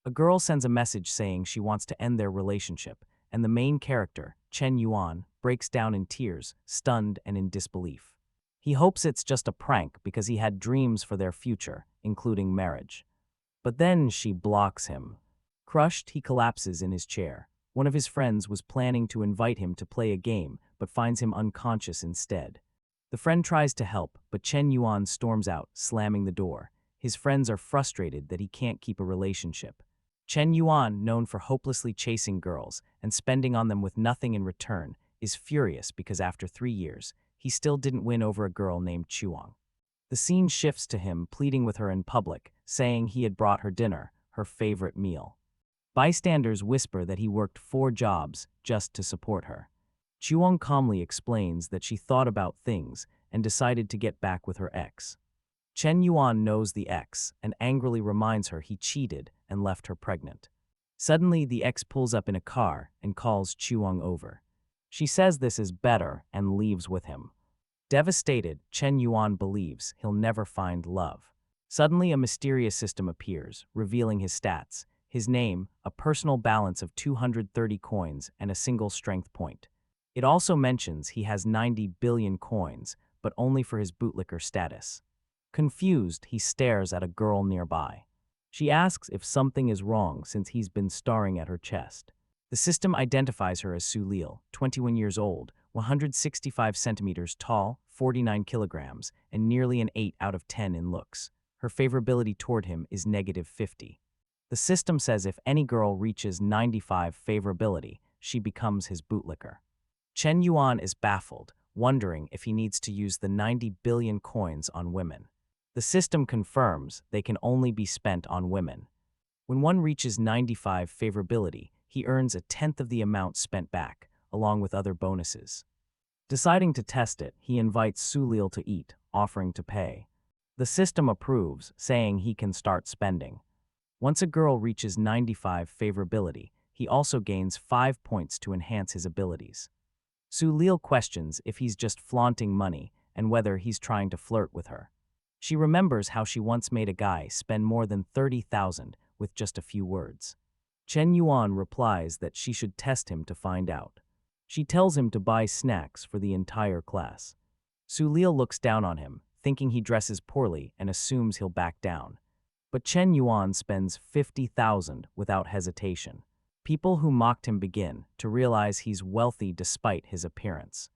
A girl sends a message saying she wants to end their relationship, and the main character, Chen Yuan, breaks down in tears, stunned and in disbelief. He hopes it's just a prank because he had dreams for their future, including marriage. But then she blocks him. Crushed, he collapses in his chair. One of his friends was planning to invite him to play a game, but finds him unconscious instead. The friend tries to help, but Chen Yuan storms out, slamming the door. His friends are frustrated that he can't keep a relationship. Chen Yuan, known for hopelessly chasing girls and spending on them with nothing in return, is furious because after 3 years, he still didn't win over a girl named Chuang. The scene shifts to him pleading with her in public, saying he had brought her dinner, her favorite meal. Bystanders whisper that he worked 4 jobs just to support her. Chuang calmly explains that she thought about things and decided to get back with her ex. Chen Yuan knows the ex and angrily reminds her he cheated and left her pregnant. Suddenly, the ex pulls up in a car and calls Chuang over. She says this is better and leaves with him. Devastated, Chen Yuan believes he'll never find love. Suddenly, a mysterious system appears, revealing his stats. His name, a personal balance of 230 coins and a single strength point. It also mentions he has 90 billion coins, but only for his bootlicker status. Confused, he stares at a girl nearby. She asks if something is wrong since he's been staring at her chest. The system identifies her as Su Lil, 21 years old, 165 centimeters tall, 49 kilograms, and nearly an 8 out of 10 in looks. Her favorability toward him is -50. The system says if any girl reaches 95 favorability, she becomes his bootlicker. Chen Yuan is baffled, wondering if he needs to use the 90 billion coins on women. The system confirms they can only be spent on women. When one reaches 95 favorability, he earns a tenth of the amount spent back, along with other bonuses. Deciding to test it, he invites Su Lil to eat, offering to pay. The system approves, saying he can start spending. Once a girl reaches 95 favorability, he also gains 5 points to enhance his abilities. Su Lil questions if he's just flaunting money and whether he's trying to flirt with her. She remembers how she once made a guy spend more than 30,000 with just a few words. Chen Yuan replies that she should test him to find out. She tells him to buy snacks for the entire class. Su Lil looks down on him, thinking he dresses poorly and assumes he'll back down. But Chen Yuan spends 50,000 without hesitation. People who mocked him begin to realize he's wealthy despite his appearance.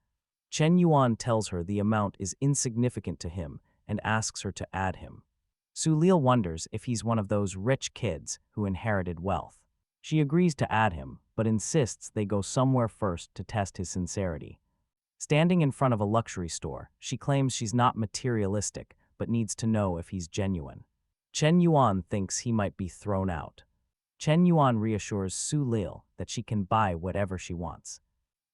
Chen Yuan tells her the amount is insignificant to him and asks her to add him. Su Lil wonders if he's one of those rich kids who inherited wealth. She agrees to add him, but insists they go somewhere first to test his sincerity. Standing in front of a luxury store, she claims she's not materialistic, but needs to know if he's genuine. Chen Yuan thinks he might be thrown out. Chen Yuan reassures Su Lil that she can buy whatever she wants.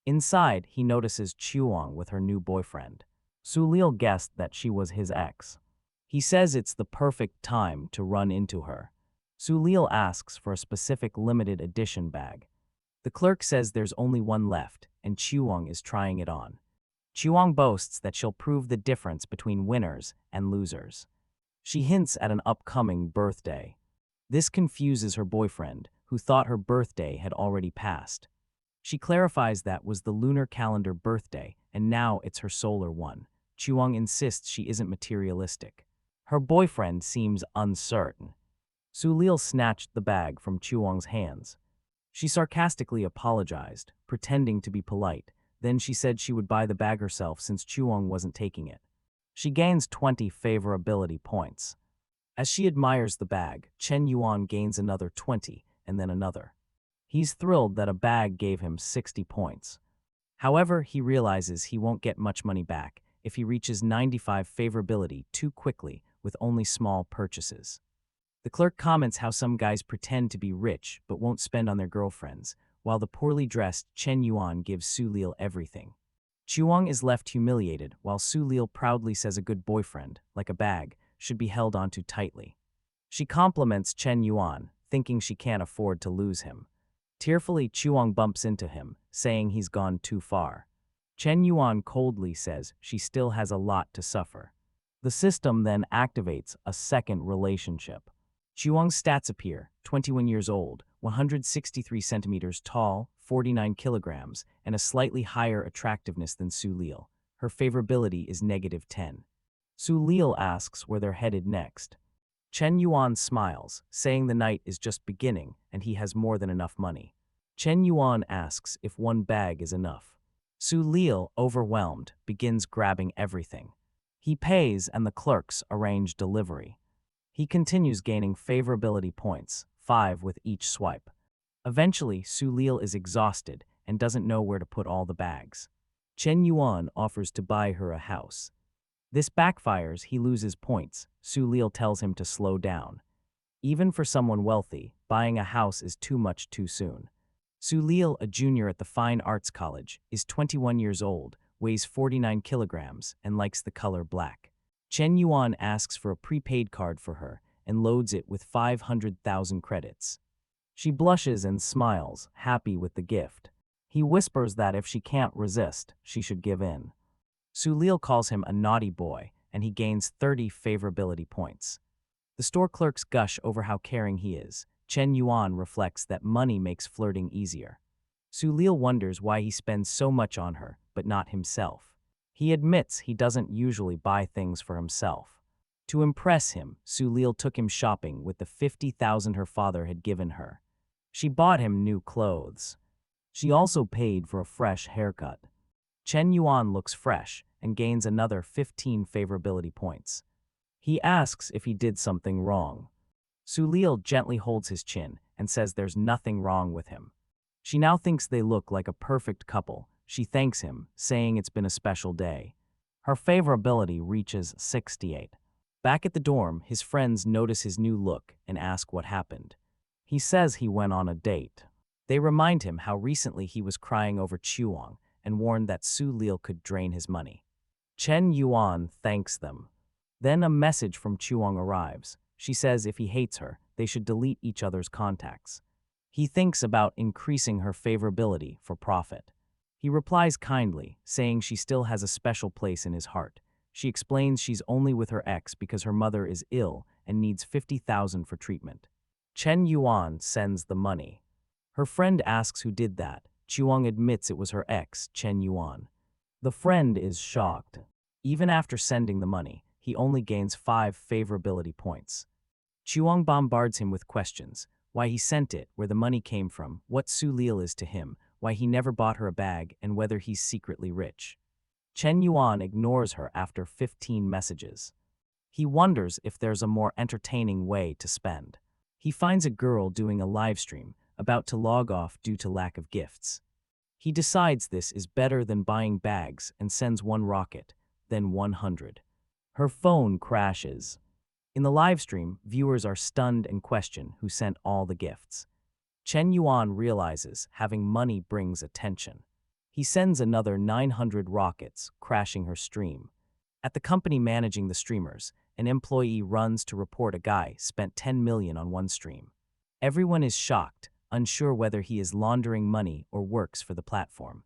Inside, he notices Chuang with her new boyfriend. Su Lil guessed that she was his ex. He says it's the perfect time to run into her. Su Lil asks for a specific limited edition bag. The clerk says there's only one left, and Chuang is trying it on. Chuang boasts that she'll prove the difference between winners and losers. She hints at an upcoming birthday. This confuses her boyfriend, who thought her birthday had already passed. She clarifies that was the lunar calendar birthday, and now it's her solar one. Chuang insists she isn't materialistic. Her boyfriend seems uncertain. Su Lil snatched the bag from Chuang's hands. She sarcastically apologized, pretending to be polite. Then she said she would buy the bag herself since Chuang wasn't taking it. She gains 20 favorability points. As she admires the bag, Chen Yuan gains another 20, and then another. He's thrilled that a bag gave him 60 points. However, he realizes he won't get much money back if he reaches 95 favorability too quickly with only small purchases. The clerk comments how some guys pretend to be rich but won't spend on their girlfriends, while the poorly dressed Chen Yuan gives Su Lil everything. Chuang is left humiliated, while Su Lil proudly says a good boyfriend, like a bag, should be held onto tightly. She compliments Chen Yuan, thinking she can't afford to lose him. Tearfully, Chuang bumps into him, saying he's gone too far. Chen Yuan coldly says she still has a lot to suffer. The system then activates a second relationship. Chuang's stats appear: 21 years old, 163 centimeters tall, 49 kilograms, and a slightly higher attractiveness than Su Lil. Her favorability is -10. Su Lil asks where they're headed next. Chen Yuan smiles, saying the night is just beginning and he has more than enough money. Chen Yuan asks if one bag is enough. Su Lil, overwhelmed, begins grabbing everything. He pays and the clerks arrange delivery. He continues gaining favorability points, 5 with each swipe. Eventually, Su Lil is exhausted and doesn't know where to put all the bags. Chen Yuan offers to buy her a house. This backfires, he loses points. Su Lil tells him to slow down. Even for someone wealthy, buying a house is too much too soon. Su Lil, a junior at the Fine Arts College, is 21 years old, weighs 49 kilograms, and likes the color black. Chen Yuan asks for a prepaid card for her and loads it with 500,000 credits. She blushes and smiles, happy with the gift. He whispers that if she can't resist, she should give in. Su Lil calls him a naughty boy, and he gains 30 favorability points. The store clerks gush over how caring he is. Chen Yuan reflects that money makes flirting easier. Su Lil wonders why he spends so much on her, but not himself. He admits he doesn't usually buy things for himself. To impress him, Su Lil took him shopping with the 50,000 her father had given her. She bought him new clothes. She also paid for a fresh haircut. Chen Yuan looks fresh and gains another 15 favorability points. He asks if he did something wrong. Su Lil gently holds his chin and says there's nothing wrong with him. She now thinks they look like a perfect couple. She thanks him, saying it's been a special day. Her favorability reaches 68. Back at the dorm, his friends notice his new look and ask what happened. He says he went on a date. They remind him how recently he was crying over Chuang and warned that Su Lil could drain his money. Chen Yuan thanks them. Then a message from Chuang arrives. She says if he hates her, they should delete each other's contacts. He thinks about increasing her favorability for profit. He replies kindly, saying she still has a special place in his heart. She explains she's only with her ex because her mother is ill and needs 50,000 for treatment. Chen Yuan sends the money. Her friend asks who did that. Chuang admits it was her ex, Chen Yuan. The friend is shocked. Even after sending the money, he only gains 5 favorability points. Chuang bombards him with questions: why he sent it, where the money came from, what Su Lil is to him, why he never bought her a bag, and whether he's secretly rich. Chen Yuan ignores her after 15 messages. He wonders if there's a more entertaining way to spend. He finds a girl doing a live stream, about to log off due to lack of gifts. He decides this is better than buying bags and sends 1 rocket, then 100. Her phone crashes. In the live stream, viewers are stunned and question who sent all the gifts. Chen Yuan realizes having money brings attention. He sends another 900 rockets, crashing her stream. At the company managing the streamers, an employee runs to report a guy spent 10 million on one stream. Everyone is shocked, unsure whether he is laundering money or works for the platform.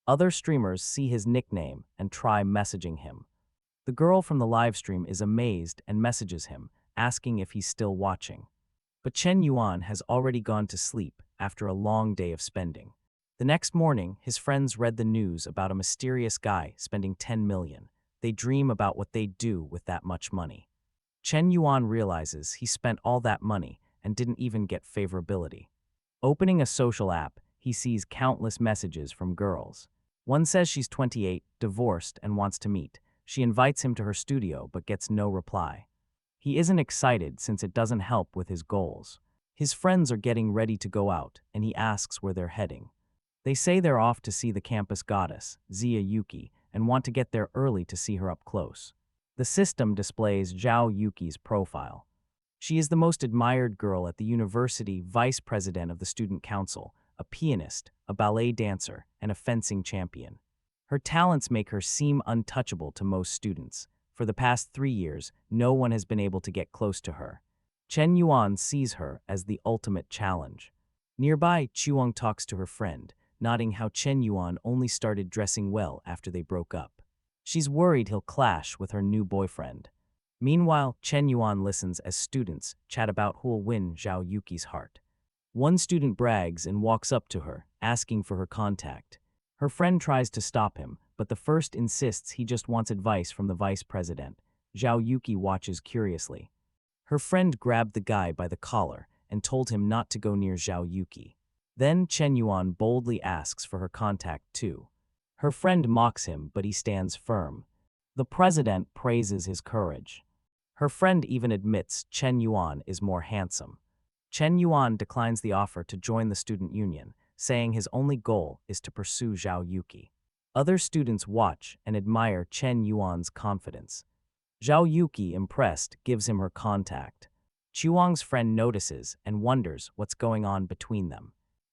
Other streamers see his nickname and try messaging him. The girl from the livestream is amazed and messages him, asking if he's still watching. But Chen Yuan has already gone to sleep after a long day of spending. The next morning, his friends read the news about a mysterious guy spending 10 million. They dream about what they'd do with that much money. Chen Yuan realizes he spent all that money and didn't even get favorability. Opening a social app, he sees countless messages from girls. One says she's 28, divorced, and wants to meet. She invites him to her studio but gets no reply. He isn't excited since it doesn't help with his goals. His friends are getting ready to go out, and he asks where they're heading. They say they're off to see the campus goddess, Zia Yuki, and want to get there early to see her up close. The system displays Zhao Yuki's profile. She is the most admired girl at the university, vice president of the student council, a pianist, a ballet dancer, and a fencing champion. Her talents make her seem untouchable to most students. For the past 3 years, no one has been able to get close to her. Chen Yuan sees her as the ultimate challenge. Nearby, Chuang talks to her friend, noting how Chen Yuan only started dressing well after they broke up. She's worried he'll clash with her new boyfriend. Meanwhile, Chen Yuan listens as students chat about who'll win Zhao Yuki's heart. One student brags and walks up to her, asking for her contact. Her friend tries to stop him, but the first insists he just wants advice from the vice president. Zhao Yuki watches curiously. Her friend grabbed the guy by the collar and told him not to go near Zhao Yuki. Then Chen Yuan boldly asks for her contact too. Her friend mocks him, but he stands firm. The president praises his courage. Her friend even admits Chen Yuan is more handsome. Chen Yuan declines the offer to join the student union, saying his only goal is to pursue Zhao Yuki. Other students watch and admire Chen Yuan's confidence. Zhao Yuki, impressed, gives him her contact. Chuang's friend notices and wonders what's going on between them.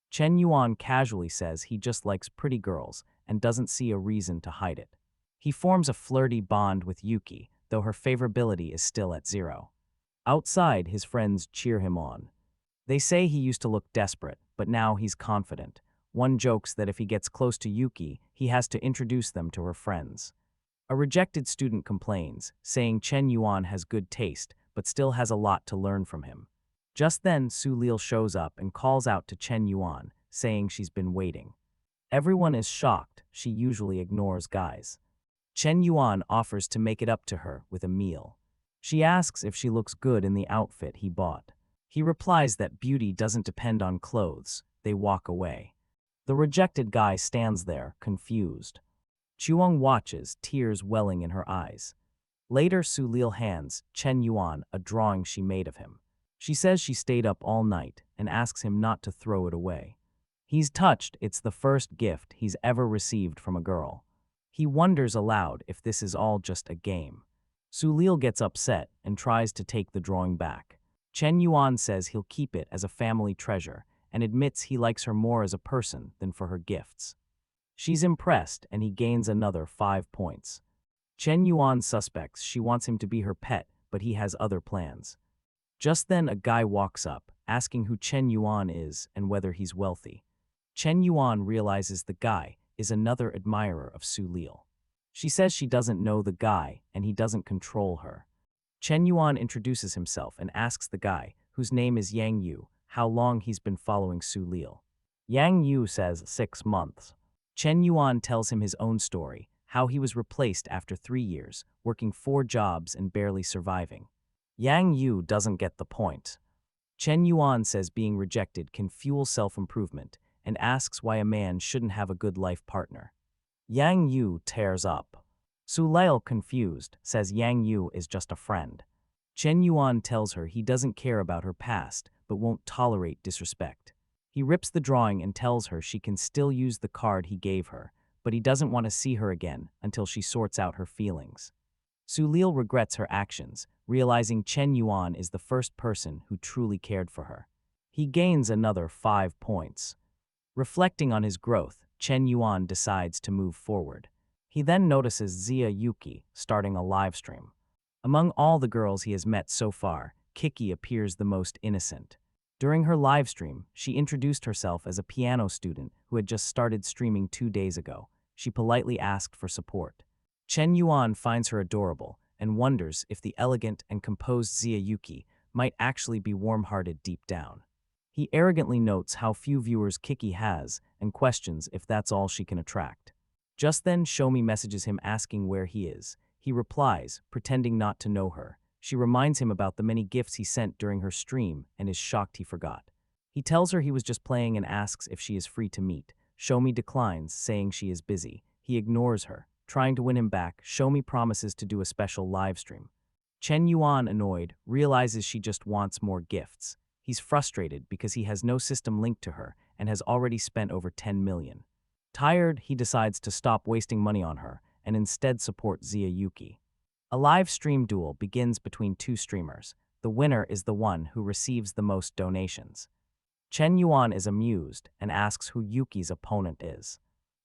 Chen Yuan casually says he just likes pretty girls and doesn't see a reason to hide it. He forms a flirty bond with Yuki, though her favorability is still at 0. Outside, his friends cheer him on. They say he used to look desperate, but now he's confident. One jokes that if he gets close to Yuki, he has to introduce them to her friends. A rejected student complains, saying Chen Yuan has good taste, but still has a lot to learn from him. Just then, Su Lil shows up and calls out to Chen Yuan, saying she's been waiting. Everyone is shocked. She usually ignores guys. Chen Yuan offers to make it up to her with a meal. She asks if she looks good in the outfit he bought. He replies that beauty doesn't depend on clothes. They walk away. The rejected guy stands there, confused. Chuang watches, tears welling in her eyes. Later, Su Lil hands Chen Yuan a drawing she made of him. She says she stayed up all night and asks him not to throw it away. He's touched. It's the first gift he's ever received from a girl. He wonders aloud if this is all just a game. Su Lil gets upset and tries to take the drawing back. Chen Yuan says he'll keep it as a family treasure and admits he likes her more as a person than for her gifts. She's impressed and he gains another 5 points. Chen Yuan suspects she wants him to be her pet, but he has other plans. Just then a guy walks up, asking who Chen Yuan is and whether he's wealthy. Chen Yuan realizes the guy is another admirer of Su Lil. She says she doesn't know the guy and he doesn't control her. Chen Yuan introduces himself and asks the guy, whose name is Yang Yu, how long he's been following Su Lil. Yang Yu says 6 months. Chen Yuan tells him his own story, how he was replaced after 3 years, working 4 jobs and barely surviving. Yang Yu doesn't get the point. Chen Yuan says being rejected can fuel self-improvement and asks why a man shouldn't have a good life partner. Yang Yu tears up. Su Lil, confused, says Yang Yu is just a friend. Chen Yuan tells her he doesn't care about her past, but won't tolerate disrespect. He rips the drawing and tells her she can still use the card he gave her, but he doesn't want to see her again until she sorts out her feelings. Su Lil regrets her actions, realizing Chen Yuan is the first person who truly cared for her. He gains another 5 points. Reflecting on his growth, Chen Yuan decides to move forward. He then notices Zia Yuki starting a live stream. Among all the girls he has met so far, Kiki appears the most innocent. During her live stream, she introduced herself as a piano student who had just started streaming 2 days ago. She politely asked for support. Chen Yuan finds her adorable and wonders if the elegant and composed Zia Yuki might actually be warm-hearted deep down. He arrogantly notes how few viewers Kiki has and questions if that's all she can attract. Just then, Shomi messages him asking where he is. He replies, pretending not to know her. She reminds him about the many gifts he sent during her stream and is shocked he forgot. He tells her he was just playing and asks if she is free to meet. Shomi declines, saying she is busy. He ignores her. Trying to win him back, Shomi promises to do a special live stream. Chen Yuan, annoyed, realizes she just wants more gifts. He's frustrated because he has no system linked to her and has already spent over 10 million. Tired, he decides to stop wasting money on her and instead support Zia Yuki. A live stream duel begins between 2 streamers. The winner is the one who receives the most donations. Chen Yuan is amused and asks who Yuki's opponent is.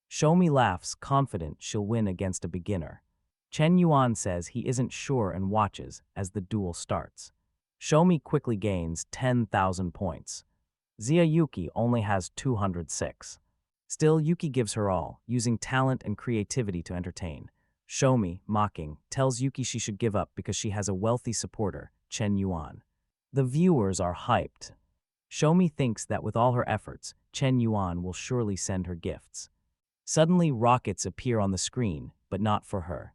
Shomi laughs, confident she'll win against a beginner. Chen Yuan says he isn't sure and watches as the duel starts. Shomi quickly gains 10,000 points. Zia Yuki only has 206. Still, Yuki gives her all, using talent and creativity to entertain. Shomi, mocking, tells Yuki she should give up because she has a wealthy supporter, Chen Yuan. The viewers are hyped. Shomi thinks that with all her efforts, Chen Yuan will surely send her gifts. Suddenly, rockets appear on the screen, but not for her.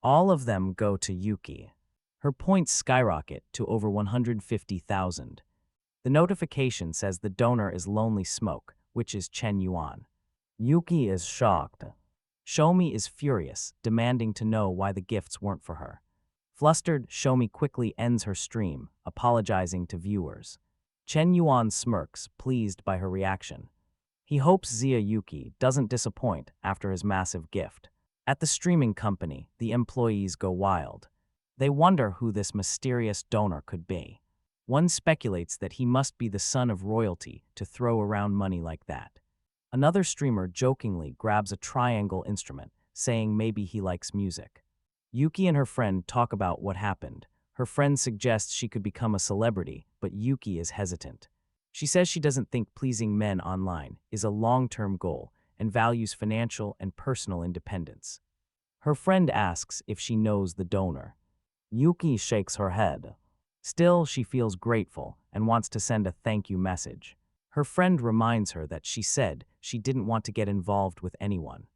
All of them go to Yuki. Her points skyrocket to over 150,000. The notification says the donor is Lonely Smoke, which is Chen Yuan. Yuki is shocked. Shomi is furious, demanding to know why the gifts weren't for her. Flustered, Shomi quickly ends her stream, apologizing to viewers. Chen Yuan smirks, pleased by her reaction. He hopes Zia Yuki doesn't disappoint after his massive gift. At the streaming company, the employees go wild. They wonder who this mysterious donor could be. One speculates that he must be the son of royalty to throw around money like that. Another streamer jokingly grabs a triangle instrument, saying maybe he likes music. Yuki and her friend talk about what happened. Her friend suggests she could become a celebrity, but Yuki is hesitant. She says she doesn't think pleasing men online is a long-term goal and values financial and personal independence. Her friend asks if she knows the donor. Yuki shakes her head. Still, she feels grateful and wants to send a thank you message. Her friend reminds her that she said she didn't want to get involved with anyone.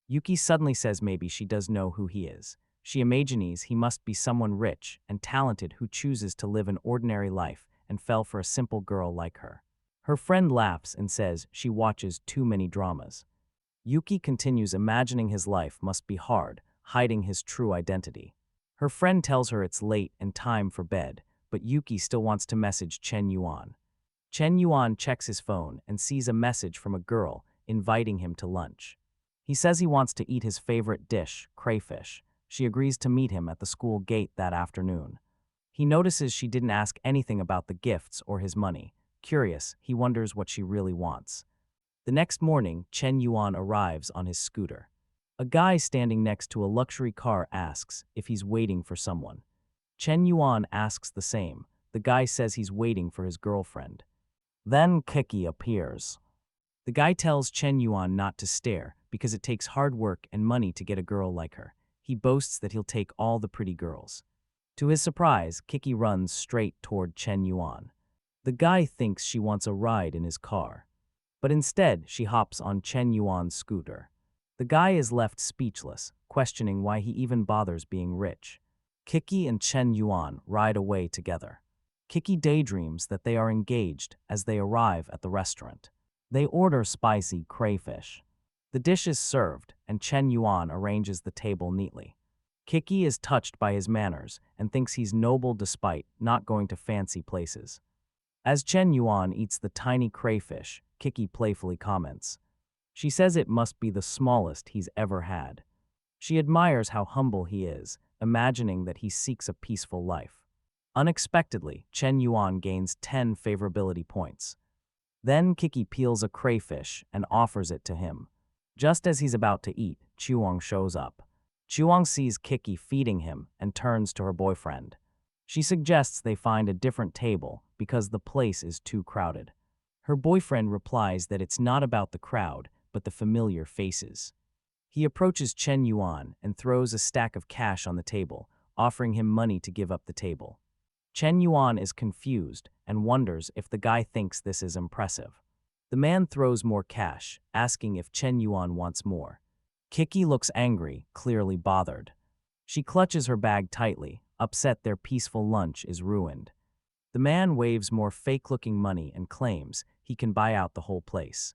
Yuki suddenly says maybe she does know who he is. She imagines he must be someone rich and talented who chooses to live an ordinary life and fell for a simple girl like her. Her friend laughs and says she watches too many dramas. Yuki continues imagining his life must be hard, hiding his true identity. Her friend tells her it's late and time for bed, but Yuki still wants to message Chen Yuan. Chen Yuan checks his phone and sees a message from a girl inviting him to lunch. He says he wants to eat his favorite dish, crayfish. She agrees to meet him at the school gate that afternoon. He notices she didn't ask anything about the gifts or his money. Curious, he wonders what she really wants. The next morning, Chen Yuan arrives on his scooter. A guy standing next to a luxury car asks if he's waiting for someone. Chen Yuan asks the same. The guy says he's waiting for his girlfriend. Then Kiki appears. The guy tells Chen Yuan not to stare because it takes hard work and money to get a girl like her. He boasts that he'll take all the pretty girls. To his surprise, Kiki runs straight toward Chen Yuan. The guy thinks she wants a ride in his car. But instead, she hops on Chen Yuan's scooter. The guy is left speechless, questioning why he even bothers being rich. Kiki and Chen Yuan ride away together. Kiki daydreams that they are engaged as they arrive at the restaurant. They order spicy crayfish. The dish is served, and Chen Yuan arranges the table neatly. Kiki is touched by his manners and thinks he's noble despite not going to fancy places. As Chen Yuan eats the tiny crayfish, Kiki playfully comments. She says it must be the smallest he's ever had. She admires how humble he is, imagining that he seeks a peaceful life. Unexpectedly, Chen Yuan gains 10 favorability points. Then Kiki peels a crayfish and offers it to him. Just as he's about to eat, Chuang shows up. Chuang sees Kiki feeding him and turns to her boyfriend. She suggests they find a different table because the place is too crowded. Her boyfriend replies that it's not about the crowd, but the familiar faces. He approaches Chen Yuan and throws a stack of cash on the table, offering him money to give up the table. Chen Yuan is confused and wonders if the guy thinks this is impressive. The man throws more cash, asking if Chen Yuan wants more. Kiki looks angry, clearly bothered. She clutches her bag tightly, upset their peaceful lunch is ruined. The man waves more fake-looking money and claims he can buy out the whole place.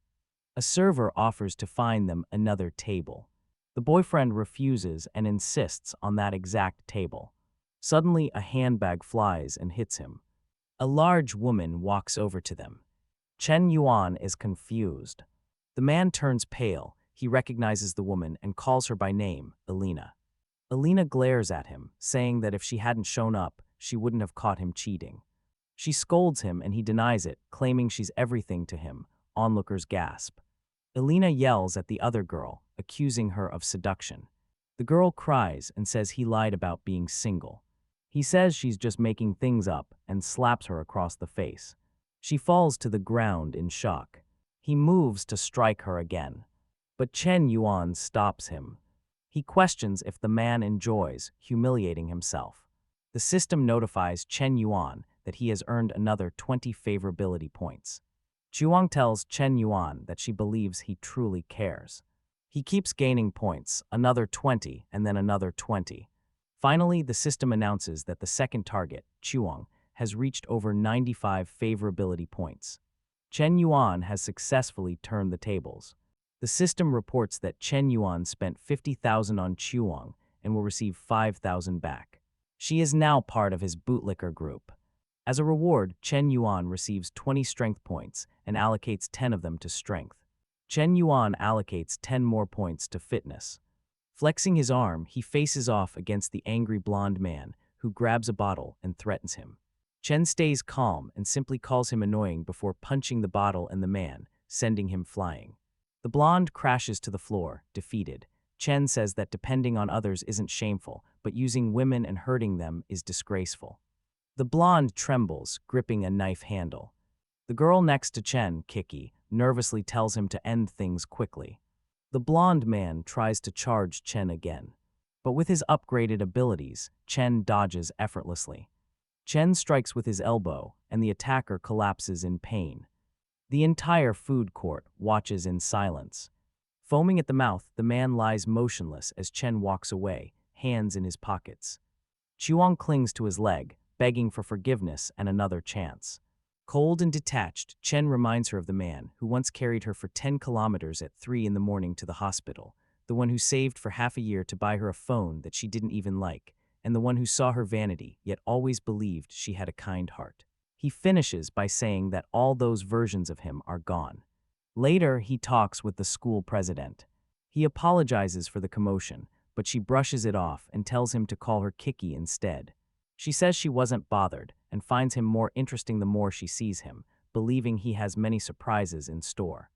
A server offers to find them another table. The boyfriend refuses and insists on that exact table. Suddenly, a handbag flies and hits him. A large woman walks over to them. Chen Yuan is confused. The man turns pale. He recognizes the woman and calls her by name, Elena. Elena glares at him, saying that if she hadn't shown up, she wouldn't have caught him cheating. She scolds him and he denies it, claiming she's everything to him. Onlookers gasp. Elena yells at the other girl, accusing her of seduction. The girl cries and says he lied about being single. He says she's just making things up and slaps her across the face. She falls to the ground in shock. He moves to strike her again. But Chen Yuan stops him. He questions if the man enjoys humiliating himself. The system notifies Chen Yuan that he has earned another 20 favorability points. Chuang tells Chen Yuan that she believes he truly cares. He keeps gaining points, another 20 and then another 20. Finally, the system announces that the second target, Chuang, has reached over 95 favorability points. Chen Yuan has successfully turned the tables. The system reports that Chen Yuan spent 50,000 on Chuang and will receive 5,000 back. She is now part of his bootlicker group. As a reward, Chen Yuan receives 20 strength points and allocates 10 of them to strength. Chen Yuan allocates 10 more points to fitness. Flexing his arm, he faces off against the angry blonde man, who grabs a bottle and threatens him. Chen stays calm and simply calls him annoying before punching the bottle and the man, sending him flying. The blonde crashes to the floor, defeated. Chen says that depending on others isn't shameful, but using women and hurting them is disgraceful. The blonde trembles, gripping a knife handle. The girl next to Chen, Kiki, nervously tells him to end things quickly. The blonde man tries to charge Chen again. But with his upgraded abilities, Chen dodges effortlessly. Chen strikes with his elbow, and the attacker collapses in pain. The entire food court watches in silence. Foaming at the mouth, the man lies motionless as Chen walks away, hands in his pockets. Chuang clings to his leg, begging for forgiveness and another chance. Cold and detached, Chen reminds her of the man who once carried her for 10 kilometers at 3 in the morning to the hospital, the one who saved for half a year to buy her a phone that she didn't even like, and the one who saw her vanity yet always believed she had a kind heart. He finishes by saying that all those versions of him are gone. Later, he talks with the school president. He apologizes for the commotion, but she brushes it off and tells him to call her Kiki instead. She says she wasn't bothered and finds him more interesting the more she sees him, believing he has many surprises in store.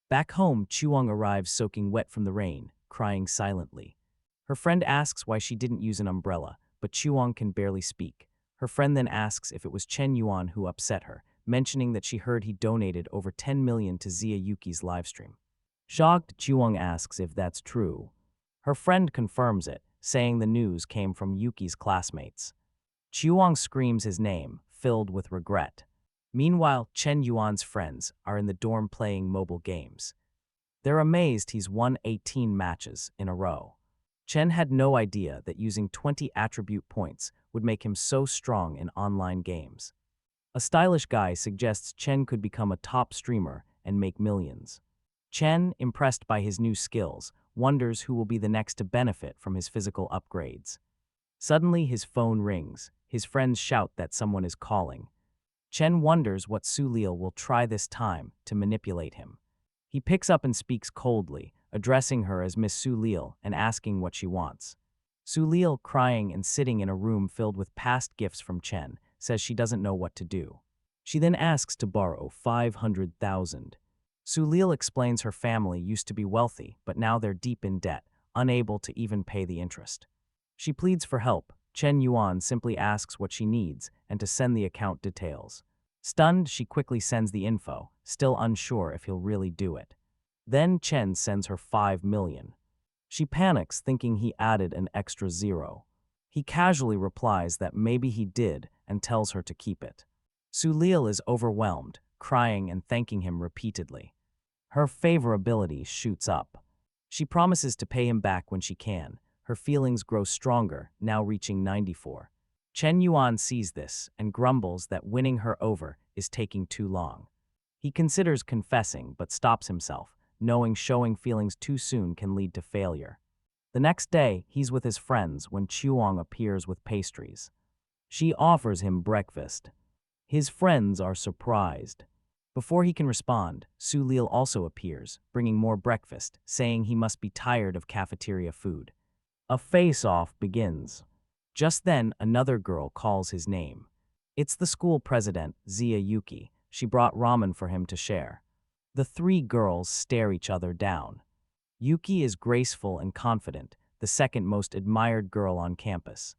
Back home, Chuang arrives soaking wet from the rain, crying silently. Her friend asks why she didn't use an umbrella, but Chuang can barely speak. Her friend then asks if it was Chen Yuan who upset her, mentioning that she heard he donated over 10 million to Zia Yuki's livestream. Shocked, Chuang asks if that's true. Her friend confirms it, saying the news came from Yuki's classmates. Chuang screams his name, filled with regret. Meanwhile, Chen Yuan's friends are in the dorm playing mobile games. They're amazed he's won 18 matches in a row. Chen had no idea that using 20 attribute points would make him so strong in online games. A stylish guy suggests Chen could become a top streamer and make millions. Chen, impressed by his new skills, wonders who will be the next to benefit from his physical upgrades. Suddenly, his phone rings. His friends shout that someone is calling. Chen wonders what Sulil will try this time to manipulate him. He picks up and speaks coldly, addressing her as Miss Sulil and asking what she wants. Sulil, crying and sitting in a room filled with past gifts from Chen, says she doesn't know what to do. She then asks to borrow 500,000. Sulil explains her family used to be wealthy, but now they're deep in debt, unable to even pay the interest. She pleads for help. Chen Yuan simply asks what she needs and to send the account details. Stunned, she quickly sends the info, still unsure if he'll really do it. Then Chen sends her 5 million. She panics, thinking he added an extra zero. He casually replies that maybe he did and tells her to keep it. Sulil is overwhelmed, crying and thanking him repeatedly. Her favorability shoots up. She promises to pay him back when she can. Her feelings grow stronger, now reaching 94. Chen Yuan sees this and grumbles that winning her over is taking too long. He considers confessing but stops himself, knowing showing feelings too soon can lead to failure. The next day, he's with his friends when Chuang appears with pastries. She offers him breakfast. His friends are surprised. Before he can respond, Sulil also appears, bringing more breakfast, saying he must be tired of cafeteria food. A face-off begins. Just then, another girl calls his name. It's the school president, Zia Yuki. She brought ramen for him to share. The three girls stare each other down. Yuki is graceful and confident, the second most admired girl on campus.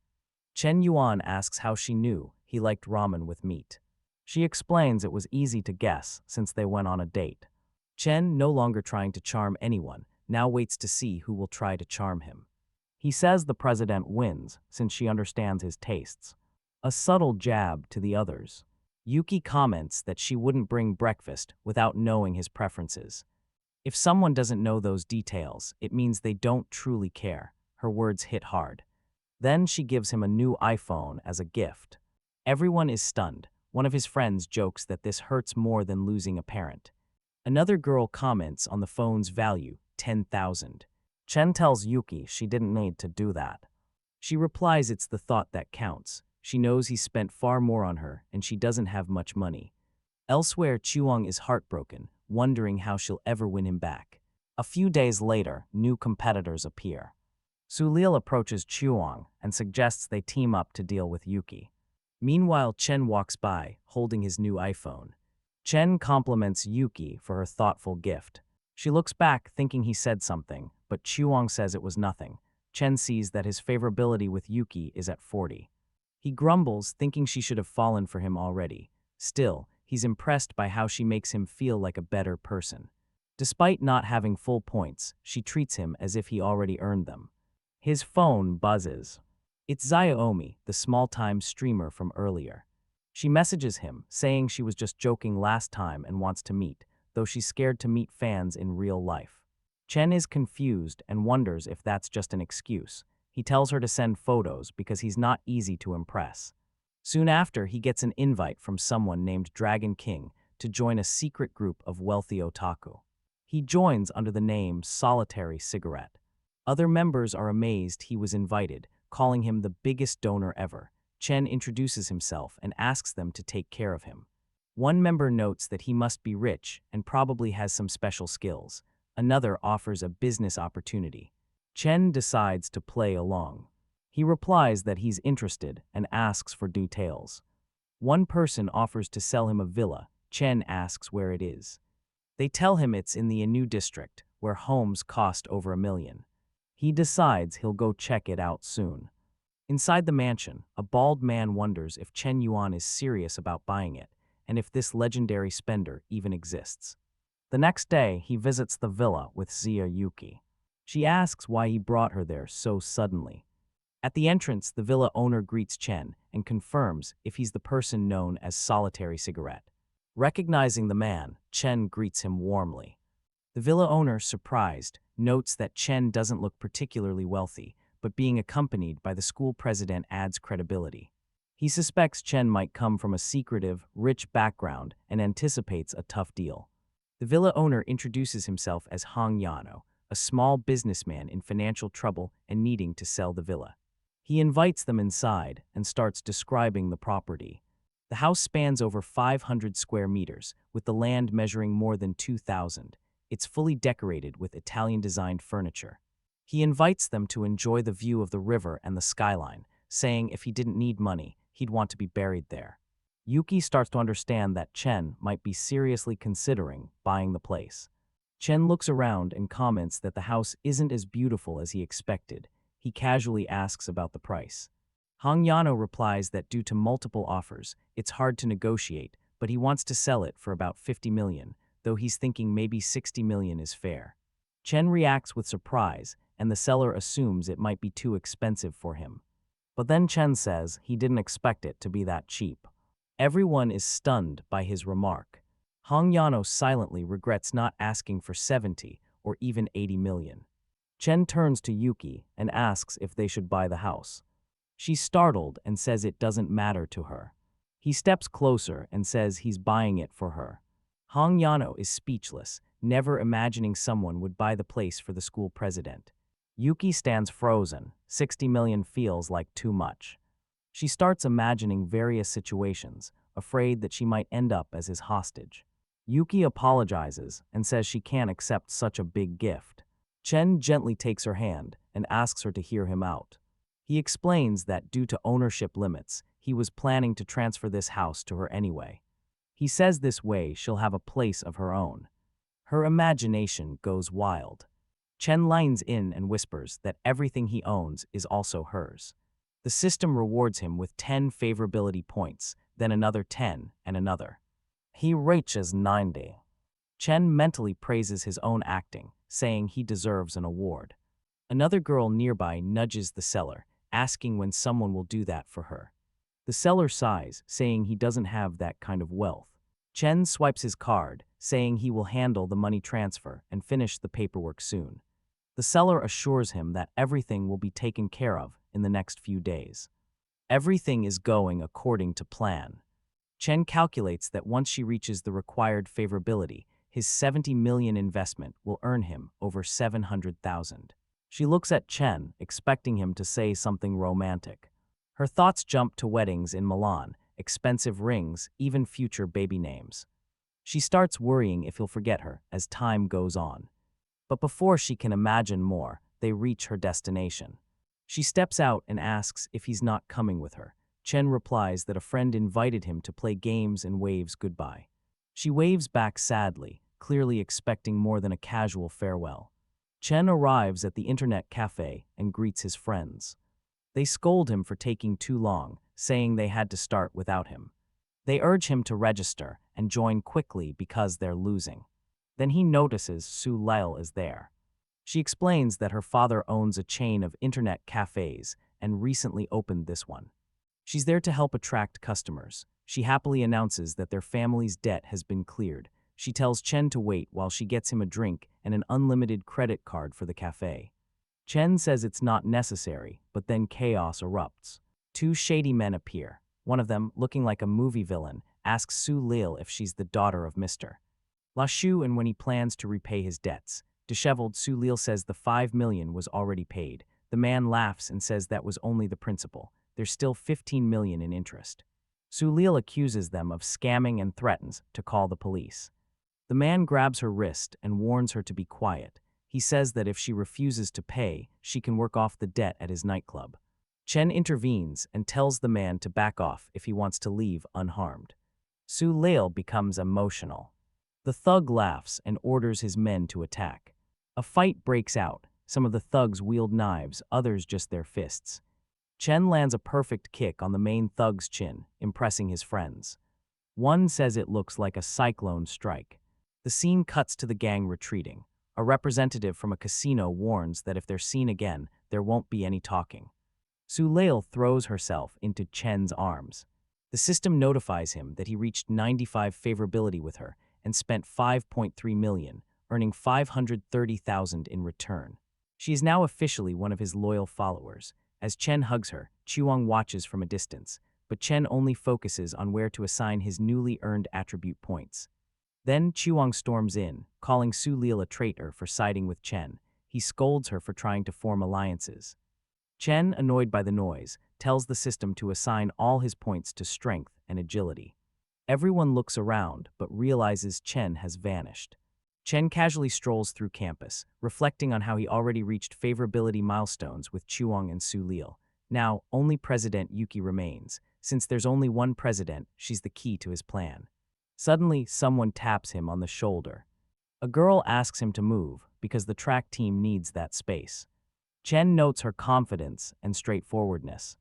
Chen Yuan asks how she knew he liked ramen with meat. She explains it was easy to guess since they went on a date. Chen, no longer trying to charm anyone, now waits to see who will try to charm him. He says the president wins since she understands his tastes. A subtle jab to the others. Yuki comments that she wouldn't bring breakfast without knowing his preferences. If someone doesn't know those details, it means they don't truly care. Her words hit hard. Then she gives him a new iPhone as a gift. Everyone is stunned. One of his friends jokes that this hurts more than losing a parent. Another girl comments on the phone's value, 10,000. Chen tells Yuki she didn't need to do that. She replies it's the thought that counts. She knows he spent far more on her and she doesn't have much money. Elsewhere, Chuang is heartbroken, wondering how she'll ever win him back. A few days later, new competitors appear. Sulil approaches Chuang and suggests they team up to deal with Yuki. Meanwhile, Chen walks by, holding his new iPhone. Chen compliments Yuki for her thoughtful gift. She looks back, thinking he said something, but Chuang says it was nothing. Chen sees that his favorability with Yuki is at 40. He grumbles, thinking she should have fallen for him already. Still, he's impressed by how she makes him feel like a better person. Despite not having full points, she treats him as if he already earned them. His phone buzzes. It's Xiaomi, the small-time streamer from earlier. She messages him, saying she was just joking last time and wants to meet, though she's scared to meet fans in real life. Chen is confused and wonders if that's just an excuse. He tells her to send photos because he's not easy to impress. Soon after, he gets an invite from someone named Dragon King to join a secret group of wealthy otaku. He joins under the name Solitary Cigarette. Other members are amazed he was invited, calling him the biggest donor ever. Chen introduces himself and asks them to take care of him. One member notes that he must be rich and probably has some special skills. Another offers a business opportunity. Chen decides to play along. He replies that he's interested and asks for details. One person offers to sell him a villa. Chen asks where it is. They tell him it's in the Anu district, where homes cost over $1 million. He decides he'll go check it out soon. Inside the mansion, a bald man wonders if Chen Yuan is serious about buying it, and if this legendary spender even exists. The next day, he visits the villa with Zia Yuki. She asks why he brought her there so suddenly. At the entrance, the villa owner greets Chen and confirms if he's the person known as Solitary Cigarette. Recognizing the man, Chen greets him warmly. The villa owner, surprised, notes that Chen doesn't look particularly wealthy, but being accompanied by the school president adds credibility. He suspects Chen might come from a secretive, rich background and anticipates a tough deal. The villa owner introduces himself as Hong Yano, a small businessman in financial trouble and needing to sell the villa. He invites them inside and starts describing the property. The house spans over 500 square meters, with the land measuring more than 2,000. It's fully decorated with Italian-designed furniture. He invites them to enjoy the view of the river and the skyline, saying if he didn't need money, he'd want to be buried there. Yuki starts to understand that Chen might be seriously considering buying the place. Chen looks around and comments that the house isn't as beautiful as he expected. He casually asks about the price. Hong Yano replies that due to multiple offers, it's hard to negotiate, but he wants to sell it for about 50 million, though he's thinking maybe 60 million is fair. Chen reacts with surprise, and the seller assumes it might be too expensive for him. But then Chen says he didn't expect it to be that cheap. Everyone is stunned by his remark. Hong Yano silently regrets not asking for 70 or even 80 million. Chen turns to Yuki and asks if they should buy the house. She's startled and says it doesn't matter to her. He steps closer and says he's buying it for her. Hong Yano is speechless, never imagining someone would buy the place for the school president. Yuki stands frozen. 60 million feels like too much. She starts imagining various situations, afraid that she might end up as his hostage. Yuki apologizes and says she can't accept such a big gift. Chen gently takes her hand and asks her to hear him out. He explains that due to ownership limits, he was planning to transfer this house to her anyway. He says this way she'll have a place of her own. Her imagination goes wild. Chen lines in and whispers that everything he owns is also hers. The system rewards him with 10 favorability points, then another 10 and another. He reaches 90. Chen mentally praises his own acting, saying he deserves an award. Another girl nearby nudges the seller, asking when someone will do that for her. The seller sighs, saying he doesn't have that kind of wealth. Chen swipes his card, saying he will handle the money transfer and finish the paperwork soon. The seller assures him that everything will be taken care of in the next few days. Everything is going according to plan. Chen calculates that once she reaches the required favorability, his 70 million investment will earn him over 700,000. She looks at Chen, expecting him to say something romantic. Her thoughts jump to weddings in Milan, expensive rings, even future baby names. She starts worrying if he'll forget her as time goes on. But before she can imagine more, they reach her destination. She steps out and asks if he's not coming with her. Chen replies that a friend invited him to play games and waves goodbye. She waves back sadly, clearly expecting more than a casual farewell. Chen arrives at the internet cafe and greets his friends. They scold him for taking too long, saying they had to start without him. They urge him to register and join quickly because they're losing. Then he notices Su Lil is there. She explains that her father owns a chain of internet cafes and recently opened this one. She's there to help attract customers. She happily announces that their family's debt has been cleared. She tells Chen to wait while she gets him a drink and an unlimited credit card for the cafe. Chen says it's not necessary, but then chaos erupts. Two shady men appear. One of them, looking like a movie villain, asks Su Lil if she's the daughter of Mr. La Shu and when he plans to repay his debts. Disheveled, Su Lil says the 5 million was already paid. The man laughs and says that was only the principal. There's still 15 million in interest. Su Lil accuses them of scamming and threatens to call the police. The man grabs her wrist and warns her to be quiet. He says that if she refuses to pay, she can work off the debt at his nightclub. Chen intervenes and tells the man to back off if he wants to leave unharmed. Su Lil becomes emotional. The thug laughs and orders his men to attack. A fight breaks out. Some of the thugs wield knives, others just their fists. Chen lands a perfect kick on the main thug's chin, impressing his friends. One says it looks like a cyclone strike. The scene cuts to the gang retreating. A representative from a casino warns that if they're seen again, there won't be any talking. Su Lil throws herself into Chen's arms. The system notifies him that he reached 95 favorability with her and spent 5.3 million, earning 530,000 in return. She is now officially one of his loyal followers. As Chen hugs her, Chuang watches from a distance, but Chen only focuses on where to assign his newly earned attribute points. Then Chuang storms in, calling Su Lil a traitor for siding with Chen. He scolds her for trying to form alliances. Chen, annoyed by the noise, tells the system to assign all his points to strength and agility. Everyone looks around, but realizes Chen has vanished. Chen casually strolls through campus, reflecting on how he already reached favorability milestones with Chuang and Su Lil. Now, only President Yuki remains. Since there's only one president, she's the key to his plan. Suddenly, someone taps him on the shoulder. A girl asks him to move because the track team needs that space. Chen notes her confidence and straightforwardness.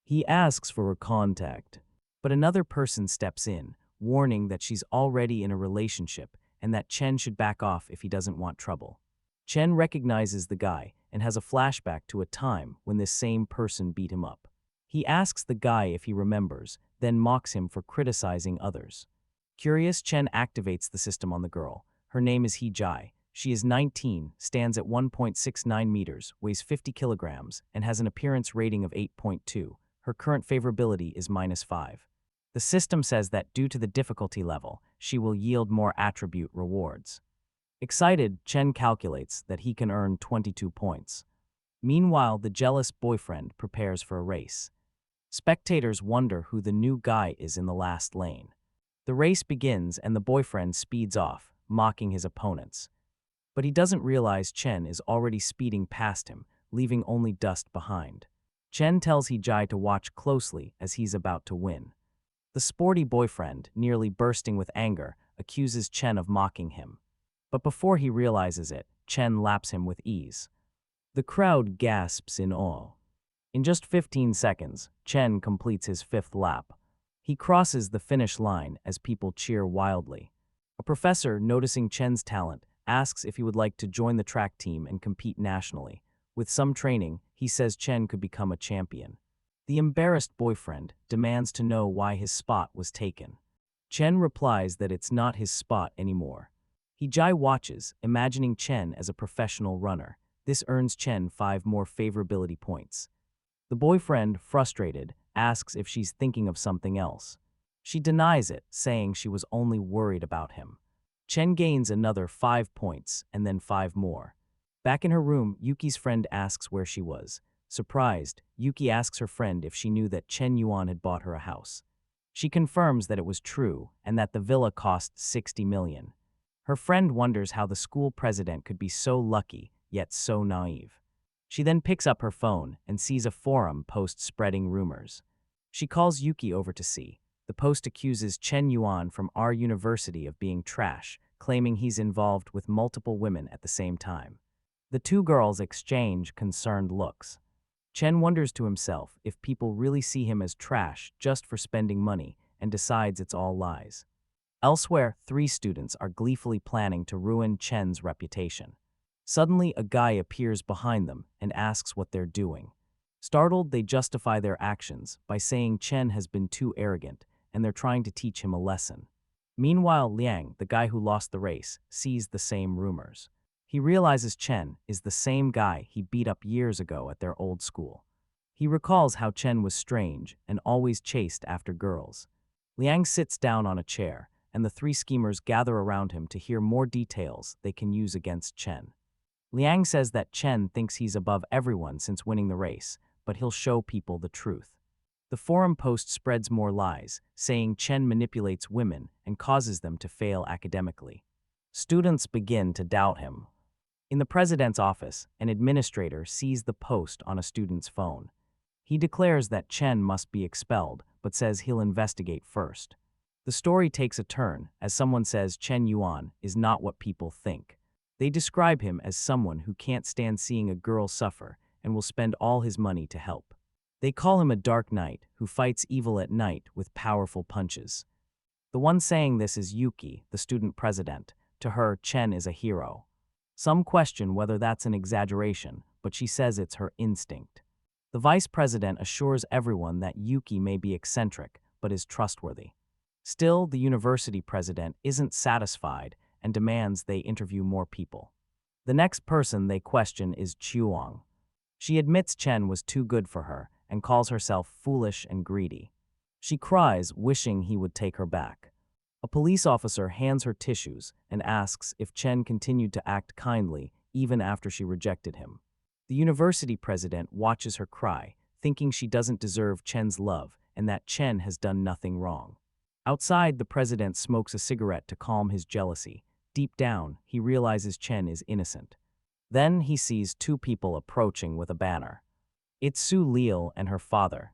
He asks for her contact, but another person steps in, warning that she's already in a relationship and that Chen should back off if he doesn't want trouble. Chen recognizes the guy and has a flashback to a time when this same person beat him up. He asks the guy if he remembers, then mocks him for criticizing others. Curious, Chen activates the system on the girl. Her name is He-Jai. She is 19, stands at 1.69 meters, weighs 50 kilograms, and has an appearance rating of 8.2. Her current favorability is -5. The system says that due to the difficulty level, she will yield more attribute rewards. Excited, Chen calculates that he can earn 22 points. Meanwhile, the jealous boyfriend prepares for a race. Spectators wonder who the new guy is in the last lane. The race begins and the boyfriend speeds off, mocking his opponents. But he doesn't realize Chen is already speeding past him, leaving only dust behind. Chen tells He-Jai to watch closely as he's about to win. The sporty boyfriend, nearly bursting with anger, accuses Chen of mocking him. But before he realizes it, Chen laps him with ease. The crowd gasps in awe. In just 15 seconds, Chen completes his 5th lap. He crosses the finish line as people cheer wildly. A professor, noticing Chen's talent, asks if he would like to join the track team and compete nationally. With some training, he says Chen could become a champion. The embarrassed boyfriend demands to know why his spot was taken. Chen replies that it's not his spot anymore. Jai watches, imagining Chen as a professional runner. This earns Chen 5 more favorability points. The boyfriend, frustrated, asks if she's thinking of something else. She denies it, saying she was only worried about him. Chen gains another 5 points, and then 5 more. Back in her room, Yuki's friend asks where she was. Surprised, Yuki asks her friend if she knew that Chen Yuan had bought her a house. She confirms that it was true, and that the villa cost 60 million. Her friend wonders how the school president could be so lucky, yet so naive. She then picks up her phone and sees a forum post spreading rumors. She calls Yuki over to see. The post accuses Chen Yuan from our university of being trash, claiming he's involved with multiple women at the same time. The two girls exchange concerned looks. Chen wonders to himself if people really see him as trash just for spending money, and decides it's all lies. Elsewhere, 3 students are gleefully planning to ruin Chen's reputation. Suddenly, a guy appears behind them and asks what they're doing. Startled, they justify their actions by saying Chen has been too arrogant, and they're trying to teach him a lesson. Meanwhile, Liang, the guy who lost the race, sees the same rumors. He realizes Chen is the same guy he beat up years ago at their old school. He recalls how Chen was strange and always chased after girls. Liang sits down on a chair, and the 3 schemers gather around him to hear more details they can use against Chen. Liang says that Chen thinks he's above everyone since winning the race, but he'll show people the truth. The forum post spreads more lies, saying Chen manipulates women and causes them to fail academically. Students begin to doubt him. In the president's office, an administrator sees the post on a student's phone. He declares that Chen must be expelled, but says he'll investigate first. The story takes a turn as someone says Chen Yuan is not what people think. They describe him as someone who can't stand seeing a girl suffer and will spend all his money to help. They call him a dark knight who fights evil at night with powerful punches. The one saying this is Yuki, the student president. To her, Chen is a hero. Some question whether that's an exaggeration, but she says it's her instinct. The vice president assures everyone that Yuki may be eccentric, but is trustworthy. Still, the university president isn't satisfied and demands they interview more people. The next person they question is Chuang. She admits Chen was too good for her and calls herself foolish and greedy. She cries, wishing he would take her back. A police officer hands her tissues and asks if Chen continued to act kindly even after she rejected him. The university president watches her cry, thinking she doesn't deserve Chen's love and that Chen has done nothing wrong. Outside, the president smokes a cigarette to calm his jealousy. Deep down, he realizes Chen is innocent. Then he sees 2 people approaching with a banner. It's Su Lil and her father.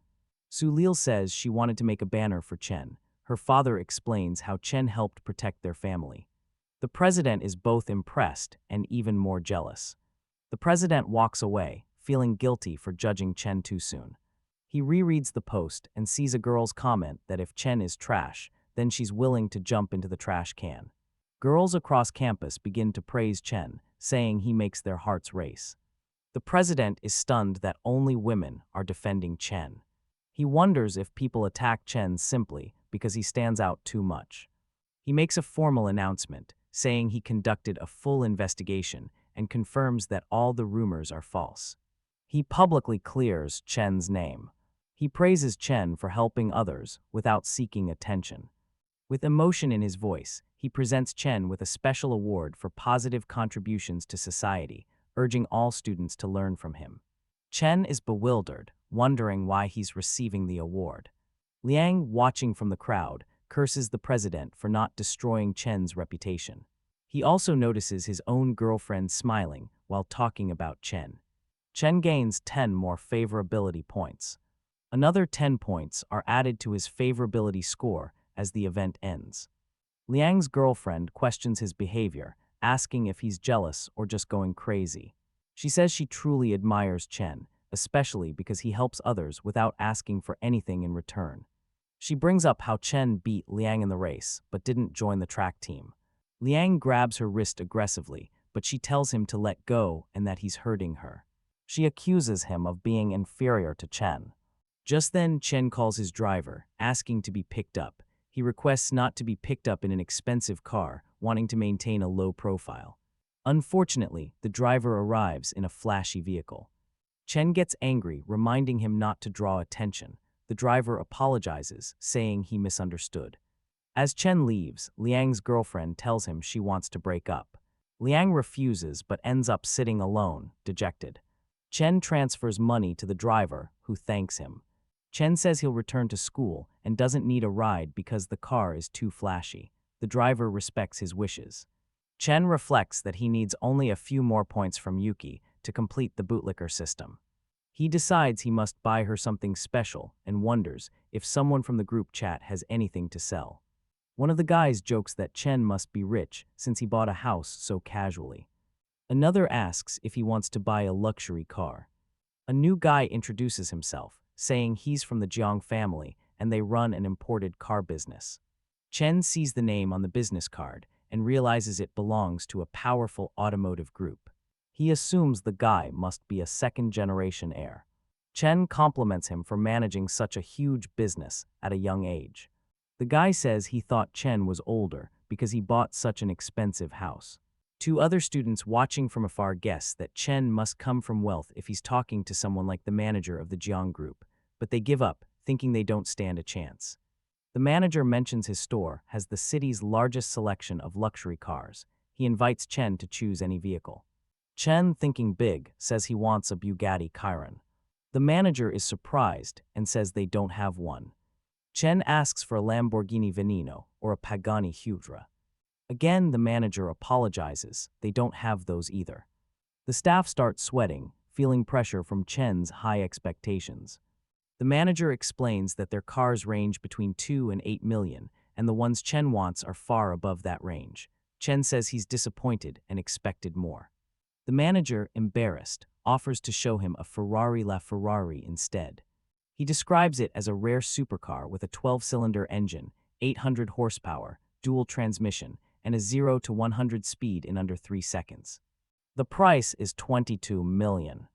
Su Lil says she wanted to make a banner for Chen. Her father explains how Chen helped protect their family. The president is both impressed and even more jealous. The president walks away, feeling guilty for judging Chen too soon. He rereads the post and sees a girl's comment that if Chen is trash, then she's willing to jump into the trash can. Girls across campus begin to praise Chen, saying he makes their hearts race. The president is stunned that only women are defending Chen. He wonders if people attack Chen simply because he stands out too much. He makes a formal announcement, saying he conducted a full investigation and confirms that all the rumors are false. He publicly clears Chen's name. He praises Chen for helping others without seeking attention. With emotion in his voice, he presents Chen with a special award for positive contributions to society, urging all students to learn from him. Chen is bewildered, wondering why he's receiving the award. Liang, watching from the crowd, curses the president for not destroying Chen's reputation. He also notices his own girlfriend smiling while talking about Chen. Chen gains 10 more favorability points. Another 10 points are added to his favorability score as the event ends. Liang's girlfriend questions his behavior, asking if he's jealous or just going crazy. She says she truly admires Chen, especially because he helps others without asking for anything in return. She brings up how Chen beat Liang in the race, but didn't join the track team. Liang grabs her wrist aggressively, but she tells him to let go and that he's hurting her. She accuses him of being inferior to Chen. Just then, Chen calls his driver, asking to be picked up. He requests not to be picked up in an expensive car, wanting to maintain a low profile. Unfortunately, the driver arrives in a flashy vehicle. Chen gets angry, reminding him not to draw attention. The driver apologizes, saying he misunderstood. As Chen leaves, Liang's girlfriend tells him she wants to break up. Liang refuses but ends up sitting alone, dejected. Chen transfers money to the driver, who thanks him. Chen says he'll return to school and doesn't need a ride because the car is too flashy. The driver respects his wishes. Chen reflects that he needs only a few more points from Yuki to complete the bootlicker system. He decides he must buy her something special and wonders if someone from the group chat has anything to sell. One of the guys jokes that Chen must be rich since he bought a house so casually. Another asks if he wants to buy a luxury car. A new guy introduces himself, saying he's from the Jiang family and they run an imported car business. Chen sees the name on the business card and realizes it belongs to a powerful automotive group. He assumes the guy must be a second-generation heir. Chen compliments him for managing such a huge business at a young age. The guy says he thought Chen was older because he bought such an expensive house. Two other students watching from afar guess that Chen must come from wealth if he's talking to someone like the manager of the Jiang group, but they give up, thinking they don't stand a chance. The manager mentions his store has the city's largest selection of luxury cars. He invites Chen to choose any vehicle. Chen, thinking big, says he wants a Bugatti Chiron. The manager is surprised and says they don't have one. Chen asks for a Lamborghini Veneno or a Pagani Huayra. Again, the manager apologizes. They don't have those either. The staff start sweating, feeling pressure from Chen's high expectations. The manager explains that their cars range between 2 and 8 million, and the ones Chen wants are far above that range. Chen says he's disappointed and expected more. The manager, embarrassed, offers to show him a Ferrari LaFerrari instead. He describes it as a rare supercar with a 12-cylinder engine, 800 horsepower, dual transmission, and a 0 to 100 speed in under 3 seconds. The price is 22 million.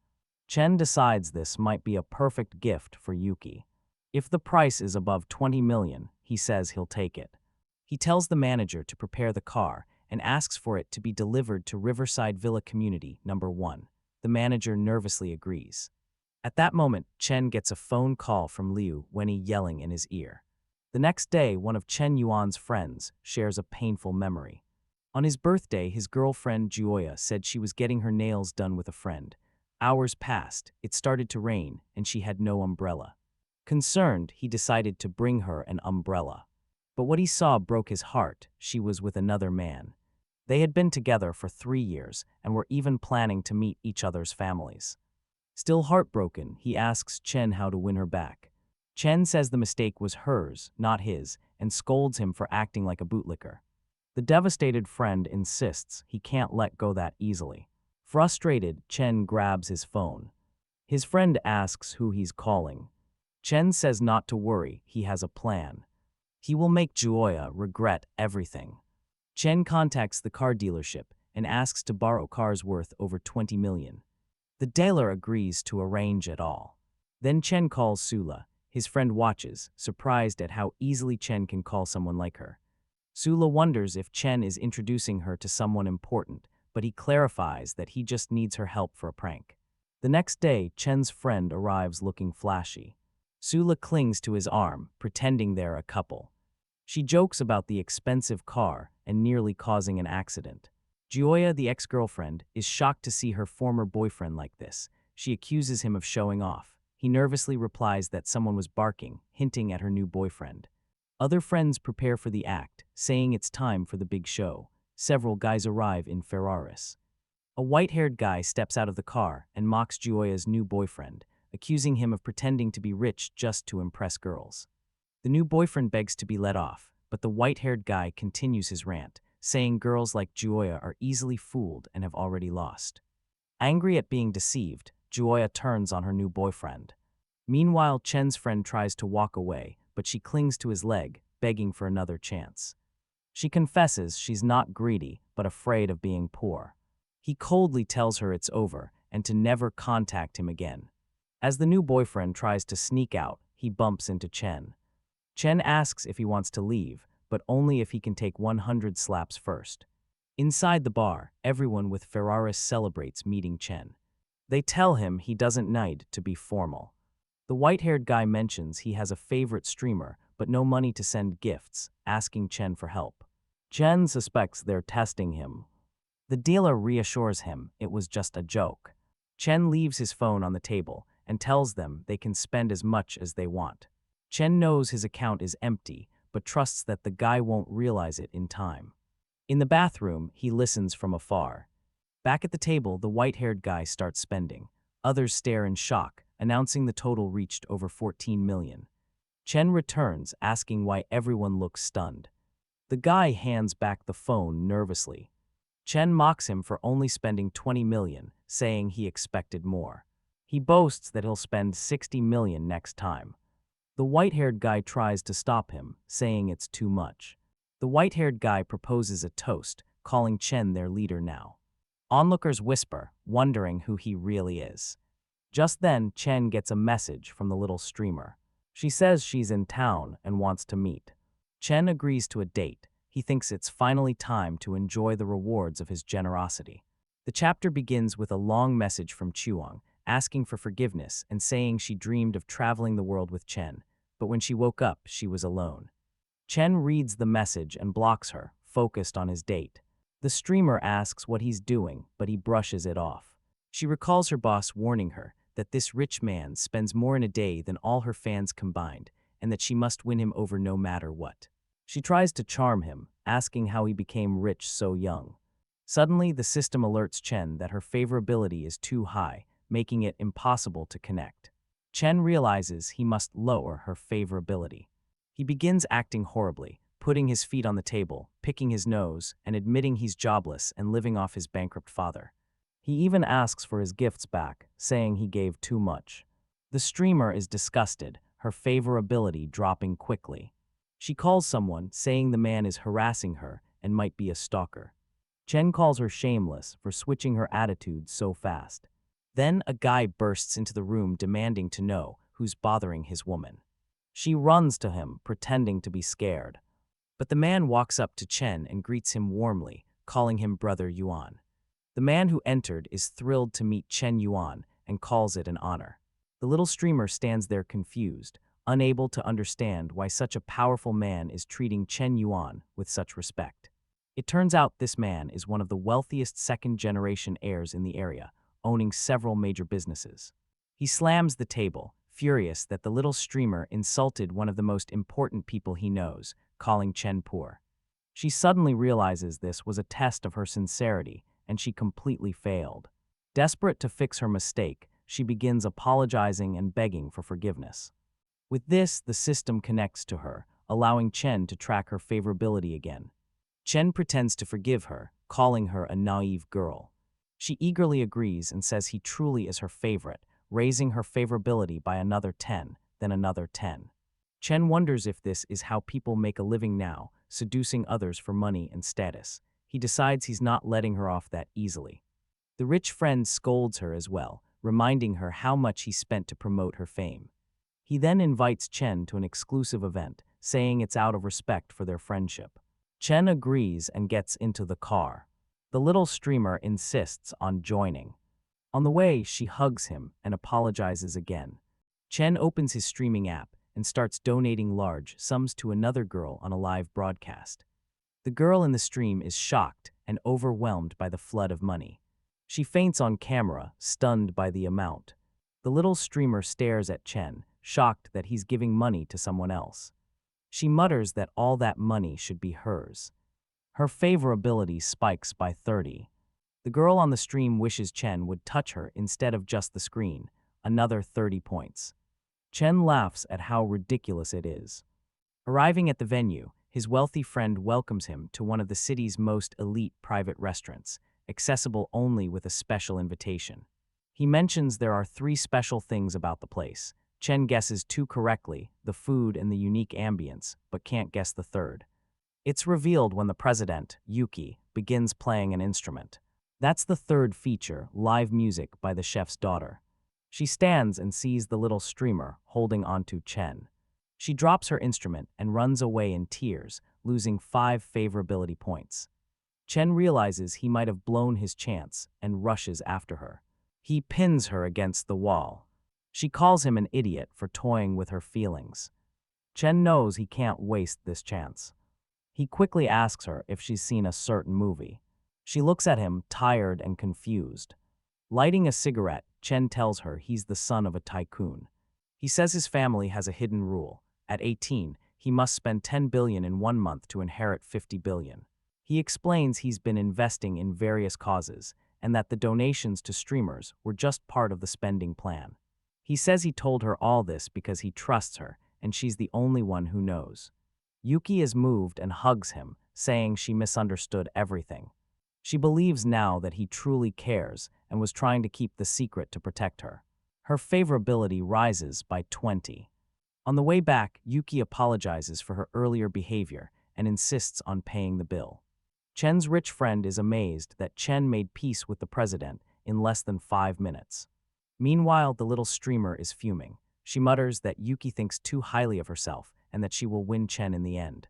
Chen decides this might be a perfect gift for Yuki. If the price is above 20 million, he says he'll take it. He tells the manager to prepare the car and asks for it to be delivered to Riverside Villa Community, number 1. The manager nervously agrees. At that moment, Chen gets a phone call from Liu Wenyi yelling in his ear. The next day, one of Chen Yuan's friends shares a painful memory. On his birthday, his girlfriend Juoya said she was getting her nails done with a friend. Hours passed, it started to rain, and she had no umbrella. Concerned, he decided to bring her an umbrella. But what he saw broke his heart. She was with another man. They had been together for 3 years and were even planning to meet each other's families. Still heartbroken, he asks Chen how to win her back. Chen says the mistake was hers, not his, and scolds him for acting like a bootlicker. The devastated friend insists he can't let go that easily. Frustrated, Chen grabs his phone. His friend asks who he's calling. Chen says not to worry, he has a plan. He will make Juoya regret everything. Chen contacts the car dealership and asks to borrow cars worth over 20 million. The dealer agrees to arrange it all. Then Chen calls Sula. His friend watches, surprised at how easily Chen can call someone like her. Sula wonders if Chen is introducing her to someone important, but he clarifies that he just needs her help for a prank. The next day, Chen's friend arrives looking flashy. Sula clings to his arm, pretending they're a couple. She jokes about the expensive car and nearly causing an accident. Juoya, the ex-girlfriend, is shocked to see her former boyfriend like this. She accuses him of showing off. He nervously replies that someone was barking, hinting at her new boyfriend. Other friends prepare for the act, saying it's time for the big show. Several guys arrive in Ferraris. A white-haired guy steps out of the car and mocks Juoya's new boyfriend, accusing him of pretending to be rich just to impress girls. The new boyfriend begs to be let off, but the white-haired guy continues his rant, saying girls like Juoya are easily fooled and have already lost. Angry at being deceived, Juoya turns on her new boyfriend. Meanwhile, Chen's friend tries to walk away, but she clings to his leg, begging for another chance. She confesses she's not greedy, but afraid of being poor. He coldly tells her it's over and to never contact him again. As the new boyfriend tries to sneak out, he bumps into Chen. Chen asks if he wants to leave, but only if he can take 100 slaps first. Inside the bar, everyone with Ferraris celebrates meeting Chen. They tell him he doesn't need to be formal. The white-haired guy mentions he has a favorite streamer, but no money to send gifts, asking Chen for help. Chen suspects they're testing him. The dealer reassures him it was just a joke. Chen leaves his phone on the table and tells them they can spend as much as they want. Chen knows his account is empty, but trusts that the guy won't realize it in time. In the bathroom, he listens from afar. Back at the table, the white-haired guy starts spending. Others stare in shock, announcing the total reached over 14 million. Chen returns, asking why everyone looks stunned. The guy hands back the phone nervously. Chen mocks him for only spending 20 million, saying he expected more. He boasts that he'll spend 60 million next time. The white-haired guy tries to stop him, saying it's too much. The white-haired guy proposes a toast, calling Chen their leader now. Onlookers whisper, wondering who he really is. Just then, Chen gets a message from the little streamer. She says she's in town and wants to meet. Chen agrees to a date. He thinks it's finally time to enjoy the rewards of his generosity. The chapter begins with a long message from Chuang, asking for forgiveness and saying she dreamed of traveling the world with Chen, but when she woke up, she was alone. Chen reads the message and blocks her, focused on his date. The streamer asks what he's doing, but he brushes it off. She recalls her boss warning her that this rich man spends more in a day than all her fans combined, and that she must win him over no matter what. She tries to charm him, asking how he became rich so young. Suddenly, the system alerts Chen that her favorability is too high, making it impossible to connect. Chen realizes he must lower her favorability. He begins acting horribly, putting his feet on the table, picking his nose, and admitting he's jobless and living off his bankrupt father. He even asks for his gifts back, saying he gave too much. The streamer is disgusted, her favorability dropping quickly. She calls someone, saying the man is harassing her and might be a stalker. Chen calls her shameless for switching her attitude so fast. Then a guy bursts into the room demanding to know who's bothering his woman. She runs to him, pretending to be scared. But the man walks up to Chen and greets him warmly, calling him Brother Yuan. The man who entered is thrilled to meet Chen Yuan and calls it an honor. The little streamer stands there confused, unable to understand why such a powerful man is treating Chen Yuan with such respect. It turns out this man is one of the wealthiest second-generation heirs in the area, owning several major businesses. He slams the table, furious that the little streamer insulted one of the most important people he knows, calling Chen poor. She suddenly realizes this was a test of her sincerity, and she completely failed. Desperate to fix her mistake, she begins apologizing and begging for forgiveness. With this, the system connects to her, allowing Chen to track her favorability again. Chen pretends to forgive her, calling her a naive girl. She eagerly agrees and says he truly is her favorite, raising her favorability by another 10, then another 10. Chen wonders if this is how people make a living now, seducing others for money and status. He decides he's not letting her off that easily. The rich friend scolds her as well, reminding her how much he spent to promote her fame. He then invites Chen to an exclusive event, saying it's out of respect for their friendship. Chen agrees and gets into the car. The little streamer insists on joining. On the way, she hugs him and apologizes again. Chen opens his streaming app and starts donating large sums to another girl on a live broadcast. The girl in the stream is shocked and overwhelmed by the flood of money. She faints on camera, stunned by the amount. The little streamer stares at Chen, shocked that he's giving money to someone else. She mutters that all that money should be hers. Her favorability spikes by 30. The girl on the stream wishes Chen would touch her instead of just the screen, another 30 points. Chen laughs at how ridiculous it is. Arriving at the venue, his wealthy friend welcomes him to one of the city's most elite private restaurants, accessible only with a special invitation. He mentions there are 3 special things about the place. Chen guesses 2 correctly, the food and the unique ambience, but can't guess the third. It's revealed when the president, Yuki, begins playing an instrument. That's the third feature, live music by the chef's daughter. She stands and sees the little streamer holding onto Chen. She drops her instrument and runs away in tears, losing 5 favorability points. Chen realizes he might have blown his chance and rushes after her. He pins her against the wall. She calls him an idiot for toying with her feelings. Chen knows he can't waste this chance. He quickly asks her if she's seen a certain movie. She looks at him, tired and confused. Lighting a cigarette, Chen tells her he's the son of a tycoon. He says his family has a hidden rule. At 18, he must spend 10 billion in 1 month to inherit 50 billion. He explains he's been investing in various causes and that the donations to streamers were just part of the spending plan. He says he told her all this because he trusts her and she's the only one who knows. Yuki is moved and hugs him, saying she misunderstood everything. She believes now that he truly cares and was trying to keep the secret to protect her. Her favorability rises by 20. On the way back, Yuki apologizes for her earlier behavior and insists on paying the bill. Chen's rich friend is amazed that Chen made peace with the president in less than 5 minutes. Meanwhile, the little streamer is fuming. She mutters that Yuki thinks too highly of herself and that she will win Chen in the end.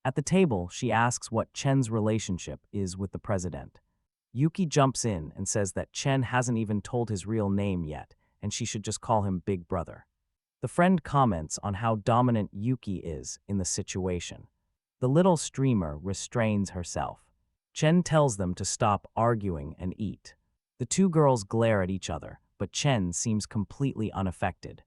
At the table, she asks what Chen's relationship is with the president. Yuki jumps in and says that Chen hasn't even told his real name yet, and she should just call him Big Brother. The friend comments on how dominant Yuki is in the situation. The little streamer restrains herself. Chen tells them to stop arguing and eat. The two girls glare at each other, but Chen seems completely unaffected.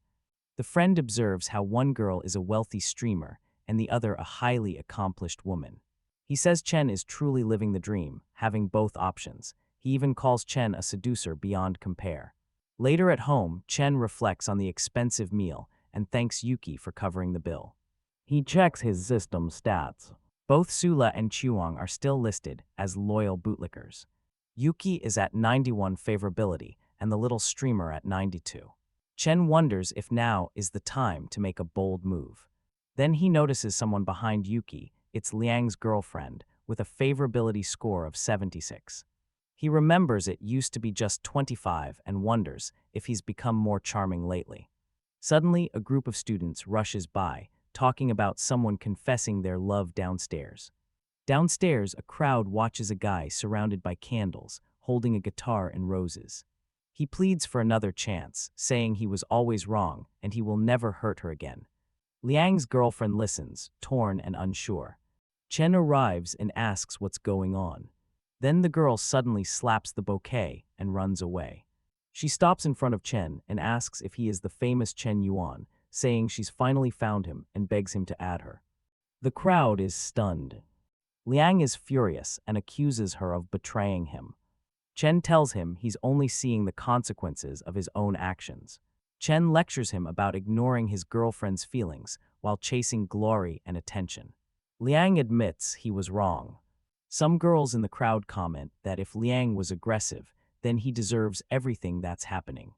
The friend observes how one girl is a wealthy streamer and the other a highly accomplished woman. He says Chen is truly living the dream, having both options. He even calls Chen a seducer beyond compare. Later at home, Chen reflects on the expensive meal and thanks Yuki for covering the bill. He checks his system stats. Both Sula and Chuang are still listed as loyal bootlickers. Yuki is at 91 favorability and the little streamer at 92. Chen wonders if now is the time to make a bold move. Then he notices someone behind Yuki. It's Liang's girlfriend, with a favorability score of 76. He remembers it used to be just 25 and wonders if he's become more charming lately. Suddenly, a group of students rushes by, talking about someone confessing their love downstairs. Downstairs, a crowd watches a guy surrounded by candles, holding a guitar and roses. He pleads for another chance, saying he was always wrong and he will never hurt her again. Liang's girlfriend listens, torn and unsure. Chen arrives and asks what's going on. Then the girl suddenly slaps the bouquet and runs away. She stops in front of Chen and asks if he is the famous Chen Yuan, saying she's finally found him and begs him to add her. The crowd is stunned. Liang is furious and accuses her of betraying him. Chen tells him he's only seeing the consequences of his own actions. Chen lectures him about ignoring his girlfriend's feelings while chasing glory and attention. Liang admits he was wrong. Some girls in the crowd comment that if Liang was aggressive, then he deserves everything that's happening.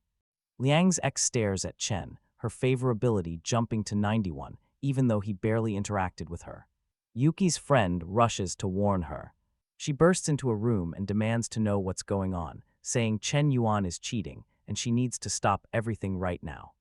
Liang's ex stares at Chen, her favorability jumping to 91, even though he barely interacted with her. Yuki's friend rushes to warn her. She bursts into a room and demands to know what's going on, saying Chen Yuan is cheating and she needs to stop everything right now.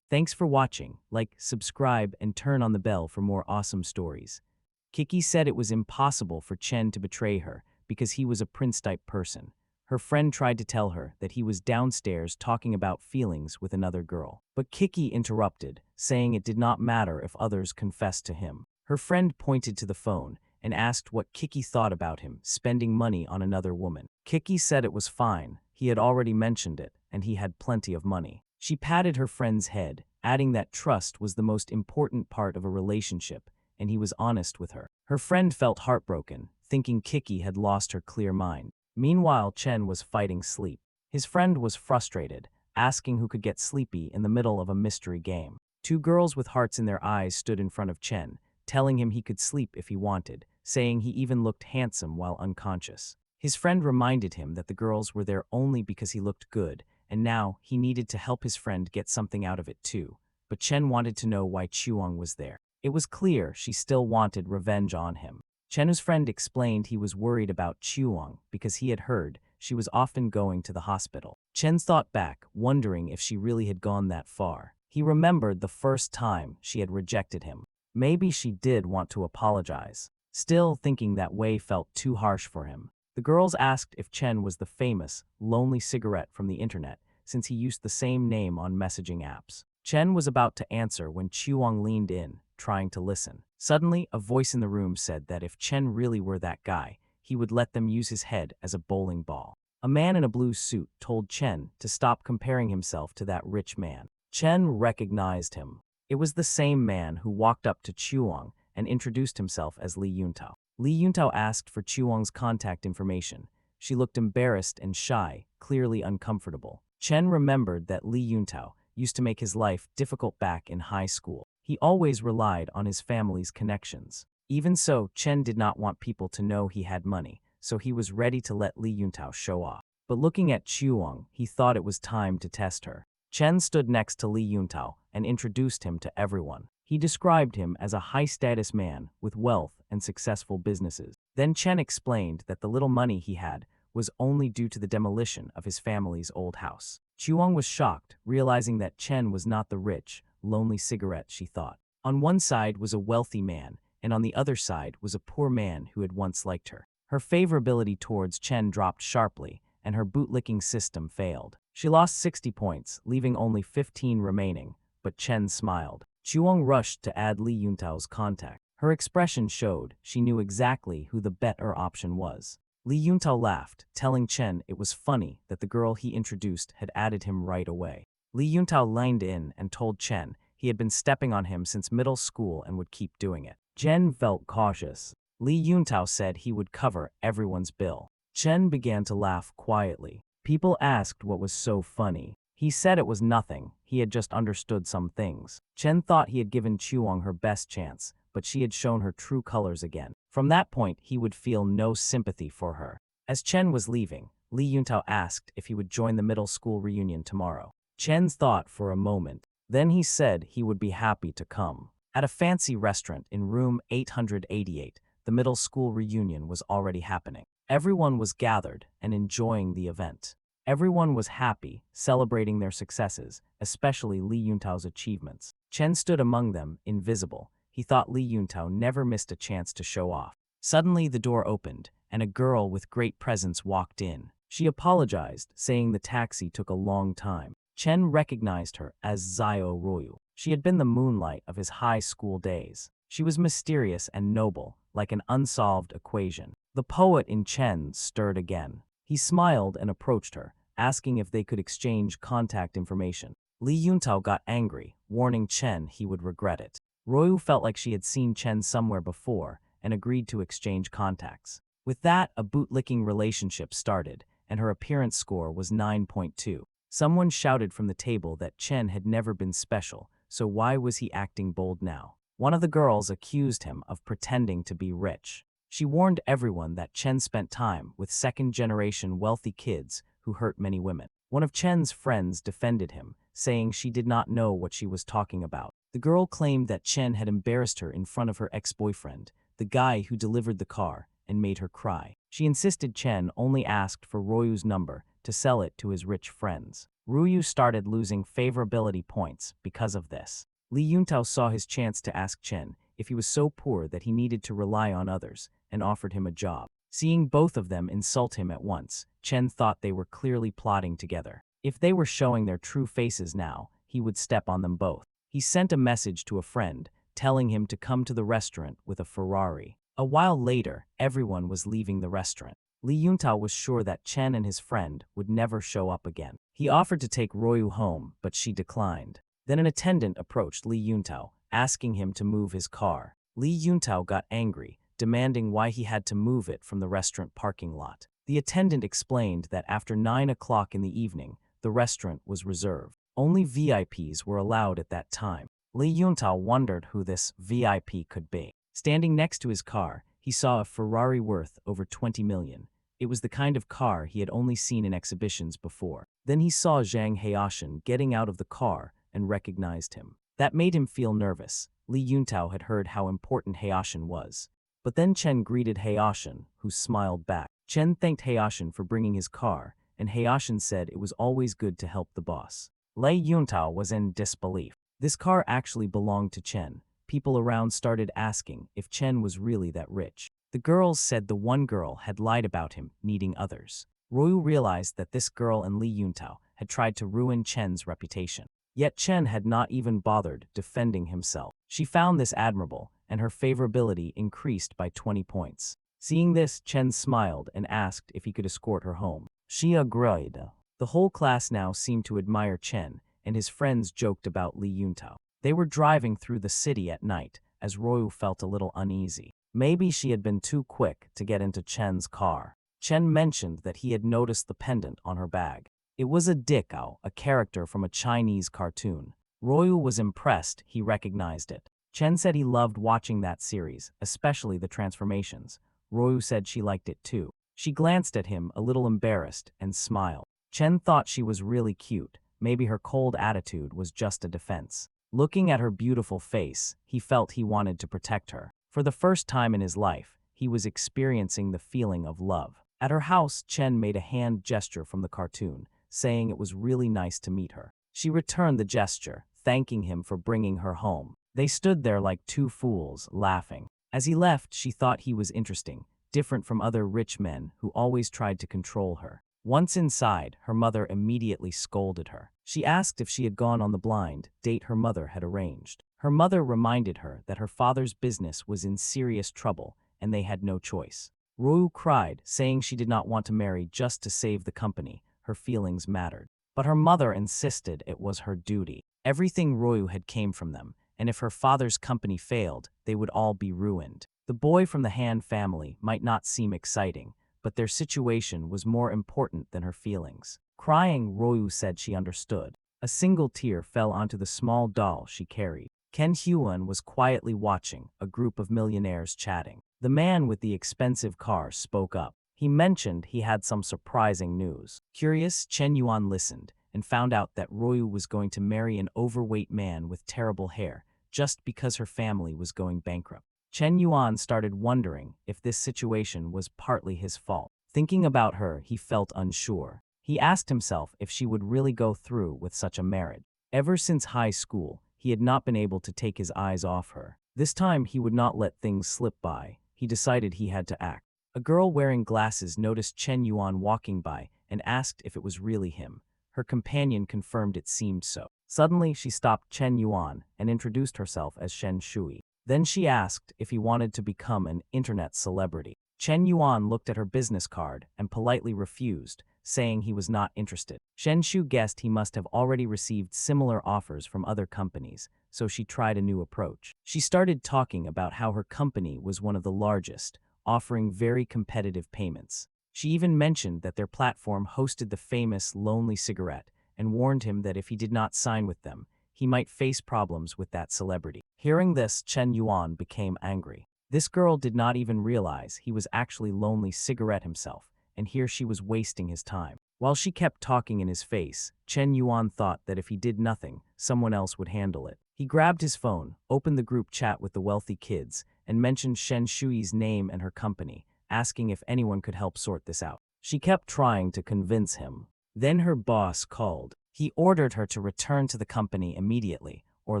Thanks for watching. Like, subscribe, and turn on the bell for more awesome stories. Kiki said it was impossible for Chen to betray her because he was a prince-type person. Her friend tried to tell her that he was downstairs talking about feelings with another girl. But Kiki interrupted, saying it did not matter if others confessed to him. Her friend pointed to the phone and asked what Kiki thought about him spending money on another woman. Kiki said it was fine. He had already mentioned it, and he had plenty of money. She patted her friend's head, adding that trust was the most important part of a relationship, and he was honest with her. Her friend felt heartbroken, thinking Kiki had lost her clear mind. Meanwhile, Chen was fighting sleep. His friend was frustrated, asking who could get sleepy in the middle of a mystery game. 2 girls with hearts in their eyes stood in front of Chen, telling him he could sleep if he wanted, saying he even looked handsome while unconscious. His friend reminded him that the girls were there only because he looked good, and now he needed to help his friend get something out of it too. But Chen wanted to know why Chuang was there. It was clear she still wanted revenge on him. Chen's friend explained he was worried about Chuang because he had heard she was often going to the hospital. Chen thought back, wondering if she really had gone that far. He remembered the first time she had rejected him. Maybe she did want to apologize. Still, thinking that way felt too harsh for him. The girls asked if Chen was the famous, lonely cigarette from the internet, since he used the same name on messaging apps. Chen was about to answer when Chuang leaned in, trying to listen. Suddenly, a voice in the room said that if Chen really were that guy, he would let them use his head as a bowling ball. A man in a blue suit told Chen to stop comparing himself to that rich man. Chen recognized him. It was the same man who walked up to Chuang and introduced himself as Li Yuntao. Li Yuntao asked for Chuang's contact information. She looked embarrassed and shy, clearly uncomfortable. Chen remembered that Li Yuntao used to make his life difficult back in high school. He always relied on his family's connections. Even so, Chen did not want people to know he had money, so he was ready to let Li Yuntao show off. But looking at Chuang, he thought it was time to test her. Chen stood next to Li Yuntao and introduced him to everyone. He described him as a high-status man with wealth and successful businesses. Then Chen explained that the little money he had was only due to the demolition of his family's old house. Chuang was shocked, realizing that Chen was not the rich, lonely cigarette she thought. On one side was a wealthy man, and on the other side was a poor man who had once liked her. Her favorability towards Chen dropped sharply, and her bootlicking system failed. She lost 60 points, leaving only 15 remaining, but Chen smiled. Chuang rushed to add Li Yuntao's contact. Her expression showed she knew exactly who the better option was. Li Yuntao laughed, telling Chen it was funny that the girl he introduced had added him right away. Li Yuntao leaned in and told Chen he had been stepping on him since middle school and would keep doing it. Chen felt cautious. Li Yuntao said he would cover everyone's bill. Chen began to laugh quietly. People asked what was so funny. He said it was nothing, he had just understood some things. Chen thought he had given Chuang her best chance, but she had shown her true colors again. From that point, he would feel no sympathy for her. As Chen was leaving, Li Yuntao asked if he would join the middle school reunion tomorrow. Chen thought for a moment. Then he said he would be happy to come. At a fancy restaurant in room 888, the middle school reunion was already happening. Everyone was gathered and enjoying the event. Everyone was happy, celebrating their successes, especially Li Yuntao's achievements. Chen stood among them, invisible. He thought Li Yuntao never missed a chance to show off. Suddenly, the door opened, and a girl with great presence walked in. She apologized, saying the taxi took a long time. Chen recognized her as Zio Royu. She had been the moonlight of his high school days. She was mysterious and noble, like an unsolved equation. The poet in Chen stirred again. He smiled and approached her, asking if they could exchange contact information. Li Yuntao got angry, warning Chen he would regret it. Royu felt like she had seen Chen somewhere before and agreed to exchange contacts. With that, a bootlicking relationship started, and her appearance score was 9.2. Someone shouted from the table that Chen had never been special, so why was he acting bold now? One of the girls accused him of pretending to be rich. She warned everyone that Chen spent time with second-generation wealthy kids who hurt many women. One of Chen's friends defended him, saying she did not know what she was talking about. The girl claimed that Chen had embarrassed her in front of her ex-boyfriend, the guy who delivered the car, and made her cry. She insisted Chen only asked for Royu's number to sell it to his rich friends. Royu started losing favorability points because of this. Li Yuntao saw his chance to ask Chen if he was so poor that he needed to rely on others, and offered him a job. Seeing both of them insult him at once, Chen thought they were clearly plotting together. If they were showing their true faces now, he would step on them both. He sent a message to a friend, telling him to come to the restaurant with a Ferrari. A while later, everyone was leaving the restaurant. Li Yuntao was sure that Chen and his friend would never show up again. He offered to take Royu home, but she declined. Then an attendant approached Li Yuntao, asking him to move his car. Li Yuntao got angry, demanding why he had to move it from the restaurant parking lot. The attendant explained that after 9 o'clock in the evening, the restaurant was reserved. Only VIPs were allowed at that time. Li Yuntao wondered who this VIP could be. Standing next to his car, he saw a Ferrari worth over 20 million. It was the kind of car he had only seen in exhibitions before. Then he saw Zhang Heishan getting out of the car and recognized him. That made him feel nervous. Li Yuntao had heard how important Heishan was. But then Chen greeted Heishan, who smiled back. Chen thanked Hayashin for bringing his car, and Hayashin said it was always good to help the boss. Lei Yuntao was in disbelief. This car actually belonged to Chen. People around started asking if Chen was really that rich. The girls said the one girl had lied about him needing others. Royu realized that this girl and Li Yuntao had tried to ruin Chen's reputation. Yet Chen had not even bothered defending himself. She found this admirable, and her favorability increased by 20 points. Seeing this, Chen smiled and asked if he could escort her home. She agreed. The whole class now seemed to admire Chen, and his friends joked about Li Yuntao. They were driving through the city at night, as Royu felt a little uneasy. Maybe she had been too quick to get into Chen's car. Chen mentioned that he had noticed the pendant on her bag. It was a Dikao, a character from a Chinese cartoon. Royu was impressed he recognized it. Chen said he loved watching that series, especially the transformations. Royu said she liked it too. She glanced at him, a little embarrassed, and smiled. Chen thought she was really cute. Maybe her cold attitude was just a defense. Looking at her beautiful face, he felt he wanted to protect her. For the first time in his life, he was experiencing the feeling of love. At her house, Chen made a hand gesture from the cartoon, saying it was really nice to meet her. She returned the gesture, thanking him for bringing her home. They stood there like two fools, laughing. As he left, she thought he was interesting, different from other rich men who always tried to control her. Once inside, her mother immediately scolded her. She asked if she had gone on the blind date her mother had arranged. Her mother reminded her that her father's business was in serious trouble and they had no choice. Royu cried, saying she did not want to marry just to save the company. Her feelings mattered. But her mother insisted it was her duty. Everything Royu had came from them, and if her father's company failed, they would all be ruined. The boy from the Han family might not seem exciting, but their situation was more important than her feelings. Crying, Royu said she understood. A single tear fell onto the small doll she carried. Ken Hyun was quietly watching a group of millionaires chatting. The man with the expensive car spoke up. He mentioned he had some surprising news. Curious, Chen Yuan listened and found out that Royu was going to marry an overweight man with terrible hair just because her family was going bankrupt. Chen Yuan started wondering if this situation was partly his fault. Thinking about her, he felt unsure. He asked himself if she would really go through with such a marriage. Ever since high school, he had not been able to take his eyes off her. This time, he would not let things slip by. He decided he had to act. A girl wearing glasses noticed Chen Yuan walking by and asked if it was really him. Her companion confirmed it seemed so. Suddenly, she stopped Chen Yuan and introduced herself as Shen Shui. Then she asked if he wanted to become an internet celebrity. Chen Yuan looked at her business card and politely refused, saying he was not interested. Shen Shu guessed he must have already received similar offers from other companies, so she tried a new approach. She started talking about how her company was one of the largest, offering very competitive payments. She even mentioned that their platform hosted the famous Lonely Cigarette and warned him that if he did not sign with them, he might face problems with that celebrity. Hearing this, Chen Yuan became angry. This girl did not even realize he was actually Lonely Cigarette himself, and here she was wasting his time. While she kept talking in his face, Chen Yuan thought that if he did nothing, someone else would handle it. He grabbed his phone, opened the group chat with the wealthy kids, and mentioned Shen Shui's name and her company, asking if anyone could help sort this out. She kept trying to convince him. Then her boss called. He ordered her to return to the company immediately or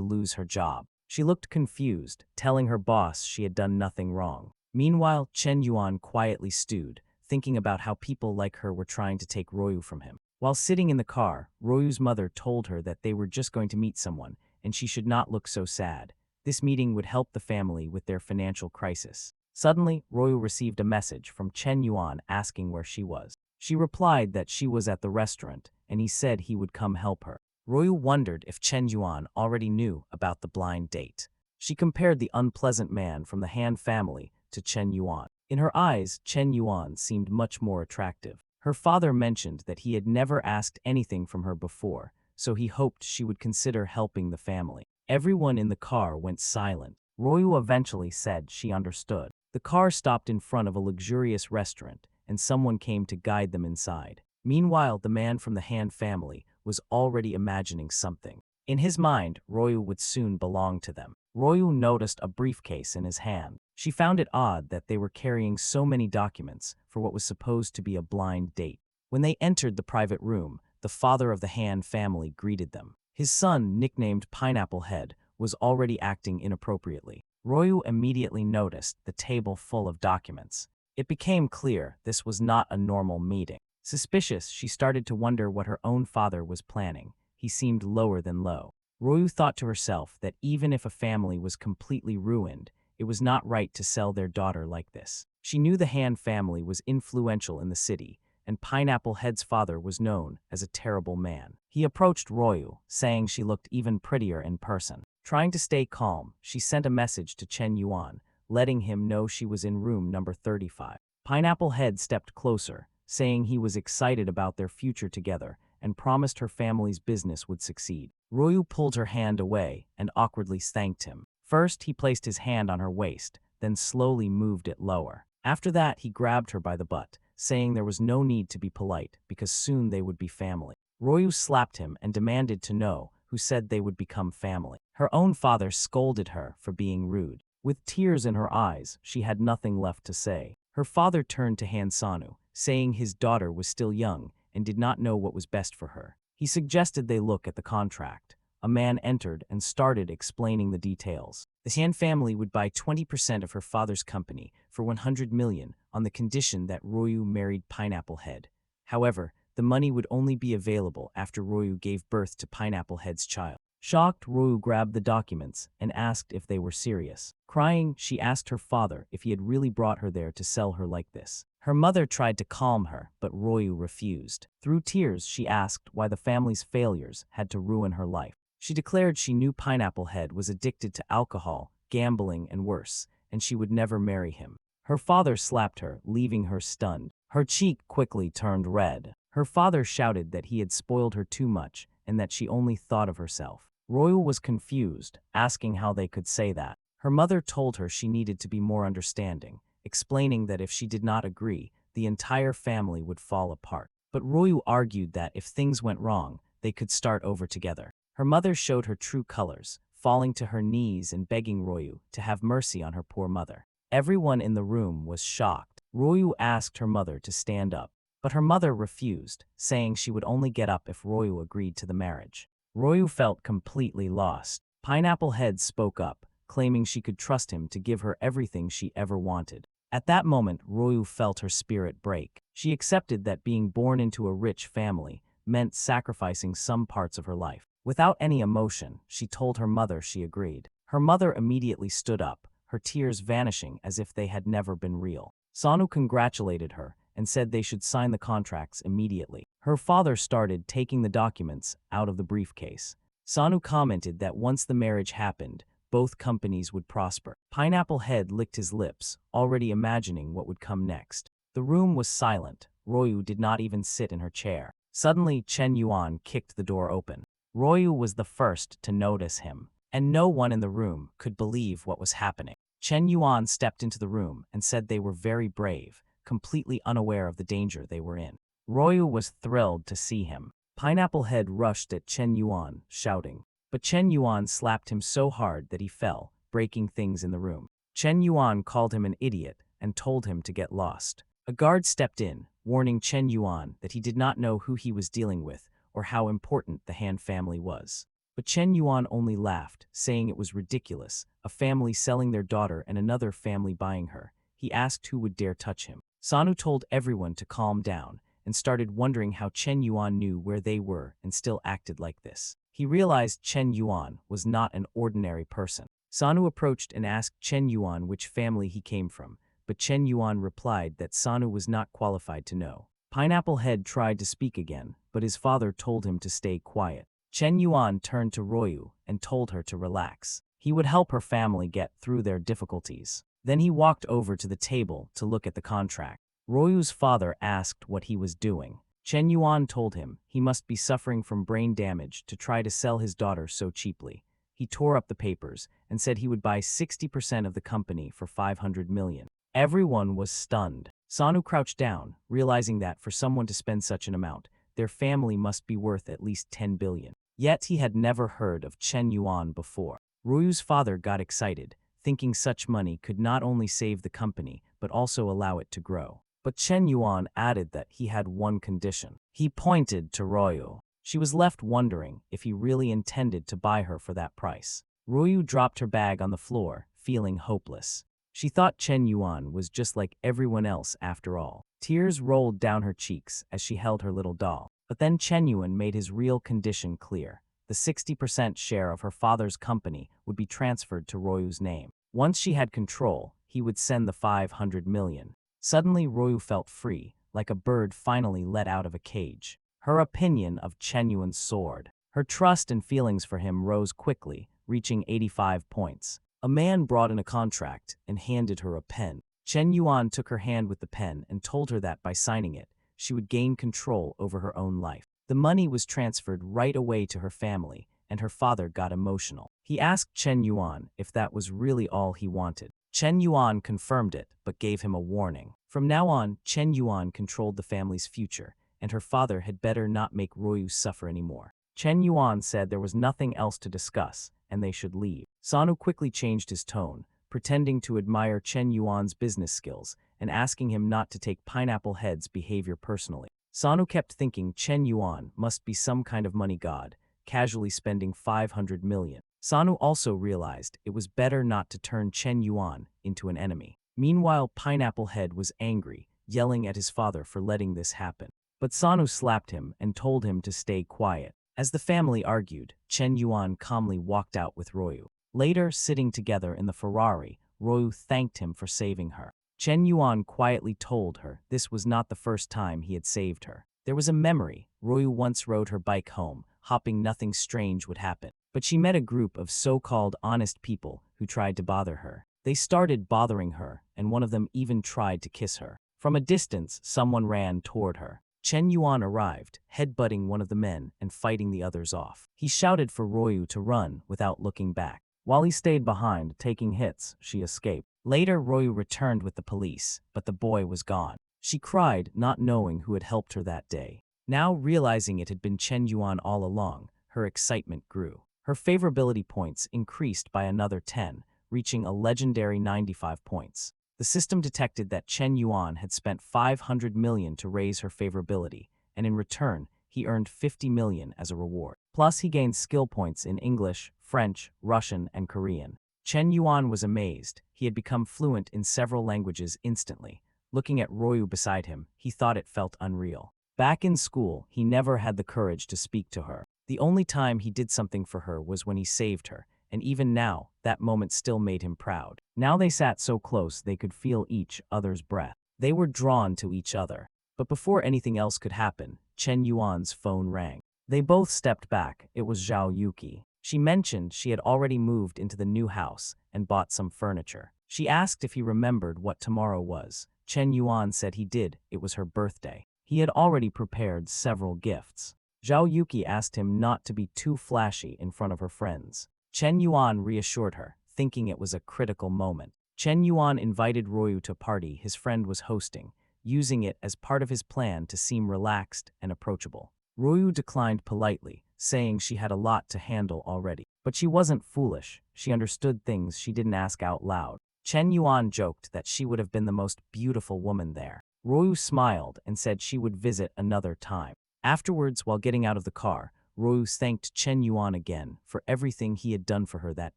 lose her job. She looked confused, telling her boss she had done nothing wrong. Meanwhile, Chen Yuan quietly stewed, thinking about how people like her were trying to take Royu from him. While sitting in the car, Royu's mother told her that they were just going to meet someone, and she should not look so sad. This meeting would help the family with their financial crisis. Suddenly, Royu received a message from Chen Yuan asking where she was. She replied that she was at the restaurant, and he said he would come help her. Royu wondered if Chen Yuan already knew about the blind date. She compared the unpleasant man from the Han family to Chen Yuan. In her eyes, Chen Yuan seemed much more attractive. Her father mentioned that he had never asked anything from her before, so he hoped she would consider helping the family. Everyone in the car went silent. Royu eventually said she understood. The car stopped in front of a luxurious restaurant, and someone came to guide them inside. Meanwhile, the man from the Han family was already imagining something. In his mind, Royu would soon belong to them. Royu noticed a briefcase in his hand. She found it odd that they were carrying so many documents for what was supposed to be a blind date. When they entered the private room, the father of the Han family greeted them. His son, nicknamed Pineapple Head, was already acting inappropriately. Royu immediately noticed the table full of documents. It became clear this was not a normal meeting. Suspicious, she started to wonder what her own father was planning. He seemed lower than low. Royu thought to herself that even if a family was completely ruined, it was not right to sell their daughter like this. She knew the Han family was influential in the city, and Pineapple Head's father was known as a terrible man. He approached Royu, saying she looked even prettier in person. Trying to stay calm, she sent a message to Chen Yuan, letting him know she was in room number 35. Pineapple Head stepped closer, saying he was excited about their future together and promised her family's business would succeed. Royu pulled her hand away and awkwardly thanked him. First, he placed his hand on her waist, then slowly moved it lower. After that, he grabbed her by the butt, saying there was no need to be polite because soon they would be family. Royu slapped him and demanded to know who said they would become family. Her own father scolded her for being rude. With tears in her eyes, she had nothing left to say. Her father turned to Han Sanu, saying his daughter was still young and did not know what was best for her. He suggested they look at the contract. A man entered and started explaining the details. The Han family would buy 20% of her father's company for 100 million on the condition that Royu married Pineapple Head. However, the money would only be available after Royu gave birth to Pineapple Head's child. Shocked, Royu grabbed the documents and asked if they were serious. Crying, she asked her father if he had really brought her there to sell her like this. Her mother tried to calm her, but Royu refused. Through tears, she asked why the family's failures had to ruin her life. She declared she knew Pineapple Head was addicted to alcohol, gambling, and worse, and she would never marry him. Her father slapped her, leaving her stunned. Her cheek quickly turned red. Her father shouted that he had spoiled her too much and that she only thought of herself. Royu was confused, asking how they could say that. Her mother told her she needed to be more understanding, explaining that if she did not agree, the entire family would fall apart. But Royu argued that if things went wrong, they could start over together. Her mother showed her true colors, falling to her knees and begging Royu to have mercy on her poor mother. Everyone in the room was shocked. Royu asked her mother to stand up, but her mother refused, saying she would only get up if Royu agreed to the marriage. Royu felt completely lost. Pineapple Head spoke up, claiming she could trust him to give her everything she ever wanted. At that moment, Royu felt her spirit break. She accepted that being born into a rich family meant sacrificing some parts of her life. Without any emotion, she told her mother she agreed. Her mother immediately stood up, her tears vanishing as if they had never been real. Sanu congratulated her and said they should sign the contracts immediately. Her father started taking the documents out of the briefcase. Sanu commented that once the marriage happened, both companies would prosper. Pineapple Head licked his lips, already imagining what would come next. The room was silent. Royu did not even sit in her chair. Suddenly, Chen Yuan kicked the door open. Royu was the first to notice him, and no one in the room could believe what was happening. Chen Yuan stepped into the room and said they were very brave, completely unaware of the danger they were in. Royu was thrilled to see him. Pineapple Head rushed at Chen Yuan, shouting, but Chen Yuan slapped him so hard that he fell, breaking things in the room. Chen Yuan called him an idiot and told him to get lost. A guard stepped in, warning Chen Yuan that he did not know who he was dealing with or how important the Han family was. But Chen Yuan only laughed, saying it was ridiculous, a family selling their daughter and another family buying her. He asked who would dare touch him. Sanu told everyone to calm down and started wondering how Chen Yuan knew where they were and still acted like this. He realized Chen Yuan was not an ordinary person. Sanu approached and asked Chen Yuan which family he came from, but Chen Yuan replied that Sanu was not qualified to know. Pineapple Head tried to speak again, but his father told him to stay quiet. Chen Yuan turned to Royu and told her to relax. He would help her family get through their difficulties. Then he walked over to the table to look at the contract. Royu's father asked what he was doing. Chen Yuan told him he must be suffering from brain damage to try to sell his daughter so cheaply. He tore up the papers and said he would buy 60% of the company for 500 million. Everyone was stunned. Sanu crouched down, realizing that for someone to spend such an amount, their family must be worth at least 10 billion. Yet he had never heard of Chen Yuan before. Royu's father got excited, thinking such money could not only save the company but also allow it to grow. But Chen Yuan added that he had one condition. He pointed to Royu. She was left wondering if he really intended to buy her for that price. Royu dropped her bag on the floor, feeling hopeless. She thought Chen Yuan was just like everyone else after all. Tears rolled down her cheeks as she held her little doll. But then Chen Yuan made his real condition clear. The 60% share of her father's company would be transferred to Royu's name. Once she had control, he would send the 500 million. Suddenly Royu felt free, like a bird finally let out of a cage. Her opinion of Chen Yuan soared. Her trust and feelings for him rose quickly, reaching 85 points. A man brought in a contract and handed her a pen. Chen Yuan took her hand with the pen and told her that by signing it, she would gain control over her own life. The money was transferred right away to her family, and her father got emotional. He asked Chen Yuan if that was really all he wanted. Chen Yuan confirmed it, but gave him a warning. From now on, Chen Yuan controlled the family's future, and her father had better not make Royu suffer anymore. Chen Yuan said there was nothing else to discuss, and they should leave. Sanu quickly changed his tone, pretending to admire Chen Yuan's business skills and asking him not to take Pineapple Head's behavior personally. Sanu kept thinking Chen Yuan must be some kind of money god, casually spending 500 million. Sanu also realized it was better not to turn Chen Yuan into an enemy. Meanwhile, Pineapple Head was angry, yelling at his father for letting this happen. But Sanu slapped him and told him to stay quiet. As the family argued, Chen Yuan calmly walked out with Royu. Later, sitting together in the Ferrari, Royu thanked him for saving her. Chen Yuan quietly told her this was not the first time he had saved her. There was a memory. Royu once rode her bike home, hoping nothing strange would happen. But she met a group of so-called honest people who tried to bother her. They started bothering her, and one of them even tried to kiss her. From a distance, someone ran toward her. Chen Yuan arrived, headbutting one of the men and fighting the others off. He shouted for Royu to run without looking back. While he stayed behind, taking hits, she escaped. Later, Royu returned with the police, but the boy was gone. She cried, not knowing who had helped her that day. Now, realizing it had been Chen Yuan all along, her excitement grew. Her favorability points increased by another 10, reaching a legendary 95 points. The system detected that Chen Yuan had spent 500 million to raise her favorability, and in return, he earned 50 million as a reward. Plus, he gained skill points in English, French, Russian, and Korean. Chen Yuan was amazed. He had become fluent in several languages instantly. Looking at Royu beside him, he thought it felt unreal. Back in school, he never had the courage to speak to her. The only time he did something for her was when he saved her, and even now, that moment still made him proud. Now they sat so close they could feel each other's breath. They were drawn to each other. But before anything else could happen, Chen Yuan's phone rang. They both stepped back. It was Zhao Yuki. She mentioned she had already moved into the new house and bought some furniture. She asked if he remembered what tomorrow was. Chen Yuan said he did. It was her birthday. He had already prepared several gifts. Zhao Yuki asked him not to be too flashy in front of her friends. Chen Yuan reassured her, thinking it was a critical moment. Chen Yuan invited Royu to a party his friend was hosting, using it as part of his plan to seem relaxed and approachable. Royu declined politely, saying she had a lot to handle already. But she wasn't foolish. She understood things she didn't ask out loud. Chen Yuan joked that she would have been the most beautiful woman there. Royu smiled and said she would visit another time. Afterwards, while getting out of the car, Royu thanked Chen Yuan again for everything he had done for her that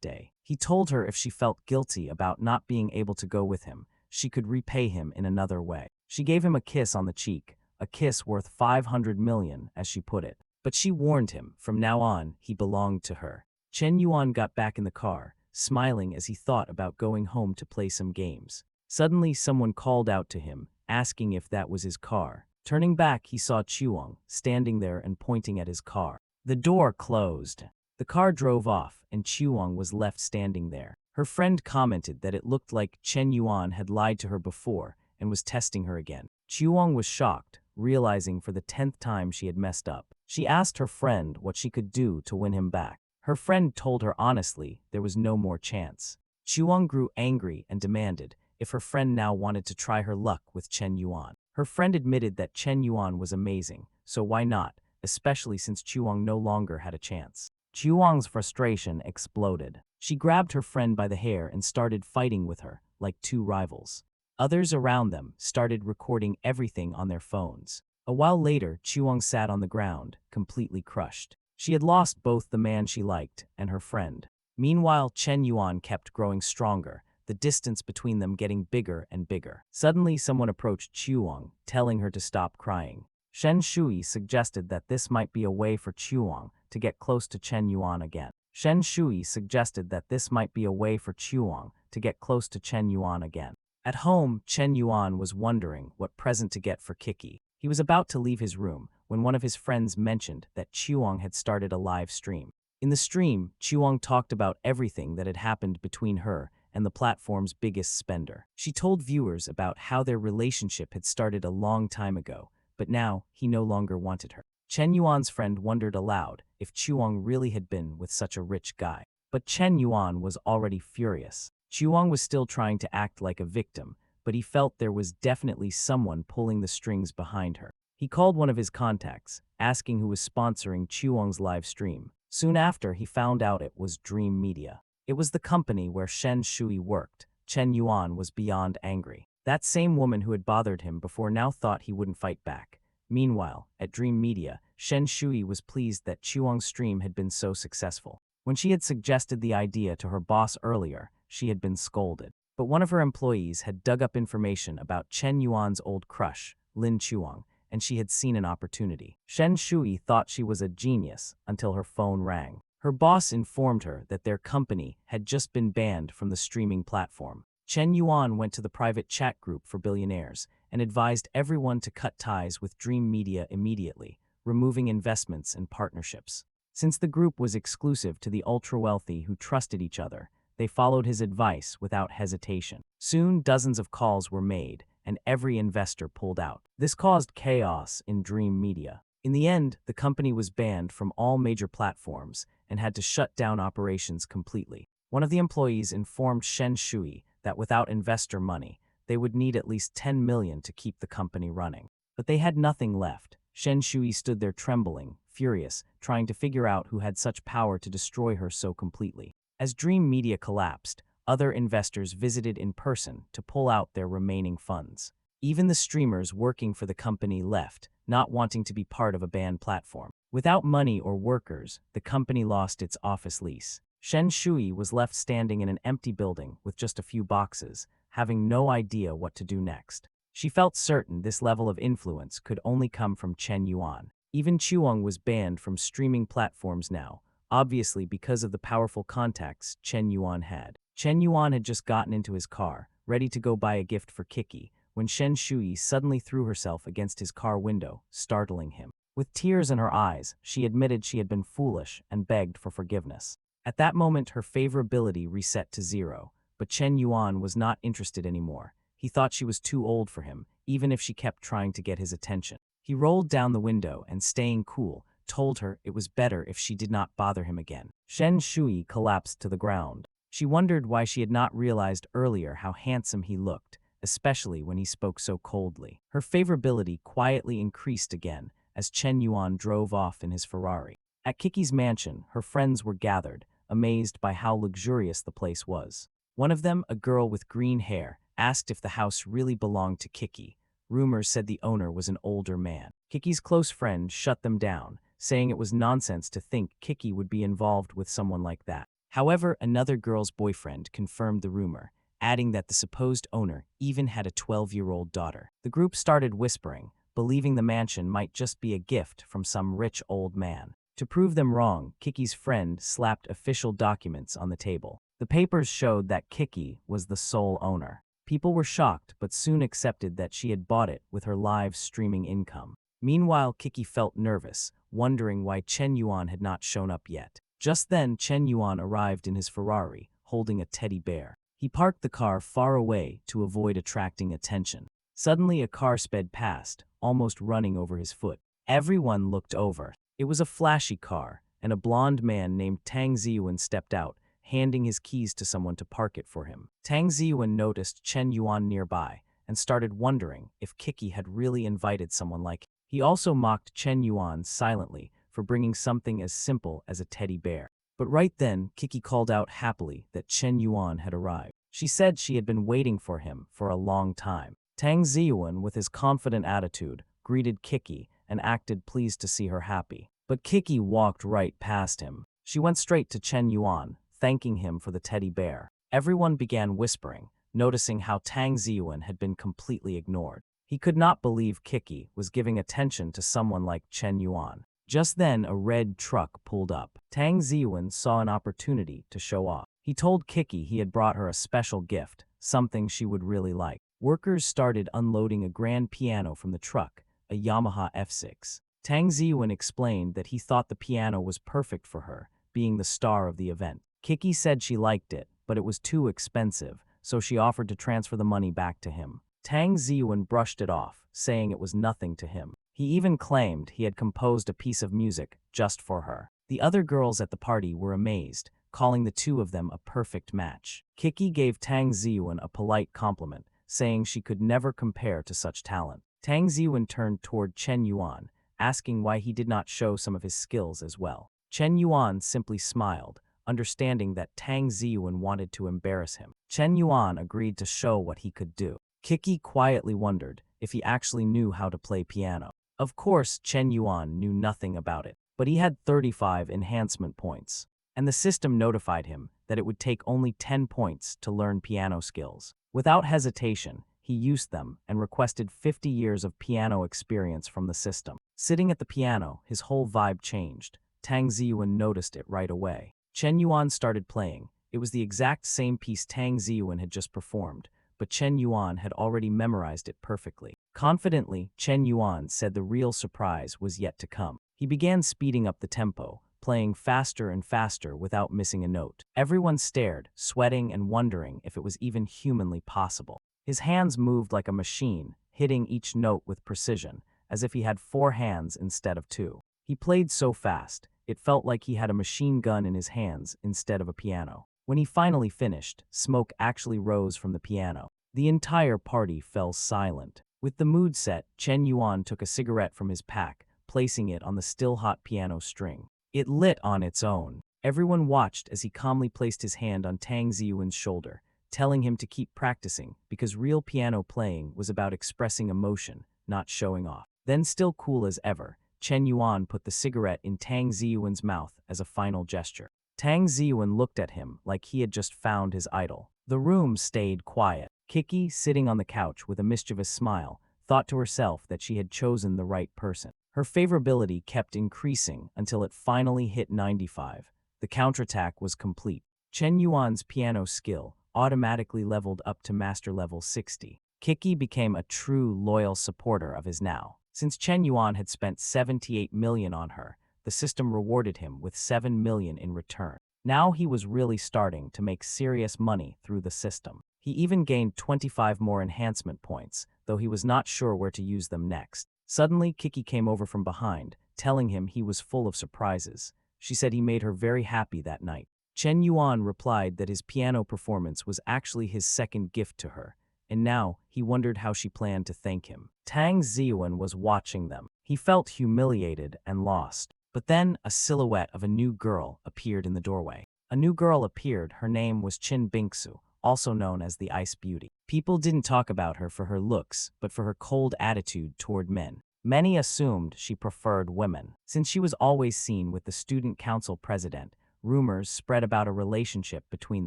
day. He told her if she felt guilty about not being able to go with him, she could repay him in another way. She gave him a kiss on the cheek, a kiss worth 500 million, as she put it. But she warned him, from now on, he belonged to her. Chen Yuan got back in the car, smiling as he thought about going home to play some games. Suddenly, someone called out to him, asking if that was his car. Turning back, he saw Chuang standing there and pointing at his car. The door closed. The car drove off, and Chuang was left standing there. Her friend commented that it looked like Chen Yuan had lied to her before and was testing her again. Chuang was shocked, realizing for the 10th time she had messed up. She asked her friend what she could do to win him back. Her friend told her honestly there was no more chance. Chuang grew angry and demanded if her friend now wanted to try her luck with Chen Yuan. Her friend admitted that Chen Yuan was amazing, so why not, especially since Chuang no longer had a chance. Chuang's frustration exploded. She grabbed her friend by the hair and started fighting with her, like two rivals. Others around them started recording everything on their phones. A while later, Chuang sat on the ground, completely crushed. She had lost both the man she liked and her friend. Meanwhile, Chen Yuan kept growing stronger, the distance between them getting bigger and bigger. Suddenly, someone approached Chuang, telling her to stop crying. Shen Shui suggested that this might be a way for Chuang to get close to Chen Yuan again. Shen Shui suggested that this might be a way for Chuang to get close to Chen Yuan again. At home, Chen Yuan was wondering what present to get for Kiki. He was about to leave his room when one of his friends mentioned that Chuang had started a live stream. In the stream, Chuang talked about everything that had happened between her and the platform's biggest spender. She told viewers about how their relationship had started a long time ago, but now he no longer wanted her. Chen Yuan's friend wondered aloud if Chuang really had been with such a rich guy. But Chen Yuan was already furious. Chuang was still trying to act like a victim, but he felt there was definitely someone pulling the strings behind her. He called one of his contacts, asking who was sponsoring Chuang's live stream. Soon after, he found out it was Dream Media. It was the company where Shen Shui worked. Chen Yuan was beyond angry. That same woman who had bothered him before now thought he wouldn't fight back. Meanwhile, at Dream Media, Shen Shui was pleased that Chuang's stream had been so successful. When she had suggested the idea to her boss earlier, she had been scolded. But one of her employees had dug up information about Chen Yuan's old crush, Lin Chuang, and she had seen an opportunity. Shen Shui thought she was a genius until her phone rang. Her boss informed her that their company had just been banned from the streaming platform. Chen Yuan went to the private chat group for billionaires and advised everyone to cut ties with Dream Media immediately, removing investments and partnerships. Since the group was exclusive to the ultra-wealthy who trusted each other, they followed his advice without hesitation. Soon, dozens of calls were made, and every investor pulled out. This caused chaos in Dream Media. In the end, the company was banned from all major platforms and had to shut down operations completely. One of the employees informed Shen Shui that without investor money, they would need at least 10 million to keep the company running. But they had nothing left. Shen Shui stood there trembling, furious, trying to figure out who had such power to destroy her so completely. As Dream Media collapsed, other investors visited in person to pull out their remaining funds. Even the streamers working for the company left, not wanting to be part of a banned platform. Without money or workers, the company lost its office lease. Shen Shui was left standing in an empty building with just a few boxes, having no idea what to do next. She felt certain this level of influence could only come from Chen Yuan. Even Chuang was banned from streaming platforms now, obviously because of the powerful contacts Chen Yuan had. Chen Yuan had just gotten into his car, ready to go buy a gift for Kiki, when Shen Shui suddenly threw herself against his car window, startling him. With tears in her eyes, she admitted she had been foolish and begged for forgiveness. At that moment, her favorability reset to 0, but Chen Yuan was not interested anymore. He thought she was too old for him, even if she kept trying to get his attention. He rolled down the window and, staying cool, told her it was better if she did not bother him again. Shen Shui collapsed to the ground. She wondered why she had not realized earlier how handsome he looked, especially when he spoke so coldly. Her favorability quietly increased again as Chen Yuan drove off in his Ferrari. At Kiki's mansion, her friends were gathered, amazed by how luxurious the place was. One of them, a girl with green hair, asked if the house really belonged to Kiki. Rumors said the owner was an older man. Kiki's close friend shut them down, saying it was nonsense to think Kiki would be involved with someone like that. However, another girl's boyfriend confirmed the rumor, adding that the supposed owner even had a 12-year-old daughter. The group started whispering, believing the mansion might just be a gift from some rich old man. To prove them wrong, Kiki's friend slapped official documents on the table. The papers showed that Kiki was the sole owner. People were shocked but soon accepted that she had bought it with her live streaming income. Meanwhile, Kiki felt nervous, wondering why Chen Yuan had not shown up yet. Just then, Chen Yuan arrived in his Ferrari, holding a teddy bear. He parked the car far away to avoid attracting attention. Suddenly, a car sped past, almost running over his foot. Everyone looked over. It was a flashy car, and a blonde man named Tang Ziyuan stepped out, handing his keys to someone to park it for him. Tang Ziyuan noticed Chen Yuan nearby and started wondering if Kiki had really invited someone like him. He also mocked Chen Yuan silently for bringing something as simple as a teddy bear. But right then, Kiki called out happily that Chen Yuan had arrived. She said she had been waiting for him for a long time. Tang Ziyuan, with his confident attitude, greeted Kiki and acted pleased to see her happy. But Kiki walked right past him. She went straight to Chen Yuan, thanking him for the teddy bear. Everyone began whispering, noticing how Tang Ziyuan had been completely ignored. He could not believe Kiki was giving attention to someone like Chen Yuan. Just then, a red truck pulled up. Tang Ziyuan saw an opportunity to show off. He told Kiki he had brought her a special gift, something she would really like. Workers started unloading a grand piano from the truck, a Yamaha F6. Tang Ziyuan explained that he thought the piano was perfect for her, being the star of the event. Kiki said she liked it, but it was too expensive, so she offered to transfer the money back to him. Tang Ziyuan brushed it off, saying it was nothing to him. He even claimed he had composed a piece of music just for her. The other girls at the party were amazed, calling the two of them a perfect match. Kiki gave Tang Ziyuan a polite compliment, saying she could never compare to such talent. Tang Ziyuan turned toward Chen Yuan, asking why he did not show some of his skills as well. Chen Yuan simply smiled, understanding that Tang Ziyuan wanted to embarrass him. Chen Yuan agreed to show what he could do. Kiki quietly wondered if he actually knew how to play piano. Of course, Chen Yuan knew nothing about it, but he had 35 enhancement points, and the system notified him that it would take only 10 points to learn piano skills. Without hesitation, he used them and requested 50 years of piano experience from the system. Sitting at the piano, his whole vibe changed. Tang Ziyuan noticed it right away. Chen Yuan started playing. It was the exact same piece Tang Ziyuan had just performed, but Chen Yuan had already memorized it perfectly. Confidently, Chen Yuan said the real surprise was yet to come. He began speeding up the tempo, playing faster and faster without missing a note. Everyone stared, sweating and wondering if it was even humanly possible. His hands moved like a machine, hitting each note with precision, as if he had 4 hands instead of 2. He played so fast, it felt like he had a machine gun in his hands instead of a piano. When he finally finished, smoke actually rose from the piano. The entire party fell silent. With the mood set, Chen Yuan took a cigarette from his pack, placing it on the still-hot piano string. It lit on its own. Everyone watched as he calmly placed his hand on Tang Ziyuan's shoulder, telling him to keep practicing because real piano playing was about expressing emotion, not showing off. Then, still cool as ever, Chen Yuan put the cigarette in Tang Ziyuan's mouth as a final gesture. Tang Ziyuan looked at him like he had just found his idol. The room stayed quiet. Kiki, sitting on the couch with a mischievous smile, thought to herself that she had chosen the right person. Her favorability kept increasing until it finally hit 95. The counterattack was complete. Chen Yuan's piano skill automatically leveled up to master level 60. Kiki became a true loyal supporter of his now. Since Chen Yuan had spent 78 million on her, the system rewarded him with 7 million in return. Now he was really starting to make serious money through the system. He even gained 25 more enhancement points, though he was not sure where to use them next. Suddenly, Kiki came over from behind, telling him he was full of surprises. She said he made her very happy that night. Chen Yuan replied that his piano performance was actually his second gift to her, and now he wondered how she planned to thank him. Tang Ziyuan was watching them. He felt humiliated and lost. But then a silhouette of a new girl appeared in the doorway. A new girl appeared. Her name was Qin Bingsu, also known as the Ice Beauty. People didn't talk about her for her looks, but for her cold attitude toward men. Many assumed she preferred women. Since she was always seen with the student council president, rumors spread about a relationship between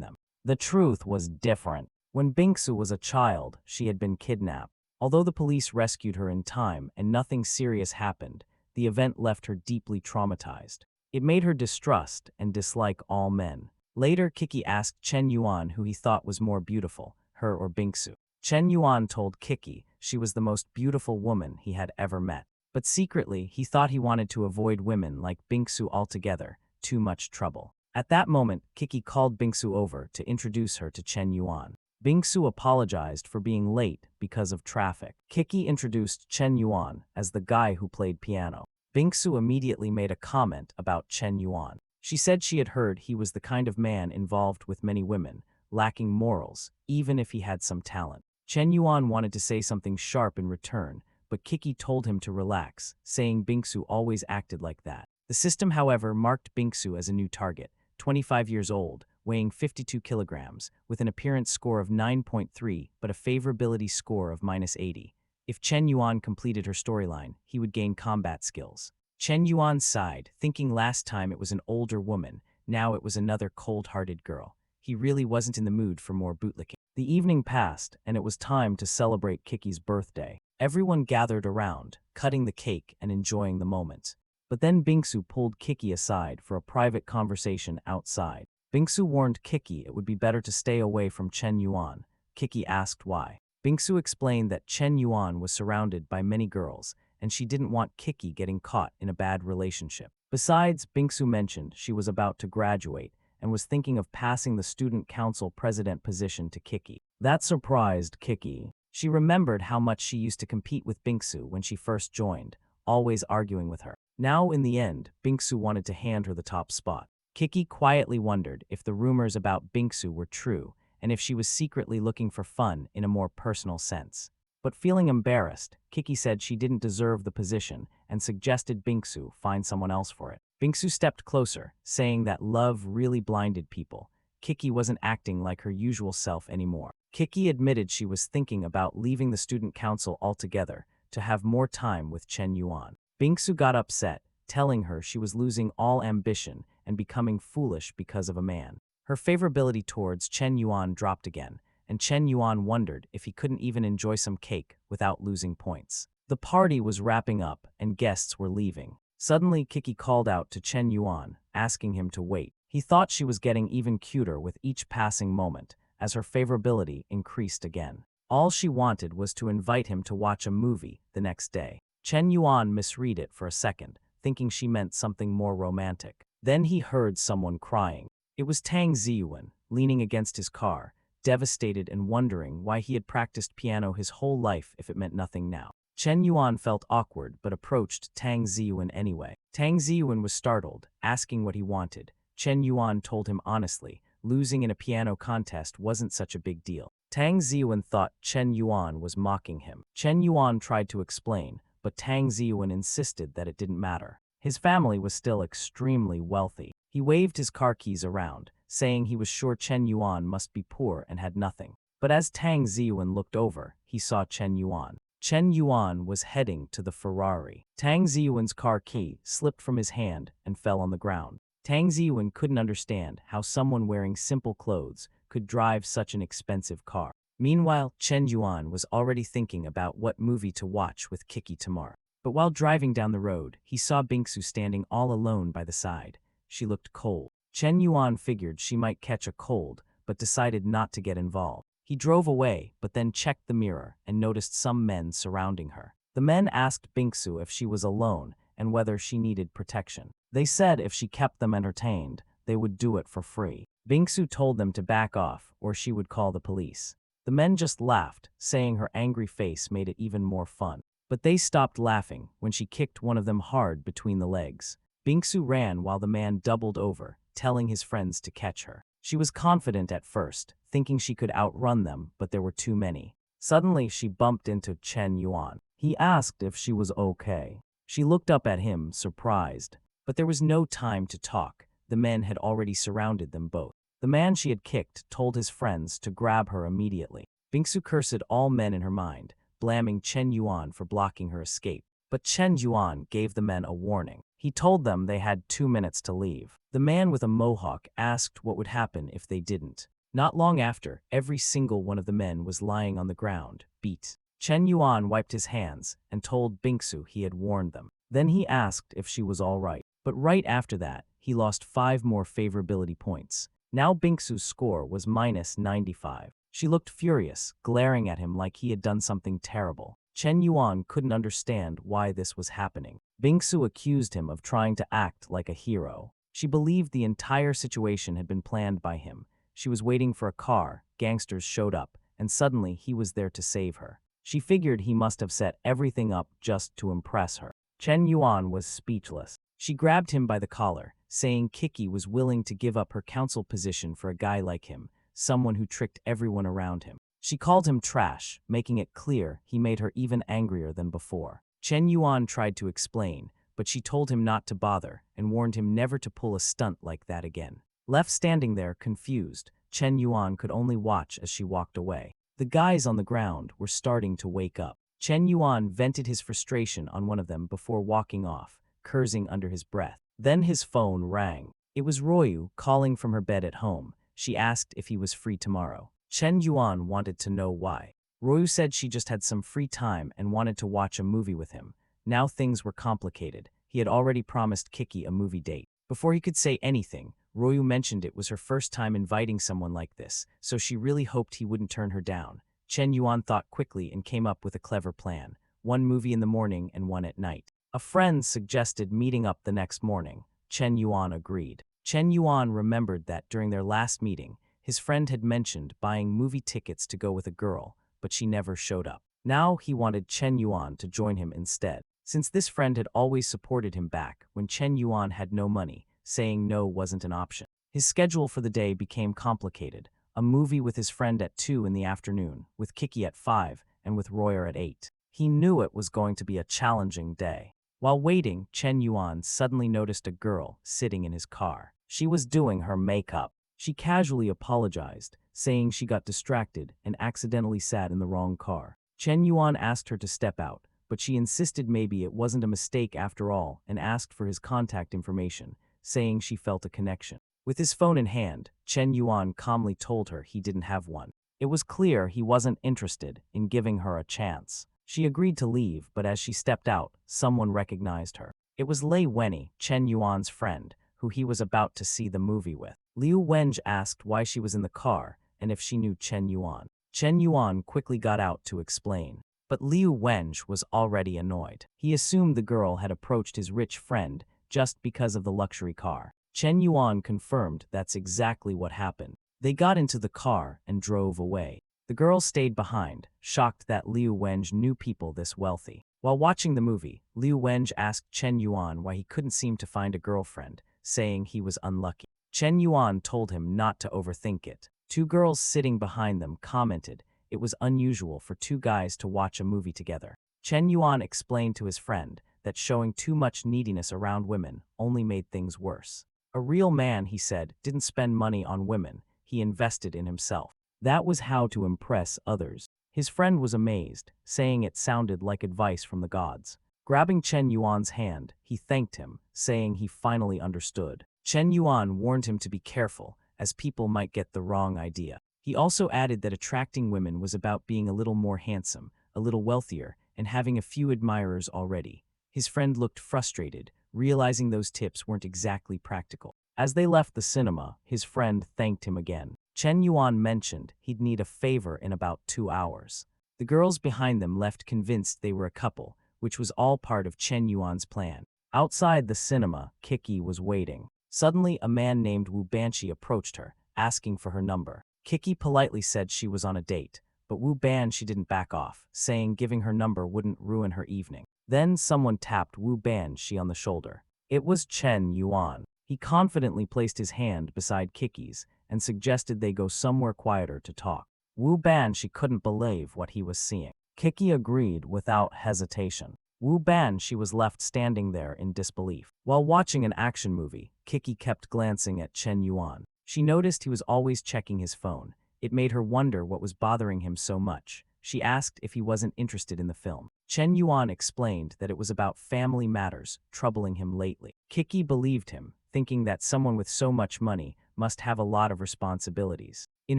them. The truth was different. When Bingsu was a child, she had been kidnapped. Although the police rescued her in time and nothing serious happened, the event left her deeply traumatized. It made her distrust and dislike all men. Later, Kiki asked Chen Yuan who he thought was more beautiful, her or Bingsu. Chen Yuan told Kiki she was the most beautiful woman he had ever met. But secretly, he thought he wanted to avoid women like Bingsu altogether, too much trouble. At that moment, Kiki called Bingsu over to introduce her to Chen Yuan. Bingsu apologized for being late because of traffic. Kiki introduced Chen Yuan as the guy who played piano. Bingsu immediately made a comment about Chen Yuan. She said she had heard he was the kind of man involved with many women, lacking morals, even if he had some talent. Chen Yuan wanted to say something sharp in return, but Kiki told him to relax, saying Bingsu always acted like that. The system, however, marked Bingsu as a new target, 25 years old, weighing 52 kilograms, with an appearance score of 9.3 but a favorability score of -80. If Chen Yuan completed her storyline, he would gain combat skills. Chen Yuan sighed, thinking last time it was an older woman, now it was another cold-hearted girl. He really wasn't in the mood for more bootlicking. The evening passed, and it was time to celebrate Kiki's birthday. Everyone gathered around, cutting the cake and enjoying the moment. But then Bingsu pulled Kiki aside for a private conversation outside. Bingsu warned Kiki it would be better to stay away from Chen Yuan. Kiki asked why. Bingsu explained that Chen Yuan was surrounded by many girls, and she didn't want Kiki getting caught in a bad relationship. Besides, Bingsu mentioned she was about to graduate and was thinking of passing the student council president position to Kiki. That surprised Kiki. She remembered how much she used to compete with Bingsu when she first joined, always arguing with her. Now, in the end, Bingsu wanted to hand her the top spot. Kiki quietly wondered if the rumors about Bingsu were true and if she was secretly looking for fun in a more personal sense. But feeling embarrassed, Kiki said she didn't deserve the position and suggested Bingsu find someone else for it. Bingsu stepped closer, saying that love really blinded people. Kiki wasn't acting like her usual self anymore. Kiki admitted she was thinking about leaving the student council altogether to have more time with Chen Yuan. Bingsu got upset, telling her she was losing all ambition and becoming foolish because of a man. Her favorability towards Chen Yuan dropped again, and Chen Yuan wondered if he couldn't even enjoy some cake without losing points. The party was wrapping up and guests were leaving. Suddenly, Kiki called out to Chen Yuan, asking him to wait. He thought she was getting even cuter with each passing moment, as her favorability increased again. All she wanted was to invite him to watch a movie the next day. Chen Yuan misread it for a second, thinking she meant something more romantic. Then he heard someone crying. It was Tang Ziyuan, leaning against his car, devastated and wondering why he had practiced piano his whole life if it meant nothing now. Chen Yuan felt awkward but approached Tang Ziyuan anyway. Tang Ziyuan was startled, asking what he wanted. Chen Yuan told him honestly, losing in a piano contest wasn't such a big deal. Tang Ziyuan thought Chen Yuan was mocking him. Chen Yuan tried to explain, but Tang Ziyuan insisted that it didn't matter. His family was still extremely wealthy. He waved his car keys around, saying he was sure Chen Yuan must be poor and had nothing. But as Tang Ziyuan looked over, he saw Chen Yuan. Chen Yuan was heading to the Ferrari. Tang Ziyuan's car key slipped from his hand and fell on the ground. Tang Ziyuan couldn't understand how someone wearing simple clothes could drive such an expensive car. Meanwhile, Chen Yuan was already thinking about what movie to watch with Kiki tomorrow. But while driving down the road, he saw Bingsu standing all alone by the side. She looked cold. Chen Yuan figured she might catch a cold, but decided not to get involved. He drove away, but then checked the mirror and noticed some men surrounding her. The men asked Bingsu if she was alone and whether she needed protection. They said if she kept them entertained, they would do it for free. Bingsu told them to back off or she would call the police. The men just laughed, saying her angry face made it even more fun. But they stopped laughing when she kicked one of them hard between the legs. Bingsu ran while the man doubled over, telling his friends to catch her. She was confident at first, thinking she could outrun them, but there were too many. Suddenly, she bumped into Chen Yuan. He asked if she was okay. She looked up at him, surprised. But there was no time to talk. The men had already surrounded them both. The man she had kicked told his friends to grab her immediately. Bingsu cursed all men in her mind, blaming Chen Yuan for blocking her escape. But Chen Yuan gave the men a warning. He told them they had 2 minutes to leave. The man with a mohawk asked what would happen if they didn't. Not long after, every single one of the men was lying on the ground, beat. Chen Yuan wiped his hands and told Bingsu he had warned them. Then he asked if she was all right. But right after that, he lost 5 more favorability points. Now Bingsu's score was -95. She looked furious, glaring at him like he had done something terrible. Chen Yuan couldn't understand why this was happening. Bingsu accused him of trying to act like a hero. She believed the entire situation had been planned by him. She was waiting for a car, gangsters showed up, and suddenly he was there to save her. She figured he must have set everything up just to impress her. Chen Yuan was speechless. She grabbed him by the collar, saying Kiki was willing to give up her council position for a guy like him, someone who tricked everyone around him. She called him trash, making it clear he made her even angrier than before. Chen Yuan tried to explain, but she told him not to bother and warned him never to pull a stunt like that again. Left standing there, confused, Chen Yuan could only watch as she walked away. The guys on the ground were starting to wake up. Chen Yuan vented his frustration on one of them before walking off, cursing under his breath. Then his phone rang. It was Royu calling from her bed at home. She asked if he was free tomorrow. Chen Yuan wanted to know why. Royu said she just had some free time and wanted to watch a movie with him. Now things were complicated. He had already promised Kiki a movie date. Before he could say anything, Royu mentioned it was her first time inviting someone like this, so she really hoped he wouldn't turn her down. Chen Yuan thought quickly and came up with a clever plan. One movie in the morning and one at night. A friend suggested meeting up the next morning. Chen Yuan agreed. Chen Yuan remembered that during their last meeting, his friend had mentioned buying movie tickets to go with a girl, but she never showed up. Now he wanted Chen Yuan to join him instead, since this friend had always supported him back when Chen Yuan had no money. Saying no wasn't an option. His schedule for the day became complicated. A movie with his friend at 2 in the afternoon, with Kiki at 5, and with Royer at 8. He knew it was going to be a challenging day. While waiting, Chen Yuan suddenly noticed a girl sitting in his car. She was doing her makeup. She casually apologized, saying she got distracted and accidentally sat in the wrong car. Chen Yuan asked her to step out, but she insisted maybe it wasn't a mistake after all and asked for his contact information, saying she felt a connection. With his phone in hand, Chen Yuan calmly told her he didn't have one. It was clear he wasn't interested in giving her a chance. She agreed to leave, but as she stepped out, someone recognized her. It was Lei Wenyi, Chen Yuan's friend, who he was about to see the movie with. Liu Wenj asked why she was in the car and if she knew Chen Yuan. Chen Yuan quickly got out to explain. But Liu Wenj was already annoyed. He assumed the girl had approached his rich friend just because of the luxury car. Chen Yuan confirmed that's exactly what happened. They got into the car and drove away. The girl stayed behind, shocked that Liu Wenj knew people this wealthy. While watching the movie, Liu Wenj asked Chen Yuan why he couldn't seem to find a girlfriend, saying he was unlucky. Chen Yuan told him not to overthink it. Two girls sitting behind them commented it was unusual for two guys to watch a movie together. Chen Yuan explained to his friend that showing too much neediness around women only made things worse. A real man, he said, didn't spend money on women, he invested in himself. That was how to impress others. His friend was amazed, saying it sounded like advice from the gods. Grabbing Chen Yuan's hand, he thanked him, saying he finally understood. Chen Yuan warned him to be careful, as people might get the wrong idea. He also added that attracting women was about being a little more handsome, a little wealthier, and having a few admirers already. His friend looked frustrated, realizing those tips weren't exactly practical. As they left the cinema, his friend thanked him again. Chen Yuan mentioned he'd need a favor in about 2 hours. The girls behind them left convinced they were a couple, which was all part of Chen Yuan's plan. Outside the cinema, Kiki was waiting. Suddenly, a man named Wu Banshee approached her, asking for her number. Kiki politely said she was on a date, but Wu Banshee didn't back off, saying giving her number wouldn't ruin her evening. Then someone tapped Wu Banshee on the shoulder. It was Chen Yuan. He confidently placed his hand beside Kiki's and suggested they go somewhere quieter to talk. Wu Banshee couldn't believe what he was seeing. Kiki agreed without hesitation. Wu Banshee was left standing there in disbelief. While watching an action movie, Kiki kept glancing at Chen Yuan. She noticed he was always checking his phone. It made her wonder what was bothering him so much. She asked if he wasn't interested in the film. Chen Yuan explained that it was about family matters troubling him lately. Kiki believed him, thinking that someone with so much money must have a lot of responsibilities. In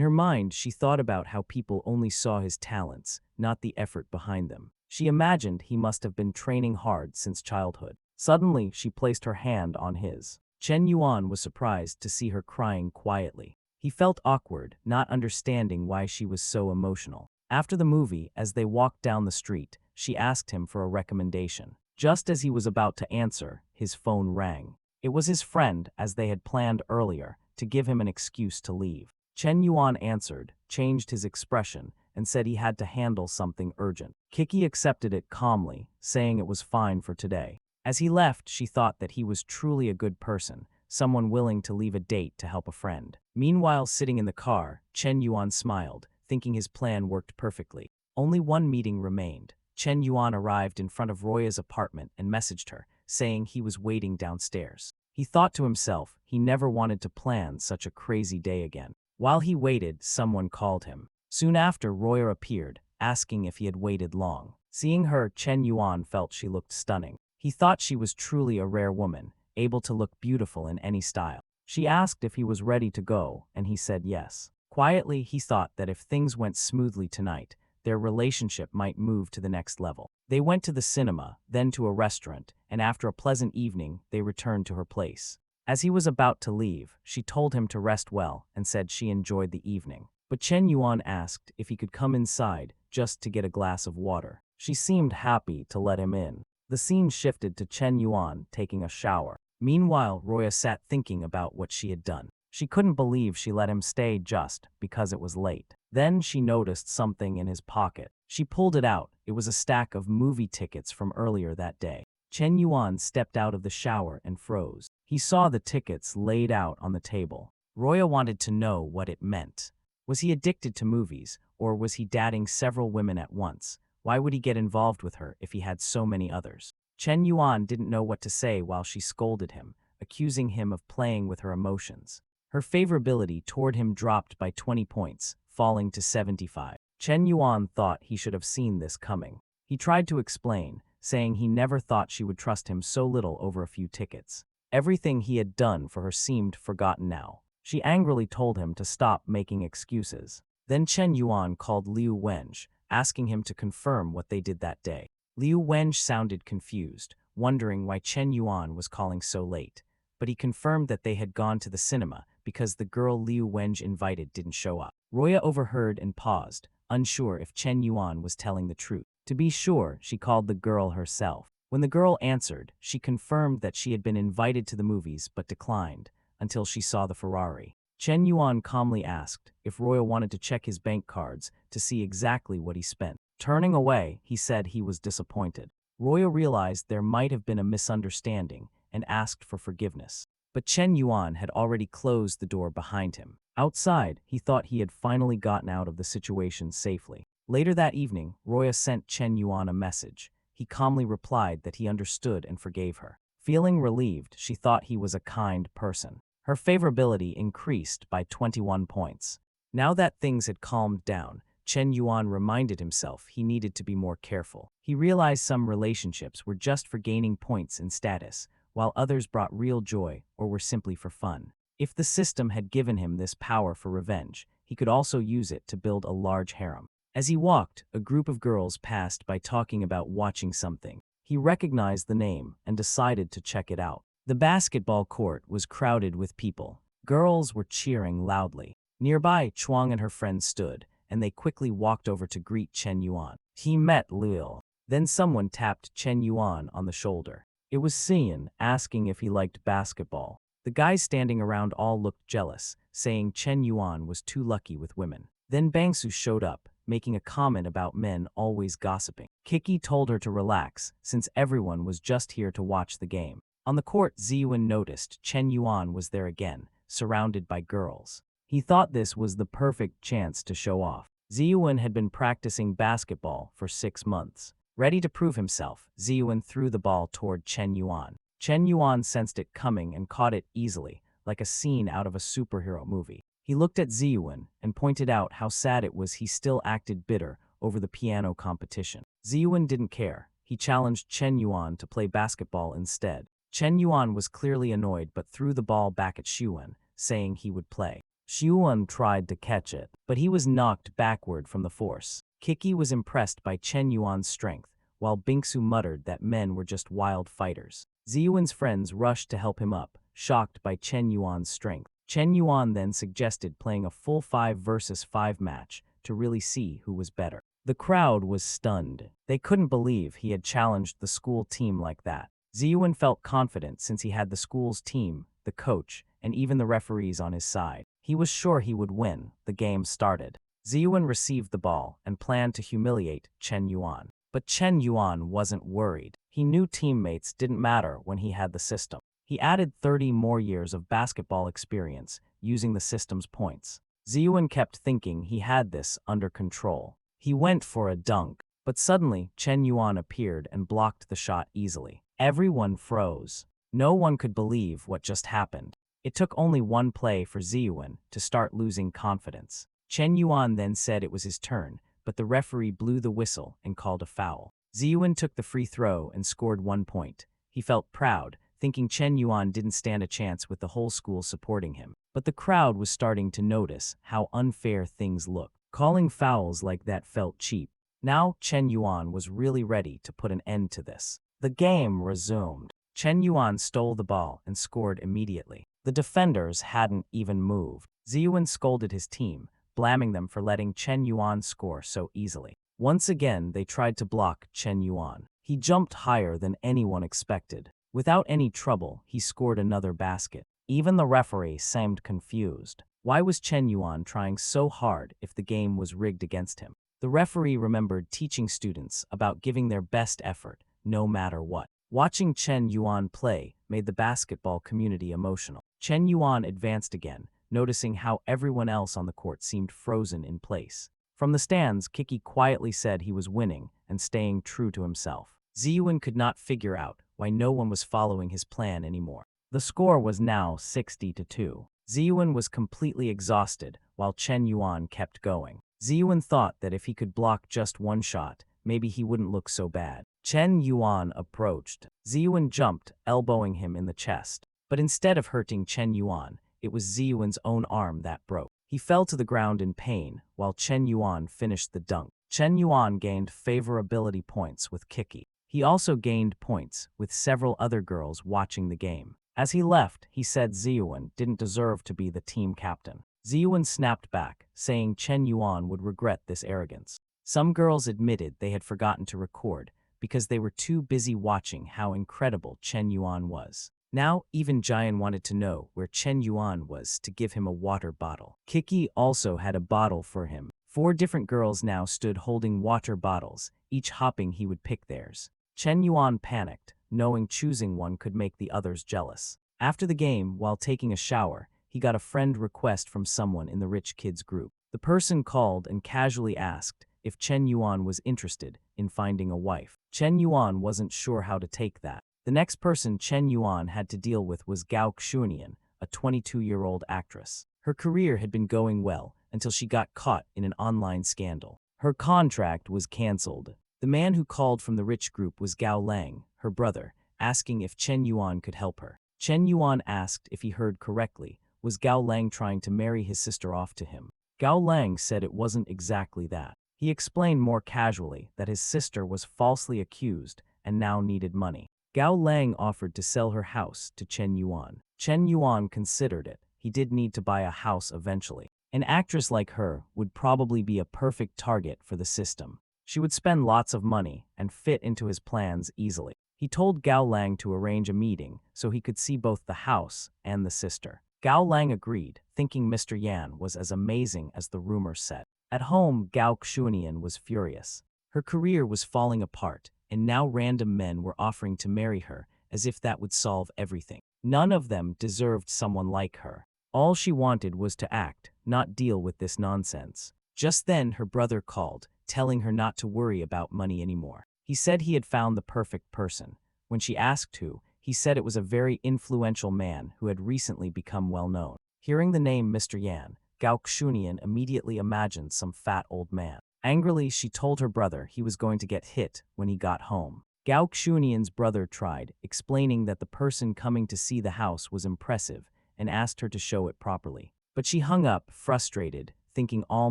her mind, she thought about how people only saw his talents, not the effort behind them. She imagined he must have been training hard since childhood. Suddenly, she placed her hand on his. Chen Yuan was surprised to see her crying quietly. He felt awkward, not understanding why she was so emotional. After the movie, as they walked down the street, she asked him for a recommendation. Just as he was about to answer, his phone rang. It was his friend, as they had planned earlier, to give him an excuse to leave. Chen Yuan answered, changed his expression, and said he had to handle something urgent. Kiki accepted it calmly, saying it was fine for today. As he left, she thought that he was truly a good person, someone willing to leave a date to help a friend. Meanwhile, sitting in the car, Chen Yuan smiled, thinking his plan worked perfectly. Only one meeting remained. Chen Yuan arrived in front of Roya's apartment and messaged her, saying he was waiting downstairs. He thought to himself he never wanted to plan such a crazy day again. While he waited, someone called him. Soon after, Roya appeared, asking if he had waited long. Seeing her, Chen Yuan felt she looked stunning. He thought she was truly a rare woman, able to look beautiful in any style. She asked if he was ready to go, and he said yes. Quietly, he thought that if things went smoothly tonight, their relationship might move to the next level. They went to the cinema, then to a restaurant, and after a pleasant evening, they returned to her place. As he was about to leave, she told him to rest well and said she enjoyed the evening. But Chen Yuan asked if he could come inside just to get a glass of water. She seemed happy to let him in. The scene shifted to Chen Yuan taking a shower. Meanwhile, Roya sat thinking about what she had done. She couldn't believe she let him stay just because it was late. Then she noticed something in his pocket. She pulled it out. It was a stack of movie tickets from earlier that day. Chen Yuan stepped out of the shower and froze. He saw the tickets laid out on the table. Roya wanted to know what it meant. Was he addicted to movies, or was he dating several women at once? Why would he get involved with her if he had so many others? Chen Yuan didn't know what to say while she scolded him, accusing him of playing with her emotions. Her favorability toward him dropped by 20 points, falling to 75. Chen Yuan thought he should have seen this coming. He tried to explain, saying he never thought she would trust him so little over a few tickets. Everything he had done for her seemed forgotten now. She angrily told him to stop making excuses. Then Chen Yuan called Liu Wenj, asking him to confirm what they did that day. Liu Wenj sounded confused, wondering why Chen Yuan was calling so late. But he confirmed that they had gone to the cinema because the girl Liu Wenj invited didn't show up. Roya overheard and paused, unsure if Chen Yuan was telling the truth. To be sure, she called the girl herself. When the girl answered, she confirmed that she had been invited to the movies but declined, until she saw the Ferrari. Chen Yuan calmly asked if Roya wanted to check his bank cards to see exactly what he spent. Turning away, he said he was disappointed. Roya realized there might have been a misunderstanding and asked for forgiveness. But Chen Yuan had already closed the door behind him. Outside, he thought he had finally gotten out of the situation safely. Later that evening, Roya sent Chen Yuan a message. He calmly replied that he understood and forgave her. Feeling relieved, she thought he was a kind person. Her favorability increased by 21 points. Now that things had calmed down, Chen Yuan reminded himself he needed to be more careful. He realized some relationships were just for gaining points and status, while others brought real joy or were simply for fun. If the system had given him this power for revenge, he could also use it to build a large harem. As he walked, a group of girls passed by talking about watching something. He recognized the name and decided to check it out. The basketball court was crowded with people. Girls were cheering loudly. Nearby, Chuang and her friends stood, and they quickly walked over to greet Chen Yuan. He met Liu. Then someone tapped Chen Yuan on the shoulder. It was Xian, asking if he liked basketball. The guys standing around all looked jealous, saying Chen Yuan was too lucky with women. Then Bangsu showed up, making a comment about men always gossiping. Kiki told her to relax, since everyone was just here to watch the game. On the court, Ziyuan noticed Chen Yuan was there again, surrounded by girls. He thought this was the perfect chance to show off. Ziyuan had been practicing basketball for 6 months. Ready to prove himself, Ziyuan threw the ball toward Chen Yuan. Chen Yuan sensed it coming and caught it easily, like a scene out of a superhero movie. He looked at Ziyuan and pointed out how sad it was he still acted bitter over the piano competition. Ziyuan didn't care. He challenged Chen Yuan to play basketball instead. Chen Yuan was clearly annoyed but threw the ball back at Xiuan, saying he would play. Xiuan tried to catch it, but he was knocked backward from the force. Kiki was impressed by Chen Yuan's strength, while Bingsu muttered that men were just wild fighters. Ziyuan's friends rushed to help him up, shocked by Chen Yuan's strength. Chen Yuan then suggested playing a full 5 versus 5 match to really see who was better. The crowd was stunned. They couldn't believe he had challenged the school team like that. Ziyuan felt confident since he had the school's team, the coach, and even the referees on his side. He was sure he would win. The game started. Ziyuan received the ball and planned to humiliate Chen Yuan. But Chen Yuan wasn't worried. He knew teammates didn't matter when he had the system. He added 30 more years of basketball experience using the system's points. Ziyuan kept thinking he had this under control. He went for a dunk, but suddenly Chen Yuan appeared and blocked the shot easily. Everyone froze. No one could believe what just happened. It took only one play for Ziyuan to start losing confidence. Chen Yuan then said it was his turn, but the referee blew the whistle and called a foul. Ziyuan took the free throw and scored 1 point. He felt proud, thinking Chen Yuan didn't stand a chance with the whole school supporting him. But the crowd was starting to notice how unfair things looked. Calling fouls like that felt cheap. Now Chen Yuan was really ready to put an end to this. The game resumed. Chen Yuan stole the ball and scored immediately. The defenders hadn't even moved. Ziyuan scolded his team, blaming them for letting Chen Yuan score so easily. Once again, they tried to block Chen Yuan. He jumped higher than anyone expected. Without any trouble, he scored another basket. Even the referee seemed confused. Why was Chen Yuan trying so hard if the game was rigged against him? The referee remembered teaching students about giving their best effort, no matter what. Watching Chen Yuan play made the basketball community emotional. Chen Yuan advanced again, noticing how everyone else on the court seemed frozen in place. From the stands, Kiki quietly said he was winning and staying true to himself. Ziyuan could not figure out why no one was following his plan anymore. The score was now 60-2. Ziyuan was completely exhausted while Chen Yuan kept going. Ziyuan thought that if he could block just one shot, maybe he wouldn't look so bad. Chen Yuan approached. Ziyuan jumped, elbowing him in the chest. But instead of hurting Chen Yuan, it was Ziyuan's own arm that broke. He fell to the ground in pain while Chen Yuan finished the dunk. Chen Yuan gained favorability points with Kiki. He also gained points with several other girls watching the game. As he left, he said Ziyuan didn't deserve to be the team captain. Ziyuan snapped back, saying Chen Yuan would regret this arrogance. Some girls admitted they had forgotten to record because they were too busy watching how incredible Chen Yuan was. Now, even Jian wanted to know where Chen Yuan was to give him a water bottle. Kiki also had a bottle for him. 4 different girls now stood holding water bottles, each hoping he would pick theirs. Chen Yuan panicked, knowing choosing one could make the others jealous. After the game, while taking a shower, he got a friend request from someone in the rich kids group. The person called and casually asked if Chen Yuan was interested in finding a wife. Chen Yuan wasn't sure how to take that. The next person Chen Yuan had to deal with was Gao Xunian, a 22-year-old actress. Her career had been going well until she got caught in an online scandal. Her contract was cancelled. The man who called from the rich group was Gao Lang, her brother, asking if Chen Yuan could help her. Chen Yuan asked if he heard correctly, was Gao Lang trying to marry his sister off to him? Gao Lang said it wasn't exactly that. He explained more casually that his sister was falsely accused and now needed money. Gao Lang offered to sell her house to Chen Yuan. Chen Yuan considered it. He did need to buy a house eventually. An actress like her would probably be a perfect target for the system. She would spend lots of money and fit into his plans easily. He told Gao Lang to arrange a meeting so he could see both the house and the sister. Gao Lang agreed, thinking Mr. Yan was as amazing as the rumors said. At home, Gao Xunian was furious. Her career was falling apart, and now random men were offering to marry her as if that would solve everything. None of them deserved someone like her. All she wanted was to act, not deal with this nonsense. Just then, her brother called, telling her not to worry about money anymore. He said he had found the perfect person. When she asked who, he said it was a very influential man who had recently become well known. Hearing the name Mr. Yan, Gao Xunian immediately imagined some fat old man. Angrily, she told her brother he was going to get hit when he got home. Gao Xunian's brother tried, explaining that the person coming to see the house was impressive and asked her to show it properly. But she hung up, frustrated, thinking all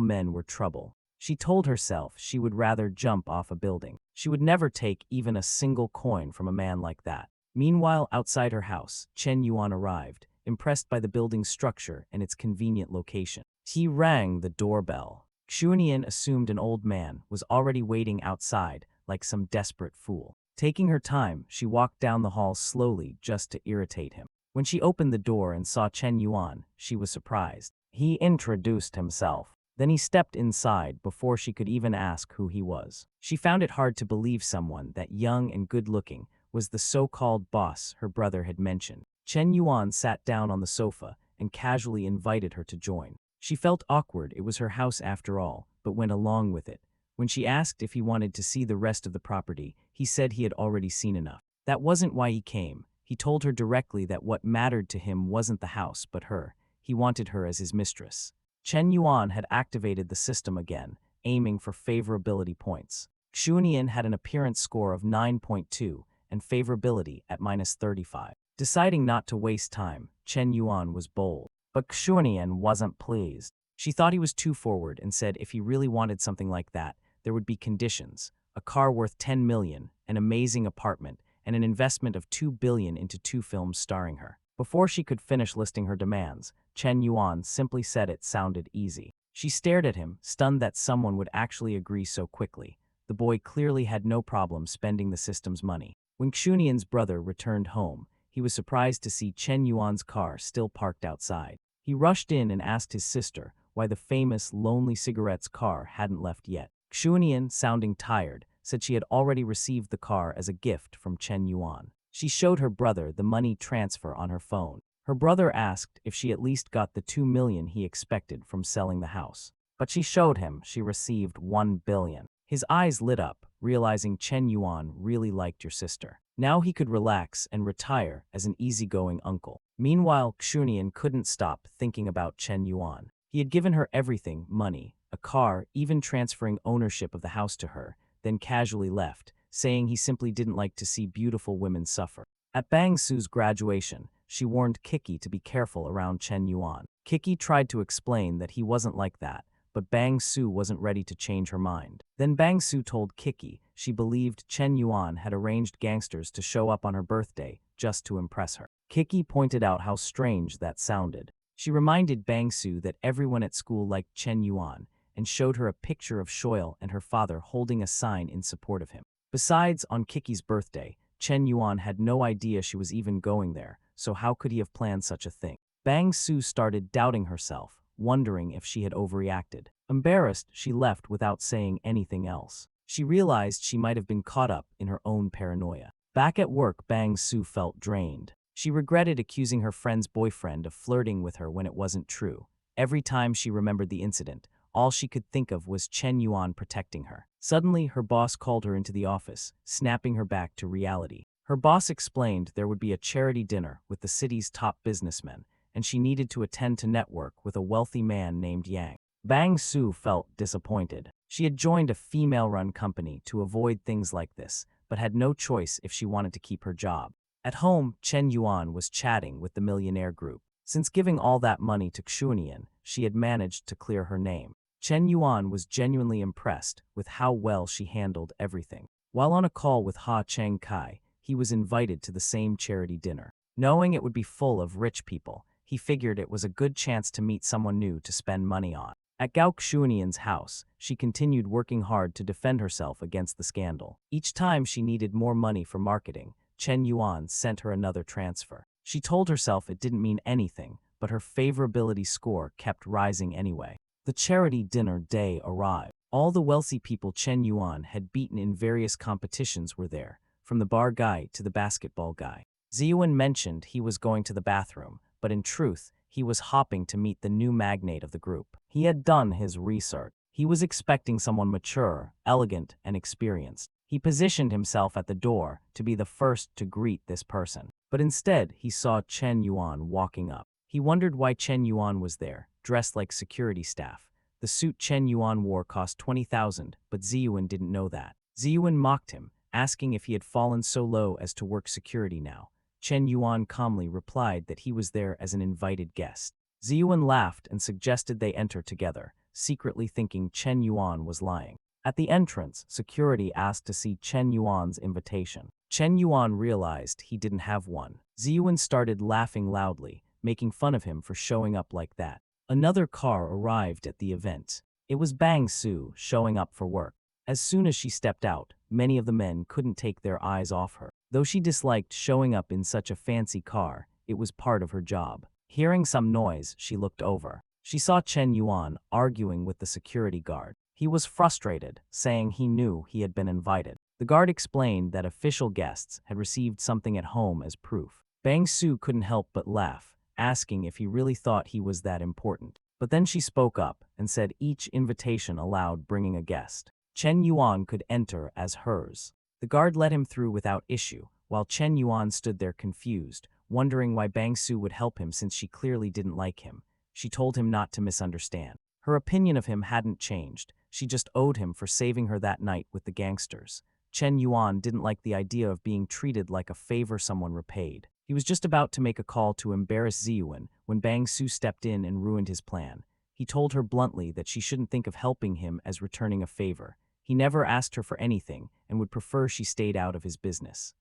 men were trouble. She told herself she would rather jump off a building. She would never take even a single coin from a man like that. Meanwhile, outside her house, Chen Yuan arrived, impressed by the building's structure and its convenient location. He rang the doorbell. Xunian assumed an old man was already waiting outside like some desperate fool. Taking her time, she walked down the hall slowly just to irritate him. When she opened the door and saw Chen Yuan, she was surprised. He introduced himself. Then he stepped inside before she could even ask who he was. She found it hard to believe someone that young and good-looking was the so-called boss her brother had mentioned. Chen Yuan sat down on the sofa and casually invited her to join. She felt awkward, it was her house after all, but went along with it. When she asked if he wanted to see the rest of the property, he said he had already seen enough. That wasn't why he came. He told her directly that what mattered to him wasn't the house but her. He wanted her as his mistress. Chen Yuan had activated the system again, aiming for favorability points. Xuanian had an appearance score of 9.2 and favorability at -35. Deciding not to waste time, Chen Yuan was bold. But Xuanian wasn't pleased. She thought he was too forward and said if he really wanted something like that, there would be conditions: a car worth 10 million, an amazing apartment, and an investment of 2 billion into 2 films starring her. Before she could finish listing her demands, Chen Yuan simply said it sounded easy. She stared at him, stunned that someone would actually agree so quickly. The boy clearly had no problem spending the system's money. When Xuanian's brother returned home, he was surprised to see Chen Yuan's car still parked outside. He rushed in and asked his sister why the famous Lonely Cigarette's car hadn't left yet. Xuanian, sounding tired, said she had already received the car as a gift from Chen Yuan. She showed her brother the money transfer on her phone. Her brother asked if she at least got the 2 million he expected from selling the house. But she showed him she received 1 billion. His eyes lit up, realizing Chen Yuan really liked your sister. Now he could relax and retire as an easygoing uncle. Meanwhile, Xuanian couldn't stop thinking about Chen Yuan. He had given her everything: money, a car, even transferring ownership of the house to her, then casually left, saying he simply didn't like to see beautiful women suffer. At Bang Su's graduation, she warned Kiki to be careful around Chen Yuan. Kiki tried to explain that he wasn't like that, but Bang Su wasn't ready to change her mind. Then Bang Su told Kiki she believed Chen Yuan had arranged gangsters to show up on her birthday just to impress her. Kiki pointed out how strange that sounded. She reminded Bang Su that everyone at school liked Chen Yuan and showed her a picture of Shoyle and her father holding a sign in support of him. Besides, on Kiki's birthday, Chen Yuan had no idea she was even going there, so how could he have planned such a thing? Bang Su started doubting herself, wondering if she had overreacted. Embarrassed, she left without saying anything else. She realized she might have been caught up in her own paranoia. Back at work, Bang Su felt drained. She regretted accusing her friend's boyfriend of flirting with her when it wasn't true. Every time she remembered the incident, all she could think of was Chen Yuan protecting her. Suddenly, her boss called her into the office, snapping her back to reality. Her boss explained there would be a charity dinner with the city's top businessmen, and she needed to attend to network with a wealthy man named Yang. Bang Su felt disappointed. She had joined a female-run company to avoid things like this, but had no choice if she wanted to keep her job. At home, Chen Yuan was chatting with the millionaire group. Since giving all that money to Xuanian, she had managed to clear her name. Chen Yuan was genuinely impressed with how well she handled everything. While on a call with Ha Cheng Kai, he was invited to the same charity dinner. Knowing it would be full of rich people, he figured it was a good chance to meet someone new to spend money on. At Gao Xuanian's house, she continued working hard to defend herself against the scandal. Each time she needed more money for marketing, Chen Yuan sent her another transfer. She told herself it didn't mean anything, but her favorability score kept rising anyway. The charity dinner day arrived. All the wealthy people Chen Yuan had beaten in various competitions were there, from the bar guy to the basketball guy. Ziyuan mentioned he was going to the bathroom, but in truth, he was hopping to meet the new magnate of the group. He had done his research. He was expecting someone mature, elegant, and experienced. He positioned himself at the door to be the first to greet this person. But instead, he saw Chen Yuan walking up. He wondered why Chen Yuan was there, dressed like security staff. The suit Chen Yuan wore cost 20,000, but Ziyuan didn't know that. Ziyuan mocked him, asking if he had fallen so low as to work security now. Chen Yuan calmly replied that he was there as an invited guest. Ziyuan laughed and suggested they enter together, secretly thinking Chen Yuan was lying. At the entrance, security asked to see Chen Yuan's invitation. Chen Yuan realized he didn't have one. Ziyuan started laughing loudly, making fun of him for showing up like that. Another car arrived at the event. It was Bang Su showing up for work. As soon as she stepped out, many of the men couldn't take their eyes off her. Though she disliked showing up in such a fancy car, it was part of her job. Hearing some noise, she looked over. She saw Chen Yuan arguing with the security guard. He was frustrated, saying he knew he had been invited. The guard explained that official guests had received something at home as proof. Bang Su couldn't help but laugh, asking if he really thought he was that important. But then she spoke up and said each invitation allowed bringing a guest. Chen Yuan could enter as hers. The guard let him through without issue, while Chen Yuan stood there confused, wondering why Bang Su would help him since she clearly didn't like him. She told him not to misunderstand. Her opinion of him hadn't changed. She just owed him for saving her that night with the gangsters. Chen Yuan didn't like the idea of being treated like a favor someone repaid. He was just about to make a call to embarrass Ziyuan when Bang Su stepped in and ruined his plan. He told her bluntly that she shouldn't think of helping him as returning a favor. He never asked her for anything and would prefer she stayed out of his business.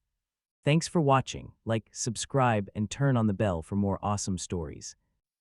Thanks for watching. Like, subscribe, and turn on the bell for more awesome stories.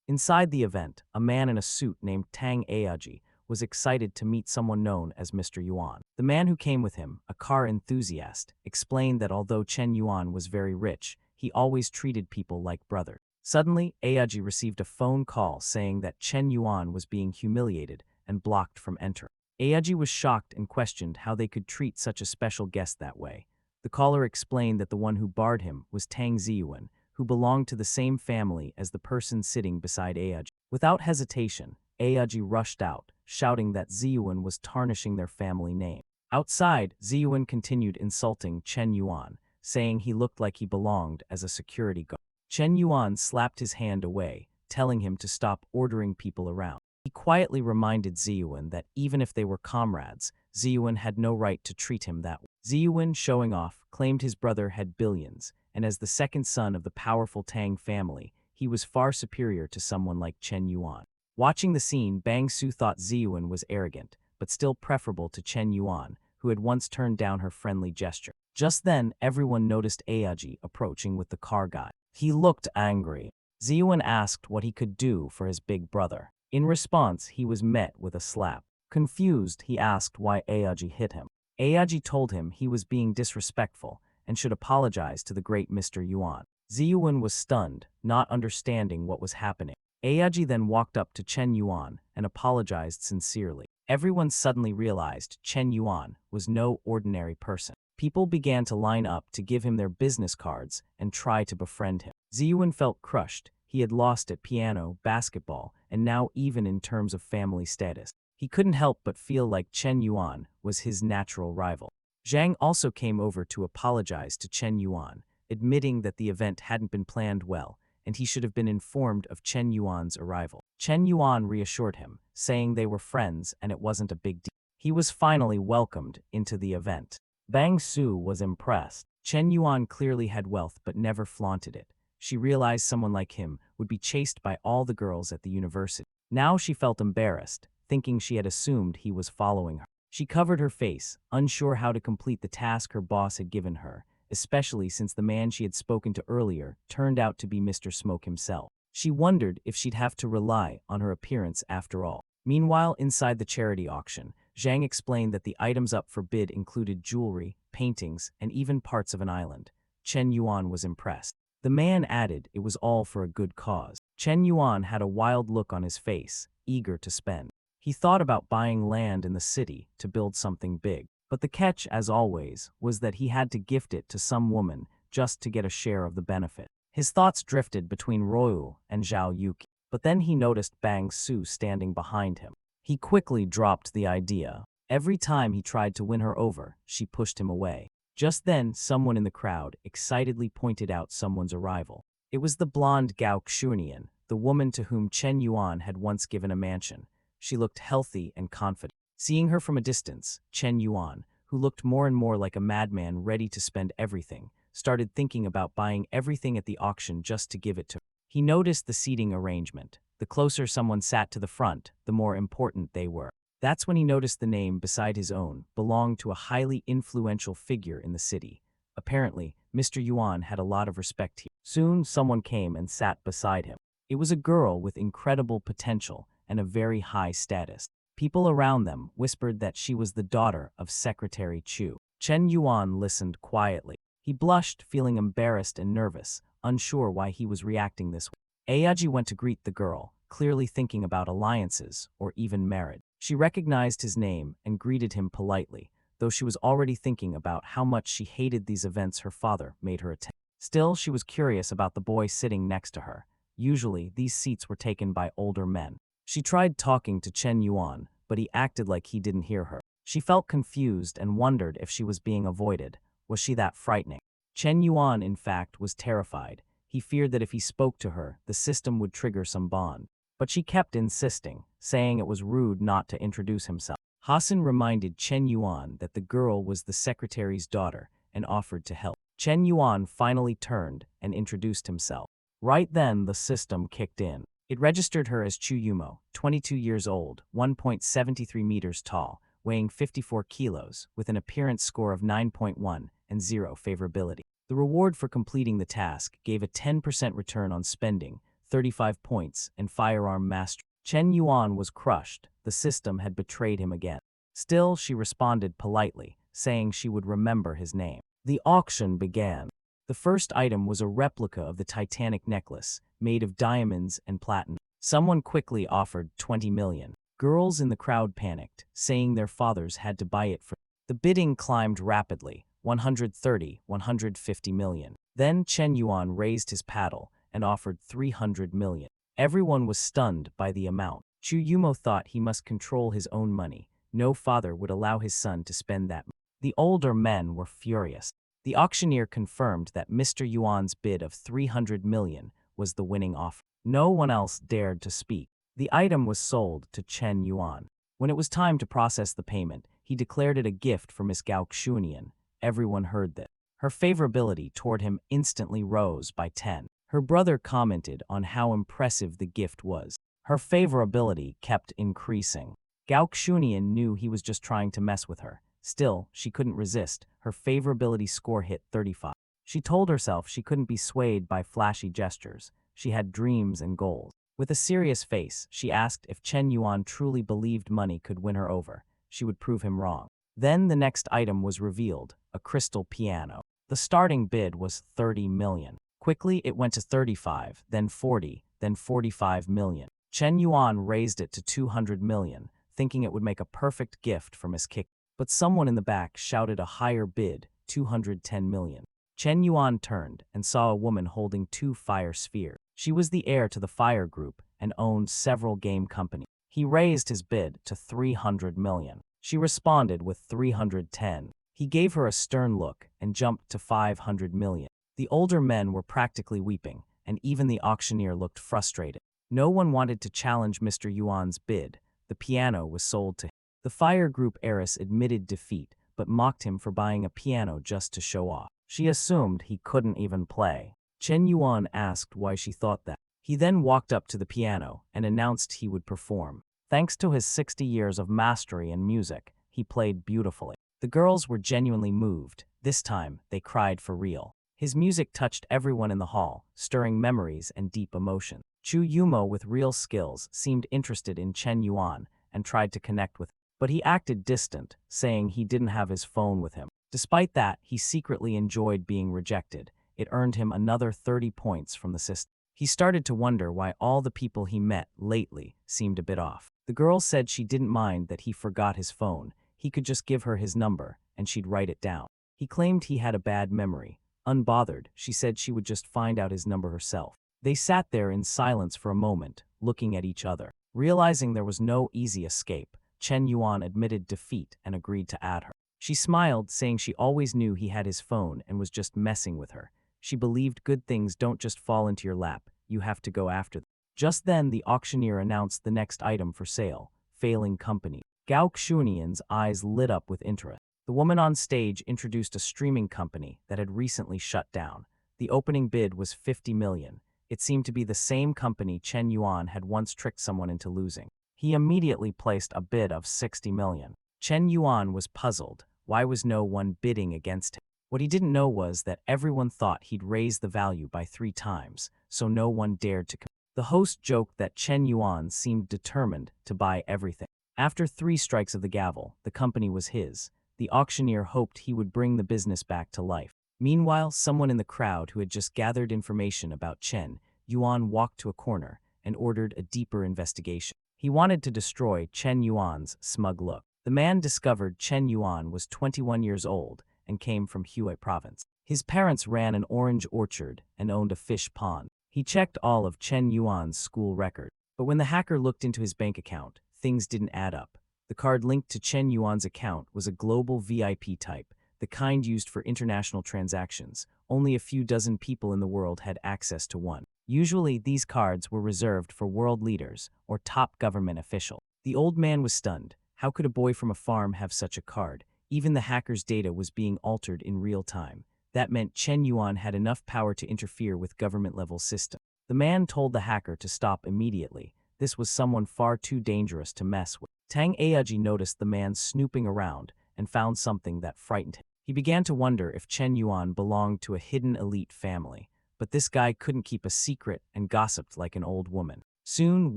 Inside the event, a man in a suit named Tang Aoji was excited to meet someone known as Mr. Yuan. The man who came with him, a car enthusiast, explained that although Chen Yuan was very rich, he always treated people like brothers. Suddenly, Aoji received a phone call saying that Chen Yuan was being humiliated and blocked from entering. Aoji was shocked and questioned how they could treat such a special guest that way. The caller explained that the one who barred him was Tang Ziyuan, who belonged to the same family as the person sitting beside Aoji. Without hesitation, Aoji rushed out, shouting that Ziyuan was tarnishing their family name. Outside, Ziyuan continued insulting Chen Yuan, saying he looked like he belonged as a security guard. Chen Yuan slapped his hand away, telling him to stop ordering people around. He quietly reminded Ziyuan that even if they were comrades, Ziyuan had no right to treat him that way. Ziyuan, showing off, claimed his brother had billions, and as the second son of the powerful Tang family, he was far superior to someone like Chen Yuan. Watching the scene, Bang Su thought Ziyuan was arrogant, but still preferable to Chen Yuan, who had once turned down her friendly gesture. Just then, everyone noticed Aoji approaching with the car guy. He looked angry. Ziyuan asked what he could do for his big brother. In response, he was met with a slap. Confused, he asked why Aoji hit him. Aoji told him he was being disrespectful and should apologize to the great Mr. Yuan. Ziyuan was stunned, not understanding what was happening. Aoji then walked up to Chen Yuan and apologized sincerely. Everyone suddenly realized Chen Yuan was no ordinary person. People began to line up to give him their business cards and try to befriend him. Ziyuan felt crushed. He had lost at piano, basketball, and now even in terms of family status. He couldn't help but feel like Chen Yuan was his natural rival. Zhang also came over to apologize to Chen Yuan, admitting that the event hadn't been planned well, and he should have been informed of Chen Yuan's arrival. Chen Yuan reassured him, saying they were friends and it wasn't a big deal. He was finally welcomed into the event. Bang Su was impressed. Chen Yuan clearly had wealth but never flaunted it. She realized someone like him would be chased by all the girls at the university. Now she felt embarrassed, thinking she had assumed he was following her. She covered her face, unsure how to complete the task her boss had given her, especially since the man she had spoken to earlier turned out to be Mr. Smoke himself. She wondered if she'd have to rely on her appearance after all. Meanwhile, inside the charity auction, Zhang explained that the items up for bid included jewelry, paintings, and even parts of an island. Chen Yuan was impressed. The man added it was all for a good cause. Chen Yuan had a wild look on his face, eager to spend. He thought about buying land in the city to build something big. But the catch, as always, was that he had to gift it to some woman just to get a share of the benefit. His thoughts drifted between Royu and Zhao Yuki, but then he noticed Bang Su standing behind him. He quickly dropped the idea. Every time he tried to win her over, she pushed him away. Just then, someone in the crowd excitedly pointed out someone's arrival. It was the blonde Gao Xunian, the woman to whom Chen Yuan had once given a mansion. She looked healthy and confident. Seeing her from a distance, Chen Yuan, who looked more and more like a madman ready to spend everything, started thinking about buying everything at the auction just to give it to her. He noticed the seating arrangement. The closer someone sat to the front, the more important they were. That's when he noticed the name beside his own belonged to a highly influential figure in the city. Apparently, Mr. Yuan had a lot of respect here. Soon, someone came and sat beside him. It was a girl with incredible potential and a very high status. People around them whispered that she was the daughter of Secretary Chu. Chen Yuan listened quietly. He blushed, feeling embarrassed and nervous, unsure why he was reacting this way. Aoji went to greet the girl, clearly thinking about alliances or even marriage. She recognized his name and greeted him politely, though she was already thinking about how much she hated these events her father made her attend. Still, she was curious about the boy sitting next to her. Usually, these seats were taken by older men. She tried talking to Chen Yuan, but he acted like he didn't hear her. She felt confused and wondered if she was being avoided. Was she that frightening? Chen Yuan, in fact, was terrified. He feared that if he spoke to her, the system would trigger some bond. But she kept insisting, saying it was rude not to introduce himself. Hassan reminded Chen Yuan that the girl was the secretary's daughter and offered to help. Chen Yuan finally turned and introduced himself. Right then, the system kicked in. It registered her as Chu Yumo, 22 years old, 1.73 meters tall, weighing 54 kilos, with an appearance score of 9.1 and 0 favorability. The reward for completing the task gave a 10% return on spending, 35 points, and firearm mastery. Chen Yuan was crushed. The system had betrayed him again. Still, she responded politely, saying she would remember his name. The auction began. The first item was a replica of the Titanic necklace, made of diamonds and platinum. Someone quickly offered 20 million. Girls in the crowd panicked, saying their fathers had to buy it for. The bidding climbed rapidly, 130, 150 million. Then Chen Yuan raised his paddle and offered 300 million. Everyone was stunned by the amount. Chu Yumo thought he must control his own money. No father would allow his son to spend that money. The older men were furious. The auctioneer confirmed that Mr. Yuan's bid of 300 million was the winning offer. No one else dared to speak. The item was sold to Chen Yuan. When it was time to process the payment, he declared it a gift for Miss Gao Xunian. Everyone heard this. Her favorability toward him instantly rose by 10. Her brother commented on how impressive the gift was. Her favorability kept increasing. Gao Xunian knew he was just trying to mess with her. Still, she couldn't resist. Her favorability score hit 35. She told herself she couldn't be swayed by flashy gestures. She had dreams and goals. With a serious face, she asked if Chen Yuan truly believed money could win her over. She would prove him wrong. Then the next item was revealed, a crystal piano. The starting bid was 30 million. Quickly, it went to 35, then 40, then 45 million. Chen Yuan raised it to 200 million, thinking it would make a perfect gift for Miss Kick. But someone in the back shouted a higher bid, 210 million. Chen Yuan turned and saw a woman holding 2 fire spheres. She was the heir to the fire group and owned several game companies. He raised his bid to 300 million. She responded with 310. He gave her a stern look and jumped to 500 million. The older men were practically weeping, and even the auctioneer looked frustrated. No one wanted to challenge Mr. Yuan's bid. The piano was sold to him. The fire group heiress admitted defeat, but mocked him for buying a piano just to show off. She assumed he couldn't even play. Chen Yuan asked why she thought that. He then walked up to the piano and announced he would perform. Thanks to his 60 years of mastery in music, he played beautifully. The girls were genuinely moved. This time, they cried for real. His music touched everyone in the hall, stirring memories and deep emotion. Chu Yumo, with real skills, seemed interested in Chen Yuan and tried to connect with him. But he acted distant, saying he didn't have his phone with him. Despite that, he secretly enjoyed being rejected. It earned him another 30 points from the system. He started to wonder why all the people he met lately seemed a bit off. The girl said she didn't mind that he forgot his phone. He could just give her his number, and she'd write it down. He claimed he had a bad memory. Unbothered, she said she would just find out his number herself. They sat there in silence for a moment, looking at each other. Realizing there was no easy escape, Chen Yuan admitted defeat and agreed to add her. She smiled, saying she always knew he had his phone and was just messing with her. She believed good things don't just fall into your lap, you have to go after them. Just then, the auctioneer announced the next item for sale, failing company. Gao Xunian's eyes lit up with interest. The woman on stage introduced a streaming company that had recently shut down. The opening bid was 50 million. It seemed to be the same company Chen Yuan had once tricked someone into losing. He immediately placed a bid of 60 million. Chen Yuan was puzzled. Why was no one bidding against him? What he didn't know was that everyone thought he'd raise the value by 3 times, so no one dared to compete. The host joked that Chen Yuan seemed determined to buy everything. After 3 strikes of the gavel, the company was his. The auctioneer hoped he would bring the business back to life. Meanwhile, someone in the crowd who had just gathered information about Chen Yuan walked to a corner and ordered a deeper investigation. He wanted to destroy Chen Yuan's smug look. The man discovered Chen Yuan was 21 years old and came from Hue province. His parents ran an orange orchard and owned a fish pond. He checked all of Chen Yuan's school records. But when the hacker looked into his bank account, things didn't add up. The card linked to Chen Yuan's account was a global VIP type, the kind used for international transactions. Only a few dozen people in the world had access to one. Usually, these cards were reserved for world leaders or top government officials. The old man was stunned. How could a boy from a farm have such a card? Even the hacker's data was being altered in real time. That meant Chen Yuan had enough power to interfere with government-level systems. The man told the hacker to stop immediately. This was someone far too dangerous to mess with. Tang Aoji noticed the man snooping around and found something that frightened him. He began to wonder if Chen Yuan belonged to a hidden elite family. But this guy couldn't keep a secret and gossiped like an old woman. Soon,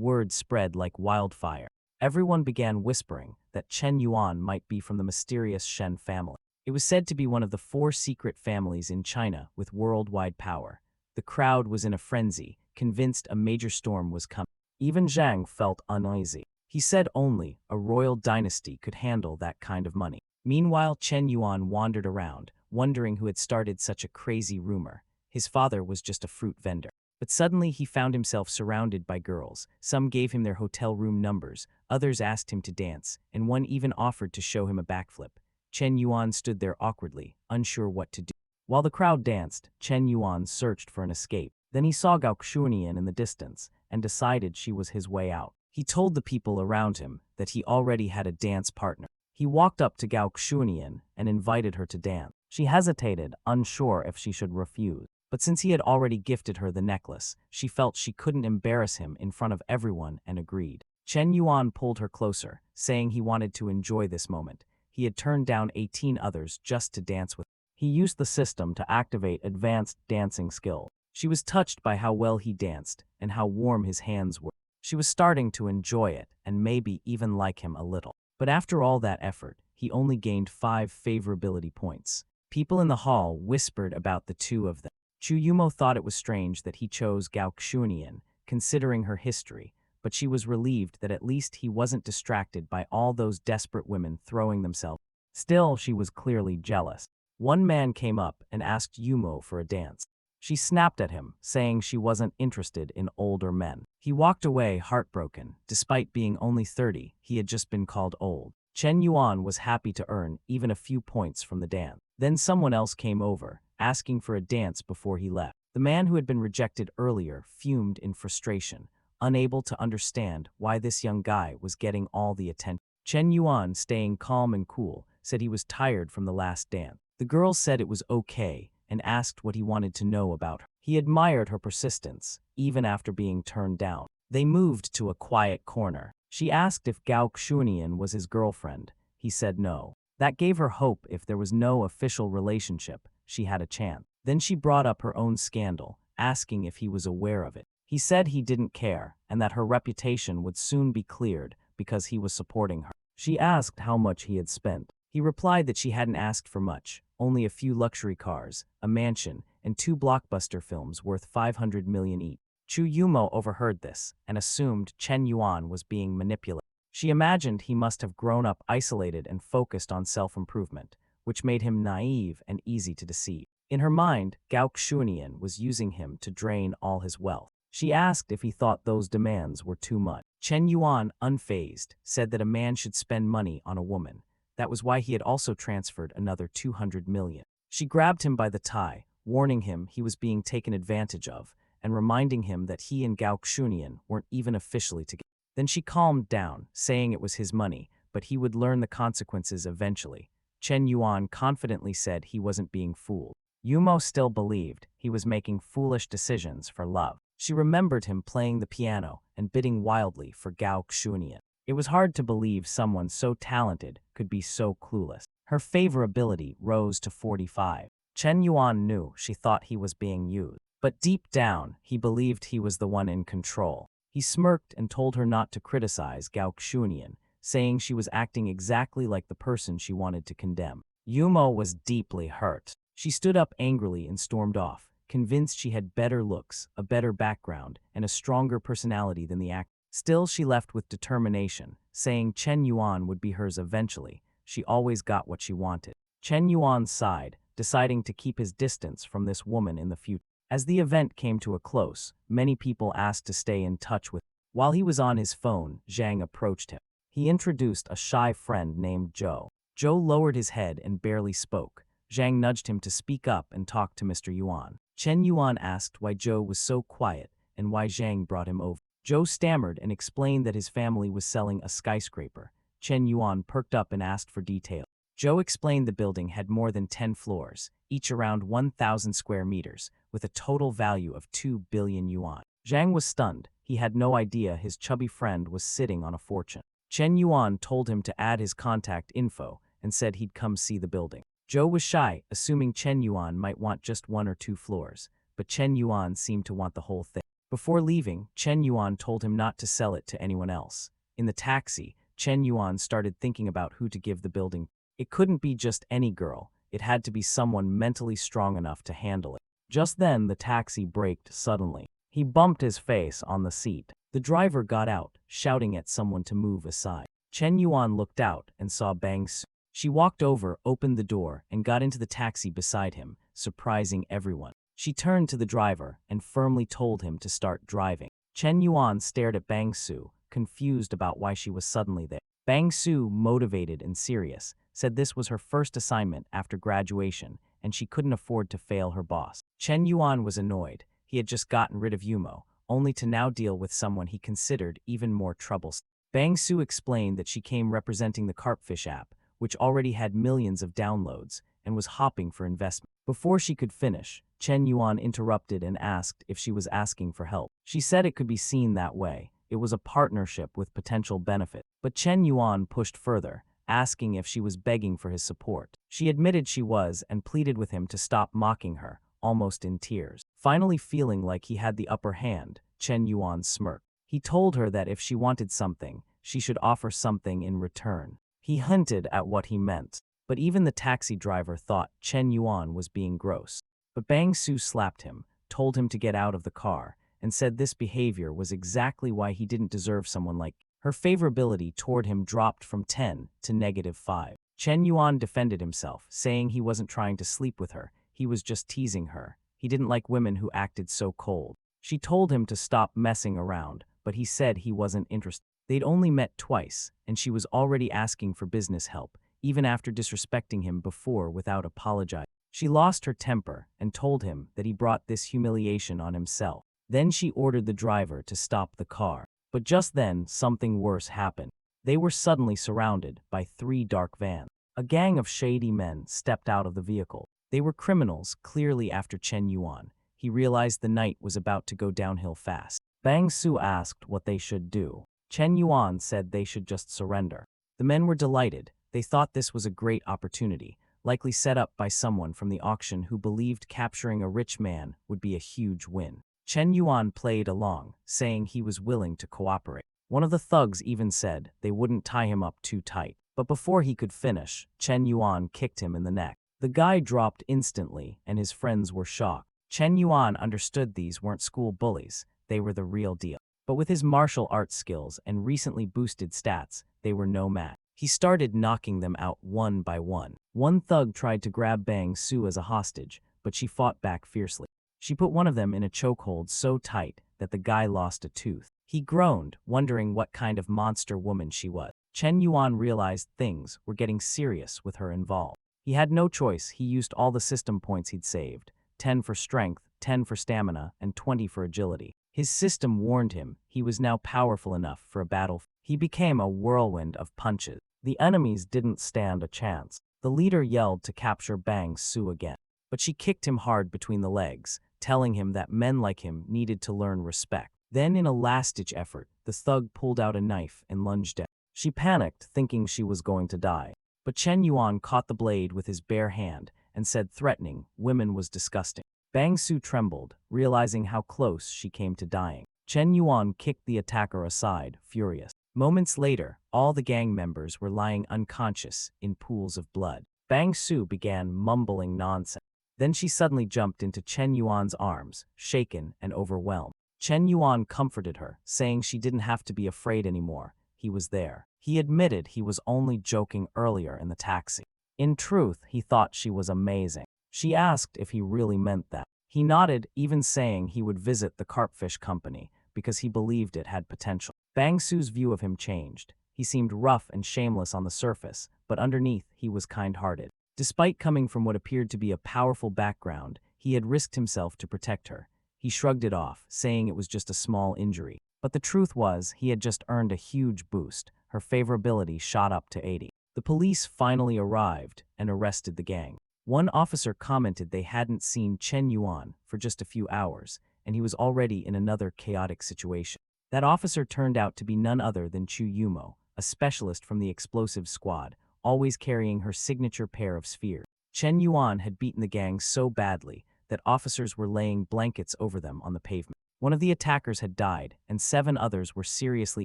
word spread like wildfire. Everyone began whispering that Chen Yuan might be from the mysterious Shen family. It was said to be one of the 4 secret families in China with worldwide power. The crowd was in a frenzy, convinced a major storm was coming. Even Zhang felt uneasy. He said only a royal dynasty could handle that kind of money. Meanwhile, Chen Yuan wandered around, wondering who had started such a crazy rumor. His father was just a fruit vendor. But suddenly he found himself surrounded by girls. Some gave him their hotel room numbers, others asked him to dance, and one even offered to show him a backflip. Chen Yuan stood there awkwardly, unsure what to do. While the crowd danced, Chen Yuan searched for an escape. Then he saw Gao Xunian in the distance and decided she was his way out. He told the people around him that he already had a dance partner. He walked up to Gao Xunian and invited her to dance. She hesitated, unsure if she should refuse. But since he had already gifted her the necklace, she felt she couldn't embarrass him in front of everyone and agreed. Chen Yuan pulled her closer, saying he wanted to enjoy this moment. He had turned down 18 others just to dance with her. He used the system to activate advanced dancing skill. She was touched by how well he danced and how warm his hands were. She was starting to enjoy it and maybe even like him a little. But after all that effort, he only gained 5 favorability points. People in the hall whispered about the two of them. Chu Yumo thought it was strange that he chose Gao Xunian, considering her history, but she was relieved that at least he wasn't distracted by all those desperate women throwing themselves. Still, she was clearly jealous. One man came up and asked Yumo for a dance. She snapped at him, saying she wasn't interested in older men. He walked away heartbroken. Despite being only 30, he had just been called old. Chen Yuan was happy to earn even a few points from the dance. Then someone else came over, asking for a dance before he left. The man who had been rejected earlier fumed in frustration, unable to understand why this young guy was getting all the attention. Chen Yuan, staying calm and cool, said he was tired from the last dance. The girl said it was okay and asked what he wanted to know about her. He admired her persistence, even after being turned down. They moved to a quiet corner. She asked if Gao Xunian was his girlfriend. He said no. That gave her hope. If there was no official relationship, she had a chance. Then she brought up her own scandal, asking if he was aware of it. He said he didn't care and that her reputation would soon be cleared because he was supporting her. She asked how much he had spent. He replied that she hadn't asked for much, only a few luxury cars, a mansion, and 2 blockbuster films worth 500 million each. Chu Yumo overheard this and assumed Chen Yuan was being manipulated. She imagined he must have grown up isolated and focused on self-improvement, which made him naive and easy to deceive. In her mind, Gao Xunian was using him to drain all his wealth. She asked if he thought those demands were too much. Chen Yuan, unfazed, said that a man should spend money on a woman. That was why he had also transferred another 200 million. She grabbed him by the tie, warning him he was being taken advantage of, and reminding him that he and Gao Xunian weren't even officially together. Then she calmed down, saying it was his money, but he would learn the consequences eventually. Chen Yuan confidently said he wasn't being fooled. Yumo still believed he was making foolish decisions for love. She remembered him playing the piano and bidding wildly for Gao Xunian. It was hard to believe someone so talented could be so clueless. Her favorability rose to 45. Chen Yuan knew she thought he was being used. But deep down, he believed he was the one in control. He smirked and told her not to criticize Gao Xunian, saying she was acting exactly like the person she wanted to condemn. Yumo was deeply hurt. She stood up angrily and stormed off, convinced she had better looks, a better background, and a stronger personality than the actor. Still, she left with determination, saying Chen Yuan would be hers eventually. She always got what she wanted. Chen Yuan sighed, deciding to keep his distance from this woman in the future. As the event came to a close, many people asked to stay in touch with him. While he was on his phone, Zhang approached him. He introduced a shy friend named Zhou. Zhou lowered his head and barely spoke, Zhang nudged him to speak up and talk to Mr. Yuan. Chen Yuan asked why Zhou was so quiet and why Zhang brought him over. Zhou stammered and explained that his family was selling a skyscraper. Chen Yuan perked up and asked for detail. Zhou explained the building had more than 10 floors, each around 1,000 square meters, with a total value of 2 billion yuan. Zhang was stunned. He had no idea his chubby friend was sitting on a fortune. Chen Yuan told him to add his contact info and said he'd come see the building. Zhou was shy, assuming Chen Yuan might want just 1 or 2 floors, but Chen Yuan seemed to want the whole thing. Before leaving, Chen Yuan told him not to sell it to anyone else. In the taxi, Chen Yuan started thinking about who to give the building. It couldn't be just any girl. It had to be someone mentally strong enough to handle it. Just then, the taxi braked suddenly. He bumped his face on the seat. The driver got out, shouting at someone to move aside. Chen Yuan looked out and saw Bang Su. She walked over, opened the door, and got into the taxi beside him, surprising everyone. She turned to the driver and firmly told him to start driving. Chen Yuan stared at Bang Su, confused about why she was suddenly there. Bang Su, motivated and serious, said this was her first assignment after graduation and she couldn't afford to fail her boss. Chen Yuan was annoyed. He had just gotten rid of Yumo, only to now deal with someone he considered even more troublesome. Bang Su explained that she came representing the Carpfish app, which already had millions of downloads, and was hopping for investment. Before she could finish, Chen Yuan interrupted and asked if she was asking for help. She said it could be seen that way. It was a partnership with potential benefit. But Chen Yuan pushed further, asking if she was begging for his support. She admitted she was and pleaded with him to stop mocking her, almost in tears. Finally feeling like he had the upper hand, Chen Yuan smirked. He told her that if she wanted something, she should offer something in return. He hinted at what he meant, but even the taxi driver thought Chen Yuan was being gross. But Bang Su slapped him, told him to get out of the car, and said this behavior was exactly why he didn't deserve someone like her. Favorability toward him dropped from 10 to -5. Chen Yuan defended himself, saying he wasn't trying to sleep with her, he was just teasing her. He didn't like women who acted so cold. She told him to stop messing around, but he said he wasn't interested. They'd only met twice, and she was already asking for business help, even after disrespecting him before without apologizing. She lost her temper and told him that he brought this humiliation on himself. Then she ordered the driver to stop the car. But just then, something worse happened. They were suddenly surrounded by 3 dark vans. A gang of shady men stepped out of the vehicle. They were criminals, clearly after Chen Yuan. He realized the night was about to go downhill fast. Bang Su asked what they should do. Chen Yuan said they should just surrender. The men were delighted. They thought this was a great opportunity, likely set up by someone from the auction who believed capturing a rich man would be a huge win. Chen Yuan played along, saying he was willing to cooperate. One of the thugs even said they wouldn't tie him up too tight. But before he could finish, Chen Yuan kicked him in the neck. The guy dropped instantly, and his friends were shocked. Chen Yuan understood these weren't school bullies, they were the real deal. But with his martial arts skills and recently boosted stats, they were no match. He started knocking them out one by one. One thug tried to grab Bang Su as a hostage, but she fought back fiercely. She put one of them in a chokehold so tight that the guy lost a tooth. He groaned, wondering what kind of monster woman she was. Chen Yuan realized things were getting serious with her involved. He had no choice. He used all the system points he'd saved, 10 for strength, 10 for stamina, and 20 for agility. His system warned him he was now powerful enough for a battle. He became a whirlwind of punches. The enemies didn't stand a chance. The leader yelled to capture Bang Su again, but she kicked him hard between the legs, telling him that men like him needed to learn respect. Then, in a last-ditch effort, the thug pulled out a knife and lunged at her. She panicked, thinking she was going to die. But Chen Yuan caught the blade with his bare hand and said threatening, "Women was disgusting." Bang Su trembled, realizing how close she came to dying. Chen Yuan kicked the attacker aside, furious. Moments later, all the gang members were lying unconscious in pools of blood. Bang Su began mumbling nonsense. Then she suddenly jumped into Chen Yuan's arms, shaken and overwhelmed. Chen Yuan comforted her, saying she didn't have to be afraid anymore. He was there. He admitted he was only joking earlier in the taxi. In truth, he thought she was amazing. She asked if he really meant that. He nodded, even saying he would visit the Carpfish company because he believed it had potential. Bang Su's view of him changed. He seemed rough and shameless on the surface, but underneath he was kind-hearted. Despite coming from what appeared to be a powerful background, he had risked himself to protect her. He shrugged it off, saying it was just a small injury. But the truth was, he had just earned a huge boost. Her favorability shot up to 80. The police finally arrived and arrested the gang. One officer commented they hadn't seen Chen Yuan for just a few hours, and he was already in another chaotic situation. That officer turned out to be none other than Chu Yumo, a specialist from the explosive squad, always carrying her signature pair of spheres. Chen Yuan had beaten the gang so badly that officers were laying blankets over them on the pavement. One of the attackers had died, and 7 others were seriously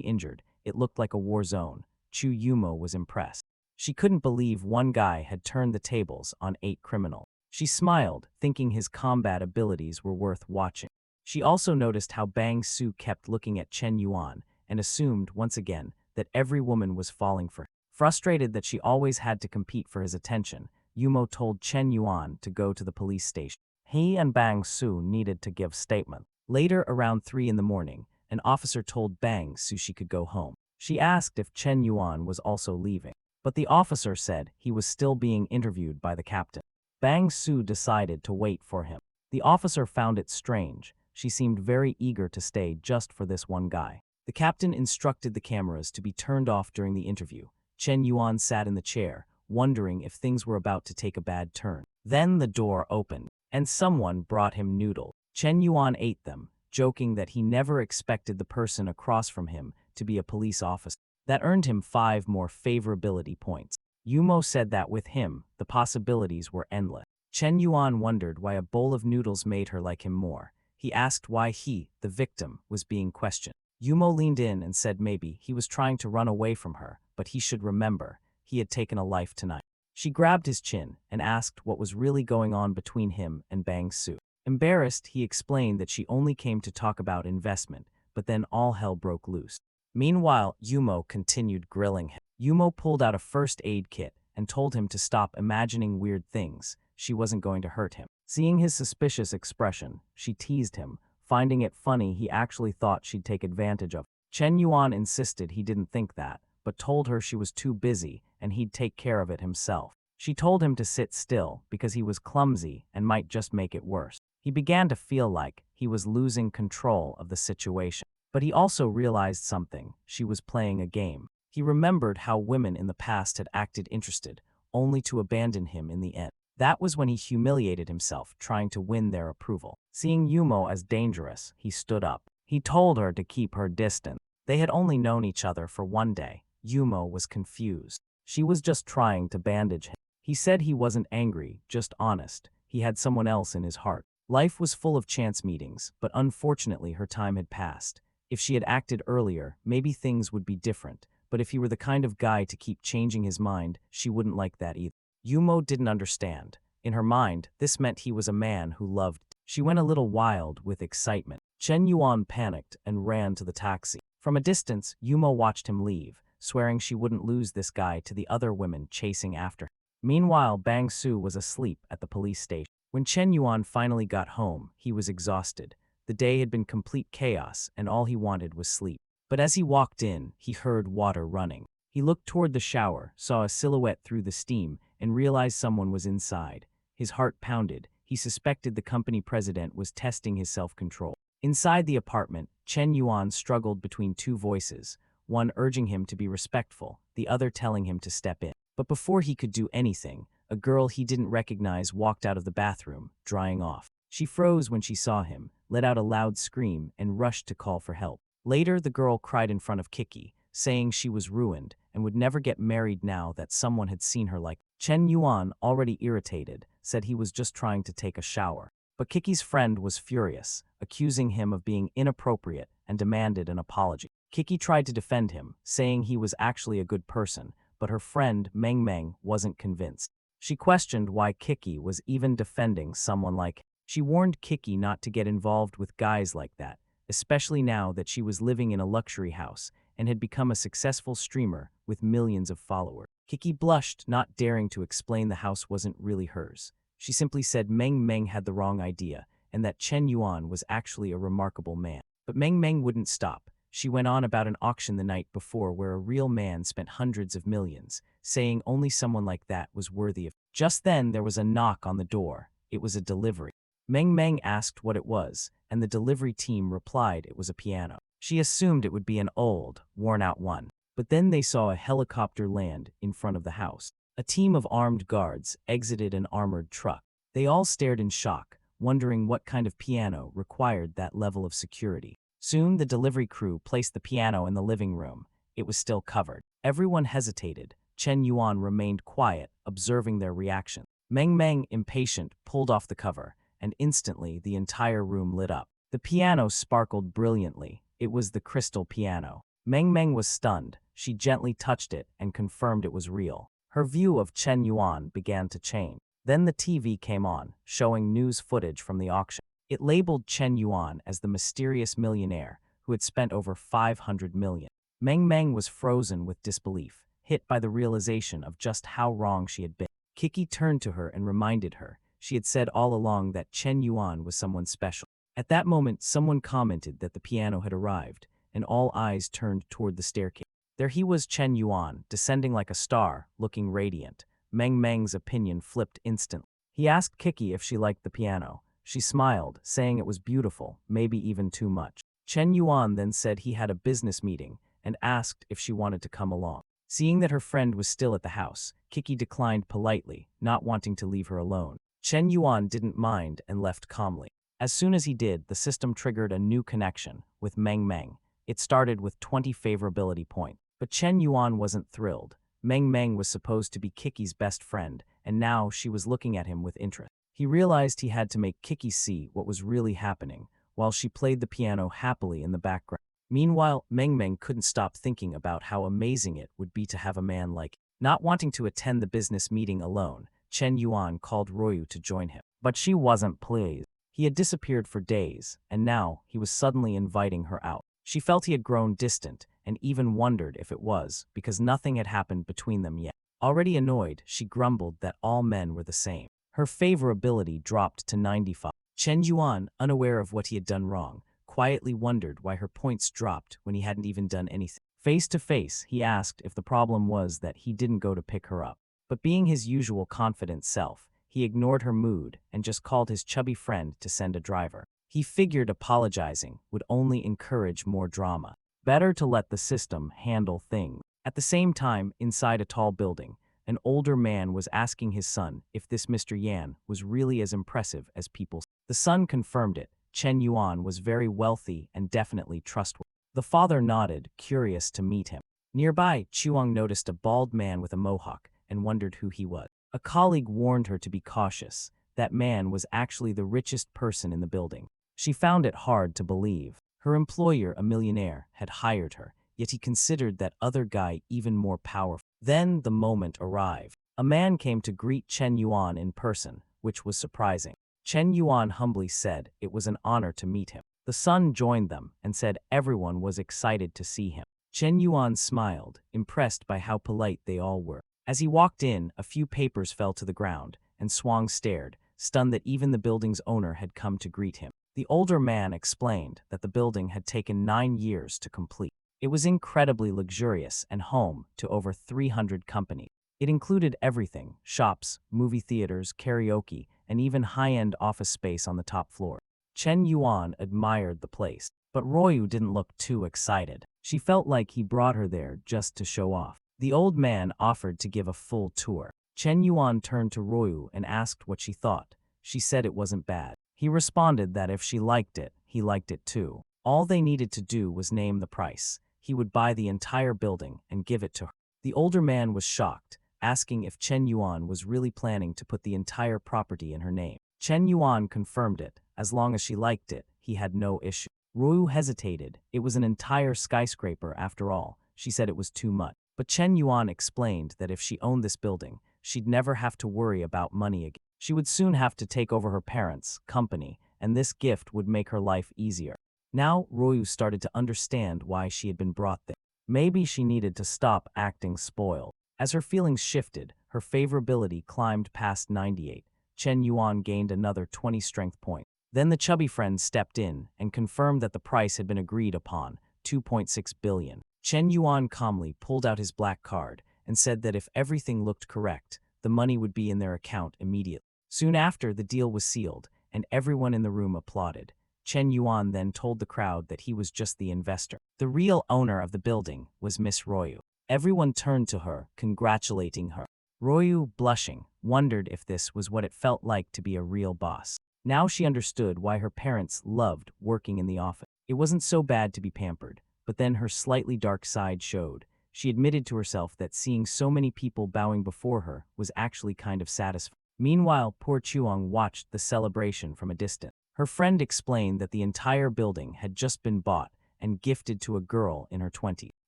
injured. It looked like a war zone. Chu Yumo was impressed. She couldn't believe one guy had turned the tables on 8 criminals. She smiled, thinking his combat abilities were worth watching. She also noticed how Bang Su kept looking at Chen Yuan and assumed, once again, that every woman was falling for him. Frustrated that she always had to compete for his attention, Yumo told Chen Yuan to go to the police station. He and Bang Su needed to give statement. Later, around 3 in the morning, an officer told Bang Su she could go home. She asked if Chen Yuan was also leaving, but the officer said he was still being interviewed by the captain. Bang Su decided to wait for him. The officer found it strange. She seemed very eager to stay just for this one guy. The captain instructed the cameras to be turned off during the interview. Chen Yuan sat in the chair, wondering if things were about to take a bad turn. Then the door opened, and someone brought him noodles. Chen Yuan ate them, joking that he never expected the person across from him to be a police officer. That earned him 5 more favorability points. Yumo said that with him, the possibilities were endless. Chen Yuan wondered why a bowl of noodles made her like him more. He asked why he, the victim, was being questioned. Yumo leaned in and said maybe he was trying to run away from her, but he should remember, he had taken a life tonight. She grabbed his chin and asked what was really going on between him and Bang Su. Embarrassed, he explained that she only came to talk about investment, but then all hell broke loose. Meanwhile, Yumo continued grilling him. Yumo pulled out a first aid kit and told him to stop imagining weird things. She wasn't going to hurt him. Seeing his suspicious expression, she teased him, finding it funny he actually thought she'd take advantage of. Chen Yuan insisted he didn't think that, but told her she was too busy and he'd take care of it himself. She told him to sit still because he was clumsy and might just make it worse. He began to feel like he was losing control of the situation. But he also realized something. She was playing a game. He remembered how women in the past had acted interested, only to abandon him in the end. That was when he humiliated himself, trying to win their approval. Seeing Yumo as dangerous, he stood up. He told her to keep her distance. They had only known each other for 1 day. Yumo was confused. She was just trying to bandage him. He said he wasn't angry, just honest. He had someone else in his heart. Life was full of chance meetings, but unfortunately her time had passed. If she had acted earlier, maybe things would be different, but if he were the kind of guy to keep changing his mind, she wouldn't like that either. Yumo didn't understand. In her mind, this meant he was a man who loved. She went a little wild with excitement. Chen Yuan panicked and ran to the taxi. From a distance, Yumo watched him leave, swearing she wouldn't lose this guy to the other women chasing after him. Meanwhile, Bang Su was asleep at the police station. When Chen Yuan finally got home, he was exhausted. The day had been complete chaos, and all he wanted was sleep. But as he walked in, he heard water running. He looked toward the shower, saw a silhouette through the steam, and realized someone was inside. His heart pounded. He suspected the company president was testing his self-control. Inside the apartment, Chen Yuan struggled between 2 voices, one urging him to be respectful, the other telling him to step in. But before he could do anything, a girl he didn't recognize walked out of the bathroom, drying off. She froze when she saw him, let out a loud scream, and rushed to call for help. Later, the girl cried in front of Kiki, saying she was ruined and would never get married now that someone had seen her like. Chen Yuan, already irritated, said he was just trying to take a shower. But Kiki's friend was furious, accusing him of being inappropriate and demanded an apology. Kiki tried to defend him, saying he was actually a good person, but her friend Meng Meng wasn't convinced. She questioned why Kiki was even defending someone like him. She warned Kiki not to get involved with guys like that, especially now that she was living in a luxury house and had become a successful streamer with millions of followers. Kiki blushed, not daring to explain the house wasn't really hers. She simply said Meng Meng had the wrong idea and that Chen Yuan was actually a remarkable man. But Meng Meng wouldn't stop. She went on about an auction the night before where a real man spent hundreds of millions, saying only someone like that was worthy of. Just then, there was a knock on the door. It was a delivery. Meng asked what it was, and the delivery team replied it was a piano. She assumed it would be an old, worn-out one. But then they saw a helicopter land in front of the house. A team of armed guards exited an armored truck. They all stared in shock, wondering what kind of piano required that level of security. Soon, the delivery crew placed the piano in the living room. It was still covered. Everyone hesitated. Chen Yuan remained quiet, observing their reaction. Meng, impatient, pulled off the cover, and instantly the entire room lit up. The piano sparkled brilliantly. It was the crystal piano. Meng was stunned. She gently touched it and confirmed it was real. Her view of Chen Yuan began to change. Then the TV came on, showing news footage from the auction. It labeled Chen Yuan as the mysterious millionaire who had spent over 500 million. Meng was frozen with disbelief, hit by the realization of just how wrong she had been. Kiki turned to her and reminded her she had said all along that Chen Yuan was someone special. At that moment, someone commented that the piano had arrived, and all eyes turned toward the staircase. There he was, Chen Yuan, descending like a star, looking radiant. Meng's opinion flipped instantly. He asked Kiki if she liked the piano. She smiled, saying it was beautiful, maybe even too much. Chen Yuan then said he had a business meeting and asked if she wanted to come along. Seeing that her friend was still at the house, Kiki declined politely, not wanting to leave her alone. Chen Yuan didn't mind and left calmly. As soon as he did, the system triggered a new connection with Meng. It started with 20 favorability points. But Chen Yuan wasn't thrilled. Meng was supposed to be Kiki's best friend, and now she was looking at him with interest. He realized he had to make Kiki see what was really happening, while she played the piano happily in the background. Meanwhile, Meng couldn't stop thinking about how amazing it would be to have a man like him. Not wanting to attend the business meeting alone, Chen Yuan called Royu to join him. But she wasn't pleased. He had disappeared for days, and now he was suddenly inviting her out. She felt he had grown distant, and even wondered if it was because nothing had happened between them yet. Already annoyed, she grumbled that all men were the same. Her favorability dropped to 95. Chen Yuan, unaware of what he had done wrong, quietly wondered why her points dropped when he hadn't even done anything. Face to face, he asked if the problem was that he didn't go to pick her up. But being his usual confident self, he ignored her mood and just called his chubby friend to send a driver. He figured apologizing would only encourage more drama. Better to let the system handle things. At the same time, inside a tall building, an older man was asking his son if this Mr. Yan was really as impressive as people said. The son confirmed it. Chen Yuan was very wealthy and definitely trustworthy. The father nodded, curious to meet him. Nearby, Chuang noticed a bald man with a mohawk and wondered who he was. A colleague warned her to be cautious. That man was actually the richest person in the building. She found it hard to believe. Her employer, a millionaire, had hired her, yet he considered that other guy even more powerful. Then the moment arrived. A man came to greet Chen Yuan in person, which was surprising. Chen Yuan humbly said it was an honor to meet him. The son joined them and said everyone was excited to see him. Chen Yuan smiled, impressed by how polite they all were. As he walked in, a few papers fell to the ground, and Swang stared, stunned that even the building's owner had come to greet him. The older man explained that the building had taken 9 years to complete. It was incredibly luxurious and home to over 300 companies. It included everything: shops, movie theaters, karaoke, and even high-end office space on the top floor. Chen Yuan admired the place, but Royu didn't look too excited. She felt like he brought her there just to show off. The old man offered to give a full tour. Chen Yuan turned to Royu and asked what she thought. She said it wasn't bad. He responded that if she liked it, he liked it too. All they needed to do was name the price. He would buy the entire building and give it to her. The older man was shocked, asking if Chen Yuan was really planning to put the entire property in her name. Chen Yuan confirmed it. As long as she liked it, he had no issue. Royu hesitated. It was an entire skyscraper after all. She said it was too much. But Chen Yuan explained that if she owned this building, she'd never have to worry about money again. She would soon have to take over her parents' company, and this gift would make her life easier. Now, Royu started to understand why she had been brought there. Maybe she needed to stop acting spoiled. As her feelings shifted, her favorability climbed past 98. Chen Yuan gained another 20 strength points. Then the chubby friend stepped in and confirmed that the price had been agreed upon, 2.6 billion. Chen Yuan calmly pulled out his black card and said that if everything looked correct, the money would be in their account immediately. Soon after, the deal was sealed, and everyone in the room applauded. Chen Yuan then told the crowd that he was just the investor. The real owner of the building was Miss Royu. Everyone turned to her, congratulating her. Royu, blushing, wondered if this was what it felt like to be a real boss. Now she understood why her parents loved working in the office. It wasn't so bad to be pampered, but then her slightly dark side showed. She admitted to herself that seeing so many people bowing before her was actually kind of satisfying. Meanwhile, poor Chuang watched the celebration from a distance. Her friend explained that the entire building had just been bought and gifted to a girl in her 20s.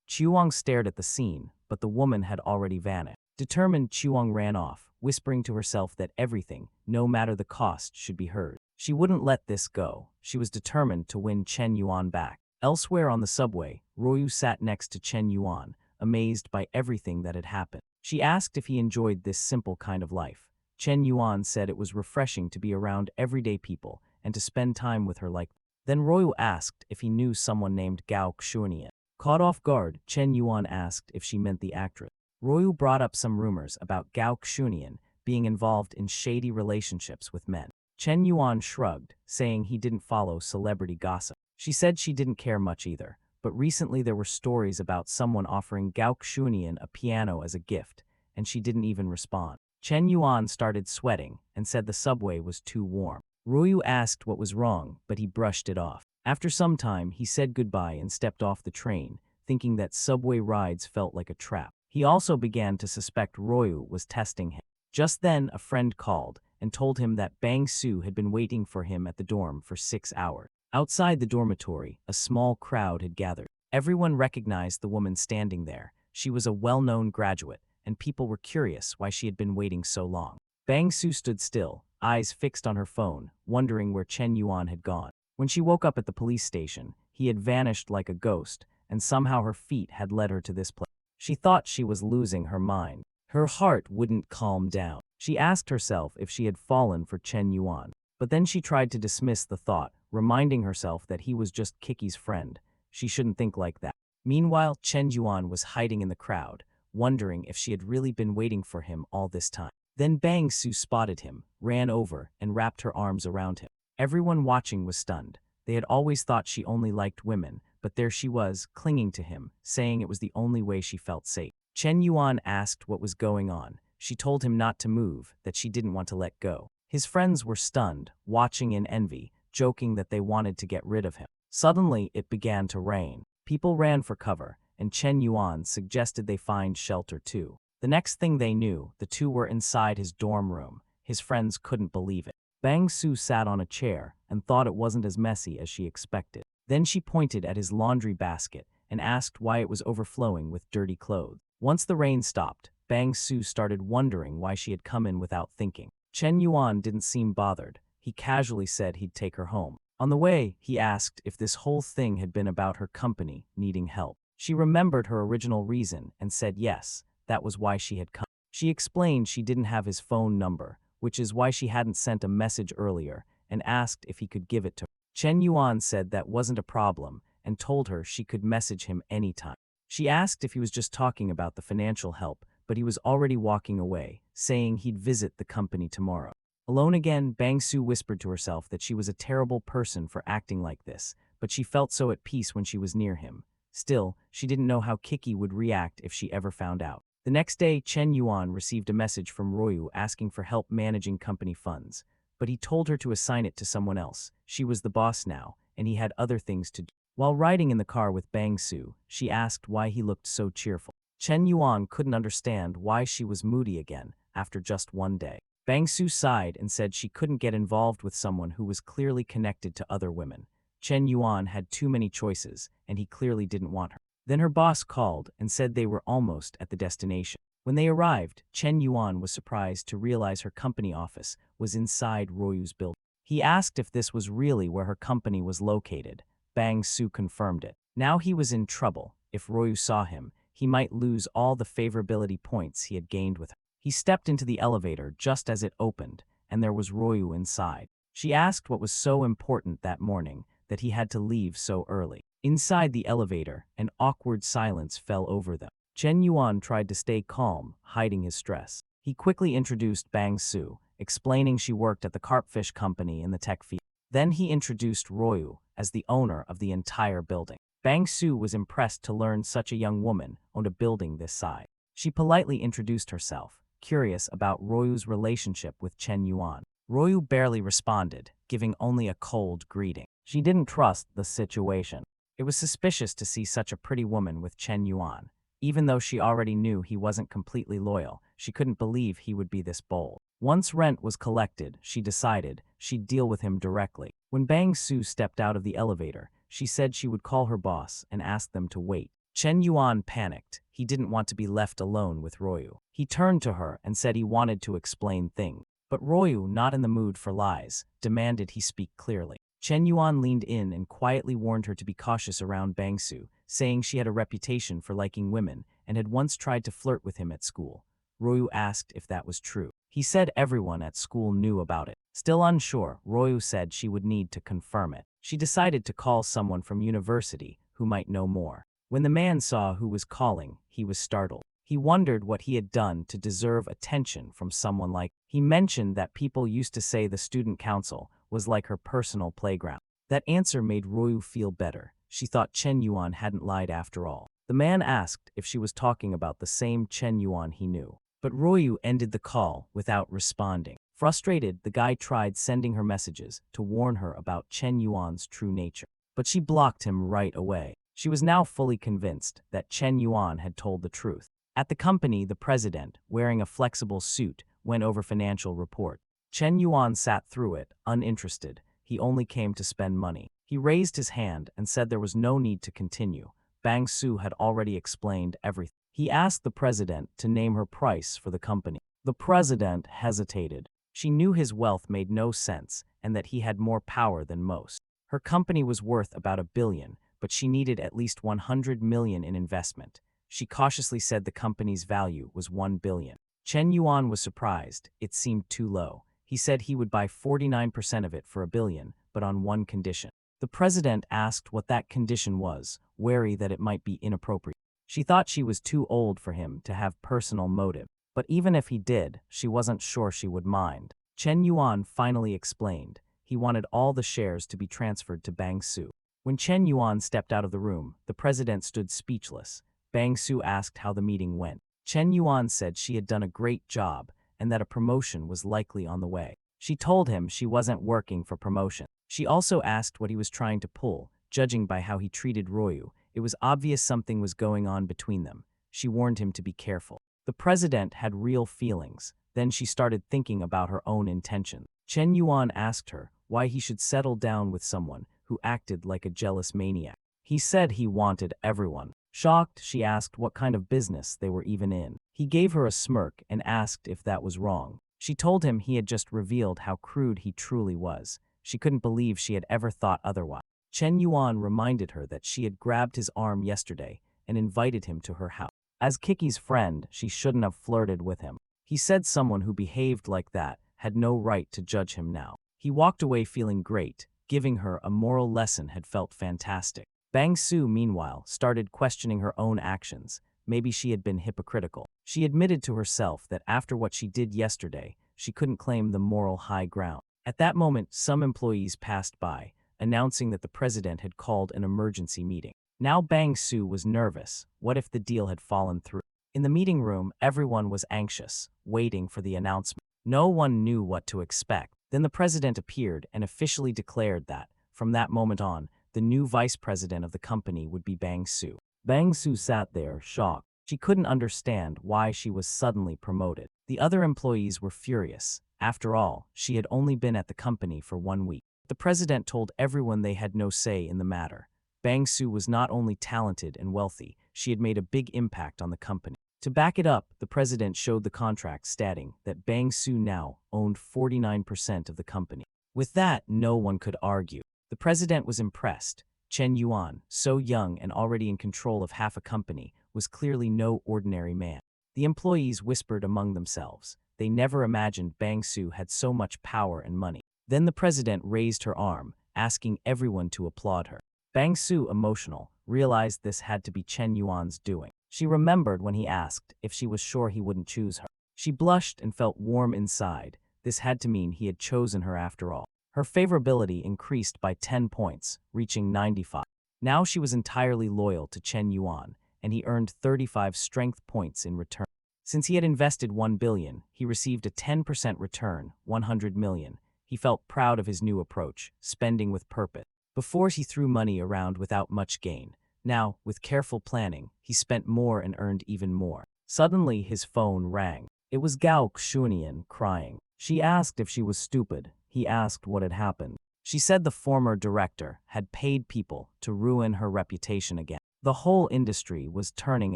Chuang stared at the scene, but the woman had already vanished. Determined, Chuang ran off, whispering to herself that everything, no matter the cost, should be hers. She wouldn't let this go. She was determined to win Chen Yuan back. Elsewhere on the subway, Royu sat next to Chen Yuan, amazed by everything that had happened. She asked if he enjoyed this simple kind of life. Chen Yuan said it was refreshing to be around everyday people and to spend time with her like that. Then Royu asked if he knew someone named Gao Xunian. Caught off guard, Chen Yuan asked if she meant the actress. Royu brought up some rumors about Gao Xunian being involved in shady relationships with men. Chen Yuan shrugged, saying he didn't follow celebrity gossip. She said she didn't care much either, but recently there were stories about someone offering Gao Xunian a piano as a gift, and she didn't even respond. Chen Yuan started sweating and said the subway was too warm. Royu asked what was wrong, but he brushed it off. After some time, he said goodbye and stepped off the train, thinking that subway rides felt like a trap. He also began to suspect Royu was testing him. Just then, a friend called and told him that Bang Su had been waiting for him at the dorm for 6 hours. Outside the dormitory, a small crowd had gathered. Everyone recognized the woman standing there. She was a well-known graduate, and people were curious why she had been waiting so long. Bang Su stood still, eyes fixed on her phone, wondering where Chen Yuan had gone. When she woke up at the police station, he had vanished like a ghost, and somehow her feet had led her to this place. She thought she was losing her mind. Her heart wouldn't calm down. She asked herself if she had fallen for Chen Yuan, but then she tried to dismiss the thought, reminding herself that he was just Kiki's friend. She shouldn't think like that. Meanwhile, Chen Yuan was hiding in the crowd, wondering if she had really been waiting for him all this time. Then Bang Su spotted him, ran over, and wrapped her arms around him. Everyone watching was stunned. They had always thought she only liked women, but there she was, clinging to him, saying it was the only way she felt safe. Chen Yuan asked what was going on. She told him not to move, that she didn't want to let go. His friends were stunned, watching in envy, joking that they wanted to get rid of him. Suddenly, it began to rain. People ran for cover, and Chen Yuan suggested they find shelter too. The next thing they knew, the two were inside his dorm room. His friends couldn't believe it. Bang Su sat on a chair and thought it wasn't as messy as she expected. Then she pointed at his laundry basket and asked why it was overflowing with dirty clothes. Once the rain stopped, Bang Su started wondering why she had come in without thinking. Chen Yuan didn't seem bothered. He casually said he'd take her home. On the way, he asked if this whole thing had been about her company needing help. She remembered her original reason and said yes, that was why she had come. She explained she didn't have his phone number, which is why she hadn't sent a message earlier, and asked if he could give it to her. Chen Yuan said that wasn't a problem and told her she could message him anytime. She asked if he was just talking about the financial help, but he was already walking away, saying he'd visit the company tomorrow. Alone again, Bang Su whispered to herself that she was a terrible person for acting like this, but she felt so at peace when she was near him. Still, she didn't know how Kiki would react if she ever found out. The next day, Chen Yuan received a message from Royu asking for help managing company funds, but he told her to assign it to someone else. She was the boss now, and he had other things to do. While riding in the car with Bang Su, she asked why he looked so cheerful. Chen Yuan couldn't understand why she was moody again after just one day. Bang Su sighed and said she couldn't get involved with someone who was clearly connected to other women. Chen Yuan had too many choices, and he clearly didn't want her. Then her boss called and said they were almost at the destination. When they arrived, Chen Yuan was surprised to realize her company office was inside Royu's building. He asked if this was really where her company was located. Bang Su confirmed it. Now he was in trouble. If Royu saw him, he might lose all the favorability points he had gained with her. He stepped into the elevator just as it opened, and there was Royu inside. She asked what was so important that morning that he had to leave so early. Inside the elevator, an awkward silence fell over them. Chen Yuan tried to stay calm, hiding his stress. He quickly introduced Bang Su, explaining she worked at the carpfish company in the tech field. Then he introduced Royu as the owner of the entire building. Bang Su was impressed to learn such a young woman owned a building this size. She politely introduced herself, curious about Royu's relationship with Chen Yuan. Royu barely responded, giving only a cold greeting. She didn't trust the situation. It was suspicious to see such a pretty woman with Chen Yuan. Even though she already knew he wasn't completely loyal, she couldn't believe he would be this bold. Once rent was collected, she decided she'd deal with him directly. When Bang Su stepped out of the elevator, she said she would call her boss and ask them to wait. Chen Yuan panicked. He didn't want to be left alone with Royu. He turned to her and said he wanted to explain things. But Royu, not in the mood for lies, demanded he speak clearly. Chen Yuan leaned in and quietly warned her to be cautious around Bang Su, saying she had a reputation for liking women and had once tried to flirt with him at school. Royu asked if that was true. He said everyone at school knew about it. Still unsure, Royu said she would need to confirm it. She decided to call someone from university who might know more. When the man saw who was calling, he was startled. He wondered what he had done to deserve attention from someone like. He mentioned that people used to say the student council was like her personal playground. That answer made Royu feel better. She thought Chen Yuan hadn't lied after all. The man asked if she was talking about the same Chen Yuan he knew. But Royu ended the call without responding. Frustrated, the guy tried sending her messages to warn her about Chen Yuan's true nature. But she blocked him right away. She was now fully convinced that Chen Yuan had told the truth. At the company, the president, wearing a flexible suit, went over financial report. Chen Yuan sat through it, uninterested. He only came to spend money. He raised his hand and said there was no need to continue. Bang Su had already explained everything. He asked the president to name her price for the company. The president hesitated. She knew his wealth made no sense and that he had more power than most. Her company was worth about $1 billion, but she needed at least $100 million in investment. She cautiously said the company's value was $1 billion. Chen Yuan was surprised. It seemed too low. He said he would buy 49% of it for $1 billion, but on one condition. The president asked what that condition was, wary that it might be inappropriate. She thought she was too old for him to have personal motive. But even if he did, she wasn't sure she would mind. Chen Yuan finally explained. He wanted all the shares to be transferred to Bang Su. When Chen Yuan stepped out of the room, the president stood speechless. Bang Su asked how the meeting went. Chen Yuan said she had done a great job and that a promotion was likely on the way. She told him she wasn't working for promotion. She also asked what he was trying to pull. Judging by how he treated Royu, it was obvious something was going on between them. She warned him to be careful. The president had real feelings. Then she started thinking about her own intentions. Chen Yuan asked her why he should settle down with someone who acted like a jealous maniac. He said he wanted everyone. Shocked, she asked what kind of business they were even in. He gave her a smirk and asked if that was wrong. She told him he had just revealed how crude he truly was. She couldn't believe she had ever thought otherwise. Chen Yuan reminded her that she had grabbed his arm yesterday and invited him to her house. As Kiki's friend, she shouldn't have flirted with him. He said someone who behaved like that had no right to judge him now. He walked away feeling great. Giving her a moral lesson had felt fantastic. Bang Su, meanwhile, started questioning her own actions. Maybe she had been hypocritical. She admitted to herself that after what she did yesterday, she couldn't claim the moral high ground. At that moment, some employees passed by, announcing that the president had called an emergency meeting. Now Bang Su was nervous. What if the deal had fallen through? In the meeting room, everyone was anxious, waiting for the announcement. No one knew what to expect. Then the president appeared and officially declared that, from that moment on, the new vice president of the company would be Bang Su. Bang Su sat there, shocked. She couldn't understand why she was suddenly promoted. The other employees were furious. After all, she had only been at the company for 1 week. The president told everyone they had no say in the matter. Bang Su was not only talented and wealthy, she had made a big impact on the company. To back it up, the president showed the contract stating that Bang Su now owned 49% of the company. With that, no one could argue. The president was impressed. Chen Yuan, so young and already in control of half a company, was clearly no ordinary man. The employees whispered among themselves. They never imagined Bang Su had so much power and money. Then the president raised her arm, asking everyone to applaud her. Bang Su, emotional, realized this had to be Chen Yuan's doing. She remembered when he asked if she was sure he wouldn't choose her. She blushed and felt warm inside. This had to mean he had chosen her after all. Her favorability increased by 10 points, reaching 95. Now she was entirely loyal to Chen Yuan, and he earned 35 strength points in return. Since he had invested 1 billion, he received a 10% return, 100 million. He felt proud of his new approach, spending with purpose. Before he threw money around without much gain. Now, with careful planning, he spent more and earned even more. Suddenly, his phone rang. It was Gao Xunian crying. She asked if she was stupid. He asked what had happened. She said the former director had paid people to ruin her reputation again. The whole industry was turning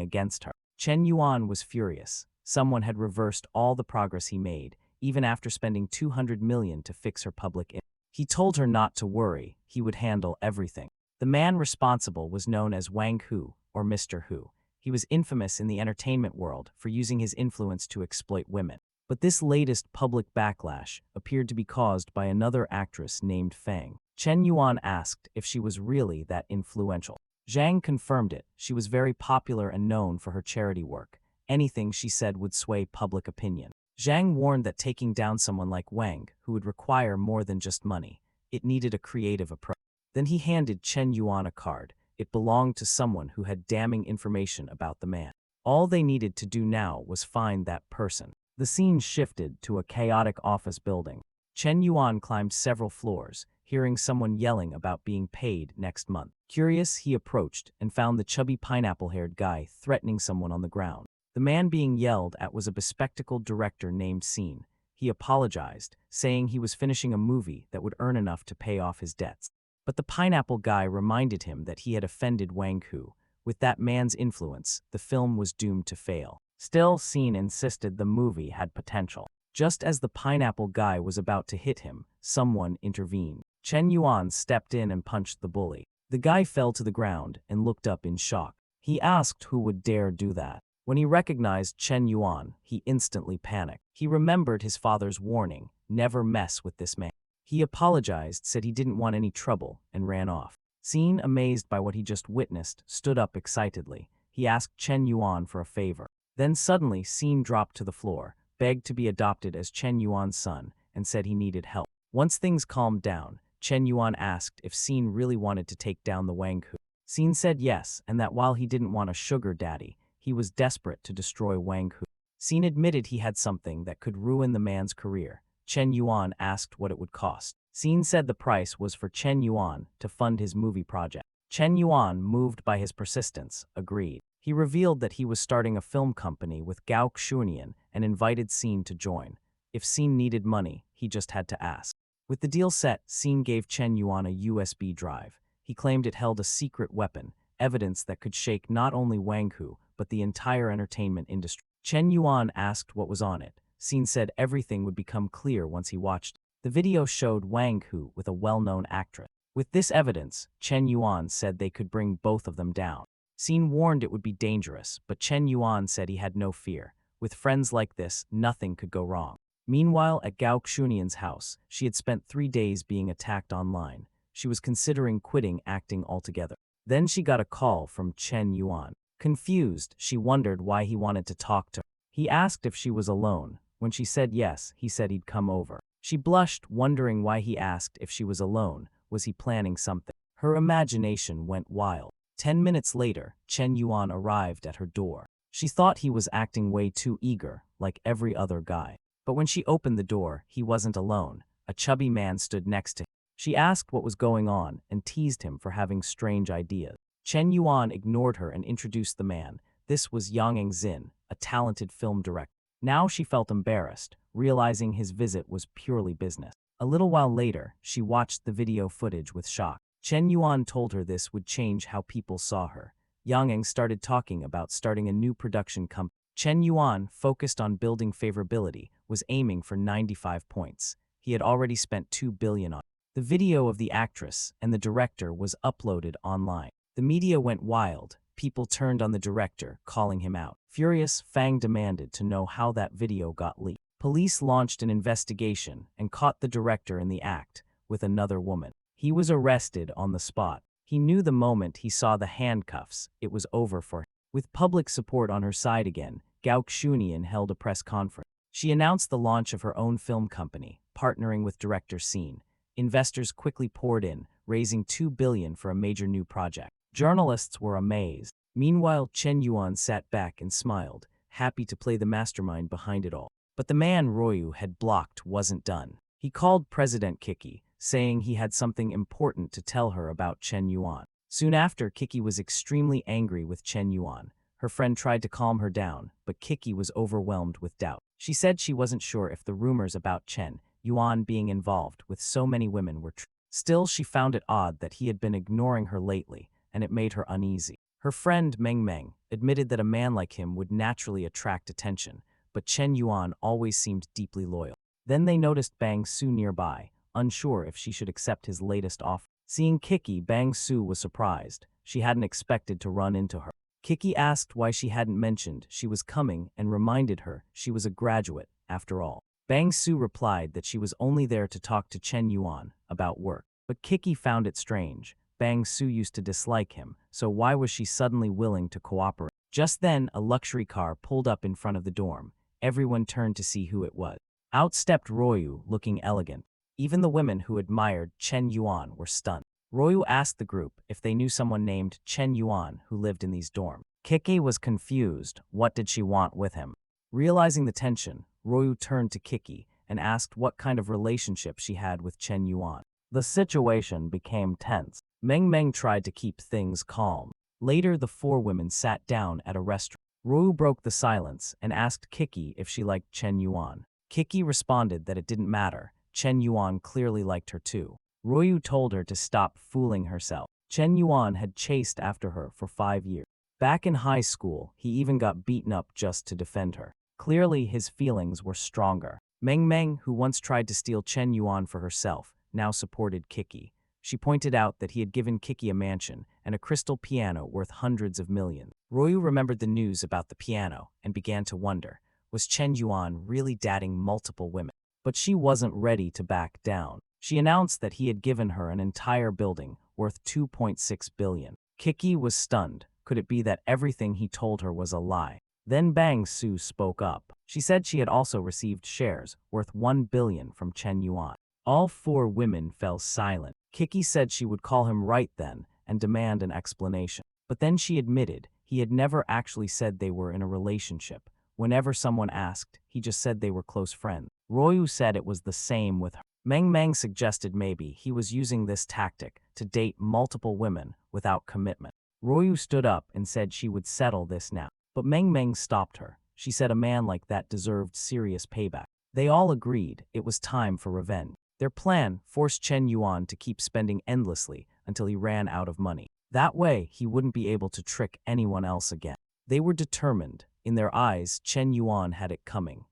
against her. Chen Yuan was furious. Someone had reversed all the progress he made, even after spending 200 million to fix her public image. He told her not to worry, he would handle everything. The man responsible was known as Wang Hu, or Mr. Hu. He was infamous in the entertainment world for using his influence to exploit women. But this latest public backlash appeared to be caused by another actress named Fang. Chen Yuan asked if she was really that influential. Zhang confirmed it. She was very popular and known for her charity work. Anything she said would sway public opinion. Zhang warned that taking down someone like Wang, who would require more than just money, it needed a creative approach. Then he handed Chen Yuan a card. It belonged to someone who had damning information about the man. All they needed to do now was find that person. The scene shifted to a chaotic office building. Chen Yuan climbed several floors, hearing someone yelling about being paid next month. Curious, he approached and found the chubby pineapple-haired guy threatening someone on the ground. The man being yelled at was a bespectacled director named Scene. He apologized, saying he was finishing a movie that would earn enough to pay off his debts. But the pineapple guy reminded him that he had offended Wang Hu. With that man's influence, the film was doomed to fail. Still, Scene insisted the movie had potential. Just as the pineapple guy was about to hit him, someone intervened. Chen Yuan stepped in and punched the bully. The guy fell to the ground and looked up in shock. He asked who would dare do that. When he recognized Chen Yuan, he instantly panicked. He remembered his father's warning, never mess with this man. He apologized, said he didn't want any trouble, and ran off. Scene, amazed by what he just witnessed, stood up excitedly. He asked Chen Yuan for a favor. Then suddenly, Scene dropped to the floor, begged to be adopted as Chen Yuan's son, and said he needed help. Once things calmed down, Chen Yuan asked if Scene really wanted to take down the Wang Hu. Scene said yes, and that while he didn't want a sugar daddy, he was desperate to destroy Wang Hu. Scene admitted he had something that could ruin the man's career. Chen Yuan asked what it would cost. Scene said the price was for Chen Yuan to fund his movie project. Chen Yuan, moved by his persistence, agreed. He revealed that he was starting a film company with Gao Xunian and invited Scene to join. If Scene needed money, he just had to ask. With the deal set, Scene gave Chen Yuan a USB drive. He claimed it held a secret weapon, evidence that could shake not only Wang Hu, but the entire entertainment industry. Chen Yuan asked what was on it. Scene said everything would become clear once he watched. The video showed Wang Hu with a well-known actress. With this evidence, Chen Yuan said they could bring both of them down. Scene warned it would be dangerous, but Chen Yuan said he had no fear. With friends like this, nothing could go wrong. Meanwhile, at Gao Xunian's house, she had spent 3 days being attacked online. She was considering quitting acting altogether. Then she got a call from Chen Yuan. Confused, she wondered why he wanted to talk to her. He asked if she was alone. When she said yes, he said he'd come over. She blushed, wondering why he asked if she was alone. Was he planning something? Her imagination went wild. 10 minutes later, Chen Yuan arrived at her door. She thought he was acting way too eager, like every other guy. But when she opened the door, he wasn't alone. A chubby man stood next to him. She asked what was going on and teased him for having strange ideas. Chen Yuan ignored her and introduced the man. This was Yang Engzin, a talented film director. Now she felt embarrassed, realizing his visit was purely business. A little while later, she watched the video footage with shock. Chen Yuan told her this would change how people saw her. Yang Eng started talking about starting a new production company. Chen Yuan, focused on building favorability, was aiming for 95 points. He had already spent 2 billion on it. The video of the actress and the director was uploaded online. The media went wild. People turned on the director, calling him out. Furious, Fang demanded to know how that video got leaked. Police launched an investigation and caught the director in the act with another woman. He was arrested on the spot. He knew the moment he saw the handcuffs, it was over for him. With public support on her side again, Gao Xunian held a press conference. She announced the launch of her own film company, partnering with director Scene. Investors quickly poured in, raising $2 billion for a major new project. Journalists were amazed. Meanwhile, Chen Yuan sat back and smiled, happy to play the mastermind behind it all. But the man Royu had blocked wasn't done. He called President Kiki, saying he had something important to tell her about Chen Yuan. Soon after, Kiki was extremely angry with Chen Yuan. Her friend tried to calm her down, but Kiki was overwhelmed with doubt. She said she wasn't sure if the rumors about Chen Yuan being involved with so many women were true. Still, she found it odd that he had been ignoring her lately, and it made her uneasy. Her friend Meng Meng admitted that a man like him would naturally attract attention, but Chen Yuan always seemed deeply loyal. Then they noticed Bang Su nearby, unsure if she should accept his latest offer. Seeing Kiki, Bang Su was surprised. She hadn't expected to run into her. Kiki asked why she hadn't mentioned she was coming and reminded her she was a graduate, after all. Bang Su replied that she was only there to talk to Chen Yuan about work. But Kiki found it strange. Bang Su used to dislike him, so why was she suddenly willing to cooperate? Just then, a luxury car pulled up in front of the dorm. Everyone turned to see who it was. Out stepped Royu, looking elegant. Even the women who admired Chen Yuan were stunned. Royu asked the group if they knew someone named Chen Yuan who lived in these dorms. Kiki was confused. What did she want with him? Realizing the tension, Royu turned to Kiki and asked what kind of relationship she had with Chen Yuan. The situation became tense. Meng Meng tried to keep things calm. Later, the four women sat down at a restaurant. Royu broke the silence and asked Kiki if she liked Chen Yuan. Kiki responded that it didn't matter. Chen Yuan clearly liked her too. Royu told her to stop fooling herself. Chen Yuan had chased after her for 5 years. Back in high school, he even got beaten up just to defend her. Clearly, his feelings were stronger. Meng Meng, who once tried to steal Chen Yuan for herself, now supported Kiki. She pointed out that he had given Kiki a mansion and a crystal piano worth hundreds of millions. Royu remembered the news about the piano and began to wonder, was Chen Yuan really dating multiple women? But she wasn't ready to back down. She announced that he had given her an entire building worth 2.6 billion. Kiki was stunned. Could it be that everything he told her was a lie? Then Bang Su spoke up. She said she had also received shares worth 1 billion from Chen Yuan. All four women fell silent. Kiki said she would call him right then and demand an explanation. But then she admitted he had never actually said they were in a relationship. Whenever someone asked, he just said they were close friends. Royu said it was the same with her. Meng Meng suggested maybe he was using this tactic to date multiple women without commitment. Royu stood up and said she would settle this now. But Meng Meng stopped her. She said a man like that deserved serious payback. They all agreed it was time for revenge. Their plan forced Chen Yuan to keep spending endlessly until he ran out of money. That way, he wouldn't be able to trick anyone else again. They were determined. In their eyes, Chen Yuan had it coming.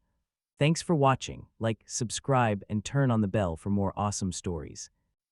Thanks for watching. Like, subscribe, and turn on the bell for more awesome stories.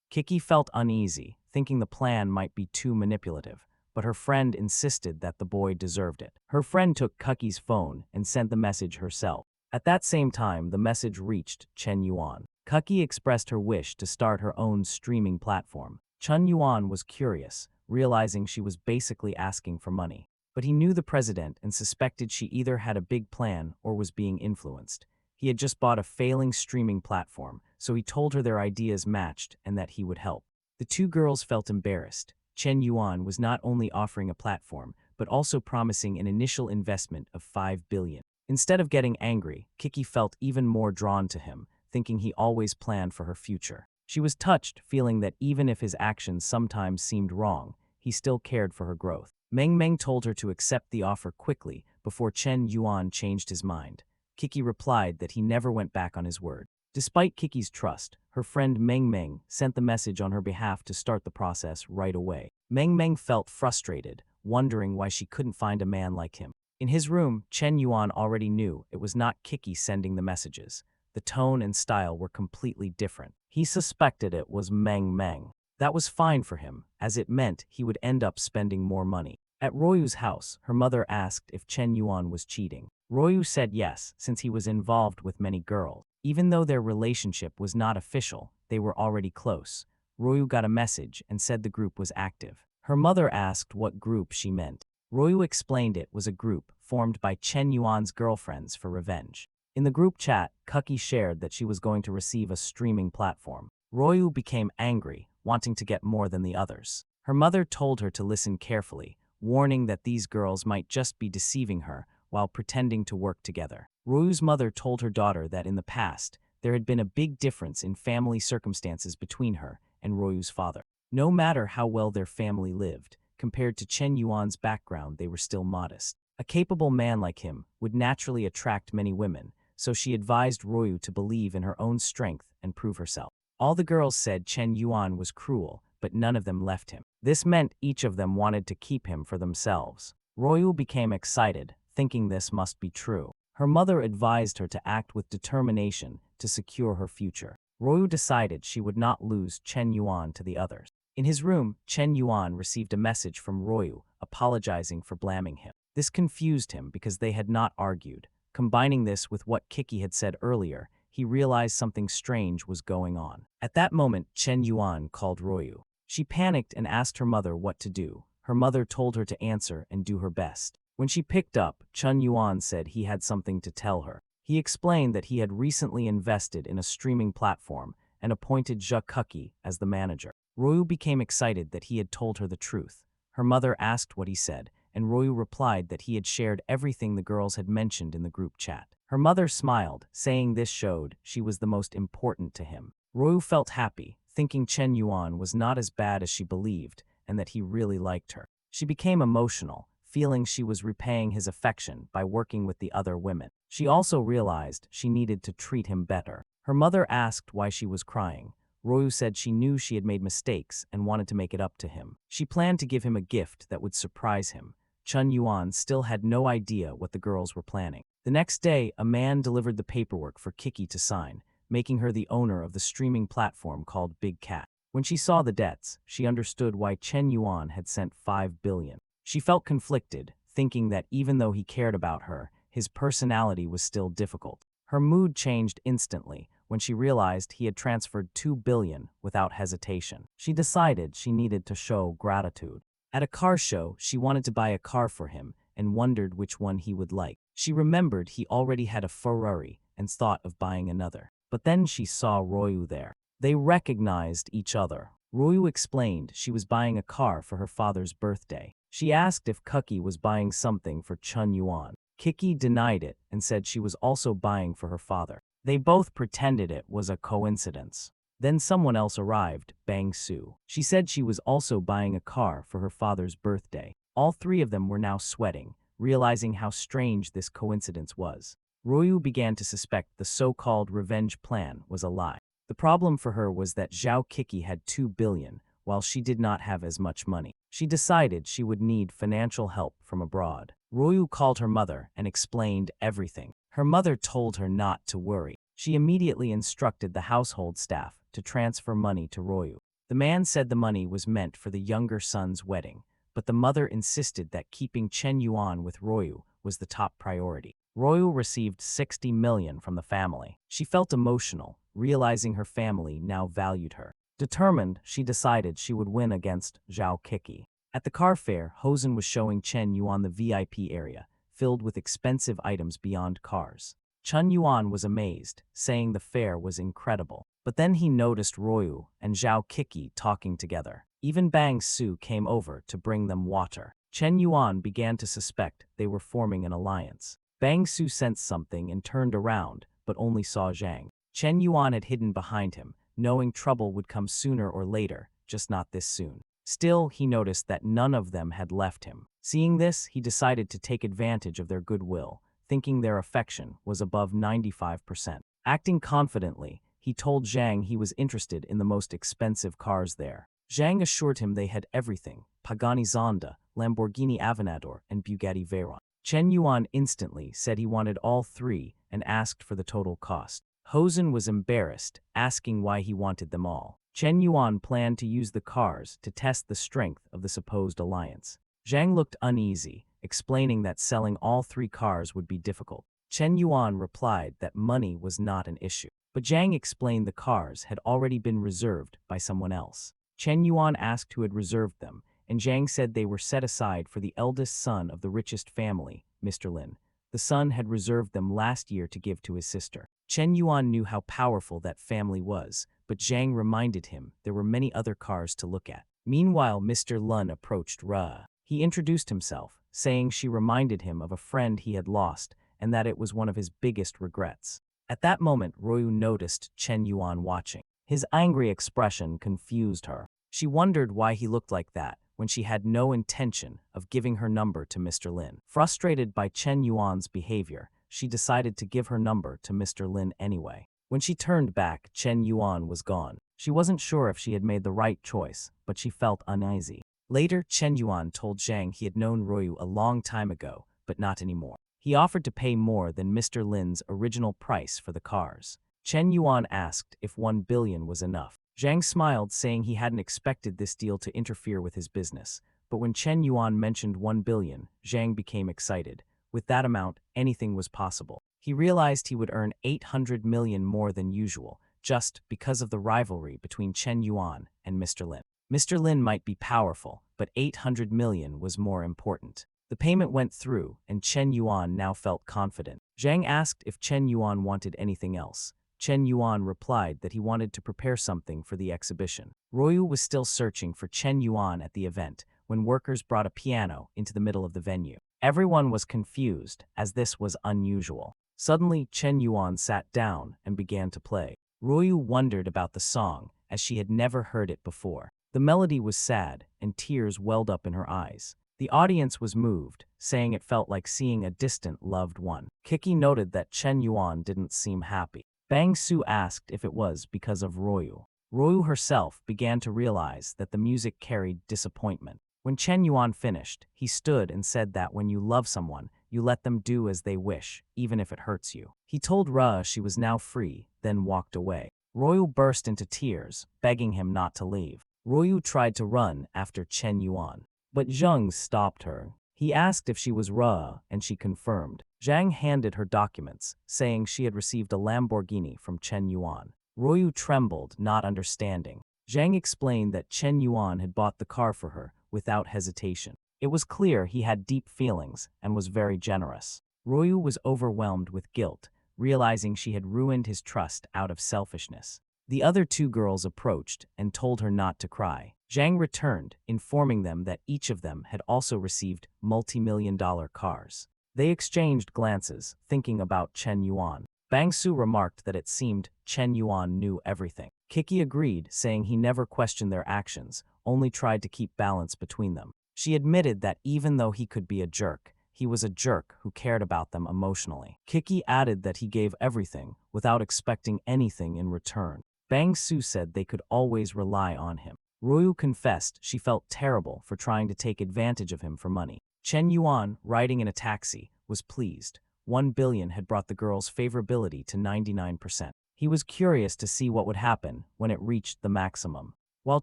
Kiki felt uneasy, thinking the plan might be too manipulative, but her friend insisted that the boy deserved it. Her friend took Kiki's phone and sent the message herself. At that same time, the message reached Chen Yuan. Kiki expressed her wish to start her own streaming platform. Chen Yuan was curious, realizing she was basically asking for money. But he knew the president and suspected she either had a big plan or was being influenced. He had just bought a failing streaming platform, so he told her their ideas matched and that he would help. The two girls felt embarrassed. Chen Yuan was not only offering a platform, but also promising an initial investment of 5 billion. Instead of getting angry, Kiki felt even more drawn to him, thinking he always planned for her future. She was touched, feeling that even if his actions sometimes seemed wrong, he still cared for her growth. Meng Meng told her to accept the offer quickly before Chen Yuan changed his mind. Kiki replied that he never went back on his word. Despite Kiki's trust, her friend Meng Meng sent the message on her behalf to start the process right away. Meng Meng felt frustrated, wondering why she couldn't find a man like him. In his room, Chen Yuan already knew it was not Kiki sending the messages. The tone and style were completely different. He suspected it was Meng Meng. That was fine for him, as it meant he would end up spending more money. At Royu's house, her mother asked if Chen Yuan was cheating. Royu said yes, since he was involved with many girls. Even though their relationship was not official, they were already close. Royu got a message and said the group was active. Her mother asked what group she meant. Royu explained it was a group formed by Chen Yuan's girlfriends for revenge. In the group chat, Kuki shared that she was going to receive a streaming platform. Royu became angry, wanting to get more than the others. Her mother told her to listen carefully, warning that these girls might just be deceiving her while pretending to work together. Royu's mother told her daughter that in the past, there had been a big difference in family circumstances between her and Royu's father. No matter how well their family lived, compared to Chen Yuan's background, they were still modest. A capable man like him would naturally attract many women, so she advised Royu to believe in her own strength and prove herself. All the girls said Chen Yuan was cruel, but none of them left him. This meant each of them wanted to keep him for themselves. Royu became excited, thinking this must be true. Her mother advised her to act with determination to secure her future. Royu decided she would not lose Chen Yuan to the others. In his room, Chen Yuan received a message from Royu apologizing for blaming him. This confused him because they had not argued. Combining this with what Kiki had said earlier, he realized something strange was going on. At that moment, Chen Yuan called Royu. She panicked and asked her mother what to do. Her mother told her to answer and do her best. When she picked up, Chen Yuan said he had something to tell her. He explained that he had recently invested in a streaming platform and appointed Zhe Kuki as the manager. Royu became excited that he had told her the truth. Her mother asked what he said, and Royu replied that he had shared everything the girls had mentioned in the group chat. Her mother smiled, saying this showed she was the most important to him. Royu felt happy, thinking Chen Yuan was not as bad as she believed and that he really liked her. She became emotional, feeling she was repaying his affection by working with the other women. She also realized she needed to treat him better. Her mother asked why she was crying. Royu said she knew she had made mistakes and wanted to make it up to him. She planned to give him a gift that would surprise him. Chen Yuan still had no idea what the girls were planning. The next day, a man delivered the paperwork for Kiki to sign, making her the owner of the streaming platform called Big Cat. When she saw the debts, she understood why Chen Yuan had sent 5 billion. She felt conflicted, thinking that even though he cared about her, his personality was still difficult. Her mood changed instantly when she realized he had transferred 2 billion without hesitation. She decided she needed to show gratitude. At a car show, she wanted to buy a car for him and wondered which one he would like. She remembered he already had a Ferrari and thought of buying another. But then she saw Royu there. They recognized each other. Royu explained she was buying a car for her father's birthday. She asked if Kuki was buying something for Chen Yuan. Kiki denied it and said she was also buying for her father. They both pretended it was a coincidence. Then someone else arrived, Bang Su. She said she was also buying a car for her father's birthday. All three of them were now sweating, realizing how strange this coincidence was. Royu began to suspect the so-called revenge plan was a lie. The problem for her was that Zhao Kiki had 2 billion, while she did not have as much money. She decided she would need financial help from abroad. Royu called her mother and explained everything. Her mother told her not to worry. She immediately instructed the household staff to transfer money to Royu. The man said the money was meant for the younger son's wedding, but the mother insisted that keeping Chen Yuan with Royu was the top priority. Royu received 60 million from the family. She felt emotional, realizing her family now valued her. Determined, she decided she would win against Zhao Kiki. At the car fair, Hosen was showing Chen Yuan the VIP area, filled with expensive items beyond cars. Chen Yuan was amazed, saying the fair was incredible. But then he noticed Royu and Zhao Kiki talking together. Even Bang Su came over to bring them water. Chen Yuan began to suspect they were forming an alliance. Bang Su sensed something and turned around, but only saw Zhang. Chen Yuan had hidden behind him, knowing trouble would come sooner or later, just not this soon. Still, he noticed that none of them had left him. Seeing this, he decided to take advantage of their goodwill, thinking their affection was above 95%. Acting confidently, he told Zhang he was interested in the most expensive cars there. Zhang assured him they had everything: Pagani Zonda, Lamborghini Aventador, and Bugatti Veyron. Chen Yuan instantly said he wanted all three and asked for the total cost. Hosen was embarrassed, asking why he wanted them all. Chen Yuan planned to use the cars to test the strength of the supposed alliance. Zhang looked uneasy, explaining that selling all 3 cars would be difficult. Chen Yuan replied that money was not an issue. But Zhang explained the cars had already been reserved by someone else. Chen Yuan asked who had reserved them, and Zhang said they were set aside for the eldest son of the richest family, Mr. Lin. The son had reserved them last year to give to his sister. Chen Yuan knew how powerful that family was, but Zhang reminded him there were many other cars to look at. Meanwhile, Mr. Lun approached Ra. He introduced himself, saying she reminded him of a friend he had lost and that it was one of his biggest regrets. At that moment, Royu noticed Chen Yuan watching. His angry expression confused her. She wondered why he looked like that when she had no intention of giving her number to Mr. Lin. Frustrated by Chen Yuan's behavior, she decided to give her number to Mr. Lin anyway. When she turned back, Chen Yuan was gone. She wasn't sure if she had made the right choice, but she felt uneasy. Later, Chen Yuan told Zhang he had known Royu a long time ago, but not anymore. He offered to pay more than Mr. Lin's original price for the cars. Chen Yuan asked if 1 billion was enough. Zhang smiled, saying he hadn't expected this deal to interfere with his business. But when Chen Yuan mentioned 1 billion, Zhang became excited. With that amount, anything was possible. He realized he would earn 800 million more than usual, just because of the rivalry between Chen Yuan and Mr. Lin. Mr. Lin might be powerful, but 800 million was more important. The payment went through, and Chen Yuan now felt confident. Zhang asked if Chen Yuan wanted anything else. Chen Yuan replied that he wanted to prepare something for the exhibition. Royu was still searching for Chen Yuan at the event when workers brought a piano into the middle of the venue. Everyone was confused, as this was unusual. Suddenly, Chen Yuan sat down and began to play. Royu wondered about the song, as she had never heard it before. The melody was sad, and tears welled up in her eyes. The audience was moved, saying it felt like seeing a distant loved one. Kiki noted that Chen Yuan didn't seem happy. Bang Su asked if it was because of Royu. Royu herself began to realize that the music carried disappointment. When Chen Yuan finished, he stood and said that when you love someone, you let them do as they wish, even if it hurts you. He told Ra she was now free, then walked away. Royu burst into tears, begging him not to leave. Royu tried to run after Chen Yuan, but Zhang stopped her. He asked if she was Ra, and she confirmed. Zhang handed her documents, saying she had received a Lamborghini from Chen Yuan. Royu trembled, not understanding. Zhang explained that Chen Yuan had bought the car for her, without hesitation. It was clear he had deep feelings and was very generous. Royu was overwhelmed with guilt, realizing she had ruined his trust out of selfishness. The other two girls approached and told her not to cry. Zhang returned, informing them that each of them had also received multi-million-dollar cars. They exchanged glances, thinking about Chen Yuan. Bang Su remarked that it seemed Chen Yuan knew everything. Kiki agreed, saying he never questioned their actions, only tried to keep balance between them. She admitted that even though he could be a jerk, he was a jerk who cared about them emotionally. Kiki added that he gave everything, without expecting anything in return. Bang Su said they could always rely on him. Royu confessed she felt terrible for trying to take advantage of him for money. Chen Yuan, riding in a taxi, was pleased. 1 billion had brought the girl's favorability to 99%. He was curious to see what would happen when it reached the maximum. While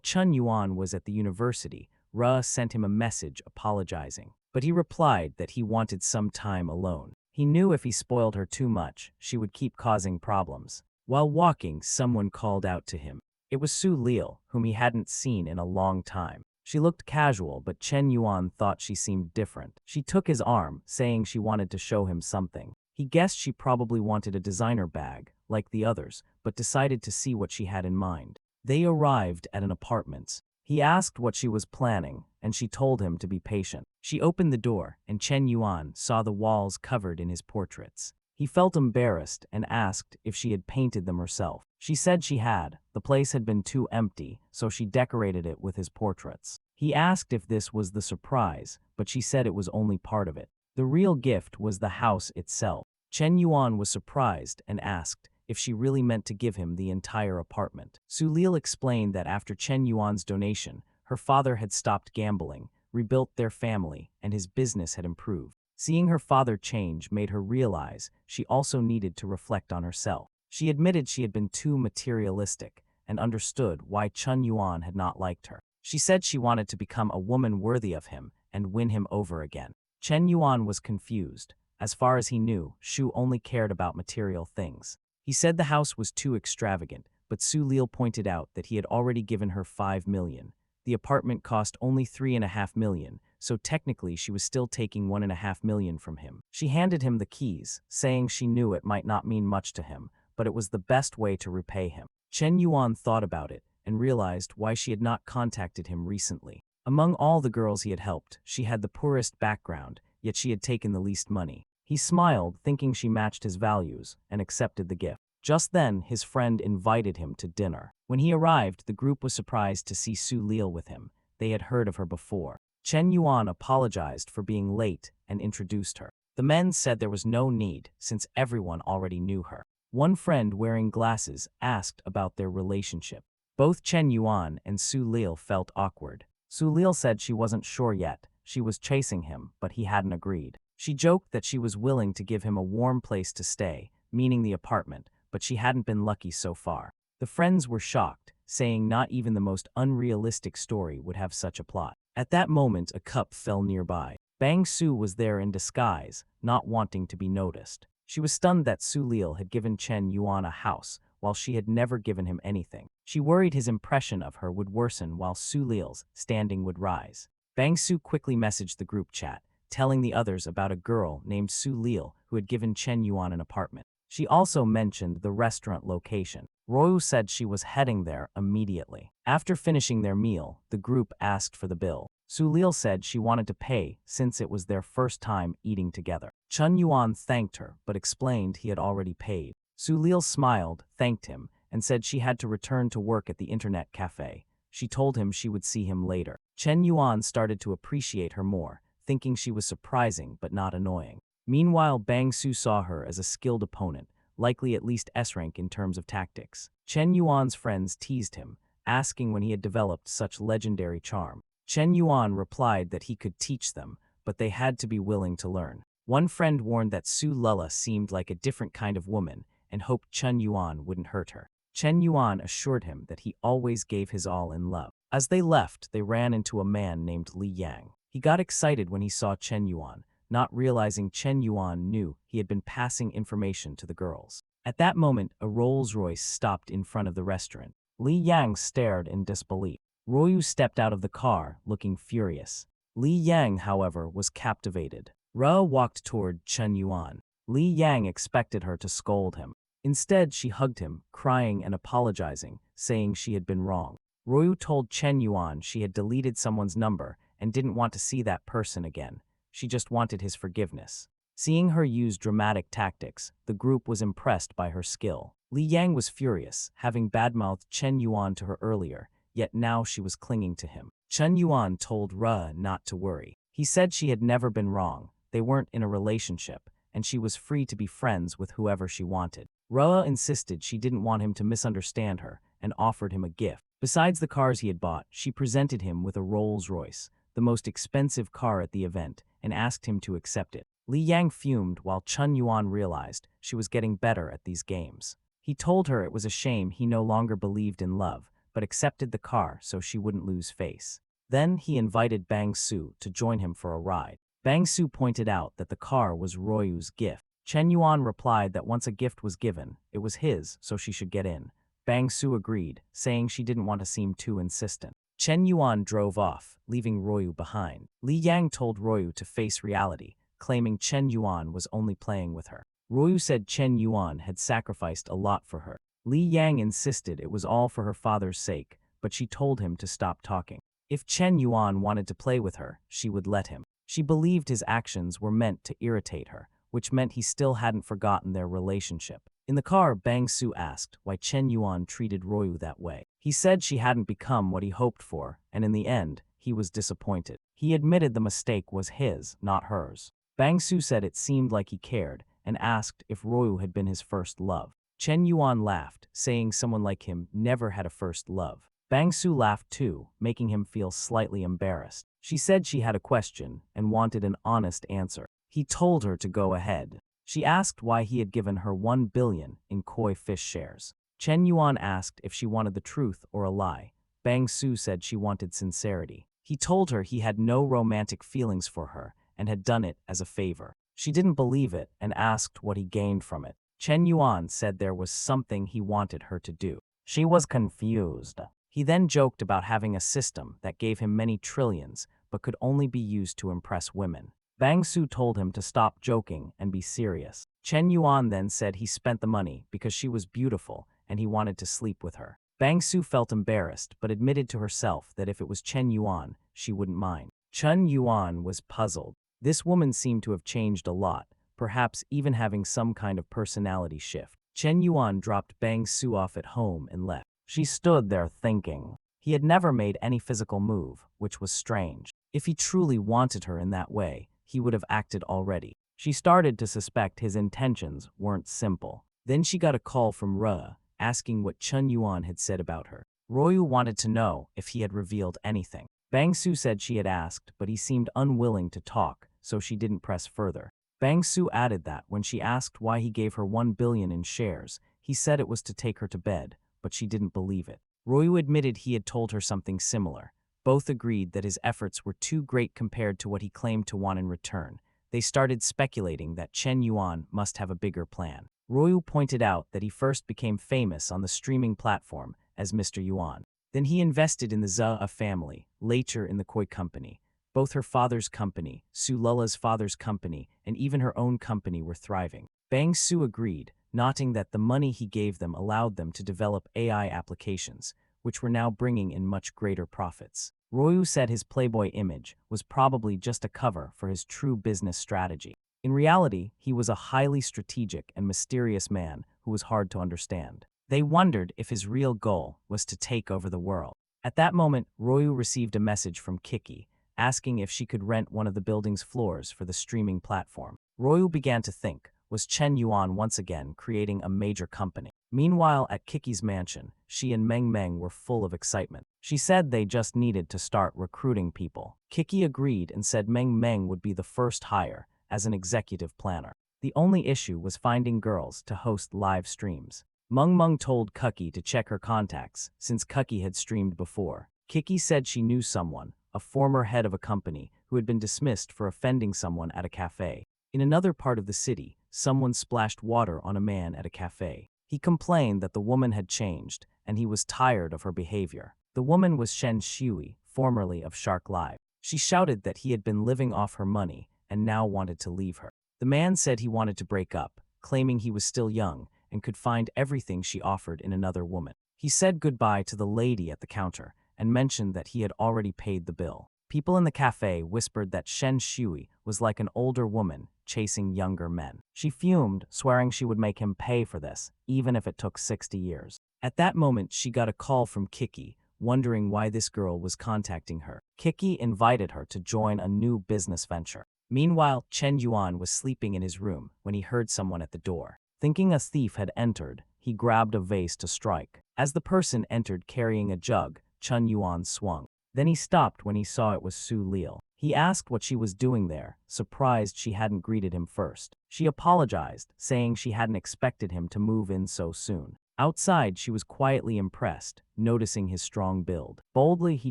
Chen Yuan was at the university, Ra sent him a message apologizing, but he replied that he wanted some time alone. He knew if he spoiled her too much, she would keep causing problems. While walking, someone called out to him. It was Su Lil, whom he hadn't seen in a long time. She looked casual, but Chen Yuan thought she seemed different. She took his arm, saying she wanted to show him something. He guessed she probably wanted a designer bag, like the others, but decided to see what she had in mind. They arrived at an apartment. He asked what she was planning, and she told him to be patient. She opened the door, and Chen Yuan saw the walls covered in his portraits. He felt embarrassed and asked if she had painted them herself. She said she had. The place had been too empty, so she decorated it with his portraits. He asked if this was the surprise, but she said it was only part of it. The real gift was the house itself. Chen Yuan was surprised and asked if she really meant to give him the entire apartment. Su Lil explained that after Chen Yuan's donation, her father had stopped gambling, rebuilt their family, and his business had improved. Seeing her father change made her realize she also needed to reflect on herself. She admitted she had been too materialistic and understood why Chen Yuan had not liked her. She said she wanted to become a woman worthy of him and win him over again. Chen Yuan was confused. As far as he knew, Shu only cared about material things. He said the house was too extravagant, but Su Lil pointed out that he had already given her 5 million. The apartment cost only 3.5 million, so technically she was still taking 1.5 million from him. She handed him the keys, saying she knew it might not mean much to him, but it was the best way to repay him. Chen Yuan thought about it and realized why she had not contacted him recently. Among all the girls he had helped, she had the poorest background, yet she had taken the least money. He smiled, thinking she matched his values, and accepted the gift. Just then, his friend invited him to dinner. When he arrived, the group was surprised to see Su Lil with him. They had heard of her before. Chen Yuan apologized for being late and introduced her. The men said there was no need, since everyone already knew her. One friend wearing glasses asked about their relationship. Both Chen Yuan and Su Lil felt awkward. Su Lil said she wasn't sure yet. She was chasing him, but he hadn't agreed. She joked that she was willing to give him a warm place to stay, meaning the apartment, but she hadn't been lucky so far. The friends were shocked, saying not even the most unrealistic story would have such a plot. At that moment, a cup fell nearby. Bang Su was there in disguise, not wanting to be noticed. She was stunned that Su Lil had given Chen Yuan a house, while she had never given him anything. She worried his impression of her would worsen while Su Lil's standing would rise. Bang Su quickly messaged the group chat, telling the others about a girl named Su Lil who had given Chen Yuan an apartment. She also mentioned the restaurant location. Ryu said she was heading there immediately. After finishing their meal, the group asked for the bill. Su Lil said she wanted to pay since it was their first time eating together. Chen Yuan thanked her but explained he had already paid. Su Lil smiled, thanked him, and said she had to return to work at the internet cafe. She told him she would see him later. Chen Yuan started to appreciate her more, thinking she was surprising but not annoying. Meanwhile, Bang Su saw her as a skilled opponent, likely at least S-rank in terms of tactics. Chen Yuan's friends teased him, asking when he had developed such legendary charm. Chen Yuan replied that he could teach them, but they had to be willing to learn. One friend warned that Su Lulla seemed like a different kind of woman and hoped Chen Yuan wouldn't hurt her. Chen Yuan assured him that he always gave his all in love. As they left, they ran into a man named Li Yang. He got excited when he saw Chen Yuan, not realizing Chen Yuan knew he had been passing information to the girls. At that moment, a Rolls-Royce stopped in front of the restaurant. Li Yang stared in disbelief. Ryu stepped out of the car, looking furious. Li Yang, however, was captivated. Ra walked toward Chen Yuan. Li Yang expected her to scold him. Instead, she hugged him, crying and apologizing, saying she had been wrong. Ryu told Chen Yuan she had deleted someone's number and didn't want to see that person again. She just wanted his forgiveness. Seeing her use dramatic tactics, the group was impressed by her skill. Li Yang was furious, having badmouthed Chen Yuan to her earlier, yet now she was clinging to him. Chen Yuan told Ra not to worry. He said she had never been wrong, they weren't in a relationship, and she was free to be friends with whoever she wanted. Ra insisted she didn't want him to misunderstand her and offered him a gift. Besides the cars he had bought, she presented him with a Rolls-Royce, the most expensive car at the event, and asked him to accept it. Li Yang fumed while Chen Yuan realized she was getting better at these games. He told her it was a shame he no longer believed in love, but accepted the car so she wouldn't lose face. Then he invited Bang Su to join him for a ride. Bang Su pointed out that the car was Royu's gift. Chen Yuan replied that once a gift was given, it was his, so she should get in. Bang Su agreed, saying she didn't want to seem too insistent. Chen Yuan drove off, leaving Ryu behind. Li Yang told Ryu to face reality, claiming Chen Yuan was only playing with her. Ryu said Chen Yuan had sacrificed a lot for her. Li Yang insisted it was all for her father's sake, but she told him to stop talking. If Chen Yuan wanted to play with her, she would let him. She believed his actions were meant to irritate her, which meant he still hadn't forgotten their relationship. In the car, Bang Su asked why Chen Yuan treated Ryu that way. He said she hadn't become what he hoped for, and in the end, he was disappointed. He admitted the mistake was his, not hers. Bang Su said it seemed like he cared, and asked if Ryu had been his first love. Chen Yuan laughed, saying someone like him never had a first love. Bang Su laughed too, making him feel slightly embarrassed. She said she had a question and wanted an honest answer. He told her to go ahead. She asked why he had given her 1 billion in koi fish shares. Chen Yuan asked if she wanted the truth or a lie. Bang Su said she wanted sincerity. He told her he had no romantic feelings for her and had done it as a favor. She didn't believe it and asked what he gained from it. Chen Yuan said there was something he wanted her to do. She was confused. He then joked about having a system that gave him many trillions, but could only be used to impress women. Bang Su told him to stop joking and be serious. Chen Yuan then said he spent the money because she was beautiful and he wanted to sleep with her. Bang Su felt embarrassed but admitted to herself that if it was Chen Yuan, she wouldn't mind. Chen Yuan was puzzled. This woman seemed to have changed a lot, perhaps even having some kind of personality shift. Chen Yuan dropped Bang Su off at home and left. She stood there thinking. He had never made any physical move, which was strange. If he truly wanted her in that way, he would have acted already. She started to suspect his intentions weren't simple. Then she got a call from Re, asking what Chen Yuan had said about her. Royu wanted to know if he had revealed anything. Bang Su said she had asked, but he seemed unwilling to talk, so she didn't press further. Bang Su added that when she asked why he gave her 1 billion in shares, he said it was to take her to bed, but she didn't believe it. Royu admitted he had told her something similar. Both agreed that his efforts were too great compared to what he claimed to want in return. They started speculating that Chen Yuan must have a bigger plan. Royu pointed out that he first became famous on the streaming platform as Mr. Yuan. Then he invested in the Zhe family, later in the Koi company. Both her father's company, Su Lula's father's company, and even her own company were thriving. Bang Su agreed, noting that the money he gave them allowed them to develop AI applications, which were now bringing in much greater profits. Royu said his Playboy image was probably just a cover for his true business strategy. In reality, he was a highly strategic and mysterious man who was hard to understand. They wondered if his real goal was to take over the world. At that moment, Royu received a message from Kiki, asking if she could rent one of the building's floors for the streaming platform. Royu began to think, was Chen Yuan once again creating a major company? Meanwhile, at Kiki's mansion, she and Meng Meng were full of excitement. She said they just needed to start recruiting people. Kiki agreed and said Meng Meng would be the first hire as an executive planner. The only issue was finding girls to host live streams. Meng Meng told Kuki to check her contacts, since Kuki had streamed before. Kiki said she knew someone, a former head of a company, who had been dismissed for offending someone at a cafe. In another part of the city, someone splashed water on a man at a cafe. He complained that the woman had changed, and he was tired of her behavior. The woman was Shen Shui, formerly of Shark Live. She shouted that he had been living off her money and now wanted to leave her. The man said he wanted to break up, claiming he was still young and could find everything she offered in another woman. He said goodbye to the lady at the counter and mentioned that he had already paid the bill. People in the cafe whispered that Shen Shui was like an older woman chasing younger men. She fumed, swearing she would make him pay for this, even if it took 60 years. At that moment, she got a call from Kiki, wondering why this girl was contacting her. Kiki invited her to join a new business venture. Meanwhile, Chen Yuan was sleeping in his room when he heard someone at the door. Thinking a thief had entered, he grabbed a vase to strike. As the person entered carrying a jug, Chen Yuan swung. Then he stopped when he saw it was Su Lil. He asked what she was doing there, surprised she hadn't greeted him first. She apologized, saying she hadn't expected him to move in so soon. Outside, she was quietly impressed, noticing his strong build. Boldly, he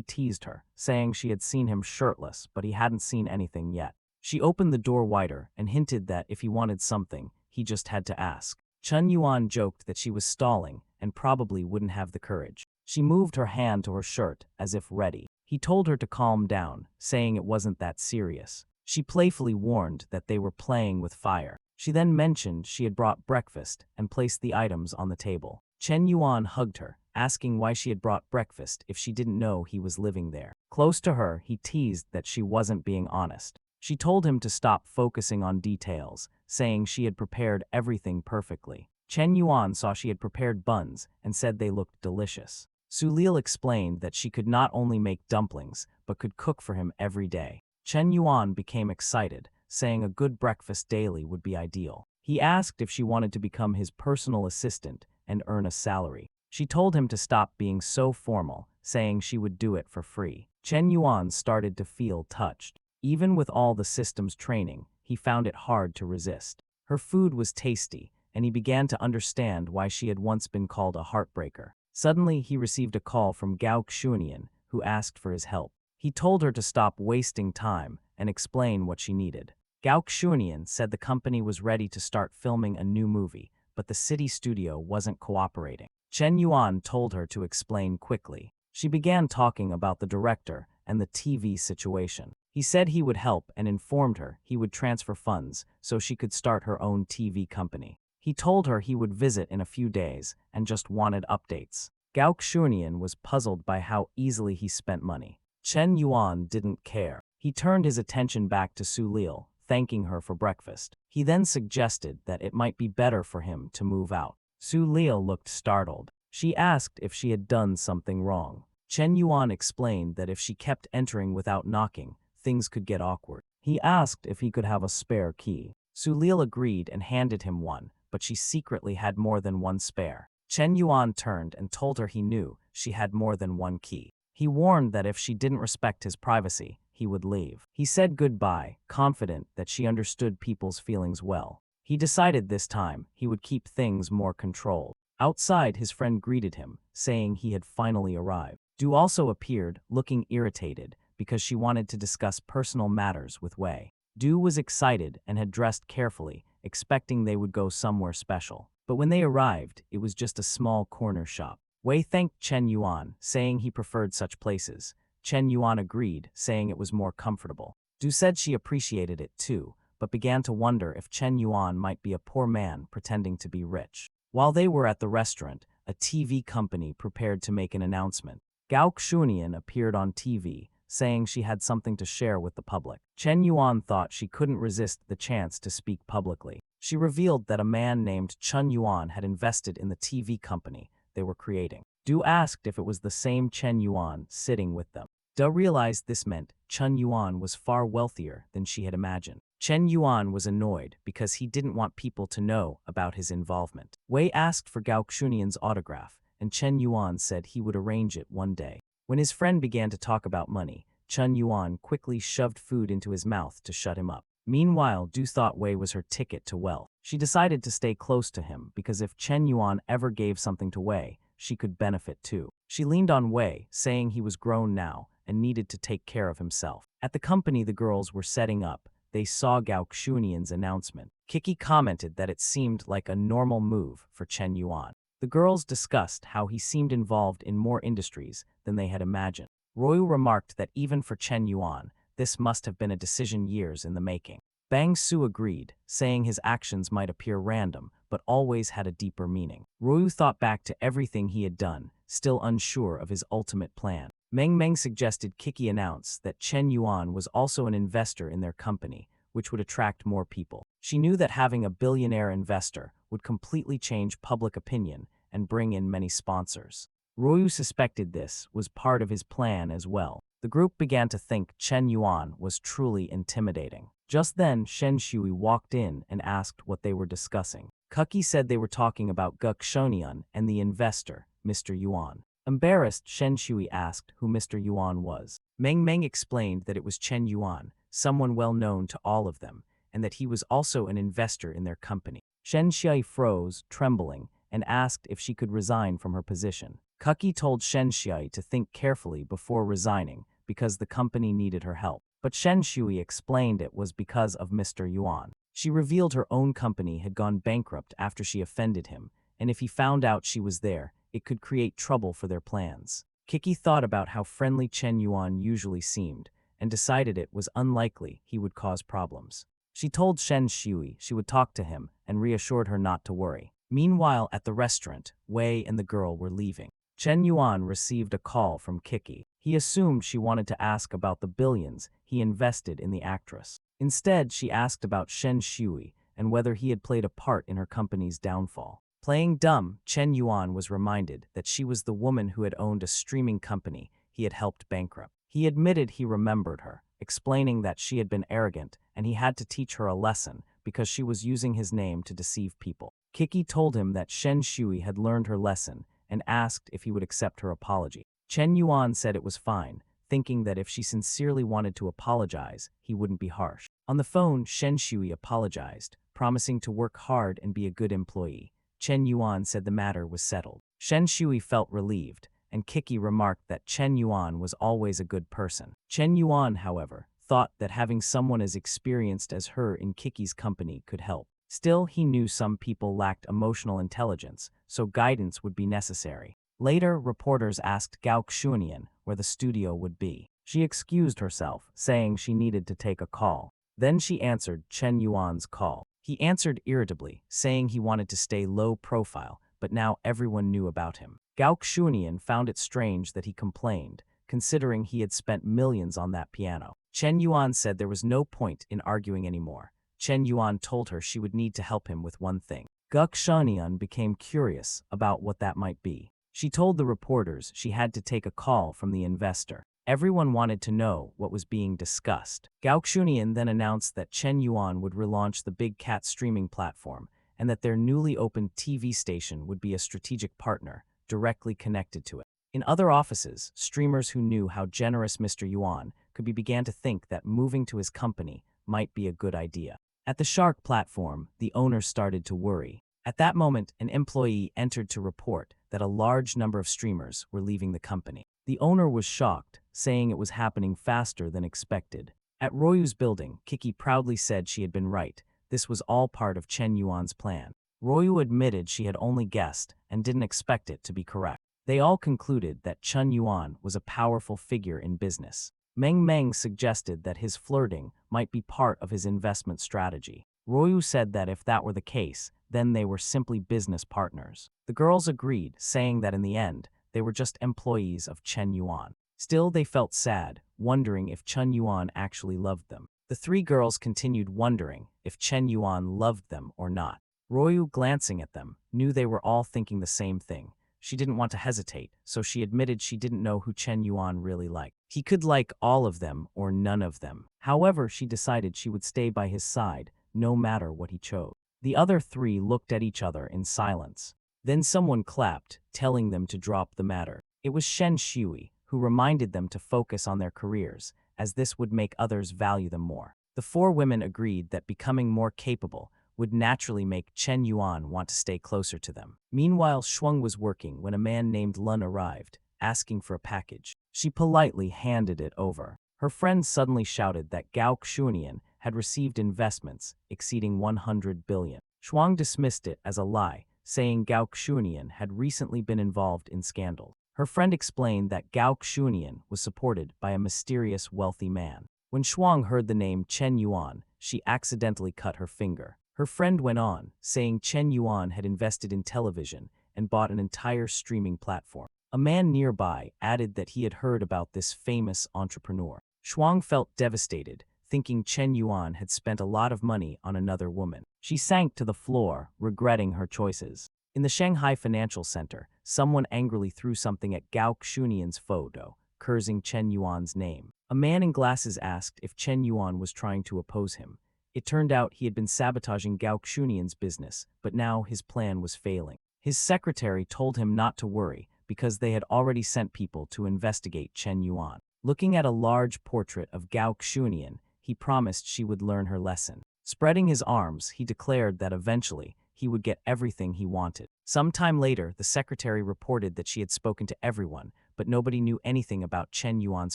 teased her, saying she had seen him shirtless, but he hadn't seen anything yet. She opened the door wider and hinted that if he wanted something, he just had to ask. Chen Yuan joked that she was stalling and probably wouldn't have the courage. She moved her hand to her shirt, as if ready. He told her to calm down, saying it wasn't that serious. She playfully warned that they were playing with fire. She then mentioned she had brought breakfast and placed the items on the table. Chen Yuan hugged her, asking why she had brought breakfast if she didn't know he was living there. Close to her, he teased that she wasn't being honest. She told him to stop focusing on details, saying she had prepared everything perfectly. Chen Yuan saw she had prepared buns and said they looked delicious. Su Lil explained that she could not only make dumplings, but could cook for him every day. Chen Yuan became excited, saying a good breakfast daily would be ideal. He asked if she wanted to become his personal assistant and earn a salary. She told him to stop being so formal, saying she would do it for free. Chen Yuan started to feel touched. Even with all the systems training, he found it hard to resist. Her food was tasty, and he began to understand why she had once been called a heartbreaker. Suddenly, he received a call from Gao Xunian, who asked for his help. He told her to stop wasting time and explain what she needed. Gao Xunian said the company was ready to start filming a new movie, but the city studio wasn't cooperating. Chen Yuan told her to explain quickly. She began talking about the director and the TV situation. He said he would help and informed her he would transfer funds so she could start her own TV company. He told her he would visit in a few days and just wanted updates. Gao Xunian was puzzled by how easily he spent money. Chen Yuan didn't care. He turned his attention back to Su Lil, thanking her for breakfast. He then suggested that it might be better for him to move out. Su Lil looked startled. She asked if she had done something wrong. Chen Yuan explained that if she kept entering without knocking, things could get awkward. He asked if he could have a spare key. Su Lil agreed and handed him one, but she secretly had more than one spare. Chen Yuan turned and told her he knew she had more than one key. He warned that if she didn't respect his privacy, he would leave. He said goodbye, confident that she understood people's feelings well. He decided this time he would keep things more controlled. Outside, his friend greeted him, saying he had finally arrived. Du also appeared, looking irritated, because she wanted to discuss personal matters with Wei. Du was excited and had dressed carefully, expecting they would go somewhere special. But when they arrived, it was just a small corner shop. Wei thanked Chen Yuan, saying he preferred such places. Chen Yuan agreed, saying it was more comfortable. Du said she appreciated it too, but began to wonder if Chen Yuan might be a poor man pretending to be rich. While they were at the restaurant, a TV company prepared to make an announcement. Gao Xunian appeared on TV, saying she had something to share with the public. Chen Yuan thought she couldn't resist the chance to speak publicly. She revealed that a man named Chen Yuan had invested in the TV company they were creating. Du asked if it was the same Chen Yuan sitting with them. Du realized this meant Chen Yuan was far wealthier than she had imagined. Chen Yuan was annoyed because he didn't want people to know about his involvement. Wei asked for Gao Xunian's autograph, and Chen Yuan said he would arrange it one day. When his friend began to talk about money, Chen Yuan quickly shoved food into his mouth to shut him up. Meanwhile, Du thought Wei was her ticket to wealth. She decided to stay close to him because if Chen Yuan ever gave something to Wei, she could benefit too. She leaned on Wei, saying he was grown now and needed to take care of himself. At the company the girls were setting up, they saw Gao Xunian's announcement. Kiki commented that it seemed like a normal move for Chen Yuan. The girls discussed how he seemed involved in more industries than they had imagined. Royu remarked that even for Chen Yuan, this must have been a decision years in the making. Bang Su agreed, saying his actions might appear random, but always had a deeper meaning. Royu thought back to everything he had done, still unsure of his ultimate plan. Meng Meng suggested Kiki announce that Chen Yuan was also an investor in their company, which would attract more people. She knew that having a billionaire investor would completely change public opinion and bring in many sponsors. Royu suspected this was part of his plan as well. The group began to think Chen Yuan was truly intimidating. Just then, Shen Shui walked in and asked what they were discussing. Kuki said they were talking about Guk Shonian and the investor, Mr. Yuan. Embarrassed, Shen Shui asked who Mr. Yuan was. Meng Meng explained that it was Chen Yuan, someone well known to all of them, and that he was also an investor in their company. Shen Shui froze, trembling, and asked if she could resign from her position. Kuki told Shen Shui to think carefully before resigning because the company needed her help. But Shen Shui explained it was because of Mr. Yuan. She revealed her own company had gone bankrupt after she offended him, and if he found out she was there, it could create trouble for their plans. Kiki thought about how friendly Chen Yuan usually seemed, and decided it was unlikely he would cause problems. She told Shen Shui she would talk to him and reassured her not to worry. Meanwhile, at the restaurant, Wei and the girl were leaving. Chen Yuan received a call from Kiki. He assumed she wanted to ask about the billions he invested in the actress. Instead, she asked about Shen Shui and whether he had played a part in her company's downfall. Playing dumb, Chen Yuan was reminded that she was the woman who had owned a streaming company he had helped bankrupt. He admitted he remembered her, explaining that she had been arrogant and he had to teach her a lesson because she was using his name to deceive people. Kiki told him that Shen Shui had learned her lesson and asked if he would accept her apology. Chen Yuan said it was fine, thinking that if she sincerely wanted to apologize, he wouldn't be harsh. On the phone, Shen Shui apologized, promising to work hard and be a good employee. Chen Yuan said the matter was settled. Shen Shui felt relieved, and Kiki remarked that Chen Yuan was always a good person. Chen Yuan, however, thought that having someone as experienced as her in Kiki's company could help. Still, he knew some people lacked emotional intelligence, so guidance would be necessary. Later, reporters asked Gao Xunian where the studio would be. She excused herself, saying she needed to take a call. Then she answered Chen Yuan's call. He answered irritably, saying he wanted to stay low profile, but now everyone knew about him. Gao Xunian found it strange that he complained, considering he had spent millions on that piano. Chen Yuan said there was no point in arguing anymore. Chen Yuan told her she would need to help him with one thing. Guk Shanian became curious about what that might be. She told the reporters she had to take a call from the investor. Everyone wanted to know what was being discussed. Gao Xunian then announced that Chen Yuan would relaunch the Big Cat streaming platform and that their newly opened TV station would be a strategic partner, directly connected to it. In other offices, streamers who knew how generous Mr. Yuan could be began to think that moving to his company might be a good idea. At the Shark platform, the owner started to worry. At that moment, an employee entered to report that a large number of streamers were leaving the company. The owner was shocked, saying it was happening faster than expected. At Royu's building, Kiki proudly said she had been right. This was all part of Chen Yuan's plan. Royu admitted she had only guessed and didn't expect it to be correct. They all concluded that Chen Yuan was a powerful figure in business. Meng Meng suggested that his flirting might be part of his investment strategy. Royu said that if that were the case, then they were simply business partners. The girls agreed, saying that in the end, they were just employees of Chen Yuan. Still, they felt sad, wondering if Chen Yuan actually loved them. The three girls continued wondering if Chen Yuan loved them or not. Royu, glancing at them, knew they were all thinking the same thing. She didn't want to hesitate, so she admitted she didn't know who Chen Yuan really liked. He could like all of them or none of them. However, she decided she would stay by his side, no matter what he chose. The other three looked at each other in silence. Then someone clapped, telling them to drop the matter. It was Shen Shui, who reminded them to focus on their careers, as this would make others value them more. The four women agreed that becoming more capable would naturally make Chen Yuan want to stay closer to them. Meanwhile, Shuang was working when a man named Lun arrived, asking for a package. She politely handed it over. Her friend suddenly shouted that Gao Xunian had received investments exceeding 100 billion. Shuang dismissed it as a lie, saying Gao Xunian had recently been involved in scandals. Her friend explained that Gao Xunian was supported by a mysterious wealthy man. When Shuang heard the name Chen Yuan, she accidentally cut her finger. Her friend went on, saying Chen Yuan had invested in television and bought an entire streaming platform. A man nearby added that he had heard about this famous entrepreneur. Shuang felt devastated, thinking Chen Yuan had spent a lot of money on another woman. She sank to the floor, regretting her choices. In the Shanghai Financial Center, someone angrily threw something at Gao Xunian's photo, cursing Chen Yuan's name. A man in glasses asked if Chen Yuan was trying to oppose him. It turned out he had been sabotaging Gao Xunian's business, but now his plan was failing. His secretary told him not to worry because they had already sent people to investigate Chen Yuan. Looking at a large portrait of Gao Xunian, he promised she would learn her lesson. Spreading his arms, he declared that eventually he would get everything he wanted. Sometime later, the secretary reported that she had spoken to everyone, but nobody knew anything about Chen Yuan's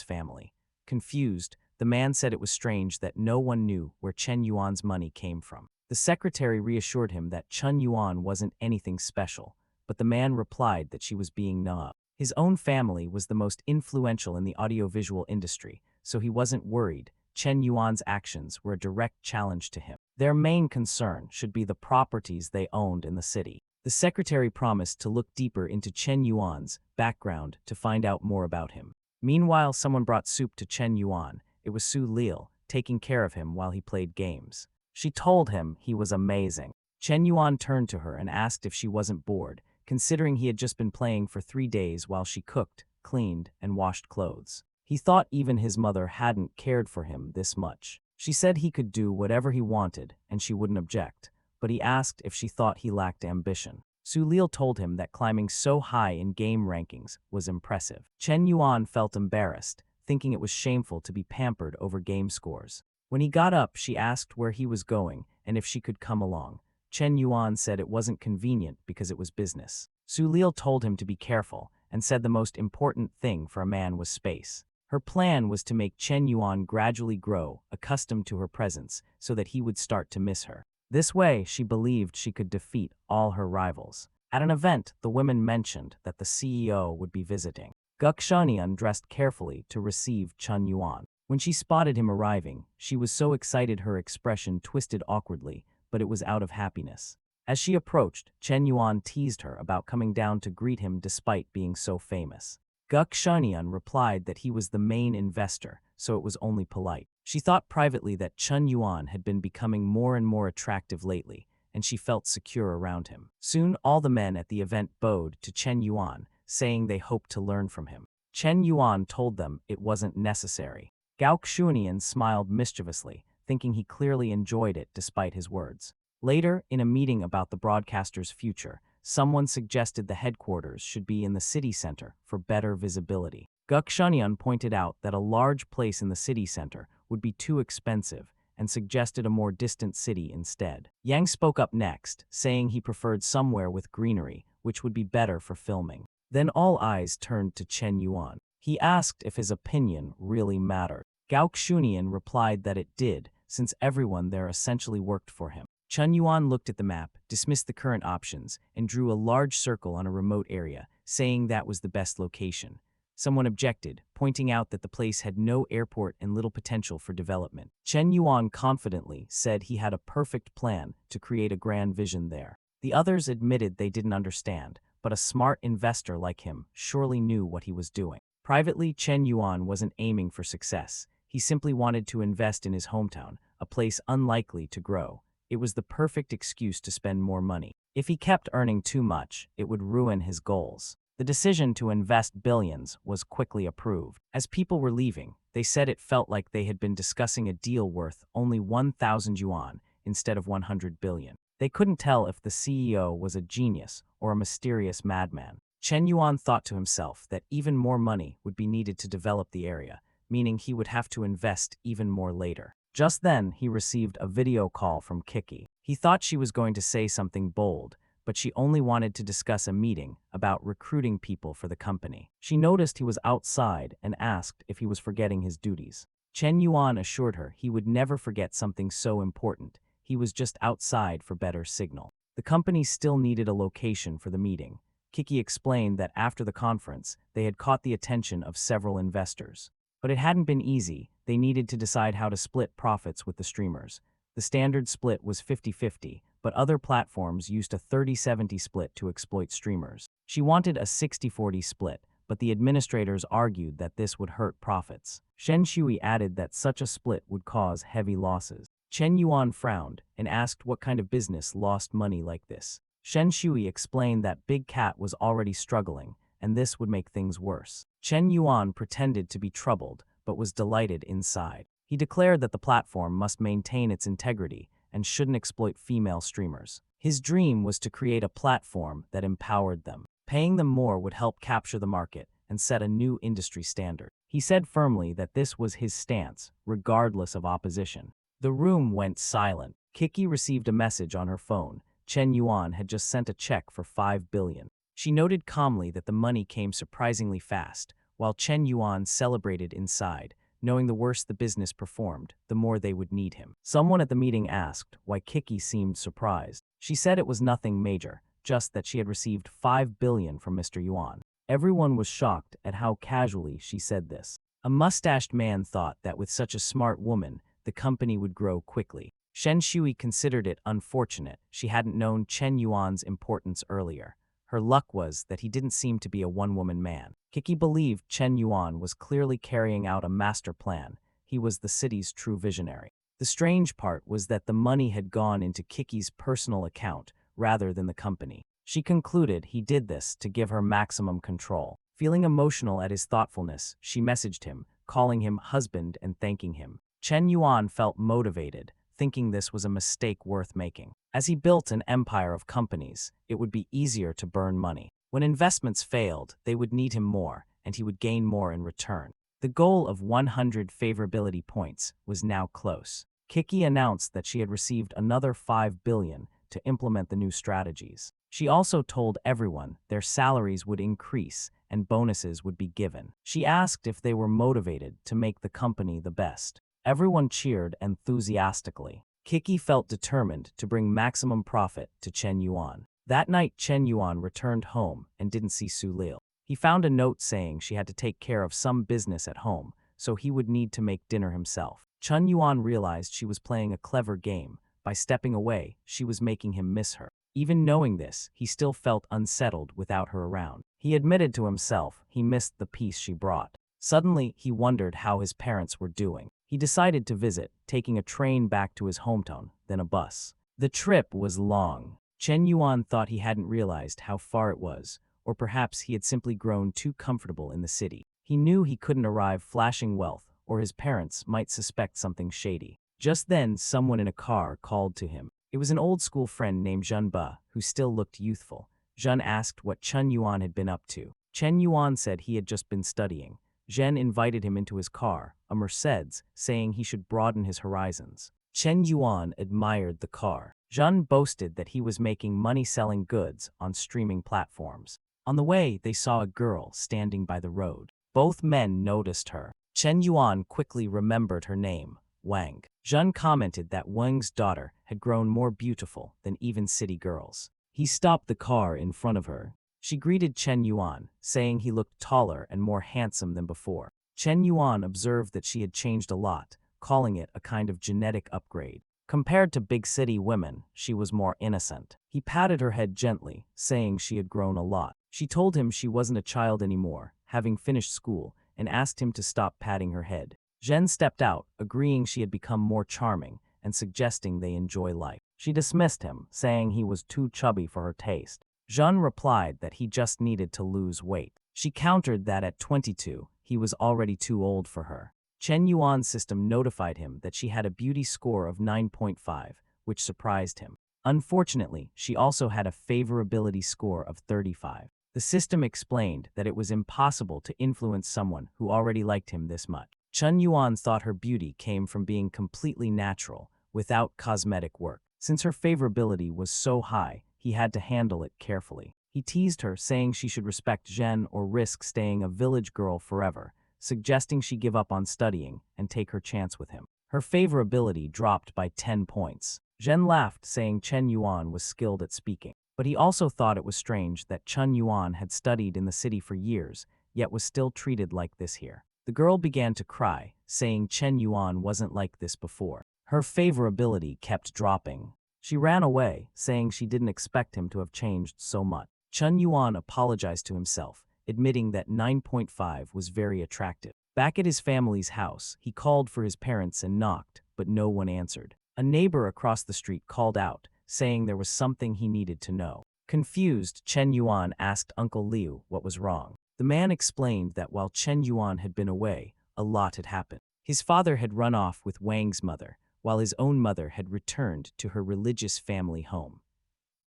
family. Confused, the man said it was strange that no one knew where Chen Yuan's money came from. The secretary reassured him that Chen Yuan wasn't anything special, but the man replied that she was being naive. His own family was the most influential in the audiovisual industry, so he wasn't worried. Chen Yuan's actions were a direct challenge to him. Their main concern should be the properties they owned in the city. The secretary promised to look deeper into Chen Yuan's background to find out more about him. Meanwhile, someone brought soup to Chen Yuan. It was Su Lil, taking care of him while he played games. She told him he was amazing. Chen Yuan turned to her and asked if she wasn't bored, considering he had just been playing for 3 days while she cooked, cleaned, and washed clothes. He thought even his mother hadn't cared for him this much. She said he could do whatever he wanted and she wouldn't object, but he asked if she thought he lacked ambition. Su Lil told him that climbing so high in game rankings was impressive. Chen Yuan felt embarrassed, thinking it was shameful to be pampered over game scores. When he got up, she asked where he was going and if she could come along. Chen Yuan said it wasn't convenient because it was business. Su Lil told him to be careful and said the most important thing for a man was space. Her plan was to make Chen Yuan gradually grow accustomed to her presence so that he would start to miss her. This way, she believed she could defeat all her rivals. At an event, the women mentioned that the CEO would be visiting. Guxianian dressed carefully to receive Chen Yuan. When she spotted him arriving, she was so excited her expression twisted awkwardly, but it was out of happiness. As she approached, Chen Yuan teased her about coming down to greet him despite being so famous. Guxianian replied that he was the main investor, so it was only polite. She thought privately that Chen Yuan had been becoming more and more attractive lately, and she felt secure around him. Soon all the men at the event bowed to Chen Yuan, saying they hoped to learn from him. Chen Yuan told them it wasn't necessary. Gao Xiunian smiled mischievously, thinking he clearly enjoyed it despite his words. Later, in a meeting about the broadcaster's future, someone suggested the headquarters should be in the city center for better visibility. Guxianian pointed out that a large place in the city center would be too expensive and suggested a more distant city instead. Yang spoke up next, saying he preferred somewhere with greenery, which would be better for filming. Then all eyes turned to Chen Yuan. He asked if his opinion really mattered. Gao Xiunian replied that it did, since everyone there essentially worked for him. Chen Yuan looked at the map, dismissed the current options, and drew a large circle on a remote area, saying that was the best location. Someone objected, pointing out that the place had no airport and little potential for development. Chen Yuan confidently said he had a perfect plan to create a grand vision there. The others admitted they didn't understand, but a smart investor like him surely knew what he was doing. Privately, Chen Yuan wasn't aiming for success. He simply wanted to invest in his hometown, a place unlikely to grow. It was the perfect excuse to spend more money. If he kept earning too much, it would ruin his goals. The decision to invest billions was quickly approved. As people were leaving, they said it felt like they had been discussing a deal worth only 1,000 yuan instead of 100 billion. They couldn't tell if the CEO was a genius or a mysterious madman. Chen Yuan thought to himself that even more money would be needed to develop the area, meaning he would have to invest even more later. Just then, he received a video call from Kiki. He thought she was going to say something bold, but she only wanted to discuss a meeting about recruiting people for the company. She noticed he was outside and asked if he was forgetting his duties. Chen Yuan assured her he would never forget something so important. He was just outside for better signal. The company still needed a location for the meeting. Kiki explained that after the conference, they had caught the attention of several investors. But it hadn't been easy. They needed to decide how to split profits with the streamers. The standard split was 50-50, but other platforms used a 30-70 split to exploit streamers. She wanted a 60-40 split, but the administrators argued that this would hurt profits. Shen Shui added that such a split would cause heavy losses. Chen Yuan frowned and asked what kind of business lost money like this. Shen Shui explained that Big Cat was already struggling, and this would make things worse. Chen Yuan pretended to be troubled, but was delighted inside. He declared that the platform must maintain its integrity and shouldn't exploit female streamers. His dream was to create a platform that empowered them. Paying them more would help capture the market and set a new industry standard. He said firmly that this was his stance, regardless of opposition. The room went silent. Kiki received a message on her phone. Chen Yuan had just sent a check for 5 billion. She noted calmly that the money came surprisingly fast, while Chen Yuan celebrated inside, knowing the worse the business performed, the more they would need him. Someone at the meeting asked why Kiki seemed surprised. She said it was nothing major, just that she had received 5 billion from Mr. Yuan. Everyone was shocked at how casually she said this. A mustached man thought that with such a smart woman, the company would grow quickly. Shen Shui considered it unfortunate she hadn't known Chen Yuan's importance earlier. Her luck was that he didn't seem to be a one-woman man. Kiki believed Chen Yuan was clearly carrying out a master plan. He was the city's true visionary. The strange part was that the money had gone into Kiki's personal account rather than the company. She concluded he did this to give her maximum control. Feeling emotional at his thoughtfulness, she messaged him, calling him husband and thanking him. Chen Yuan felt motivated, thinking this was a mistake worth making. As he built an empire of companies, it would be easier to burn money. When investments failed, they would need him more, and he would gain more in return. The goal of 100 favorability points was now close. Kiki announced that she had received another 5 billion to implement the new strategies. She also told everyone their salaries would increase and bonuses would be given. She asked if they were motivated to make the company the best. Everyone cheered enthusiastically. Kiki felt determined to bring maximum profit to Chen Yuan. That night, Chen Yuan returned home and didn't see Su Lil. He found a note saying she had to take care of some business at home, so he would need to make dinner himself. Chun Yuan realized she was playing a clever game. By stepping away, she was making him miss her. Even knowing this, he still felt unsettled without her around. He admitted to himself he missed the peace she brought. Suddenly, he wondered how his parents were doing. He decided to visit, taking a train back to his hometown, then a bus. The trip was long. Chen Yuan thought he hadn't realized how far it was, or perhaps he had simply grown too comfortable in the city. He knew he couldn't arrive flashing wealth, or his parents might suspect something shady. Just then, someone in a car called to him. It was an old school friend named Zhen Ba, who still looked youthful. Zhen asked what Chen Yuan had been up to. Chen Yuan said he had just been studying. Zhen invited him into his car, a Mercedes, saying he should broaden his horizons. Chen Yuan admired the car. Zhen boasted that he was making money selling goods on streaming platforms. On the way, they saw a girl standing by the road. Both men noticed her. Chen Yuan quickly remembered her name, Wang. Zhen commented that Wang's daughter had grown more beautiful than even city girls. He stopped the car in front of her. She greeted Chen Yuan, saying he looked taller and more handsome than before. Chen Yuan observed that she had changed a lot, calling it a kind of genetic upgrade. Compared to big city women, she was more innocent. He patted her head gently, saying she had grown a lot. She told him she wasn't a child anymore, having finished school, and asked him to stop patting her head. Zhen stepped out, agreeing she had become more charming and suggesting they enjoy life. She dismissed him, saying he was too chubby for her taste. Zhen replied that he just needed to lose weight. She countered that at 22, he was already too old for her. Chen Yuan's system notified him that she had a beauty score of 9.5, which surprised him. Unfortunately, she also had a favorability score of 35. The system explained that it was impossible to influence someone who already liked him this much. Chen Yuan thought her beauty came from being completely natural, without cosmetic work. Since her favorability was so high, he had to handle it carefully. He teased her, saying she should respect Zhen or risk staying a village girl forever, suggesting she give up on studying and take her chance with him. Her favorability dropped by 10 points. Zhen laughed, saying Chen Yuan was skilled at speaking. But he also thought it was strange that Chen Yuan had studied in the city for years, yet was still treated like this here. The girl began to cry, saying Chen Yuan wasn't like this before. Her favorability kept dropping. She ran away, saying she didn't expect him to have changed so much. Chen Yuan apologized to himself, admitting that 9.5 was very attractive. Back at his family's house, he called for his parents and knocked, but no one answered. A neighbor across the street called out, saying there was something he needed to know. Confused, Chen Yuan asked Uncle Liu what was wrong. The man explained that while Chen Yuan had been away, a lot had happened. His father had run off with Wang's mother, while his own mother had returned to her religious family home.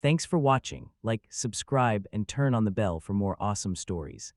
Thanks for watching. Like, subscribe, and turn on the bell for more awesome stories.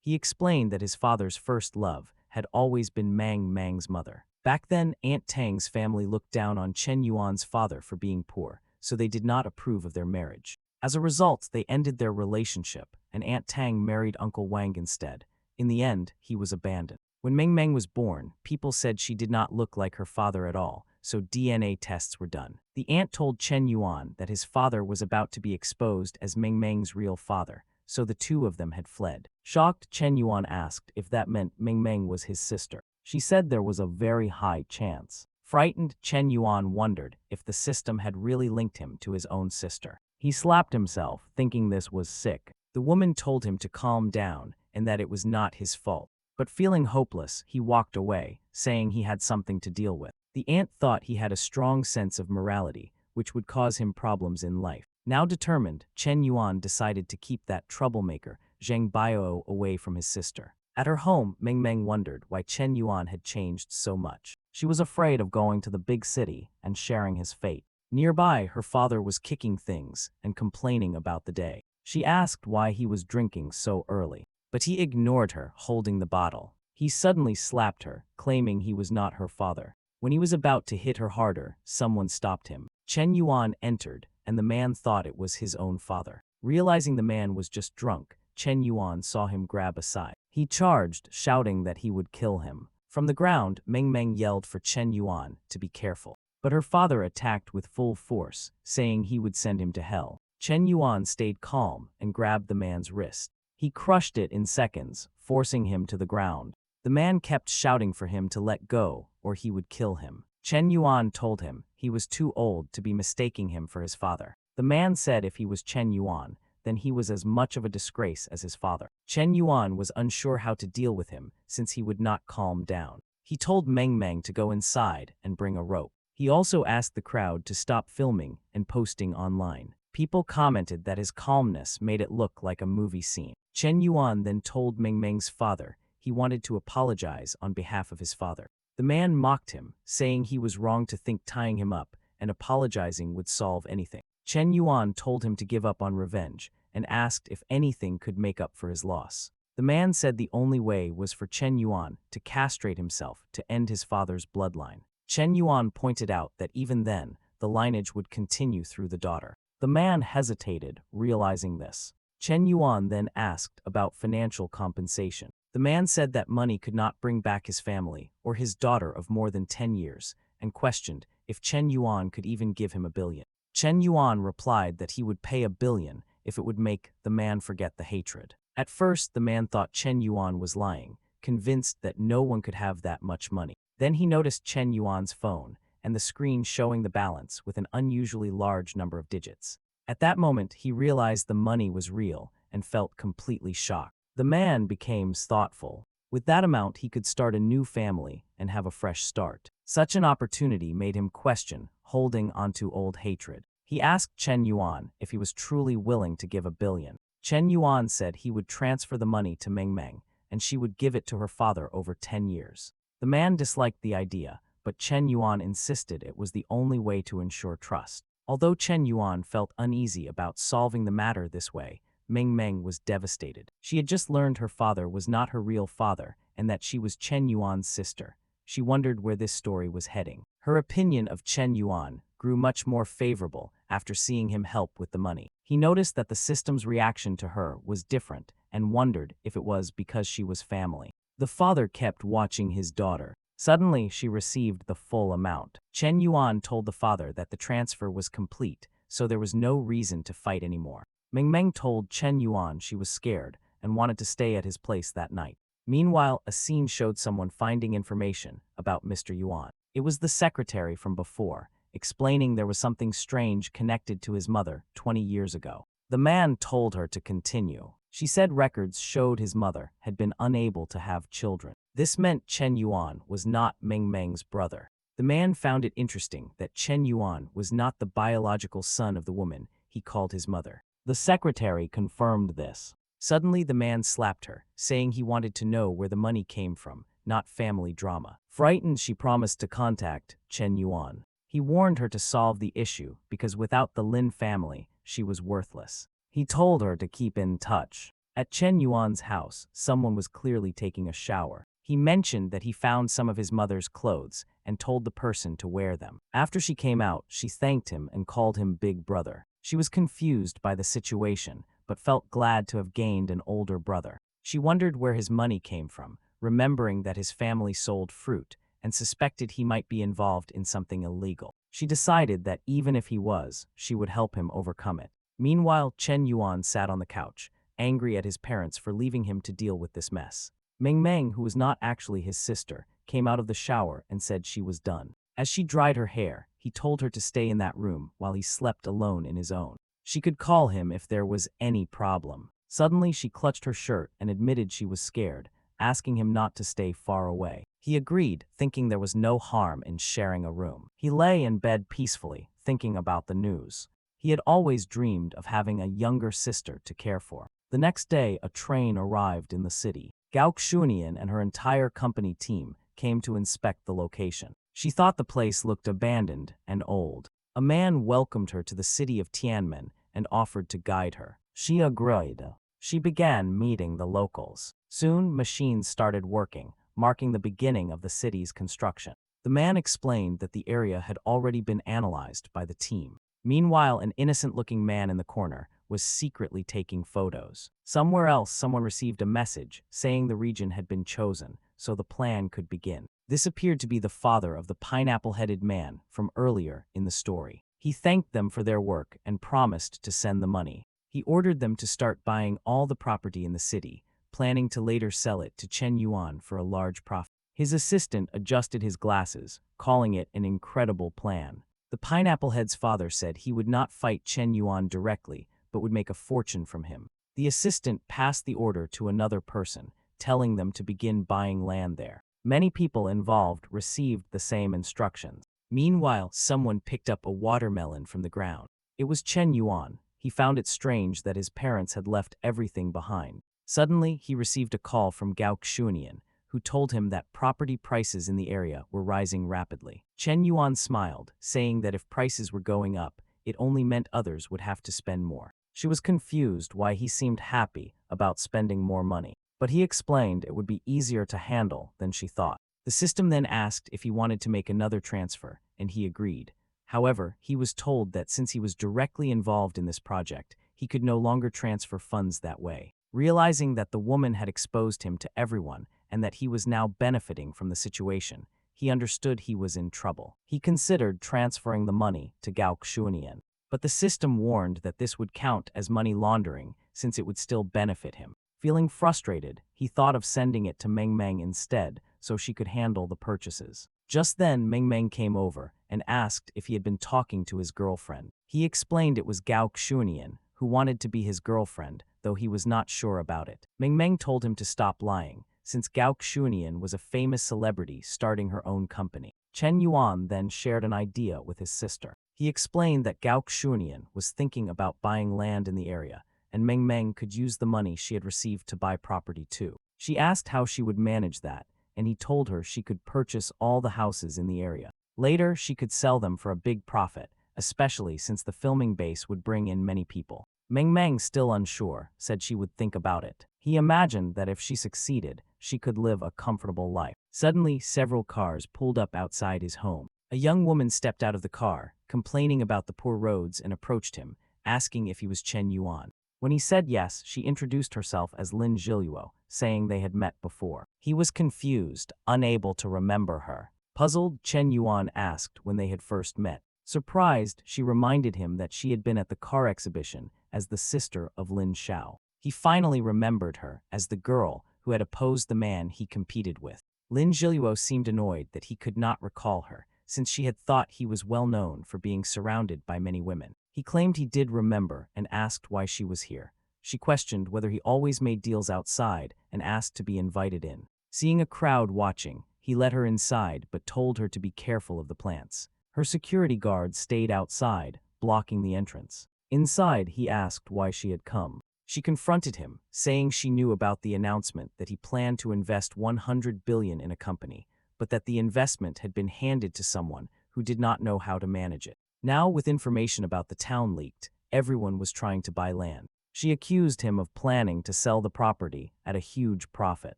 He explained that his father's first love had always been Mang's mother. Back then, Aunt Tang's family looked down on Chen Yuan's father for being poor, so they did not approve of their marriage. As a result, they ended their relationship, and Aunt Tang married Uncle Wang instead. In the end, he was abandoned. When Meng was born, people said she did not look like her father at all, so DNA tests were done. The aunt told Chen Yuan that his father was about to be exposed as Meng's real father, so the two of them had fled. Shocked, Chen Yuan asked if that meant Meng was his sister. She said there was a very high chance. Frightened, Chen Yuan wondered if the system had really linked him to his own sister. He slapped himself, thinking this was sick. The woman told him to calm down and that it was not his fault. But feeling hopeless, he walked away, saying he had something to deal with. The aunt thought he had a strong sense of morality, which would cause him problems in life. Now determined, Chen Yuan decided to keep that troublemaker, Zheng Biao, away from his sister. At her home, Meng wondered why Chen Yuan had changed so much. She was afraid of going to the big city and sharing his fate. Nearby, her father was kicking things and complaining about the day. She asked why he was drinking so early, but he ignored her, holding the bottle. He suddenly slapped her, claiming he was not her father. When he was about to hit her harder, someone stopped him. Chen Yuan entered, and the man thought it was his own father. Realizing the man was just drunk, Chen Yuan saw him grab a side. He charged, shouting that he would kill him. From the ground, Meng yelled for Chen Yuan to be careful. But her father attacked with full force, saying he would send him to hell. Chen Yuan stayed calm and grabbed the man's wrist. He crushed it in seconds, forcing him to the ground. The man kept shouting for him to let go, or he would kill him. Chen Yuan told him he was too old to be mistaking him for his father. The man said if he was Chen Yuan, then he was as much of a disgrace as his father. Chen Yuan was unsure how to deal with him since he would not calm down. He told Meng Meng to go inside and bring a rope. He also asked the crowd to stop filming and posting online. People commented that his calmness made it look like a movie scene. Chen Yuan then told Meng Meng's father he wanted to apologize on behalf of his father. The man mocked him, saying he was wrong to think tying him up and apologizing would solve anything. Chen Yuan told him to give up on revenge and asked if anything could make up for his loss. The man said the only way was for Chen Yuan to castrate himself to end his father's bloodline. Chen Yuan pointed out that even then, the lineage would continue through the daughter. The man hesitated, realizing this. Chen Yuan then asked about financial compensation. The man said that money could not bring back his family or his daughter of more than 10 years, and questioned if Chen Yuan could even give him $1 billion. Chen Yuan replied that he would pay $1 billion if it would make the man forget the hatred. At first, the man thought Chen Yuan was lying, convinced that no one could have that much money. Then he noticed Chen Yuan's phone and the screen showing the balance with an unusually large number of digits. At that moment, he realized the money was real and felt completely shocked. The man became thoughtful. With that amount, he could start a new family and have a fresh start. Such an opportunity made him question holding onto old hatred. He asked Chen Yuan if he was truly willing to give $1 billion. Chen Yuan said he would transfer the money to Meng Meng, and she would give it to her father over 10 years. The man disliked the idea, but Chen Yuan insisted it was the only way to ensure trust. Although Chen Yuan felt uneasy about solving the matter this way, Meng Meng was devastated. She had just learned her father was not her real father and that she was Chen Yuan's sister. She wondered where this story was heading. Her opinion of Chen Yuan grew much more favorable after seeing him help with the money. He noticed that the system's reaction to her was different and wondered if it was because she was family. The father kept watching his daughter. Suddenly, she received the full amount. Chen Yuan told the father that the transfer was complete, so there was no reason to fight anymore. Meng Meng told Chen Yuan she was scared and wanted to stay at his place that night. Meanwhile, a scene showed someone finding information about Mr. Yuan. It was the secretary from before, explaining there was something strange connected to his mother 20 years ago. The man told her to continue. She said records showed his mother had been unable to have children. This meant Chen Yuan was not Meng Meng's brother. The man found it interesting that Chen Yuan was not the biological son of the woman he called his mother. The secretary confirmed this. Suddenly, the man slapped her, saying he wanted to know where the money came from, not family drama. Frightened, she promised to contact Chen Yuan. He warned her to solve the issue because without the Lin family, she was worthless. He told her to keep in touch. At Chen Yuan's house, someone was clearly taking a shower. He mentioned that he found some of his mother's clothes and told the person to wear them. After she came out, she thanked him and called him Big Brother. She was confused by the situation, but felt glad to have gained an older brother. She wondered where his money came from, remembering that his family sold fruit, and suspected he might be involved in something illegal. She decided that even if he was, she would help him overcome it. Meanwhile, Chen Yuan sat on the couch, angry at his parents for leaving him to deal with this mess. Meng Meng, who was not actually his sister, came out of the shower and said she was done. As she dried her hair, he told her to stay in that room while he slept alone in his own. She could call him if there was any problem. Suddenly, she clutched her shirt and admitted she was scared, asking him not to stay far away. He agreed, thinking there was no harm in sharing a room. He lay in bed peacefully, thinking about the news. He had always dreamed of having a younger sister to care for. The next day, a train arrived in the city. Gao Xunian and her entire company team came to inspect the location. She thought the place looked abandoned and old. A man welcomed her to the city of Tianmen and offered to guide her. She agreed. She began meeting the locals. Soon, machines started working, marking the beginning of the city's construction. The man explained that the area had already been analyzed by the team. Meanwhile, an innocent-looking man in the corner was secretly taking photos. Somewhere else, someone received a message saying the region had been chosen, so the plan could begin. This appeared to be the father of the pineapple-headed man from earlier in the story. He thanked them for their work and promised to send the money. He ordered them to start buying all the property in the city, planning to later sell it to Chen Yuan for a large profit. His assistant adjusted his glasses, calling it an incredible plan. The Pineapple Head's father said he would not fight Chen Yuan directly, but would make a fortune from him. The assistant passed the order to another person, telling them to begin buying land there. Many people involved received the same instructions. Meanwhile, someone picked up a watermelon from the ground. It was Chen Yuan. He found it strange that his parents had left everything behind. Suddenly, he received a call from Gao Xuanian, who told him that property prices in the area were rising rapidly. Chen Yuan smiled, saying that if prices were going up, it only meant others would have to spend more. She was confused why he seemed happy about spending more money, but he explained it would be easier to handle than she thought. The system then asked if he wanted to make another transfer, and he agreed. However, he was told that since he was directly involved in this project, he could no longer transfer funds that way. Realizing that the woman had exposed him to everyone and that he was now benefiting from the situation, he understood he was in trouble. He considered transferring the money to Gao Xuanian, but the system warned that this would count as money laundering since it would still benefit him. Feeling frustrated, he thought of sending it to Meng Meng instead so she could handle the purchases. Just then, Meng Meng came over and asked if he had been talking to his girlfriend. He explained it was Gao Xuanian, who wanted to be his girlfriend, though he was not sure about it. Meng Meng told him to stop lying, since Gao Xuanian was a famous celebrity starting her own company. Chen Yuan then shared an idea with his sister. He explained that Gao Xuanian was thinking about buying land in the area, and Meng Meng could use the money she had received to buy property too. She asked how she would manage that, and he told her she could purchase all the houses in the area. Later, she could sell them for a big profit, especially since the filming base would bring in many people. Meng Meng, still unsure, said she would think about it. He imagined that if she succeeded, she could live a comfortable life. Suddenly, several cars pulled up outside his home. A young woman stepped out of the car, complaining about the poor roads, and approached him, asking if he was Chen Yuan. When he said yes, she introduced herself as Lin Zhiluo, saying they had met before. He was confused, unable to remember her. Puzzled, Chen Yuan asked when they had first met. Surprised, she reminded him that she had been at the car exhibition as the sister of Lin Xiao. He finally remembered her as the girl who had opposed the man he competed with. Lin Zhiluo seemed annoyed that he could not recall her, since she had thought he was well known for being surrounded by many women. He claimed he did remember and asked why she was here. She questioned whether he always made deals outside and asked to be invited in. Seeing a crowd watching, he let her inside but told her to be careful of the plants. Her security guard stayed outside, blocking the entrance. Inside, he asked why she had come. She confronted him, saying she knew about the announcement that he planned to invest 100 billion in a company, but that the investment had been handed to someone who did not know how to manage it. Now, with information about the town leaked, everyone was trying to buy land. She accused him of planning to sell the property at a huge profit.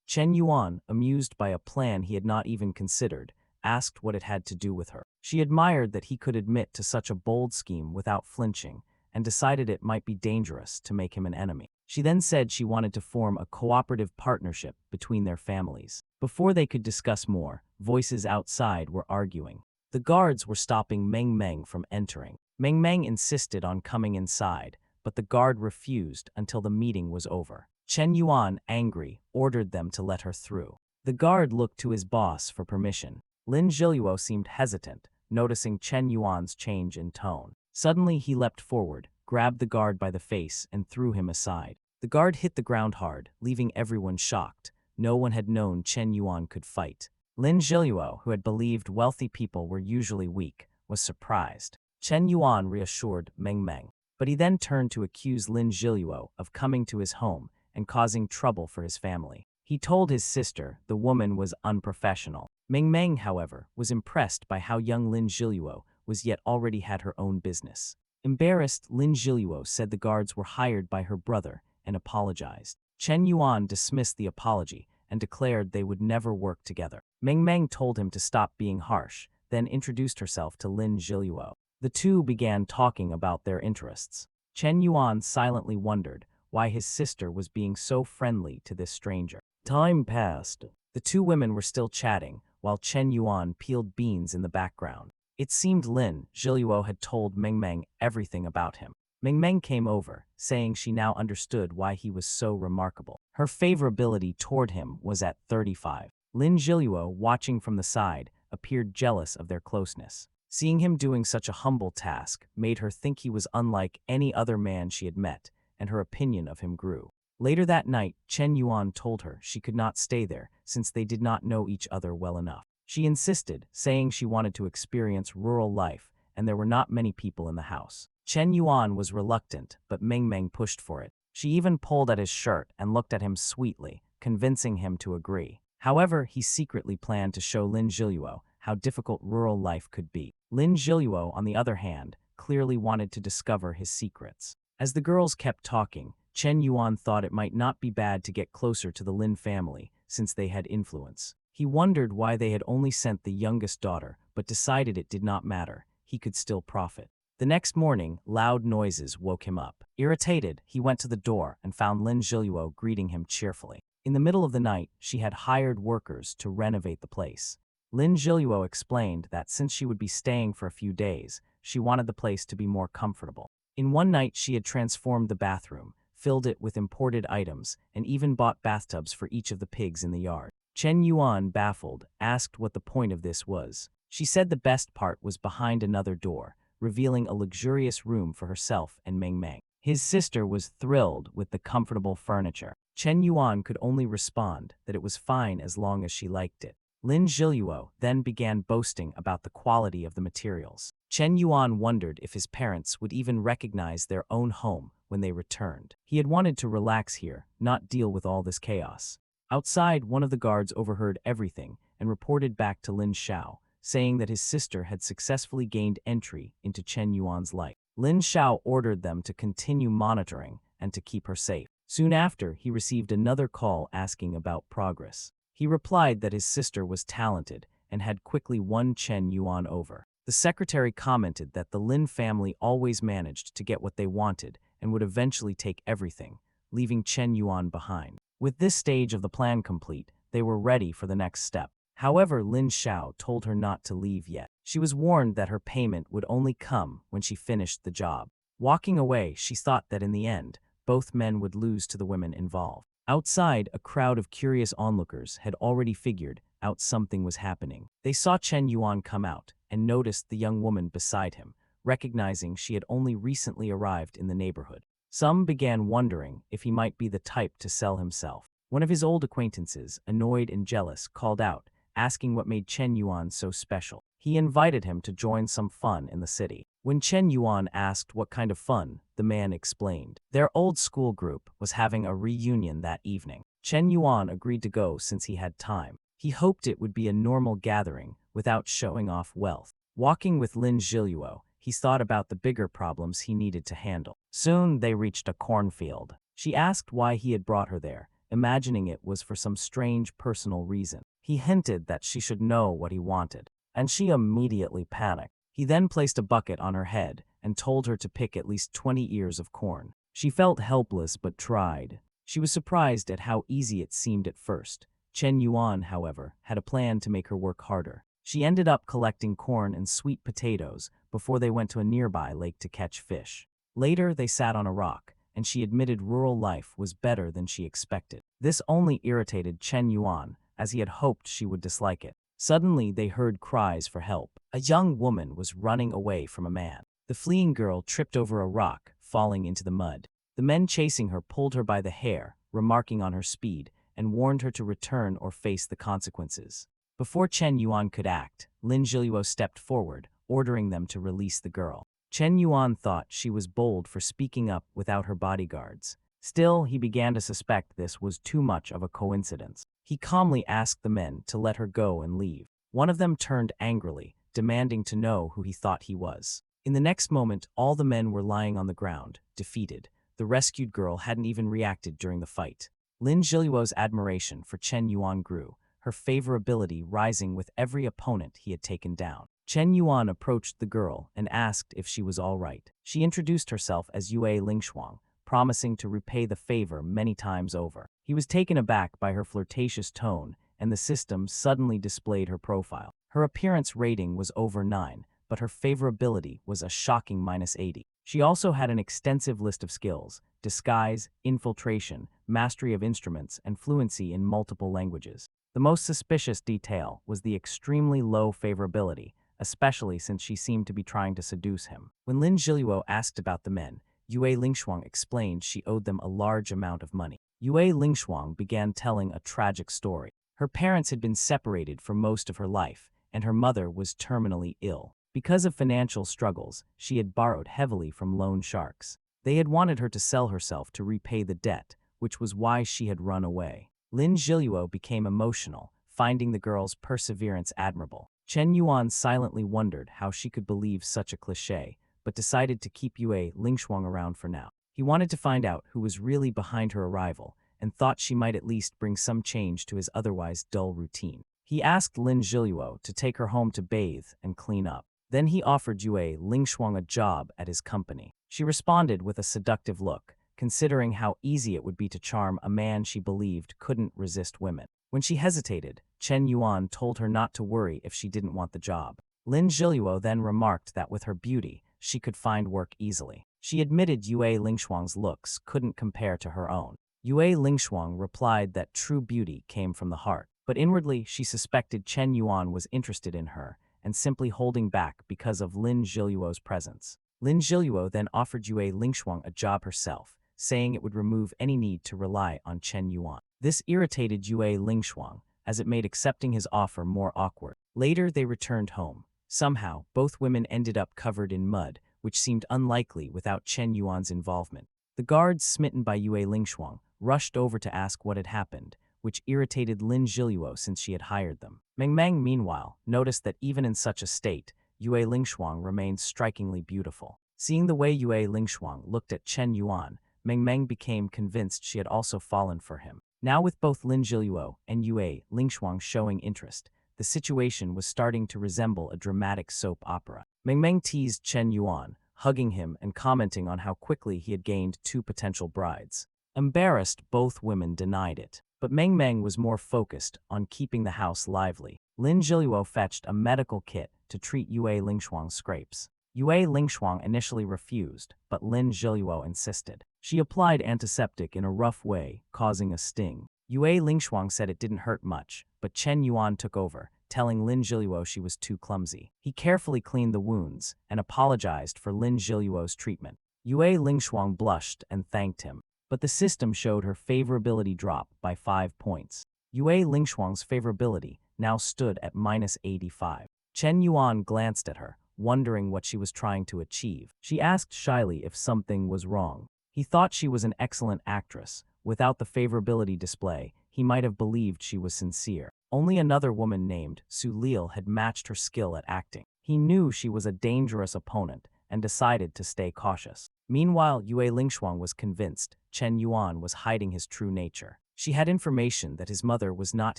Chen Yuan, amused by a plan he had not even considered, asked what it had to do with her. She admired that he could admit to such a bold scheme without flinching, and decided it might be dangerous to make him an enemy. She then said she wanted to form a cooperative partnership between their families. Before they could discuss more, voices outside were arguing. The guards were stopping Meng Meng from entering. Meng Meng insisted on coming inside, but the guard refused until the meeting was over. Chen Yuan, angry, ordered them to let her through. The guard looked to his boss for permission. Lin Zhiluo seemed hesitant, noticing Chen Yuan's change in tone. Suddenly, he leapt forward, grabbed the guard by the face, and threw him aside. The guard hit the ground hard, leaving everyone shocked. No one had known Chen Yuan could fight. Lin Zhiluo, who had believed wealthy people were usually weak, was surprised. Chen Yuan reassured Meng Meng, but he then turned to accuse Lin Zhiluo of coming to his home and causing trouble for his family. He told his sister the woman was unprofessional. Meng Meng, however, was impressed by how young Lin Zhiluo was yet already had her own business. Embarrassed, Lin Zhiluo said the guards were hired by her brother and apologized. Chen Yuan dismissed the apology and declared they would never work together. Meng Meng told him to stop being harsh, then introduced herself to Lin Zhiluo. The two began talking about their interests. Chen Yuan silently wondered why his sister was being so friendly to this stranger. Time passed. The two women were still chatting, while Chen Yuan peeled beans in the background. It seemed Lin Zhiluo had told Meng Meng everything about him. Ming Meng came over, saying she now understood why he was so remarkable. Her favorability toward him was at 35. Lin Zhiluo, watching from the side, appeared jealous of their closeness. Seeing him doing such a humble task made her think he was unlike any other man she had met, and her opinion of him grew. Later that night, Chen Yuan told her she could not stay there since they did not know each other well enough. She insisted, saying she wanted to experience rural life, and there were not many people in the house. Chen Yuan was reluctant, but Ming Meng pushed for it. She even pulled at his shirt and looked at him sweetly, convincing him to agree. However, he secretly planned to show Lin Zhiluo how difficult rural life could be. Lin Zhiluo, on the other hand, clearly wanted to discover his secrets. As the girls kept talking, Chen Yuan thought it might not be bad to get closer to the Lin family, since they had influence. He wondered why they had only sent the youngest daughter, but decided it did not matter. He could still profit. The next morning, loud noises woke him up. Irritated, he went to the door and found Lin Zhiluo greeting him cheerfully. In the middle of the night, she had hired workers to renovate the place. Lin Zhiluo explained that since she would be staying for a few days, she wanted the place to be more comfortable. In one night, she had transformed the bathroom, filled it with imported items, and even bought bathtubs for each of the pigs in the yard. Chen Yuan, baffled, asked what the point of this was. She said the best part was behind another door, revealing a luxurious room for herself and Ming Meng. His sister was thrilled with the comfortable furniture. Chen Yuan could only respond that it was fine as long as she liked it. Lin Zhiluo then began boasting about the quality of the materials. Chen Yuan wondered if his parents would even recognize their own home when they returned. He had wanted to relax here, not deal with all this chaos. Outside, one of the guards overheard everything and reported back to Lin Xiao, saying that his sister had successfully gained entry into Chen Yuan's life. Lin Xiao ordered them to continue monitoring and to keep her safe. Soon after, he received another call asking about progress. He replied that his sister was talented and had quickly won Chen Yuan over. The secretary commented that the Lin family always managed to get what they wanted and would eventually take everything, leaving Chen Yuan behind. With this stage of the plan complete, they were ready for the next step. However, Lin Xiao told her not to leave yet. She was warned that her payment would only come when she finished the job. Walking away, she thought that in the end, both men would lose to the women involved. Outside, a crowd of curious onlookers had already figured out something was happening. They saw Chen Yuan come out and noticed the young woman beside him, recognizing she had only recently arrived in the neighborhood. Some began wondering if he might be the type to sell himself. One of his old acquaintances, annoyed and jealous, called out, asking what made Chen Yuan so special. He invited him to join some fun in the city. When Chen Yuan asked what kind of fun, the man explained. Their old school group was having a reunion that evening. Chen Yuan agreed to go since he had time. He hoped it would be a normal gathering without showing off wealth. Walking with Lin Zhiluo, he thought about the bigger problems he needed to handle. Soon they reached a cornfield. She asked why he had brought her there, imagining it was for some strange personal reason. He hinted that she should know what he wanted, and she immediately panicked. He then placed a bucket on her head and told her to pick at least 20 ears of corn. She felt helpless but tried. She was surprised at how easy it seemed at first. Chen Yuan, however, had a plan to make her work harder. She ended up collecting corn and sweet potatoes before they went to a nearby lake to catch fish. Later, they sat on a rock, and she admitted rural life was better than she expected. This only irritated Chen Yuan, as he had hoped she would dislike it. Suddenly, they heard cries for help. A young woman was running away from a man. The fleeing girl tripped over a rock, falling into the mud. The men chasing her pulled her by the hair, remarking on her speed, and warned her to return or face the consequences. Before Chen Yuan could act, Lin Zhiluo stepped forward, ordering them to release the girl. Chen Yuan thought she was bold for speaking up without her bodyguards. Still, he began to suspect this was too much of a coincidence. He calmly asked the men to let her go and leave. One of them turned angrily, demanding to know who he thought he was. In the next moment, all the men were lying on the ground, defeated. The rescued girl hadn't even reacted during the fight. Lin Zhiluo's admiration for Chen Yuan grew, her favorability rising with every opponent he had taken down. Chen Yuan approached the girl and asked if she was all right. She introduced herself as Yue Lingshuang, promising to repay the favor many times over. He was taken aback by her flirtatious tone, and the system suddenly displayed her profile. Her appearance rating was over 9, but her favorability was a shocking -80. She also had an extensive list of skills: disguise, infiltration, mastery of instruments, and fluency in multiple languages. The most suspicious detail was the extremely low favorability, especially since she seemed to be trying to seduce him. When Lin Zhiluo asked about the men, Yue Lingshuang explained she owed them a large amount of money. Yue Lingshuang began telling a tragic story. Her parents had been separated for most of her life, and her mother was terminally ill. Because of financial struggles, she had borrowed heavily from loan sharks. They had wanted her to sell herself to repay the debt, which was why she had run away. Lin Zhiluo became emotional, finding the girl's perseverance admirable. Chen Yuan silently wondered how she could believe such a cliché, but decided to keep Yue Lingshuang around for now. He wanted to find out who was really behind her arrival, and thought she might at least bring some change to his otherwise dull routine. He asked Lin Zhiluo to take her home to bathe and clean up. Then he offered Yue Lingshuang a job at his company. She responded with a seductive look, considering how easy it would be to charm a man she believed couldn't resist women. When she hesitated, Chen Yuan told her not to worry if she didn't want the job. Lin Zhiluo then remarked that with her beauty, she could find work easily. She admitted Yue Lingshuang's looks couldn't compare to her own. Yue Lingshuang replied that true beauty came from the heart, but inwardly she suspected Chen Yuan was interested in her and simply holding back because of Lin Zhiluo's presence. Lin Zhiluo then offered Yue Lingshuang a job herself, saying it would remove any need to rely on Chen Yuan. This irritated Yue Lingshuang, as it made accepting his offer more awkward. Later they returned home. Somehow, both women ended up covered in mud, which seemed unlikely without Chen Yuan's involvement. The guards, smitten by Yue Lingshuang, rushed over to ask what had happened, which irritated Lin Zhiluo since she had hired them. Meng, meanwhile, noticed that even in such a state, Yue Lingshuang remained strikingly beautiful. Seeing the way Yue Lingshuang looked at Chen Yuan, Meng became convinced she had also fallen for him. Now with both Lin Zhiluo and Yue Lingshuang showing interest, the situation was starting to resemble a dramatic soap opera. Meng teased Chen Yuan, hugging him and commenting on how quickly he had gained 2 potential brides. Embarrassed, both women denied it. But Meng was more focused on keeping the house lively. Lin Zhiluo fetched a medical kit to treat Yue Lingshuang's scrapes. Yue Lingshuang initially refused, but Lin Zhiluo insisted. She applied antiseptic in a rough way, causing a sting. Yue Lingshuang said it didn't hurt much, but Chen Yuan took over, telling Lin Zhiluo she was too clumsy. He carefully cleaned the wounds and apologized for Lin Zhiluo's treatment. Yue Lingshuang blushed and thanked him, but the system showed her favorability drop by 5 points. Yue Lingshuang's favorability now stood at -85. Chen Yuan glanced at her, wondering what she was trying to achieve. She asked shyly if something was wrong. He thought she was an excellent actress. Without the favorability display, he might have believed she was sincere. Only another woman named Su Lil had matched her skill at acting. He knew she was a dangerous opponent and decided to stay cautious. Meanwhile, Yue Lingshuang was convinced Chen Yuan was hiding his true nature. She had information that his mother was not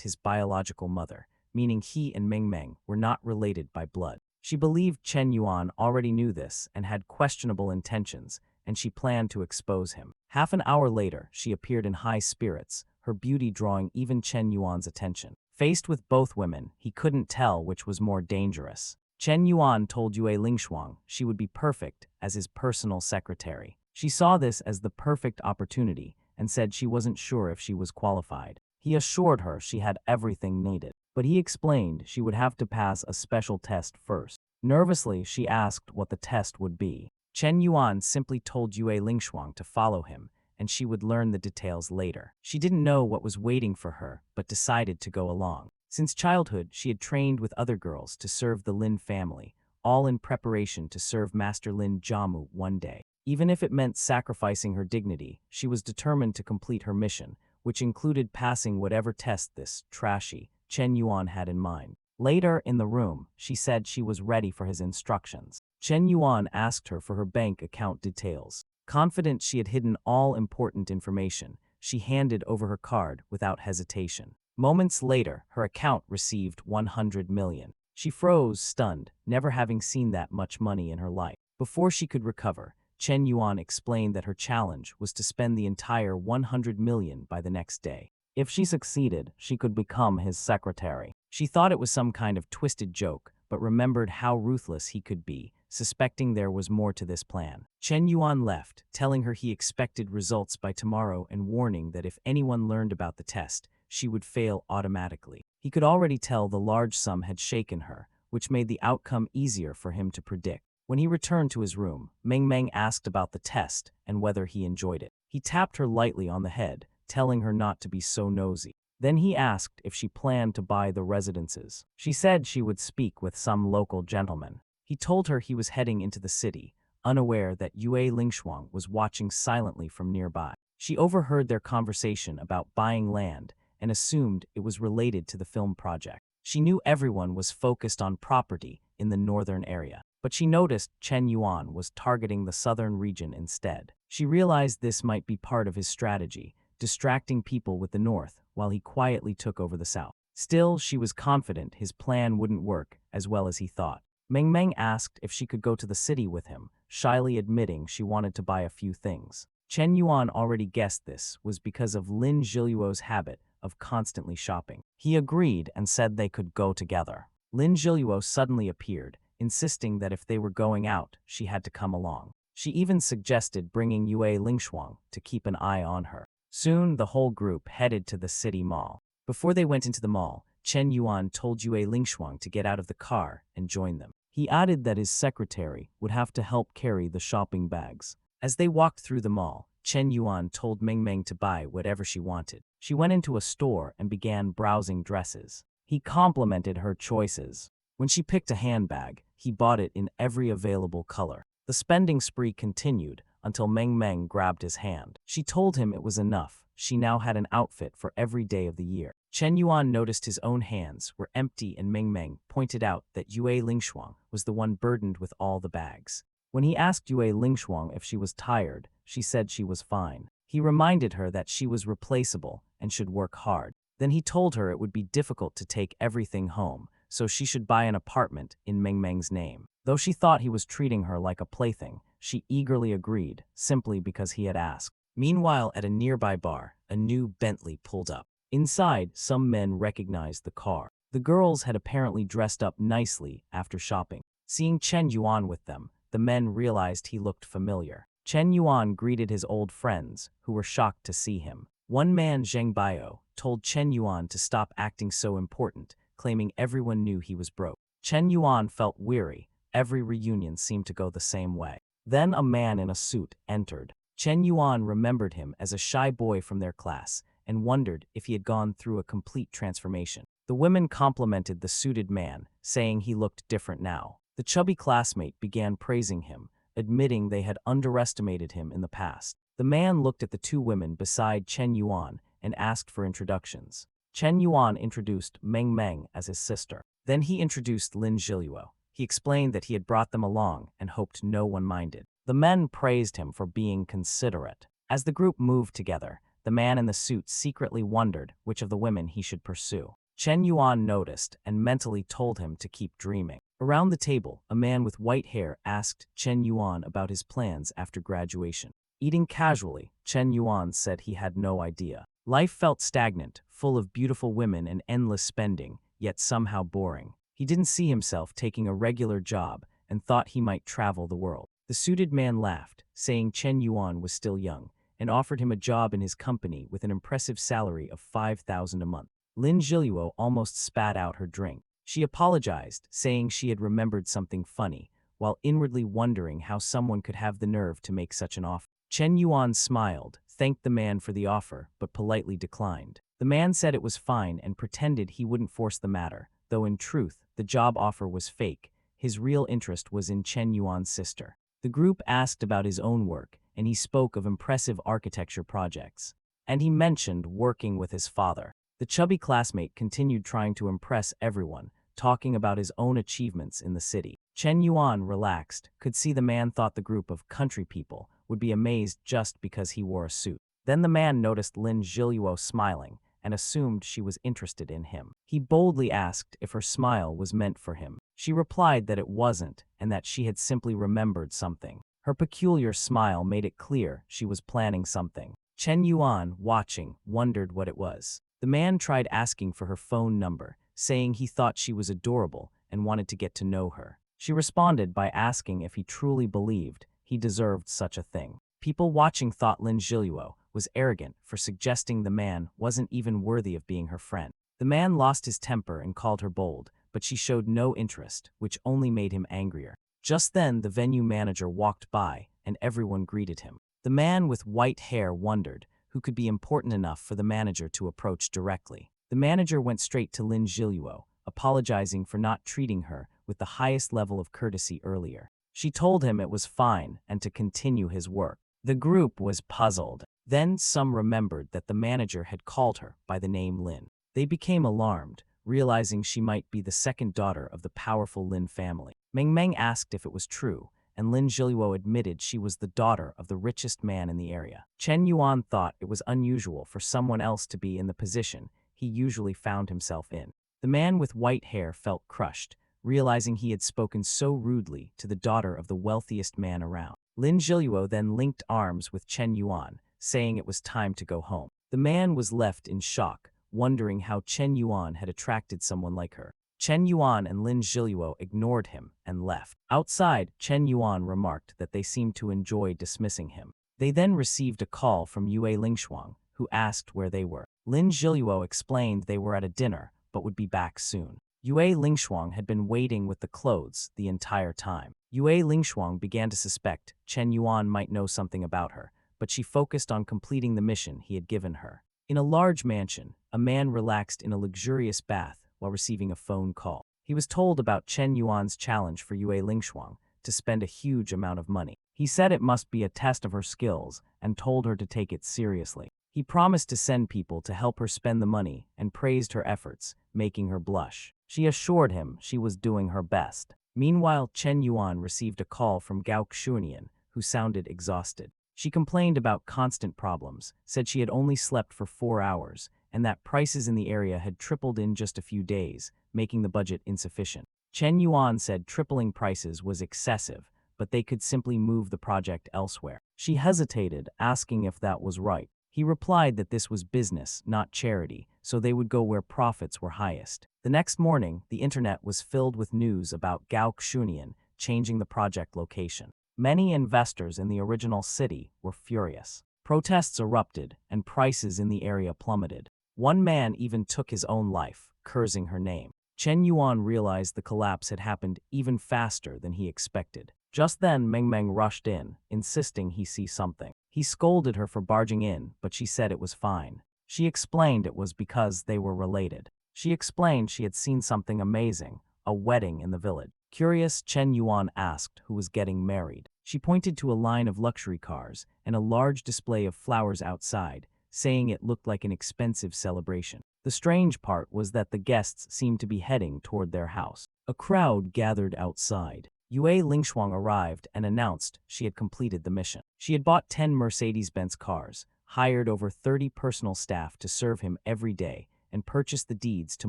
his biological mother, meaning he and Meng were not related by blood. She believed Chen Yuan already knew this and had questionable intentions, and she planned to expose him. Half an hour later, she appeared in high spirits, her beauty drawing even Chen Yuan's attention. Faced with both women, he couldn't tell which was more dangerous. Chen Yuan told Yue Lingshuang she would be perfect as his personal secretary. She saw this as the perfect opportunity and said she wasn't sure if she was qualified. He assured her she had everything needed, but he explained she would have to pass a special test first. Nervously, she asked what the test would be. Chen Yuan simply told Yue Lingshuang to follow him, and she would learn the details later. She didn't know what was waiting for her, but decided to go along. Since childhood, she had trained with other girls to serve the Lin family, all in preparation to serve Master Lin Jiamu one day. Even if it meant sacrificing her dignity, she was determined to complete her mission, which included passing whatever test this trashy Chen Yuan had in mind. Later in the room, she said she was ready for his instructions. Chen Yuan asked her for her bank account details. Confident she had hidden all important information, she handed over her card without hesitation. Moments later, her account received 100 million. She froze, stunned, never having seen that much money in her life. Before she could recover, Chen Yuan explained that her challenge was to spend the entire 100 million by the next day. If she succeeded, she could become his secretary. She thought it was some kind of twisted joke, but remembered how ruthless he could be, suspecting there was more to this plan. Chen Yuan left, telling her he expected results by tomorrow and warning that if anyone learned about the test, she would fail automatically. He could already tell the large sum had shaken her, which made the outcome easier for him to predict. When he returned to his room, Meng Meng asked about the test and whether he enjoyed it. He tapped her lightly on the head, telling her not to be so nosy. Then he asked if she planned to buy the residences. She said she would speak with some local gentleman. He told her he was heading into the city, unaware that Yue Lingshuang was watching silently from nearby. She overheard their conversation about buying land and assumed it was related to the film project. She knew everyone was focused on property in the northern area, but she noticed Chen Yuan was targeting the southern region instead. She realized this might be part of his strategy, distracting people with the north while he quietly took over the south. Still, she was confident his plan wouldn't work as well as he thought. Meng Meng asked if she could go to the city with him, shyly admitting she wanted to buy a few things. Chen Yuan already guessed this was because of Lin Zhiluo's habit of constantly shopping. He agreed and said they could go together. Lin Zhiluo suddenly appeared, insisting that if they were going out, she had to come along. She even suggested bringing Yue Lingshuang to keep an eye on her. Soon, the whole group headed to the city mall. Before they went into the mall, Chen Yuan told Yue Lingshuang to get out of the car and join them. He added that his secretary would have to help carry the shopping bags. As they walked through the mall, Chen Yuan told Meng Meng to buy whatever she wanted. She went into a store and began browsing dresses. He complimented her choices. When she picked a handbag, he bought it in every available color. The spending spree continued until Meng Meng grabbed his hand. She told him it was enough. She now had an outfit for every day of the year. Chen Yuan noticed his own hands were empty and Meng Meng pointed out that Yue Lingshuang was the one burdened with all the bags. When he asked Yue Lingshuang if she was tired, she said she was fine. He reminded her that she was replaceable and should work hard. Then he told her it would be difficult to take everything home, so she should buy an apartment in Meng Meng's name. Though she thought he was treating her like a plaything, she eagerly agreed, simply because he had asked. Meanwhile, at a nearby bar, a new Bentley pulled up. Inside, some men recognized the car. The girls had apparently dressed up nicely after shopping. Seeing Chen Yuan with them, the men realized he looked familiar. Chen Yuan greeted his old friends, who were shocked to see him. One man, Zheng Baio, told Chen Yuan to stop acting so important, claiming everyone knew he was broke. Chen Yuan felt weary. Every reunion seemed to go the same way. Then a man in a suit entered. Chen Yuan remembered him as a shy boy from their class and wondered if he had gone through a complete transformation. The women complimented the suited man, saying he looked different now. The chubby classmate began praising him, admitting they had underestimated him in the past. The man looked at the two women beside Chen Yuan and asked for introductions. Chen Yuan introduced Meng Meng as his sister. Then he introduced Lin Zhiluo. He explained that he had brought them along and hoped no one minded. The men praised him for being considerate. As the group moved together, the man in the suit secretly wondered which of the women he should pursue. Chen Yuan noticed and mentally told him to keep dreaming. Around the table, a man with white hair asked Chen Yuan about his plans after graduation. Eating casually, Chen Yuan said he had no idea. Life felt stagnant, full of beautiful women and endless spending, yet somehow boring. He didn't see himself taking a regular job and thought he might travel the world. The suited man laughed, saying Chen Yuan was still young, and offered him a job in his company with an impressive salary of 5,000 a month. Lin Zhiluo almost spat out her drink. She apologized, saying she had remembered something funny, while inwardly wondering how someone could have the nerve to make such an offer. Chen Yuan smiled, thanked the man for the offer, but politely declined. The man said it was fine and pretended he wouldn't force the matter, though in truth, the job offer was fake. His real interest was in Chen Yuan's sister. The group asked about his own work, and he spoke of impressive architecture projects. And he mentioned working with his father. The chubby classmate continued trying to impress everyone, talking about his own achievements in the city. Chen Yuan relaxed, could see the man thought the group of country people would be amazed just because he wore a suit. Then the man noticed Lin Zhiluo smiling and assumed she was interested in him. He boldly asked if her smile was meant for him. She replied that it wasn't and that she had simply remembered something. Her peculiar smile made it clear she was planning something. Chen Yuan, watching, wondered what it was. The man tried asking for her phone number, saying he thought she was adorable and wanted to get to know her. She responded by asking if he truly believed he deserved such a thing. People watching thought Lin Zhiluo was arrogant for suggesting the man wasn't even worthy of being her friend. The man lost his temper and called her bold, but she showed no interest, which only made him angrier. Just then, the venue manager walked by, and everyone greeted him. The man with white hair wondered who could be important enough for the manager to approach directly. The manager went straight to Lin Zhiluo, apologizing for not treating her with the highest level of courtesy earlier. She told him it was fine and to continue his work. The group was puzzled. Then some remembered that the manager had called her by the name Lin. They became alarmed, realizing she might be the second daughter of the powerful Lin family. Meng asked if it was true, and Lin Zhiluo admitted she was the daughter of the richest man in the area. Chen Yuan thought it was unusual for someone else to be in the position he usually found himself in. The man with white hair felt crushed, realizing he had spoken so rudely to the daughter of the wealthiest man around. Lin Zhiluo then linked arms with Chen Yuan, saying it was time to go home. The man was left in shock, wondering how Chen Yuan had attracted someone like her. Chen Yuan and Lin Zhiluo ignored him and left. Outside, Chen Yuan remarked that they seemed to enjoy dismissing him. They then received a call from Yue Lingshuang, who asked where they were. Lin Zhiluo explained they were at a dinner, but would be back soon. Yue Lingshuang had been waiting with the clothes the entire time. Yue Lingshuang began to suspect Chen Yuan might know something about her, but she focused on completing the mission he had given her. In a large mansion, a man relaxed in a luxurious bath while receiving a phone call. He was told about Chen Yuan's challenge for Yue Lingshuang to spend a huge amount of money. He said it must be a test of her skills and told her to take it seriously. He promised to send people to help her spend the money and praised her efforts, making her blush. She assured him she was doing her best. Meanwhile, Chen Yuan received a call from Gao Xunian, who sounded exhausted. She complained about constant problems, said she had only slept for 4 hours, and that prices in the area had tripled in just a few days, making the budget insufficient. Chen Yuan said tripling prices was excessive, but they could simply move the project elsewhere. She hesitated, asking if that was right. He replied that this was business, not charity, so they would go where profits were highest. The next morning, the internet was filled with news about Gao Xunian changing the project location. Many investors in the original city were furious. Protests erupted, and prices in the area plummeted. One man even took his own life, cursing her name. Chen Yuan realized the collapse had happened even faster than he expected. Just then, Meng rushed in, insisting he see something. He scolded her for barging in, but she said it was fine. She explained it was because they were related. She explained she had seen something amazing, a wedding in the village. Curious, Chen Yuan asked who was getting married. She pointed to a line of luxury cars and a large display of flowers outside, saying it looked like an expensive celebration. The strange part was that the guests seemed to be heading toward their house. A crowd gathered outside. Yue Lingshuang arrived and announced she had completed the mission. She had bought 10 Mercedes-Benz cars, hired over 30 personal staff to serve him every day, and purchased the deeds to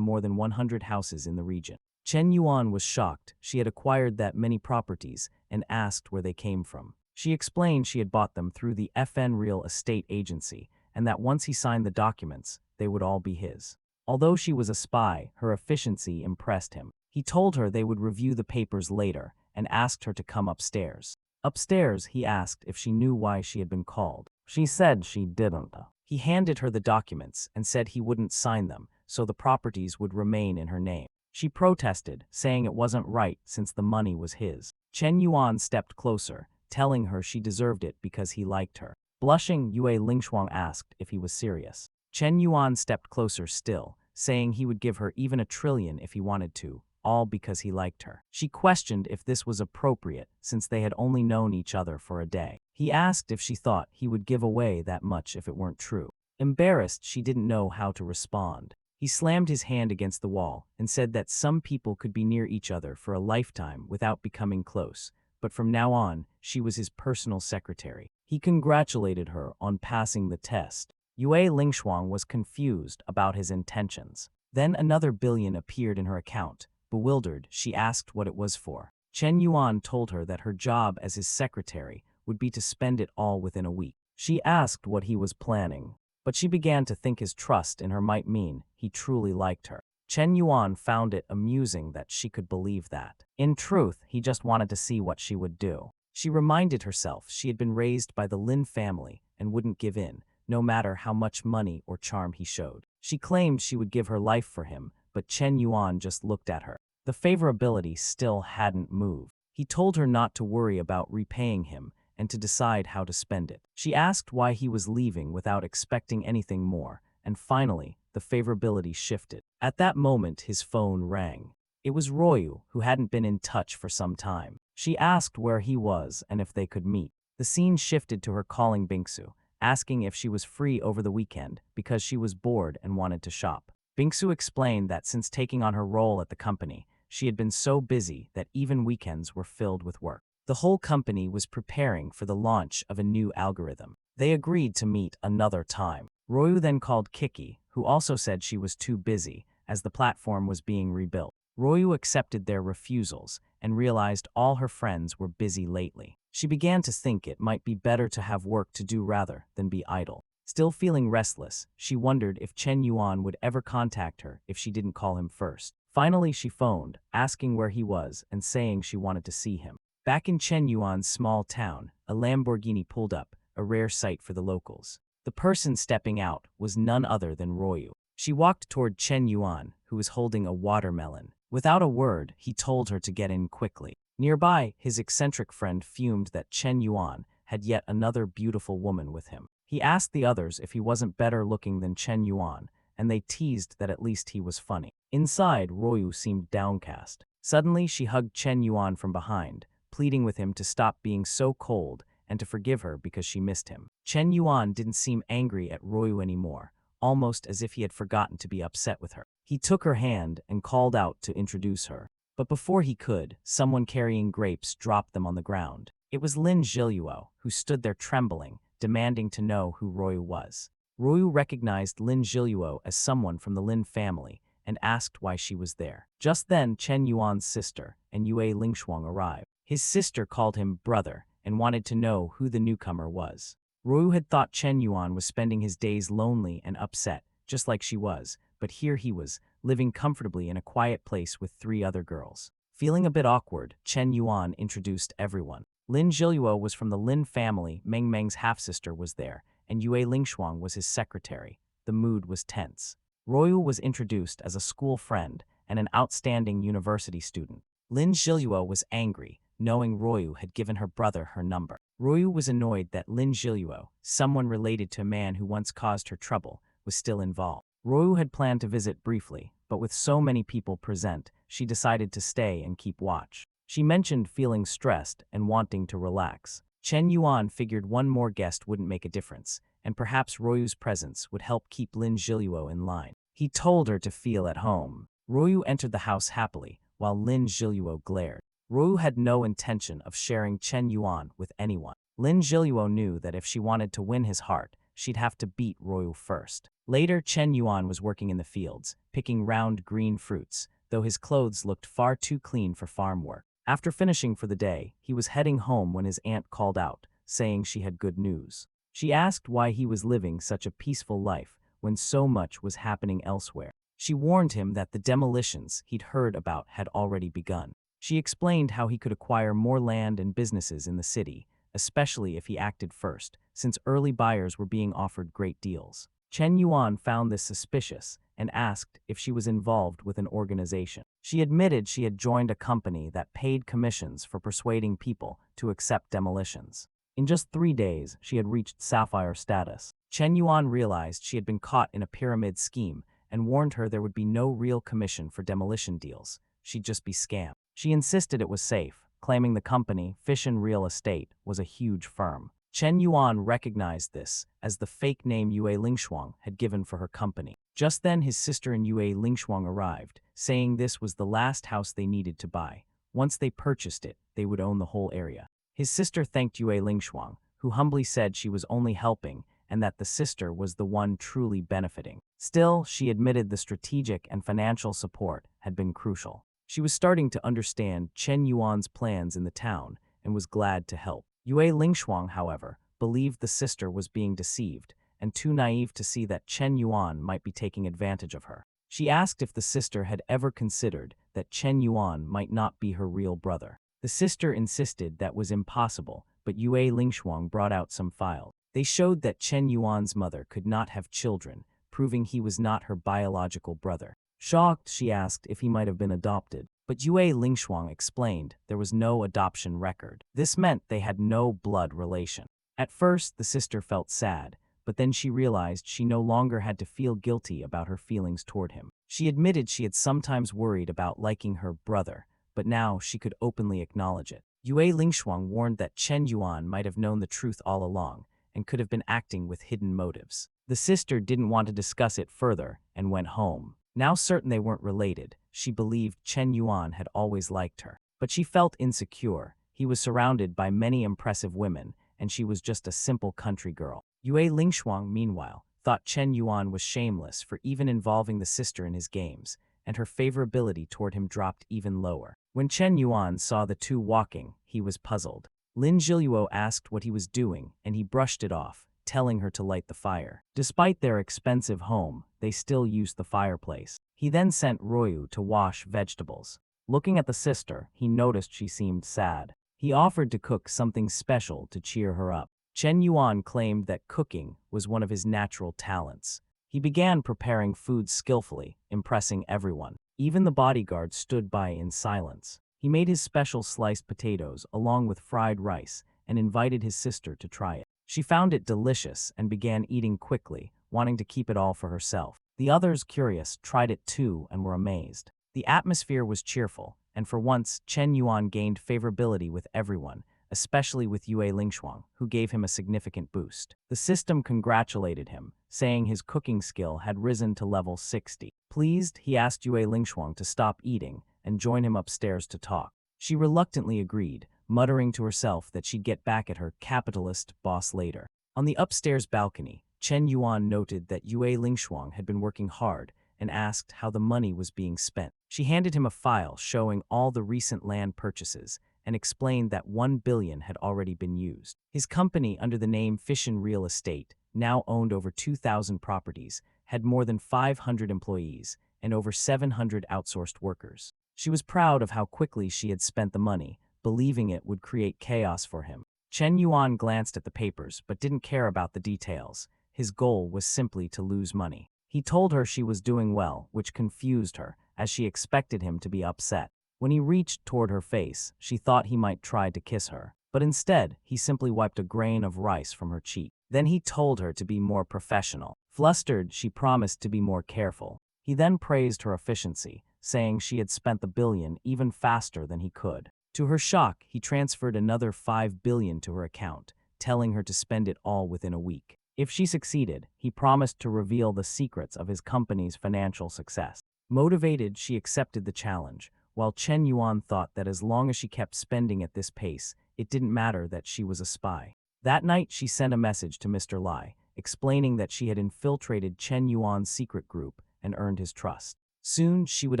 more than 100 houses in the region. Chen Yuan was shocked she had acquired that many properties and asked where they came from. She explained she had bought them through the FN Real Estate Agency and that once he signed the documents, they would all be his. Although she was a spy, her efficiency impressed him. He told her they would review the papers later and asked her to come upstairs. Upstairs, he asked if she knew why she had been called. She said she didn't. He handed her the documents and said he wouldn't sign them, so the properties would remain in her name. She protested, saying it wasn't right since the money was his. Chen Yuan stepped closer, telling her she deserved it because he liked her. Blushing, Yue Lingshuang asked if he was serious. Chen Yuan stepped closer still, saying he would give her even $1 trillion if he wanted to, all because he liked her. She questioned if this was appropriate since they had only known each other for a day. He asked if she thought he would give away that much if it weren't true. Embarrassed, she didn't know how to respond. He slammed his hand against the wall and said that some people could be near each other for a lifetime without becoming close, but from now on, she was his personal secretary. He congratulated her on passing the test. Yue Lingshuang was confused about his intentions. Then another $1 billion appeared in her account. Bewildered, she asked what it was for. Chen Yuan told her that her job as his secretary would be to spend it all within a week. She asked what he was planning, but she began to think his trust in her might mean he truly liked her. Chen Yuan found it amusing that she could believe that. In truth, he just wanted to see what she would do. She reminded herself she had been raised by the Lin family and wouldn't give in, no matter how much money or charm he showed. She claimed she would give her life for him, but Chen Yuan just looked at her. The favorability still hadn't moved. He told her not to worry about repaying him and to decide how to spend it. She asked why he was leaving without expecting anything more, and finally, the favorability shifted. At that moment, his phone rang. It was Royu, who hadn't been in touch for some time. She asked where he was and if they could meet. The scene shifted to her calling Bingsu, asking if she was free over the weekend because she was bored and wanted to shop. Bingsu explained that since taking on her role at the company, she had been so busy that even weekends were filled with work. The whole company was preparing for the launch of a new algorithm. They agreed to meet another time. Royu then called Kiki, who also said she was too busy, as the platform was being rebuilt. Royu accepted their refusals and realized all her friends were busy lately. She began to think it might be better to have work to do rather than be idle. Still feeling restless, she wondered if Chen Yuan would ever contact her if she didn't call him first. Finally, she phoned, asking where he was and saying she wanted to see him. Back in Chen Yuan's small town, a Lamborghini pulled up, a rare sight for the locals. The person stepping out was none other than Royu. She walked toward Chen Yuan, who was holding a watermelon. Without a word, he told her to get in quickly. Nearby, his eccentric friend fumed that Chen Yuan had yet another beautiful woman with him. He asked the others if he wasn't better looking than Chen Yuan, and they teased that at least he was funny. Inside, Royu seemed downcast. Suddenly, she hugged Chen Yuan from behind, pleading with him to stop being so cold and to forgive her because she missed him. Chen Yuan didn't seem angry at Royu anymore, almost as if he had forgotten to be upset with her. He took her hand and called out to introduce her. But before he could, someone carrying grapes dropped them on the ground. It was Lin Zhiluo, who stood there trembling, demanding to know who Royu was. Royu recognized Lin Zhiluo as someone from the Lin family and asked why she was there. Just then, Chen Yuan's sister and Yue Lingshuang arrived. His sister called him brother and wanted to know who the newcomer was. Royu had thought Chen Yuan was spending his days lonely and upset, just like she was, but here he was, living comfortably in a quiet place with 3 other girls. Feeling a bit awkward, Chen Yuan introduced everyone. Lin Zhiluo was from the Lin family, Meng Meng's half-sister was there, and Yue Lingshuang was his secretary. The mood was tense. Royu was introduced as a school friend and an outstanding university student. Lin Zhiluo was angry, knowing Royu had given her brother her number. Royu was annoyed that Lin Zhiluo, someone related to a man who once caused her trouble, was still involved. Royu had planned to visit briefly, but with so many people present, she decided to stay and keep watch. She mentioned feeling stressed and wanting to relax. Chen Yuan figured one more guest wouldn't make a difference, and perhaps Royu's presence would help keep Lin Zhiluo in line. He told her to feel at home. Royu entered the house happily, while Lin Zhiluo glared. Royu had no intention of sharing Chen Yuan with anyone. Lin Zhiluo knew that if she wanted to win his heart, she'd have to beat Royu first. Later, Chen Yuan was working in the fields, picking round green fruits, though his clothes looked far too clean for farm work. After finishing for the day, he was heading home when his aunt called out, saying she had good news. She asked why he was living such a peaceful life when so much was happening elsewhere. She warned him that the demolitions he'd heard about had already begun. She explained how he could acquire more land and businesses in the city, especially if he acted first, since early buyers were being offered great deals. Chen Yuan found this suspicious and asked if she was involved with an organization. She admitted she had joined a company that paid commissions for persuading people to accept demolitions. In just 3 days, she had reached sapphire status. Chen Yuan realized she had been caught in a pyramid scheme and warned her there would be no real commission for demolition deals. She'd just be scammed. She insisted it was safe, claiming the company, Fission Real Estate, was a huge firm. Chen Yuan recognized this as the fake name Yue Lingshuang had given for her company. Just then, his sister and Yue Lingshuang arrived, saying this was the last house they needed to buy. Once they purchased it, they would own the whole area. His sister thanked Yue Lingshuang, who humbly said she was only helping and that the sister was the one truly benefiting. Still, she admitted the strategic and financial support had been crucial. She was starting to understand Chen Yuan's plans in the town and was glad to help. Yue Lingshuang, however, believed the sister was being deceived and too naive to see that Chen Yuan might be taking advantage of her. She asked if the sister had ever considered that Chen Yuan might not be her real brother. The sister insisted that was impossible, but Yue Lingshuang brought out some files. They showed that Chen Yuan's mother could not have children, proving he was not her biological brother. Shocked, she asked if he might have been adopted, but Yue Lingshuang explained there was no adoption record. This meant they had no blood relation. At first, the sister felt sad, but then she realized she no longer had to feel guilty about her feelings toward him. She admitted she had sometimes worried about liking her brother, but now she could openly acknowledge it. Yue Lingshuang warned that Chen Yuan might have known the truth all along and could have been acting with hidden motives. The sister didn't want to discuss it further and went home. Now certain they weren't related, she believed Chen Yuan had always liked her. But she felt insecure. He was surrounded by many impressive women, and she was just a simple country girl. Yue Lingshuang, meanwhile, thought Chen Yuan was shameless for even involving the sister in his games, and her favorability toward him dropped even lower. When Chen Yuan saw the two walking, he was puzzled. Lin Zhiluo asked what he was doing, and he brushed it off, telling her to light the fire. Despite their expensive home, they still used the fireplace. He then sent Royu to wash vegetables. Looking at the sister, he noticed she seemed sad. He offered to cook something special to cheer her up. Chen Yuan claimed that cooking was one of his natural talents. He began preparing food skillfully, impressing everyone. Even the bodyguard stood by in silence. He made his special sliced potatoes along with fried rice and invited his sister to try it. She found it delicious and began eating quickly, wanting to keep it all for herself. The others, curious, tried it too and were amazed. The atmosphere was cheerful, and for once, Chen Yuan gained favorability with everyone, especially with Yue Lingshuang, who gave him a significant boost. The system congratulated him, saying his cooking skill had risen to level 60. Pleased, he asked Yue Lingshuang to stop eating and join him upstairs to talk. She reluctantly agreed, muttering to herself that she'd get back at her capitalist boss later. On the upstairs balcony, Chen Yuan noted that Yue Lingshuang had been working hard and asked how the money was being spent. She handed him a file showing all the recent land purchases and explained that 1 billion had already been used. His company, under the name Fission Real Estate, now owned over 2,000 properties, had more than 500 employees and over 700 outsourced workers. She was proud of how quickly she had spent the money, believing it would create chaos for him. Chen Yuan glanced at the papers but didn't care about the details. His goal was simply to lose money. He told her she was doing well, which confused her, as she expected him to be upset. When he reached toward her face, she thought he might try to kiss her, but instead, he simply wiped a grain of rice from her cheek. Then he told her to be more professional. Flustered, she promised to be more careful. He then praised her efficiency, saying she had spent the billion even faster than he could. To her shock, he transferred another 5 billion to her account, telling her to spend it all within a week. If she succeeded, he promised to reveal the secrets of his company's financial success. Motivated, she accepted the challenge, while Chen Yuan thought that as long as she kept spending at this pace, it didn't matter that she was a spy. That night, she sent a message to Mr. Lai, explaining that she had infiltrated Chen Yuan's secret group and earned his trust. Soon, she would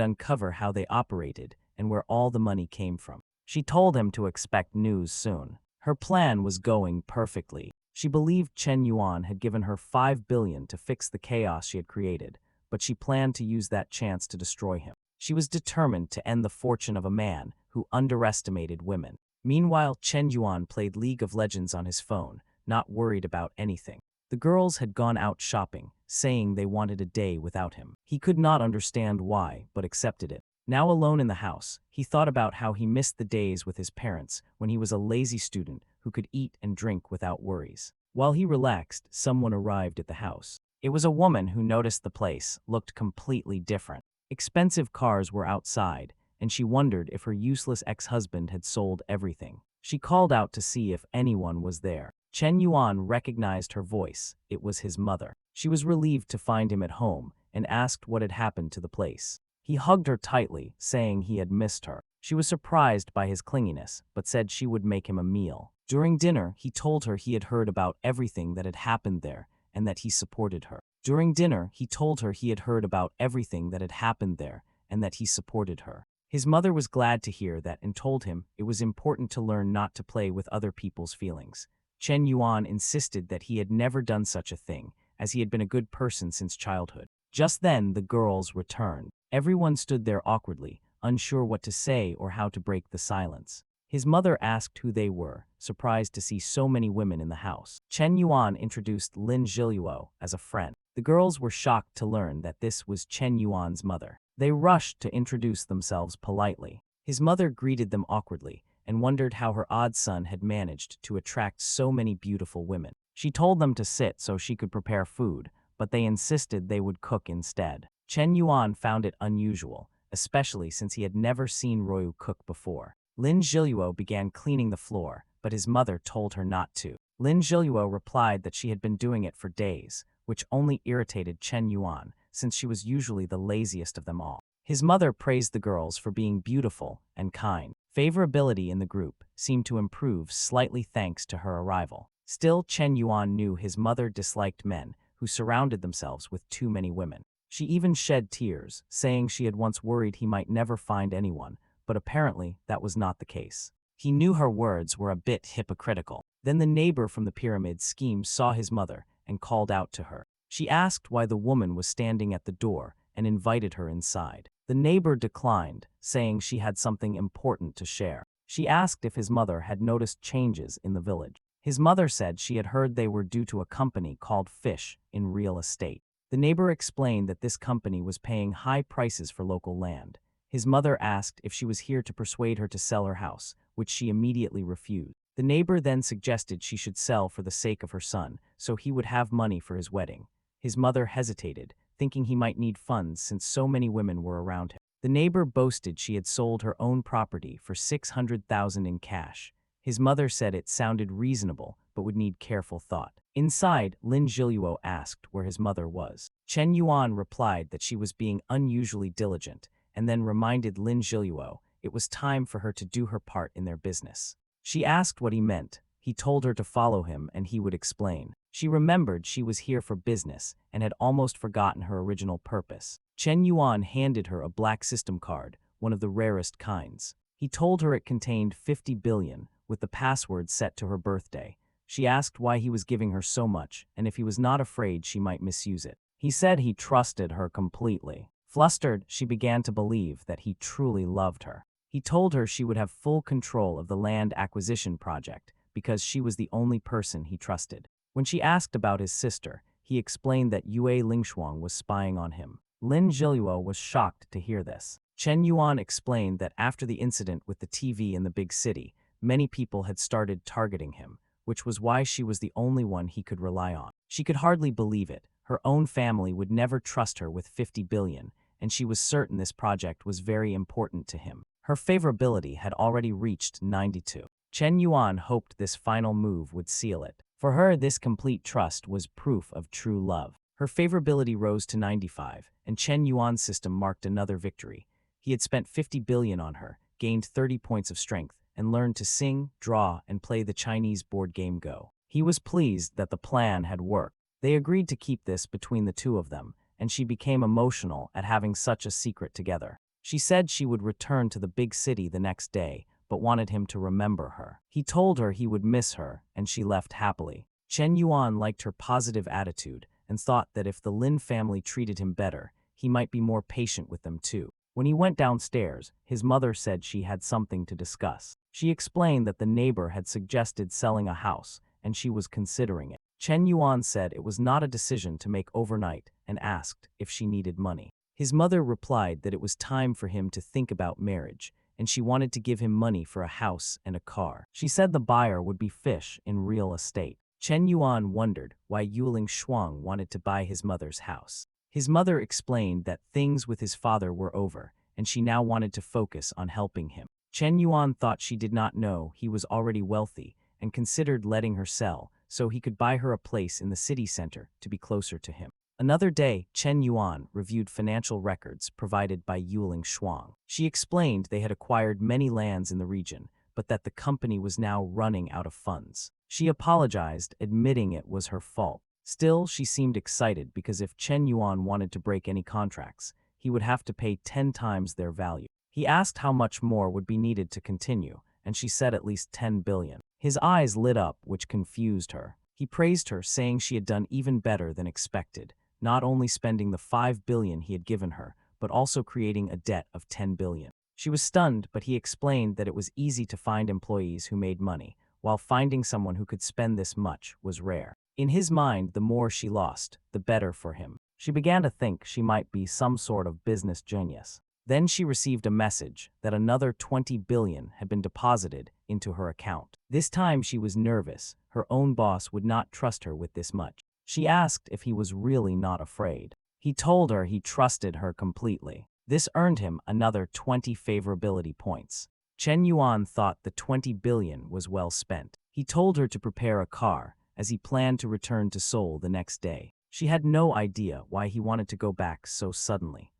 uncover how they operated and where all the money came from. She told him to expect news soon. Her plan was going perfectly. She believed Chen Yuan had given her 5 billion to fix the chaos she had created, but she planned to use that chance to destroy him. She was determined to end the fortune of a man who underestimated women. Meanwhile, Chen Yuan played League of Legends on his phone, not worried about anything. The girls had gone out shopping, saying they wanted a day without him. He could not understand why, but accepted it. Now alone in the house, he thought about how he missed the days with his parents when he was a lazy student who could eat and drink without worries. While he relaxed, someone arrived at the house. It was a woman who noticed the place looked completely different. Expensive cars were outside, and she wondered if her useless ex-husband had sold everything. She called out to see if anyone was there. Chen Yuan recognized her voice. It was his mother. She was relieved to find him at home and asked what had happened to the place. He hugged her tightly, saying he had missed her. She was surprised by his clinginess, but said she would make him a meal. During dinner, he told her he had heard about everything that had happened there and that he supported her. During dinner, he told her he had heard about everything that had happened there and that he supported her. His mother was glad to hear that and told him it was important to learn not to play with other people's feelings. Chen Yuan insisted that he had never done such a thing, as he had been a good person since childhood. Just then, the girls returned. Everyone stood there awkwardly, unsure what to say or how to break the silence. His mother asked who they were, surprised to see so many women in the house. Chen Yuan introduced Lin Zhiluo as a friend. The girls were shocked to learn that this was Chen Yuan's mother. They rushed to introduce themselves politely. His mother greeted them awkwardly and wondered how her odd son had managed to attract so many beautiful women. She told them to sit so she could prepare food, but they insisted they would cook instead. Chen Yuan found it unusual, especially since he had never seen Royu cook before. Lin Zhiluo began cleaning the floor, but his mother told her not to. Lin Zhiluo replied that she had been doing it for days, which only irritated Chen Yuan, since she was usually the laziest of them all. His mother praised the girls for being beautiful and kind. Favorability in the group seemed to improve slightly thanks to her arrival. Still, Chen Yuan knew his mother disliked men who surrounded themselves with too many women. She even shed tears, saying she had once worried he might never find anyone, but apparently that was not the case. He knew her words were a bit hypocritical. Then the neighbor from the pyramid scheme saw his mother and called out to her. She asked why the woman was standing at the door and invited her inside. The neighbor declined, saying she had something important to share. She asked if his mother had noticed changes in the village. His mother said she had heard they were due to a company called Fish in real estate. The neighbor explained that this company was paying high prices for local land. His mother asked if she was here to persuade her to sell her house, which she immediately refused. The neighbor then suggested she should sell for the sake of her son, so he would have money for his wedding. His mother hesitated, thinking he might need funds since so many women were around him. The neighbor boasted she had sold her own property for 600,000 in cash. His mother said it sounded reasonable, but would need careful thought. Inside, Lin Zhiluo asked where his mother was. Chen Yuan replied that she was being unusually diligent, and then reminded Lin Zhiluo it was time for her to do her part in their business. She asked what he meant. He told her to follow him and he would explain. She remembered she was here for business and had almost forgotten her original purpose. Chen Yuan handed her a black system card, one of the rarest kinds. He told her it contained 50 billion, with the password set to her birthday. She asked why he was giving her so much and if he was not afraid she might misuse it. He said he trusted her completely. Flustered, she began to believe that he truly loved her. He told her she would have full control of the land acquisition project because she was the only person he trusted. When she asked about his sister, he explained that Yue Lingshuang was spying on him. Lin Zhiluo was shocked to hear this. Chen Yuan explained that after the incident with the TV in the big city, many people had started targeting him, which was why she was the only one he could rely on. She could hardly believe it. Her own family would never trust her with 50 billion, and she was certain this project was very important to him. Her favorability had already reached 92. Chen Yuan hoped this final move would seal it. For her, this complete trust was proof of true love. Her favorability rose to 95, and Chen Yuan's system marked another victory. He had spent 50 billion on her, gained 30 points of strength, and learned to sing, draw, and play the Chinese board game Go. He was pleased that the plan had worked. They agreed to keep this between the two of them, and she became emotional at having such a secret together. She said she would return to the big city the next day, but wanted him to remember her. He told her he would miss her, and she left happily. Chen Yuan liked her positive attitude and thought that if the Lin family treated him better, he might be more patient with them too. When he went downstairs, his mother said she had something to discuss. She explained that the neighbor had suggested selling a house, and she was considering it. Chen Yuan said it was not a decision to make overnight and asked if she needed money. His mother replied that it was time for him to think about marriage, and she wanted to give him money for a house and a car. She said the buyer would be Fish in real estate. Chen Yuan wondered why Yuling Shuang wanted to buy his mother's house. His mother explained that things with his father were over, and she now wanted to focus on helping him. Chen Yuan thought she did not know he was already wealthy and considered letting her sell so he could buy her a place in the city center to be closer to him. Another day, Chen Yuan reviewed financial records provided by Yuling Shuang. She explained they had acquired many lands in the region, but that the company was now running out of funds. She apologized, admitting it was her fault. Still, she seemed excited because if Chen Yuan wanted to break any contracts, he would have to pay 10 times their value. He asked how much more would be needed to continue, and she said at least 10 billion. His eyes lit up, which confused her. He praised her, saying she had done even better than expected. not only spending the 5 billion he had given her, but also creating a debt of 10 billion. She was stunned, but he explained that it was easy to find employees who made money, while finding someone who could spend this much was rare. In his mind, the more she lost, the better for him. She began to think she might be some sort of business genius. Then she received a message that another 20 billion had been deposited into her account. This time she was nervous. Her own boss would not trust her with this much. She asked if he was really not afraid. He told her he trusted her completely. This earned him another 20 favorability points. Chen Yuan thought the 20 billion was well spent. He told her to prepare a car, as he planned to return to Seoul the next day. She had no idea why he wanted to go back so suddenly.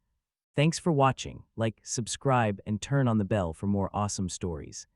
Thanks for watching. Like, subscribe, and turn on the bell for more awesome stories.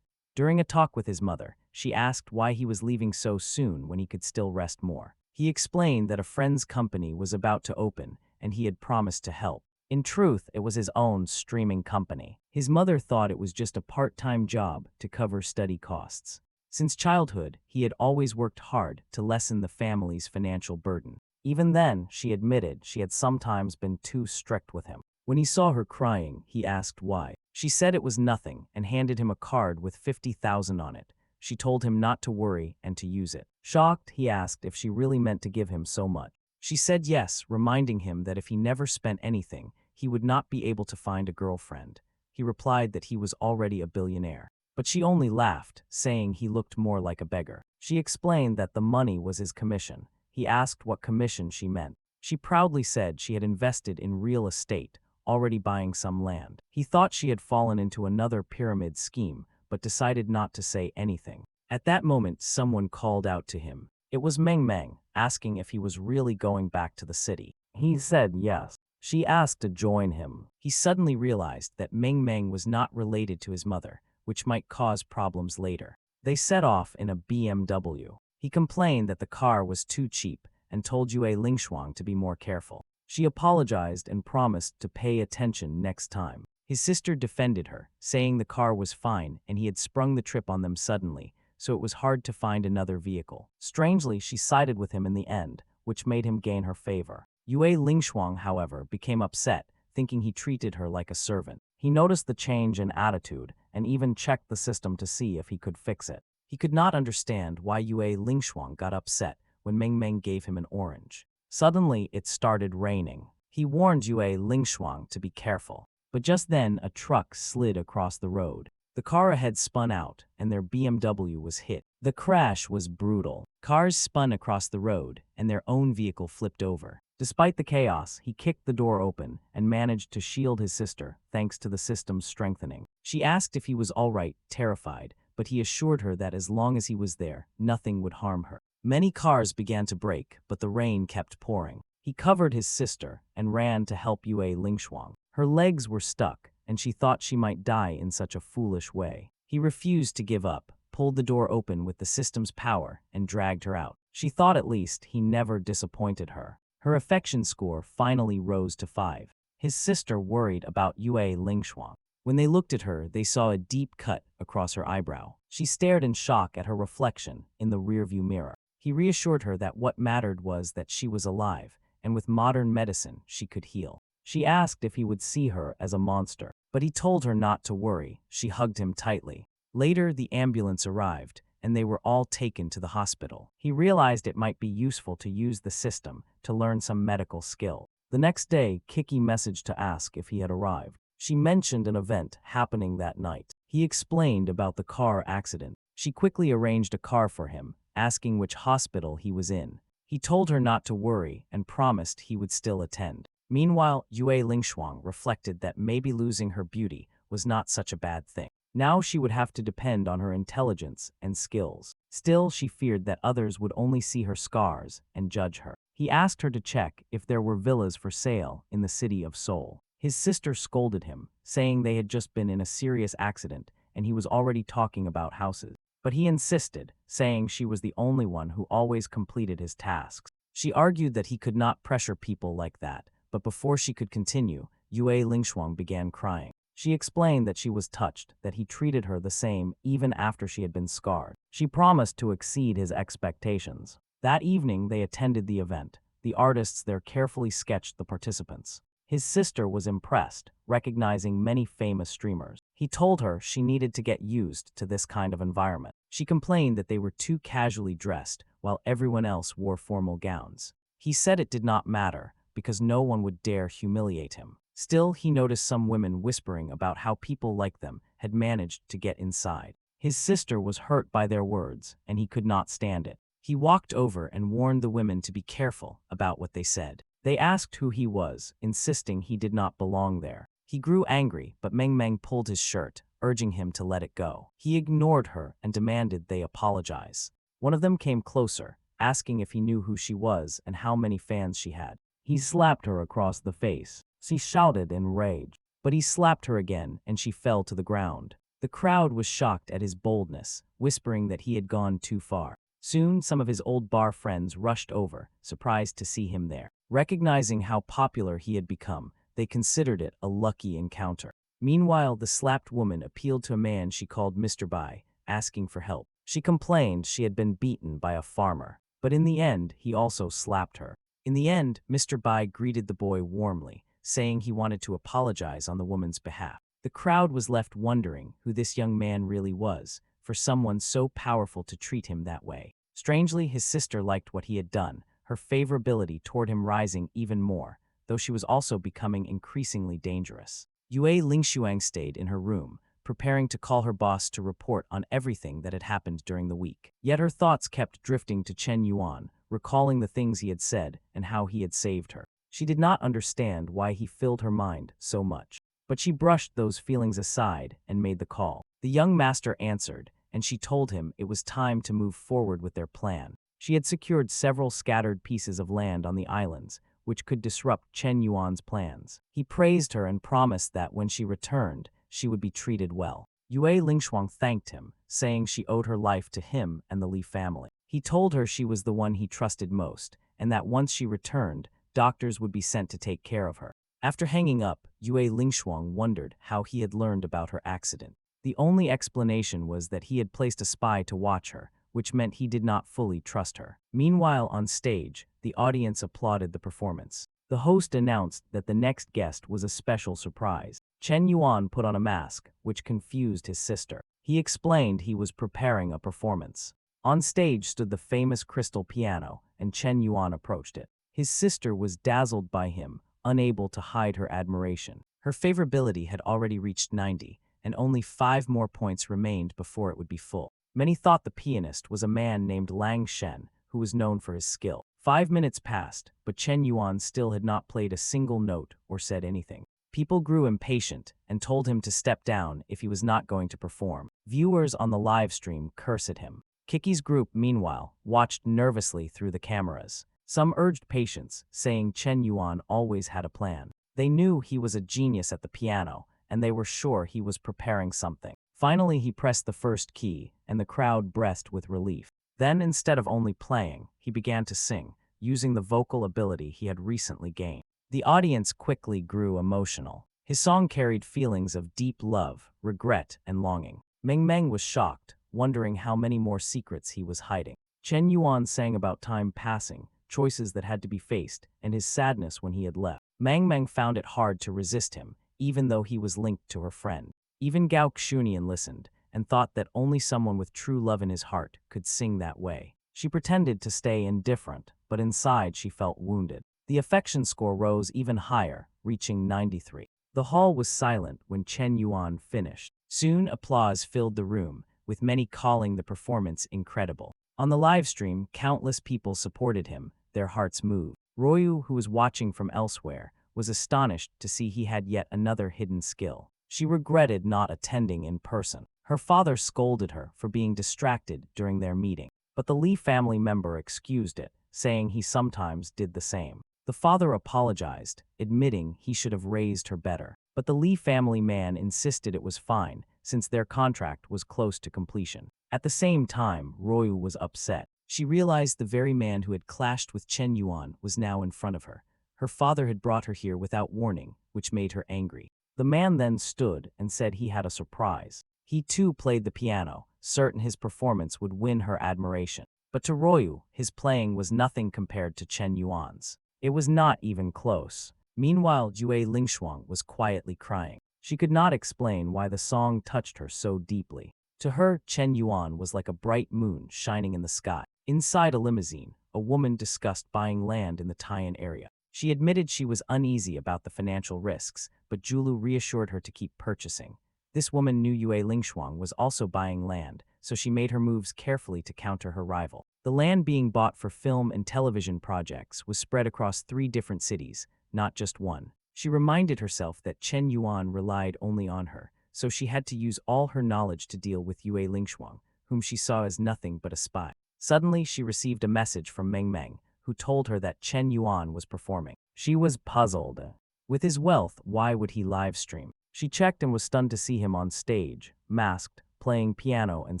During a talk with his mother, she asked why he was leaving so soon when he could still rest more. He explained that a friend's company was about to open, and he had promised to help. In truth, it was his own streaming company. His mother thought it was just a part-time job to cover study costs. Since childhood, he had always worked hard to lessen the family's financial burden. Even then, she admitted she had sometimes been too strict with him. When he saw her crying, he asked why. She said it was nothing and handed him a card with 50,000 on it. She told him not to worry and to use it. Shocked, he asked if she really meant to give him so much. She said yes, reminding him that if he never spent anything, he would not be able to find a girlfriend. He replied that he was already a billionaire. But she only laughed, saying he looked more like a beggar. She explained that the money was his commission. He asked what commission she meant. She proudly said she had invested in real estate, already buying some land. He thought she had fallen into another pyramid scheme, but decided not to say anything. At that moment, someone called out to him. It was Meng, asking if he was really going back to the city. He said yes. She asked to join him. He suddenly realized that Meng was not related to his mother, which might cause problems later. They set off in a BMW. He complained that the car was too cheap and told Yue Lingshuang to be more careful. She apologized and promised to pay attention next time. His sister defended her, saying the car was fine and he had sprung the trip on them suddenly, so it was hard to find another vehicle. Strangely, she sided with him in the end, which made him gain her favor. Yue Lingshuang, however, became upset, thinking he treated her like a servant. He noticed the change in attitude and even checked the system to see if he could fix it. He could not understand why Yue Lingshuang got upset when Meng gave him an orange. Suddenly, it started raining. He warned Yue Lingshuang to be careful. But just then, a truck slid across the road. The car ahead spun out, and their BMW was hit. The crash was brutal. Cars spun across the road, and their own vehicle flipped over. Despite the chaos, he kicked the door open and managed to shield his sister, thanks to the system's strengthening. She asked if he was all right, terrified, but he assured her that as long as he was there, nothing would harm her. Many cars began to brake, but the rain kept pouring. He covered his sister and ran to help Yue Lingshuang. Her legs were stuck, and she thought she might die in such a foolish way. He refused to give up, pulled the door open with the system's power, and dragged her out. She thought at least he never disappointed her. Her affection score finally rose to 5. His sister worried about Yue Lingshuang. When they looked at her, they saw a deep cut across her eyebrow. She stared in shock at her reflection in the rearview mirror. He reassured her that what mattered was that she was alive, and with modern medicine, she could heal. She asked if he would see her as a monster, but he told her not to worry. She hugged him tightly. Later, the ambulance arrived, and they were all taken to the hospital. He realized it might be useful to use the system to learn some medical skill. The next day, Kiki messaged to ask if he had arrived. She mentioned an event happening that night. He explained about the car accident. She quickly arranged a car for him, asking which hospital he was in. He told her not to worry and promised he would still attend. Meanwhile, Yue Lingshuang reflected that maybe losing her beauty was not such a bad thing. Now she would have to depend on her intelligence and skills. Still, she feared that others would only see her scars and judge her. He asked her to check if there were villas for sale in the city of Seoul. His sister scolded him, saying they had just been in a serious accident and he was already talking about houses. But he insisted, saying she was the only one who always completed his tasks. She argued that he could not pressure people like that, but before she could continue, Yue Lingshuang began crying. She explained that she was touched, that he treated her the same even after she had been scarred. She promised to exceed his expectations. That evening, they attended the event. the artists there carefully sketched the participants. His sister was impressed, recognizing many famous streamers. He told her she needed to get used to this kind of environment. She complained that they were too casually dressed, while everyone else wore formal gowns. He said it did not matter, because no one would dare humiliate him. Still, he noticed some women whispering about how people like them had managed to get inside. His sister was hurt by their words, and he could not stand it. He walked over and warned the women to be careful about what they said. They asked who he was, insisting he did not belong there. He grew angry, but Meng Meng pulled his shirt, urging him to let it go. He ignored her and demanded they apologize. One of them came closer, asking if he knew who she was and how many fans she had. He slapped her across the face. She shouted in rage, but he slapped her again and she fell to the ground. The crowd was shocked at his boldness, whispering that he had gone too far. Soon, some of his old bar friends rushed over, surprised to see him there. Recognizing how popular he had become, they considered it a lucky encounter. Meanwhile, the slapped woman appealed to a man she called Mr. Bai, asking for help. She complained she had been beaten by a farmer, but in the end, he also slapped her. In the end, Mr. Bai greeted the boy warmly, saying he wanted to apologize on the woman's behalf. The crowd was left wondering who this young man really was, for someone so powerful to treat him that way. Strangely, his sister liked what he had done, her favorability toward him rising even more, though she was also becoming increasingly dangerous. Yue Lingshuang stayed in her room, preparing to call her boss to report on everything that had happened during the week. Yet her thoughts kept drifting to Chen Yuan, recalling the things he had said and how he had saved her. She did not understand why he filled her mind so much, but she brushed those feelings aside and made the call. The young master answered, and she told him it was time to move forward with their plan. She had secured several scattered pieces of land on the islands, which could disrupt Chen Yuan's plans. He praised her and promised that when she returned, she would be treated well. Yue Lingshuang thanked him, saying she owed her life to him and the Li family. He told her she was the one he trusted most, and that once she returned, doctors would be sent to take care of her. After hanging up, Yue Lingshuang wondered how he had learned about her accident. The only explanation was that he had placed a spy to watch her, which meant he did not fully trust her. Meanwhile, on stage, the audience applauded the performance. The host announced that the next guest was a special surprise. Chen Yuan put on a mask, which confused his sister. He explained he was preparing a performance. On stage stood the famous crystal piano, and Chen Yuan approached it. His sister was dazzled by him, unable to hide her admiration. Her favorability had already reached 90, and only 5 more points remained before it would be full. Many thought the pianist was a man named Lang Shen, who was known for his skill. 5 minutes passed, but Chen Yuan still had not played a single note or said anything. People grew impatient and told him to step down if he was not going to perform. Viewers on the live stream cursed at him. Kiki's group, meanwhile, watched nervously through the cameras. Some urged patience, saying Chen Yuan always had a plan. They knew he was a genius at the piano, and they were sure he was preparing something. Finally, he pressed the first key, and the crowd breathed with relief. Then, instead of only playing, he began to sing, using the vocal ability he had recently gained. The audience quickly grew emotional. His song carried feelings of deep love, regret, and longing. Meng Meng was shocked, wondering how many more secrets he was hiding. Chen Yuan sang about time passing, choices that had to be faced, and his sadness when he had left. Meng Meng found it hard to resist him, even though he was linked to her friend. Even Gao Xunian listened, and thought that only someone with true love in his heart could sing that way. She pretended to stay indifferent, but inside she felt wounded. The affection score rose even higher, reaching 93. The hall was silent when Chen Yuan finished. Soon applause filled the room, with many calling the performance incredible. On the live stream, countless people supported him, their hearts moved. Royu, who was watching from elsewhere, was astonished to see he had yet another hidden skill. She regretted not attending in person. Her father scolded her for being distracted during their meeting, but the Li family member excused it, saying he sometimes did the same. The father apologized, admitting he should have raised her better, but the Li family man insisted it was fine, since their contract was close to completion. At the same time, Royu was upset. She realized the very man who had clashed with Chen Yuan was now in front of her. Her father had brought her here without warning, which made her angry. The man then stood and said he had a surprise. He too played the piano, certain his performance would win her admiration. But to Royu, his playing was nothing compared to Chen Yuan's. It was not even close. Meanwhile, Jue Lingshuang was quietly crying. She could not explain why the song touched her so deeply. To her, Chen Yuan was like a bright moon shining in the sky. Inside a limousine, a woman discussed buying land in the Taiyan area. She admitted she was uneasy about the financial risks, but Julu reassured her to keep purchasing. This woman knew Yue Lingshuang was also buying land, so she made her moves carefully to counter her rival. The land being bought for film and television projects was spread across 3 different cities, not just one. She reminded herself that Chen Yuan relied only on her, so she had to use all her knowledge to deal with Yue Lingshuang, whom she saw as nothing but a spy. Suddenly, she received a message from Meng Meng, who told her that Chen Yuan was performing. She was puzzled. With his wealth, why would he live stream? She checked and was stunned to see him on stage, masked, playing piano and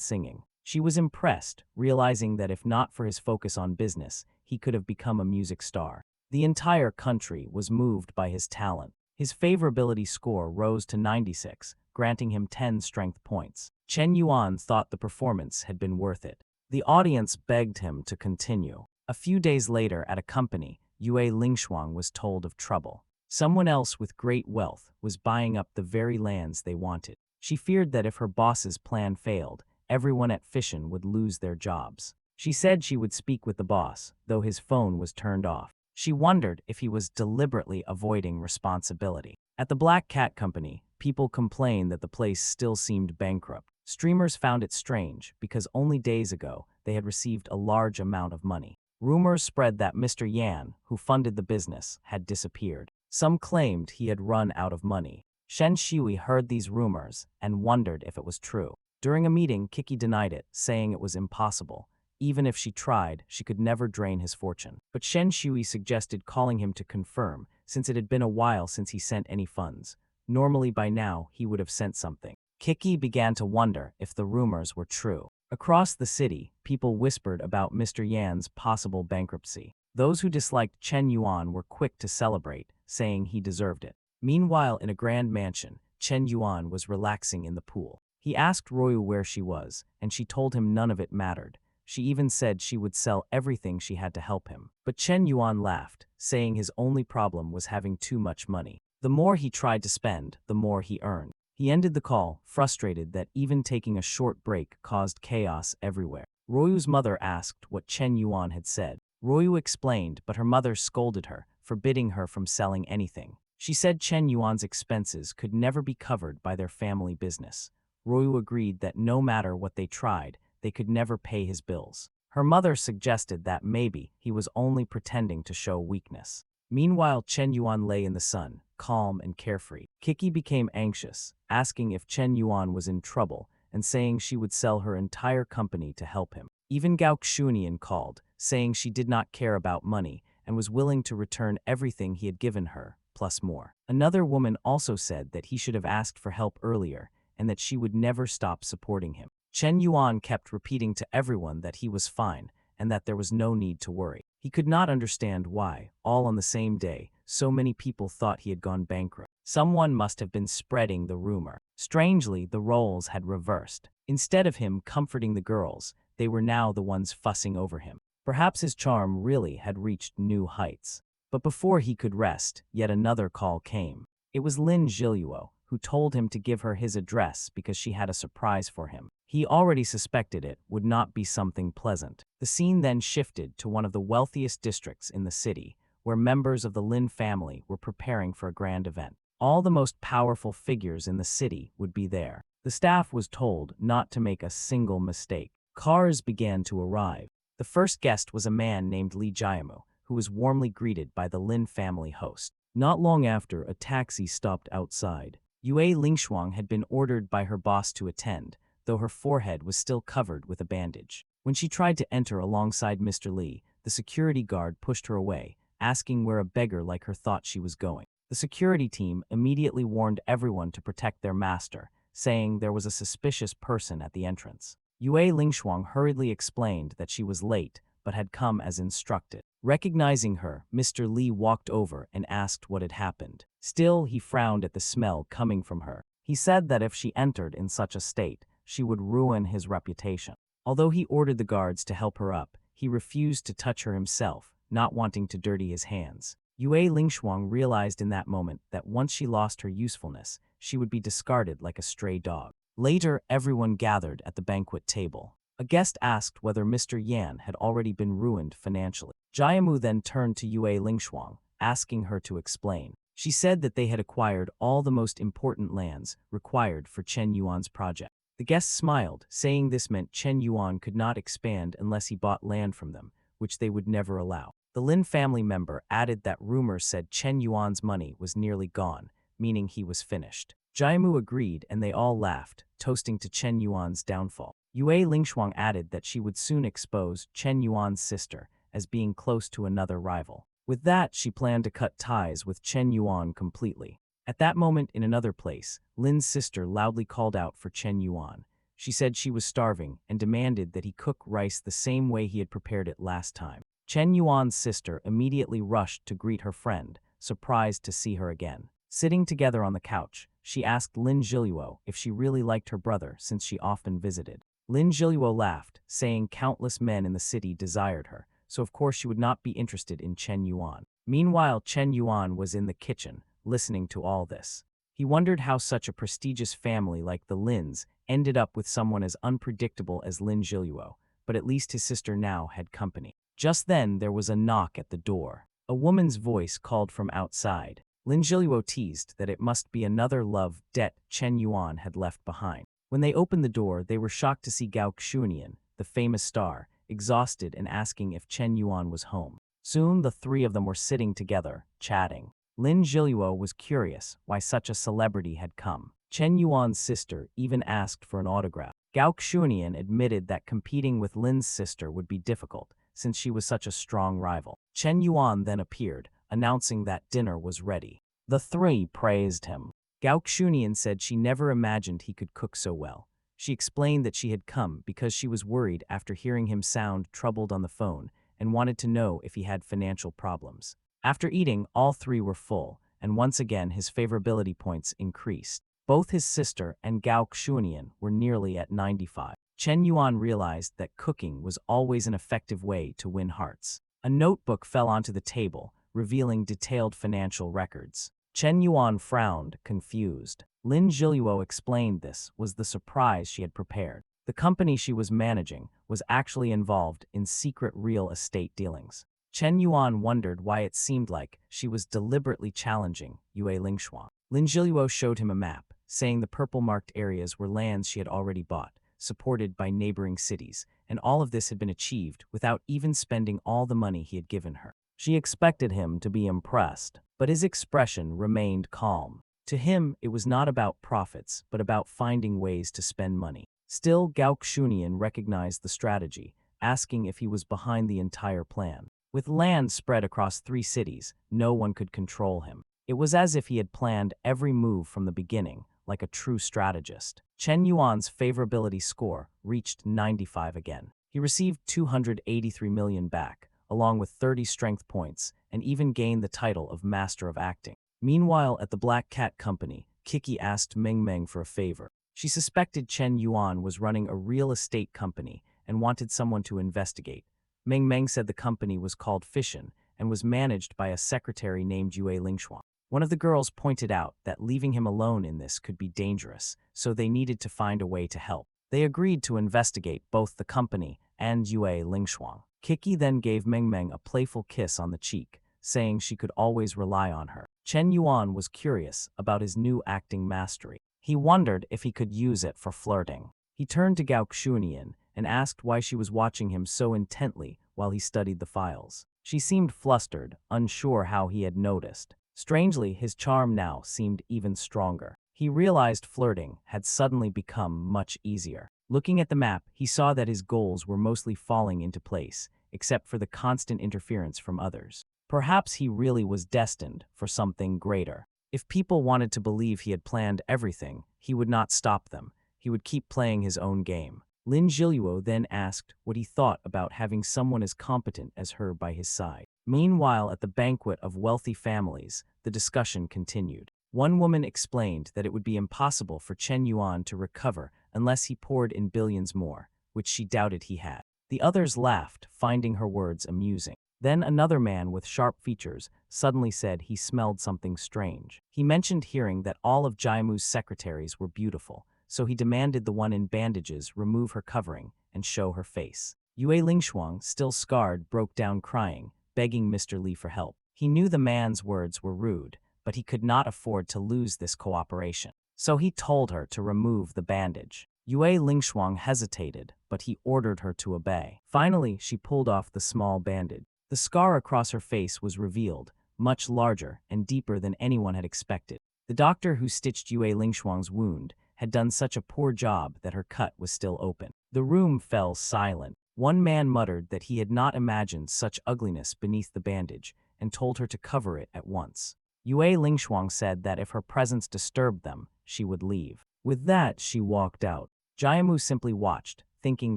singing. She was impressed, realizing that if not for his focus on business, he could have become a music star. The entire country was moved by his talent. His favorability score rose to 96, granting him 10 strength points. Chen Yuan thought the performance had been worth it. The audience begged him to continue. A few days later at a company, Yue Lingshuang was told of trouble. Someone else with great wealth was buying up the very lands they wanted. She feared that if her boss's plan failed, everyone at Fission would lose their jobs. She said she would speak with the boss, though his phone was turned off. She wondered if he was deliberately avoiding responsibility. At the Black Cat Company, people complained that the place still seemed bankrupt. Streamers found it strange because only days ago they had received a large amount of money. Rumors spread that Mr. Yan, who funded the business, had disappeared. Some claimed he had run out of money. Shen Shui heard these rumors and wondered if it was true. During a meeting, Kiki denied it, saying it was impossible. Even if she tried, she could never drain his fortune. But Shen Shui suggested calling him to confirm, since it had been a while since he sent any funds. Normally by now, he would have sent something. Kiki began to wonder if the rumors were true. Across the city, people whispered about Mr. Yan's possible bankruptcy. Those who disliked Chen Yuan were quick to celebrate, saying he deserved it. Meanwhile, in a grand mansion, Chen Yuan was relaxing in the pool. He asked Royu where she was, and she told him none of it mattered. She even said she would sell everything she had to help him. But Chen Yuan laughed, saying his only problem was having too much money. The more he tried to spend, the more he earned. He ended the call, frustrated that even taking a short break caused chaos everywhere. Royu's mother asked what Chen Yuan had said. Royu explained, but her mother scolded her, forbidding her from selling anything. She said Chen Yuan's expenses could never be covered by their family business. Royu agreed that no matter what they tried, they could never pay his bills. Her mother suggested that maybe he was only pretending to show weakness. Meanwhile, Chen Yuan lay in the sun, calm and carefree. Kiki became anxious, asking if Chen Yuan was in trouble and saying she would sell her entire company to help him. Even Gao Xunian called, saying she did not care about money and was willing to return everything he had given her, plus more. Another woman also said that he should have asked for help earlier and that she would never stop supporting him. Chen Yuan kept repeating to everyone that he was fine and that there was no need to worry. He could not understand why, all on the same day, so many people thought he had gone bankrupt. Someone must have been spreading the rumor. Strangely, the roles had reversed. Instead of him comforting the girls, they were now the ones fussing over him. Perhaps his charm really had reached new heights. But before he could rest, yet another call came. It was Lin Zhiluo, who told him to give her his address because she had a surprise for him. He already suspected it would not be something pleasant. The scene then shifted to one of the wealthiest districts in the city, where members of the Lin family were preparing for a grand event. All the most powerful figures in the city would be there. The staff was told not to make a single mistake. Cars began to arrive. The first guest was a man named Li Jiamu, who was warmly greeted by the Lin family host. Not long after, a taxi stopped outside. Yue Lingshuang had been ordered by her boss to attend, though her forehead was still covered with a bandage. When she tried to enter alongside Mr. Li, the security guard pushed her away, asking where a beggar like her thought she was going. The security team immediately warned everyone to protect their master, saying there was a suspicious person at the entrance. Yue Lingshuang hurriedly explained that she was late, but had come as instructed. Recognizing her, Mr. Li walked over and asked what had happened. Still, he frowned at the smell coming from her. He said that if she entered in such a state, she would ruin his reputation. Although he ordered the guards to help her up, he refused to touch her himself, not wanting to dirty his hands. Yue Lingshuang realized in that moment that once she lost her usefulness, she would be discarded like a stray dog. Later, everyone gathered at the banquet table. A guest asked whether Mr. Yan had already been ruined financially. Jiamu then turned to Yue Lingshuang, asking her to explain. She said that they had acquired all the most important lands required for Chen Yuan's project. The guest smiled, saying this meant Chen Yuan could not expand unless he bought land from them, which they would never allow. The Lin family member added that rumors said Chen Yuan's money was nearly gone, meaning he was finished. Jiamu agreed and they all laughed, toasting to Chen Yuan's downfall. Yue Lingshuang added that she would soon expose Chen Yuan's sister as being close to another rival. With that, she planned to cut ties with Chen Yuan completely. At that moment in another place, Lin's sister loudly called out for Chen Yuan. She said she was starving and demanded that he cook rice the same way he had prepared it last time. Chen Yuan's sister immediately rushed to greet her friend, surprised to see her again. Sitting together on the couch, she asked Lin Zhiluo if she really liked her brother since she often visited. Lin Zhiluo laughed, saying countless men in the city desired her, so of course she would not be interested in Chen Yuan. Meanwhile, Chen Yuan was in the kitchen, listening to all this. He wondered how such a prestigious family like the Lins ended up with someone as unpredictable as Lin Zhiluo, but at least his sister now had company. Just then, there was a knock at the door. A woman's voice called from outside. Lin Zhiluo teased that it must be another love debt Chen Yuan had left behind. When they opened the door, they were shocked to see Gao Xunian, the famous star, exhausted and asking if Chen Yuan was home. Soon, the three of them were sitting together, chatting. Lin Zhiluo was curious why such a celebrity had come. Chen Yuan's sister even asked for an autograph. Gao Xunian admitted that competing with Lin's sister would be difficult, since she was such a strong rival. Chen Yuan then appeared, announcing that dinner was ready. The three praised him. Gao Xunian said she never imagined he could cook so well. She explained that she had come because she was worried after hearing him sound troubled on the phone and wanted to know if he had financial problems. After eating, all three were full, and once again his favorability points increased. Both his sister and Gao Xunian were nearly at 95. Chen Yuan realized that cooking was always an effective way to win hearts. A notebook fell onto the table, revealing detailed financial records. Chen Yuan frowned, confused. Lin Zhiluo explained this was the surprise she had prepared. The company she was managing was actually involved in secret real estate dealings. Chen Yuan wondered why it seemed like she was deliberately challenging Yue Lingshuang. Lin Zhiluo showed him a map, saying the purple-marked areas were lands she had already bought, supported by neighboring cities, and all of this had been achieved without even spending all the money he had given her. She expected him to be impressed, but his expression remained calm. To him, it was not about profits, but about finding ways to spend money. Still, Gao Xunian recognized the strategy, asking if he was behind the entire plan. With land spread across 3 cities, no one could control him. It was as if he had planned every move from the beginning, like a true strategist. Chen Yuan's favorability score reached 95 again. He received 283 million back, along with 30 strength points, and even gained the title of Master of Acting. Meanwhile, at the Black Cat Company, Kiki asked Meng Meng for a favor. She suspected Chen Yuan was running a real estate company and wanted someone to investigate. Meng Meng said the company was called Fission and was managed by a secretary named Yue Lingshuang. One of the girls pointed out that leaving him alone in this could be dangerous, so they needed to find a way to help. They agreed to investigate both the company and Yue Lingshuang. Kiki then gave Meng Meng a playful kiss on the cheek, saying she could always rely on her. Chen Yuan was curious about his new acting mastery. He wondered if he could use it for flirting. He turned to Gao Xunian and asked why she was watching him so intently while he studied the files. She seemed flustered, unsure how he had noticed. Strangely, his charm now seemed even stronger. He realized flirting had suddenly become much easier. Looking at the map, he saw that his goals were mostly falling into place, except for the constant interference from others. Perhaps he really was destined for something greater. If people wanted to believe he had planned everything, he would not stop them. He would keep playing his own game. Lin Zhiluo then asked what he thought about having someone as competent as her by his side. Meanwhile, at the banquet of wealthy families, the discussion continued. One woman explained that it would be impossible for Chen Yuan to recover unless he poured in billions more, which she doubted he had. The others laughed, finding her words amusing. Then another man with sharp features suddenly said he smelled something strange. He mentioned hearing that all of Jaimu's secretaries were beautiful, so he demanded the one in bandages remove her covering and show her face. Yue Lingshuang, still scarred, broke down crying, begging Mr. Li for help. He knew the man's words were rude, but he could not afford to lose this cooperation. So he told her to remove the bandage. Yue Lingshuang hesitated, but he ordered her to obey. Finally, she pulled off the small bandage. The scar across her face was revealed, much larger and deeper than anyone had expected. The doctor who stitched Yue Lingshuang's wound had done such a poor job that her cut was still open. The room fell silent. One man muttered that he had not imagined such ugliness beneath the bandage and told her to cover it at once. Yue Lingshuang said that if her presence disturbed them, she would leave. With that, she walked out. Jaimu simply watched, thinking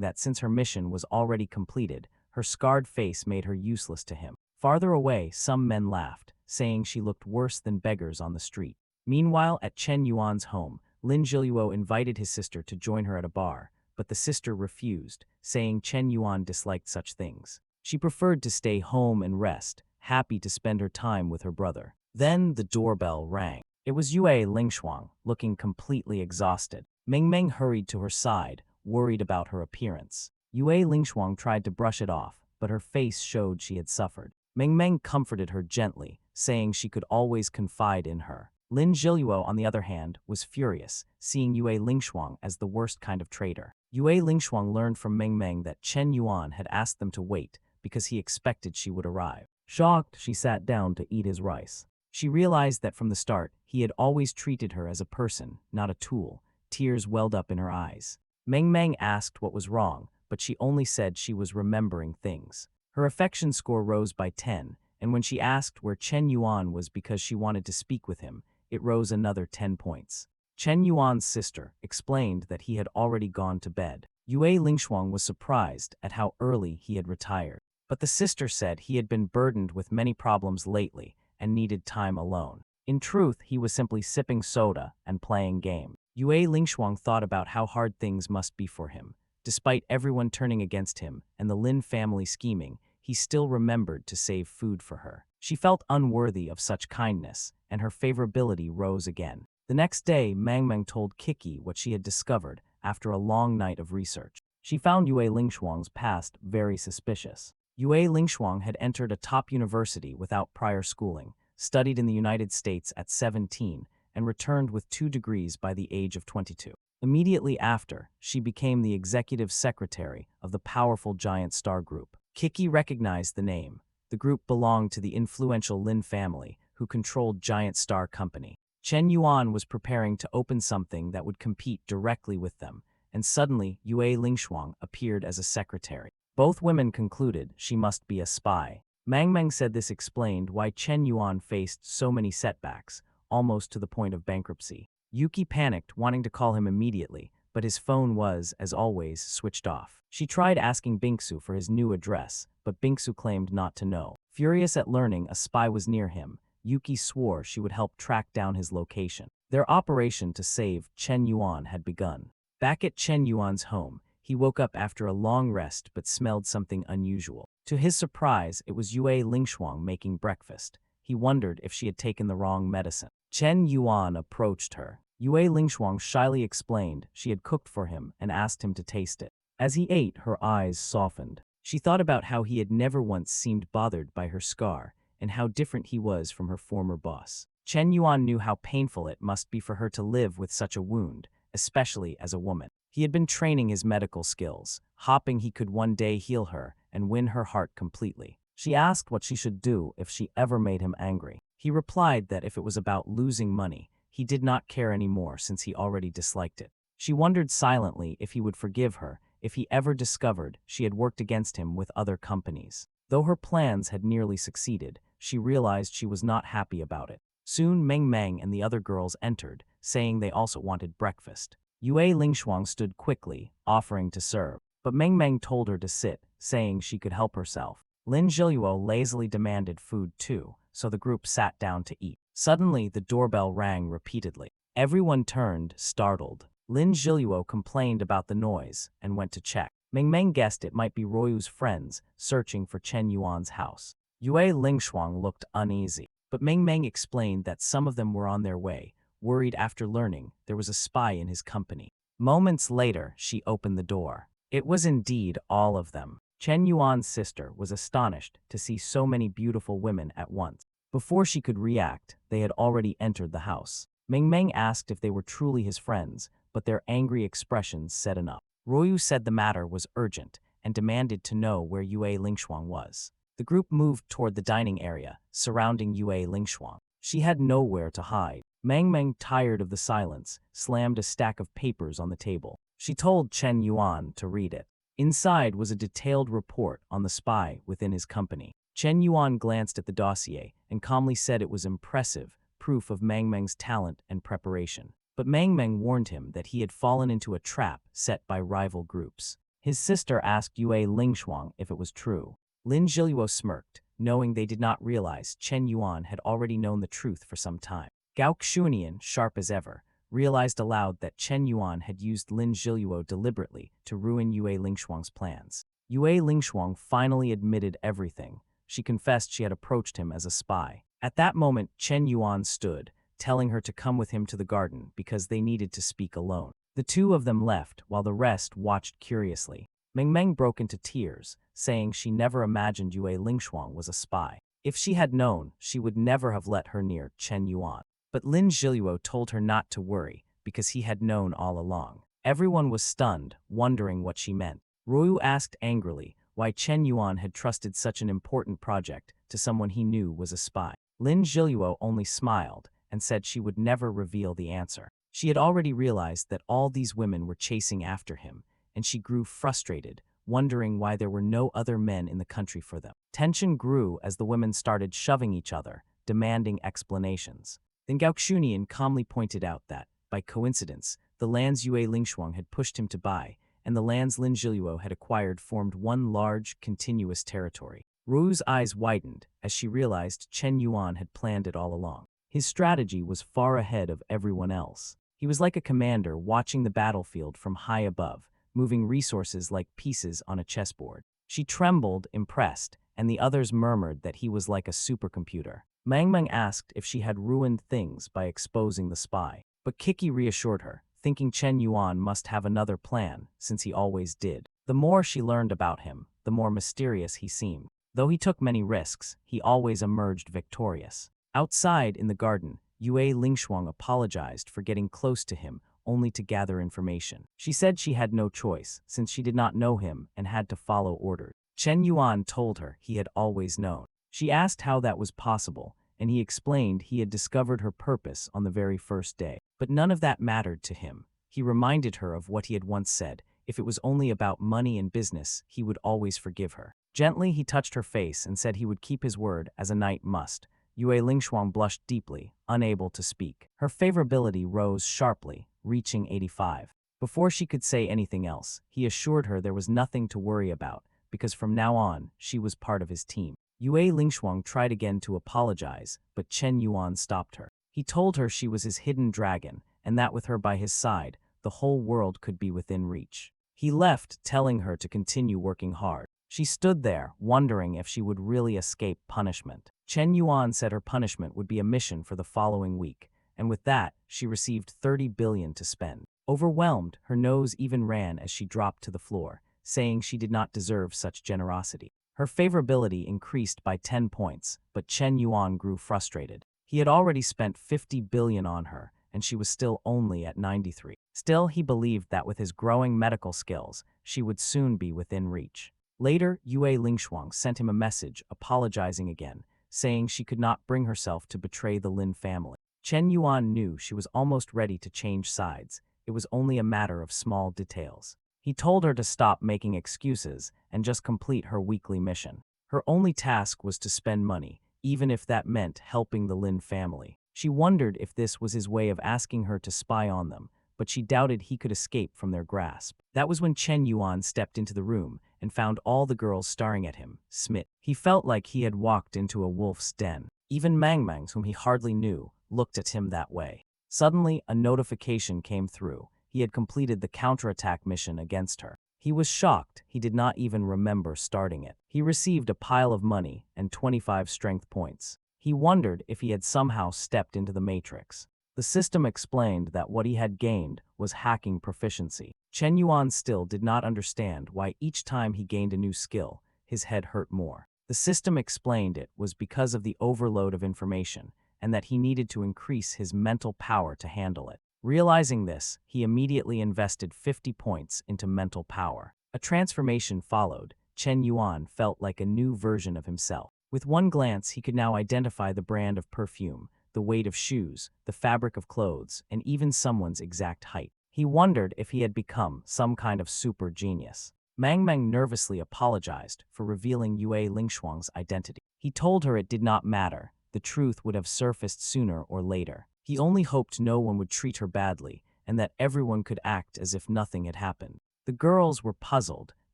that since her mission was already completed, her scarred face made her useless to him. Farther away, some men laughed, saying she looked worse than beggars on the street. Meanwhile, at Chen Yuan's home, Lin Zhiluo invited his sister to join her at a bar, but the sister refused, saying Chen Yuan disliked such things. She preferred to stay home and rest, happy to spend her time with her brother. Then the doorbell rang. It was Yue Lingshuang, looking completely exhausted. Meng Meng hurried to her side, worried about her appearance. Yue Lingshuang tried to brush it off, but her face showed she had suffered. Meng Meng comforted her gently, saying she could always confide in her. Lin Zhiluo, on the other hand, was furious, seeing Yue Lingshuang as the worst kind of traitor. Yue Lingshuang learned from Meng Meng that Chen Yuan had asked them to wait because he expected she would arrive. Shocked, she sat down to eat his rice. She realized that from the start, he had always treated her as a person, not a tool. Tears welled up in her eyes. Meng Meng asked what was wrong, but she only said she was remembering things. Her affection score rose by 10, and when she asked where Chen Yuan was because she wanted to speak with him, it rose another 10 points. Chen Yuan's sister explained that he had already gone to bed. Yue Lingshuang was surprised at how early he had retired. But the sister said he had been burdened with many problems lately and needed time alone. In truth, he was simply sipping soda and playing games. Yue Lingshuang thought about how hard things must be for him. Despite everyone turning against him and the Lin family scheming, he still remembered to save food for her. She felt unworthy of such kindness, and her favorability rose again. The next day, Meng Meng told Kiki what she had discovered after a long night of research. She found Yue Lingshuang's past very suspicious. Yue Lingshuang had entered a top university without prior schooling, studied in the United States at 17, and returned with 2 degrees by the age of 22. Immediately after, she became the executive secretary of the powerful Giant Star Group. Kiki recognized the name. The group belonged to the influential Lin family, who controlled Giant Star Company. Chen Yuan was preparing to open something that would compete directly with them, and suddenly Yue Lingshuang appeared as a secretary. Both women concluded she must be a spy. Meng Meng said this explained why Chen Yuan faced so many setbacks, almost to the point of bankruptcy. Yuki panicked, wanting to call him immediately, but his phone was, as always, switched off. She tried asking Bingsu for his new address, but Bingsu claimed not to know. Furious at learning a spy was near him, Yuki swore she would help track down his location. Their operation to save Chen Yuan had begun. Back at Chen Yuan's home, he woke up after a long rest but smelled something unusual. To his surprise, it was Yue Lingshuang making breakfast. He wondered if she had taken the wrong medicine. Chen Yuan approached her. Yue Lingshuang shyly explained she had cooked for him and asked him to taste it. As he ate, her eyes softened. She thought about how he had never once seemed bothered by her scar and how different he was from her former boss. Chen Yuan knew how painful it must be for her to live with such a wound, especially as a woman. He had been training his medical skills, hoping he could one day heal her and win her heart completely. She asked what she should do if she ever made him angry. He replied that if it was about losing money, he did not care anymore since he already disliked it. She wondered silently if he would forgive her if he ever discovered she had worked against him with other companies. Though her plans had nearly succeeded, she realized she was not happy about it. Soon Meng Meng and the other girls entered, saying they also wanted breakfast. Yue Lingshuang stood quickly, offering to serve, but Meng Meng told her to sit, saying she could help herself. Lin Zhiluo lazily demanded food too, so the group sat down to eat. Suddenly, the doorbell rang repeatedly. Everyone turned, startled. Lin Zhiluo complained about the noise and went to check. Meng Meng guessed it might be Royu's friends searching for Chen Yuan's house. Yue Lingshuang looked uneasy, but Meng Meng explained that some of them were on their way, worried after learning there was a spy in his company. Moments later, she opened the door. It was indeed all of them. Chen Yuan's sister was astonished to see so many beautiful women at once. Before she could react, they had already entered the house. Meng Meng asked if they were truly his friends, but their angry expressions said enough. Royu said the matter was urgent and demanded to know where Yue Lingshuang was. The group moved toward the dining area, surrounding Yue Lingshuang. She had nowhere to hide. Meng Meng, tired of the silence, slammed a stack of papers on the table. She told Chen Yuan to read it. Inside was a detailed report on the spy within his company. Chen Yuan glanced at the dossier and calmly said it was impressive, proof of Meng Meng's talent and preparation. But Meng Meng warned him that he had fallen into a trap set by rival groups. His sister asked Yue Lingshuang if it was true. Lin Zhiluo smirked, knowing they did not realize Chen Yuan had already known the truth for some time. Gao Xunian, sharp as ever, realized aloud that Chen Yuan had used Lin Zhiluo deliberately to ruin Yue Lingshuang's plans. Yue Lingshuang finally admitted everything. She confessed she had approached him as a spy. At that moment, Chen Yuan stood, telling her to come with him to the garden because they needed to speak alone. The two of them left while the rest watched curiously. Meng Meng broke into tears, saying she never imagined Yue Lingshuang was a spy. If she had known, she would never have let her near Chen Yuan. But Lin Zhiluo told her not to worry, because he had known all along. Everyone was stunned, wondering what she meant. Royu asked angrily why Chen Yuan had trusted such an important project to someone he knew was a spy. Lin Zhiluo only smiled and said she would never reveal the answer. She had already realized that all these women were chasing after him, and she grew frustrated, wondering why there were no other men in the country for them. Tension grew as the women started shoving each other, demanding explanations. Then Gao Xunian calmly pointed out that, by coincidence, the lands Yue Lingshuang had pushed him to buy, and the lands Lin Zhiluo had acquired formed one large, continuous territory. Ru's eyes widened as she realized Chen Yuan had planned it all along. His strategy was far ahead of everyone else. He was like a commander watching the battlefield from high above, moving resources like pieces on a chessboard. She trembled, impressed, and the others murmured that he was like a supercomputer. Meng Meng asked if she had ruined things by exposing the spy, but Kiki reassured her, thinking Chen Yuan must have another plan, since he always did. The more she learned about him, the more mysterious he seemed. Though he took many risks, he always emerged victorious. Outside in the garden, Yue Lingshuang apologized for getting close to him, only to gather information. She said she had no choice, since she did not know him and had to follow orders. Chen Yuan told her he had always known. She asked how that was possible, and he explained he had discovered her purpose on the very first day. But none of that mattered to him. He reminded her of what he had once said: if it was only about money and business, he would always forgive her. Gently, he touched her face and said he would keep his word, as a knight must. Yue Lingshuang blushed deeply, unable to speak. Her favorability rose sharply, reaching 85. Before she could say anything else, he assured her there was nothing to worry about, because from now on, she was part of his team. Yue Lingshuang tried again to apologize, but Chen Yuan stopped her. He told her she was his hidden dragon, and that with her by his side, the whole world could be within reach. He left, telling her to continue working hard. She stood there, wondering if she would really escape punishment. Chen Yuan said her punishment would be a mission for the following week, and with that, she received 30 billion to spend. Overwhelmed, her nose even ran as she dropped to the floor, saying she did not deserve such generosity. Her favorability increased by 10 points, but Chen Yuan grew frustrated. He had already spent 50 billion on her, and she was still only at 93. Still, he believed that with his growing medical skills, she would soon be within reach. Later, Yue Lingshuang sent him a message apologizing again, saying she could not bring herself to betray the Lin family. Chen Yuan knew she was almost ready to change sides. It was only a matter of small details. He told her to stop making excuses and just complete her weekly mission. Her only task was to spend money, even if that meant helping the Lin family. She wondered if this was his way of asking her to spy on them, but she doubted he could escape from their grasp. That was when Chen Yuan stepped into the room and found all the girls staring at him, smitten. He felt like he had walked into a wolf's den. Even Meng Meng, whom he hardly knew, looked at him that way. Suddenly, a notification came through. He had completed the counterattack mission against her. He was shocked he did not even remember starting it. He received a pile of money and 25 strength points. He wondered if he had somehow stepped into the matrix. The system explained that what he had gained was hacking proficiency. Chen Yuan still did not understand why each time he gained a new skill, his head hurt more. The system explained it was because of the overload of information, and that he needed to increase his mental power to handle it. Realizing this, he immediately invested 50 points into mental power. A transformation followed. Chen Yuan felt like a new version of himself. With one glance, he could now identify the brand of perfume, the weight of shoes, the fabric of clothes, and even someone's exact height. He wondered if he had become some kind of super genius. Mang Meng nervously apologized for revealing Yue Lingshuang's identity. He told her it did not matter. The truth would have surfaced sooner or later. He only hoped no one would treat her badly, and that everyone could act as if nothing had happened. The girls were puzzled,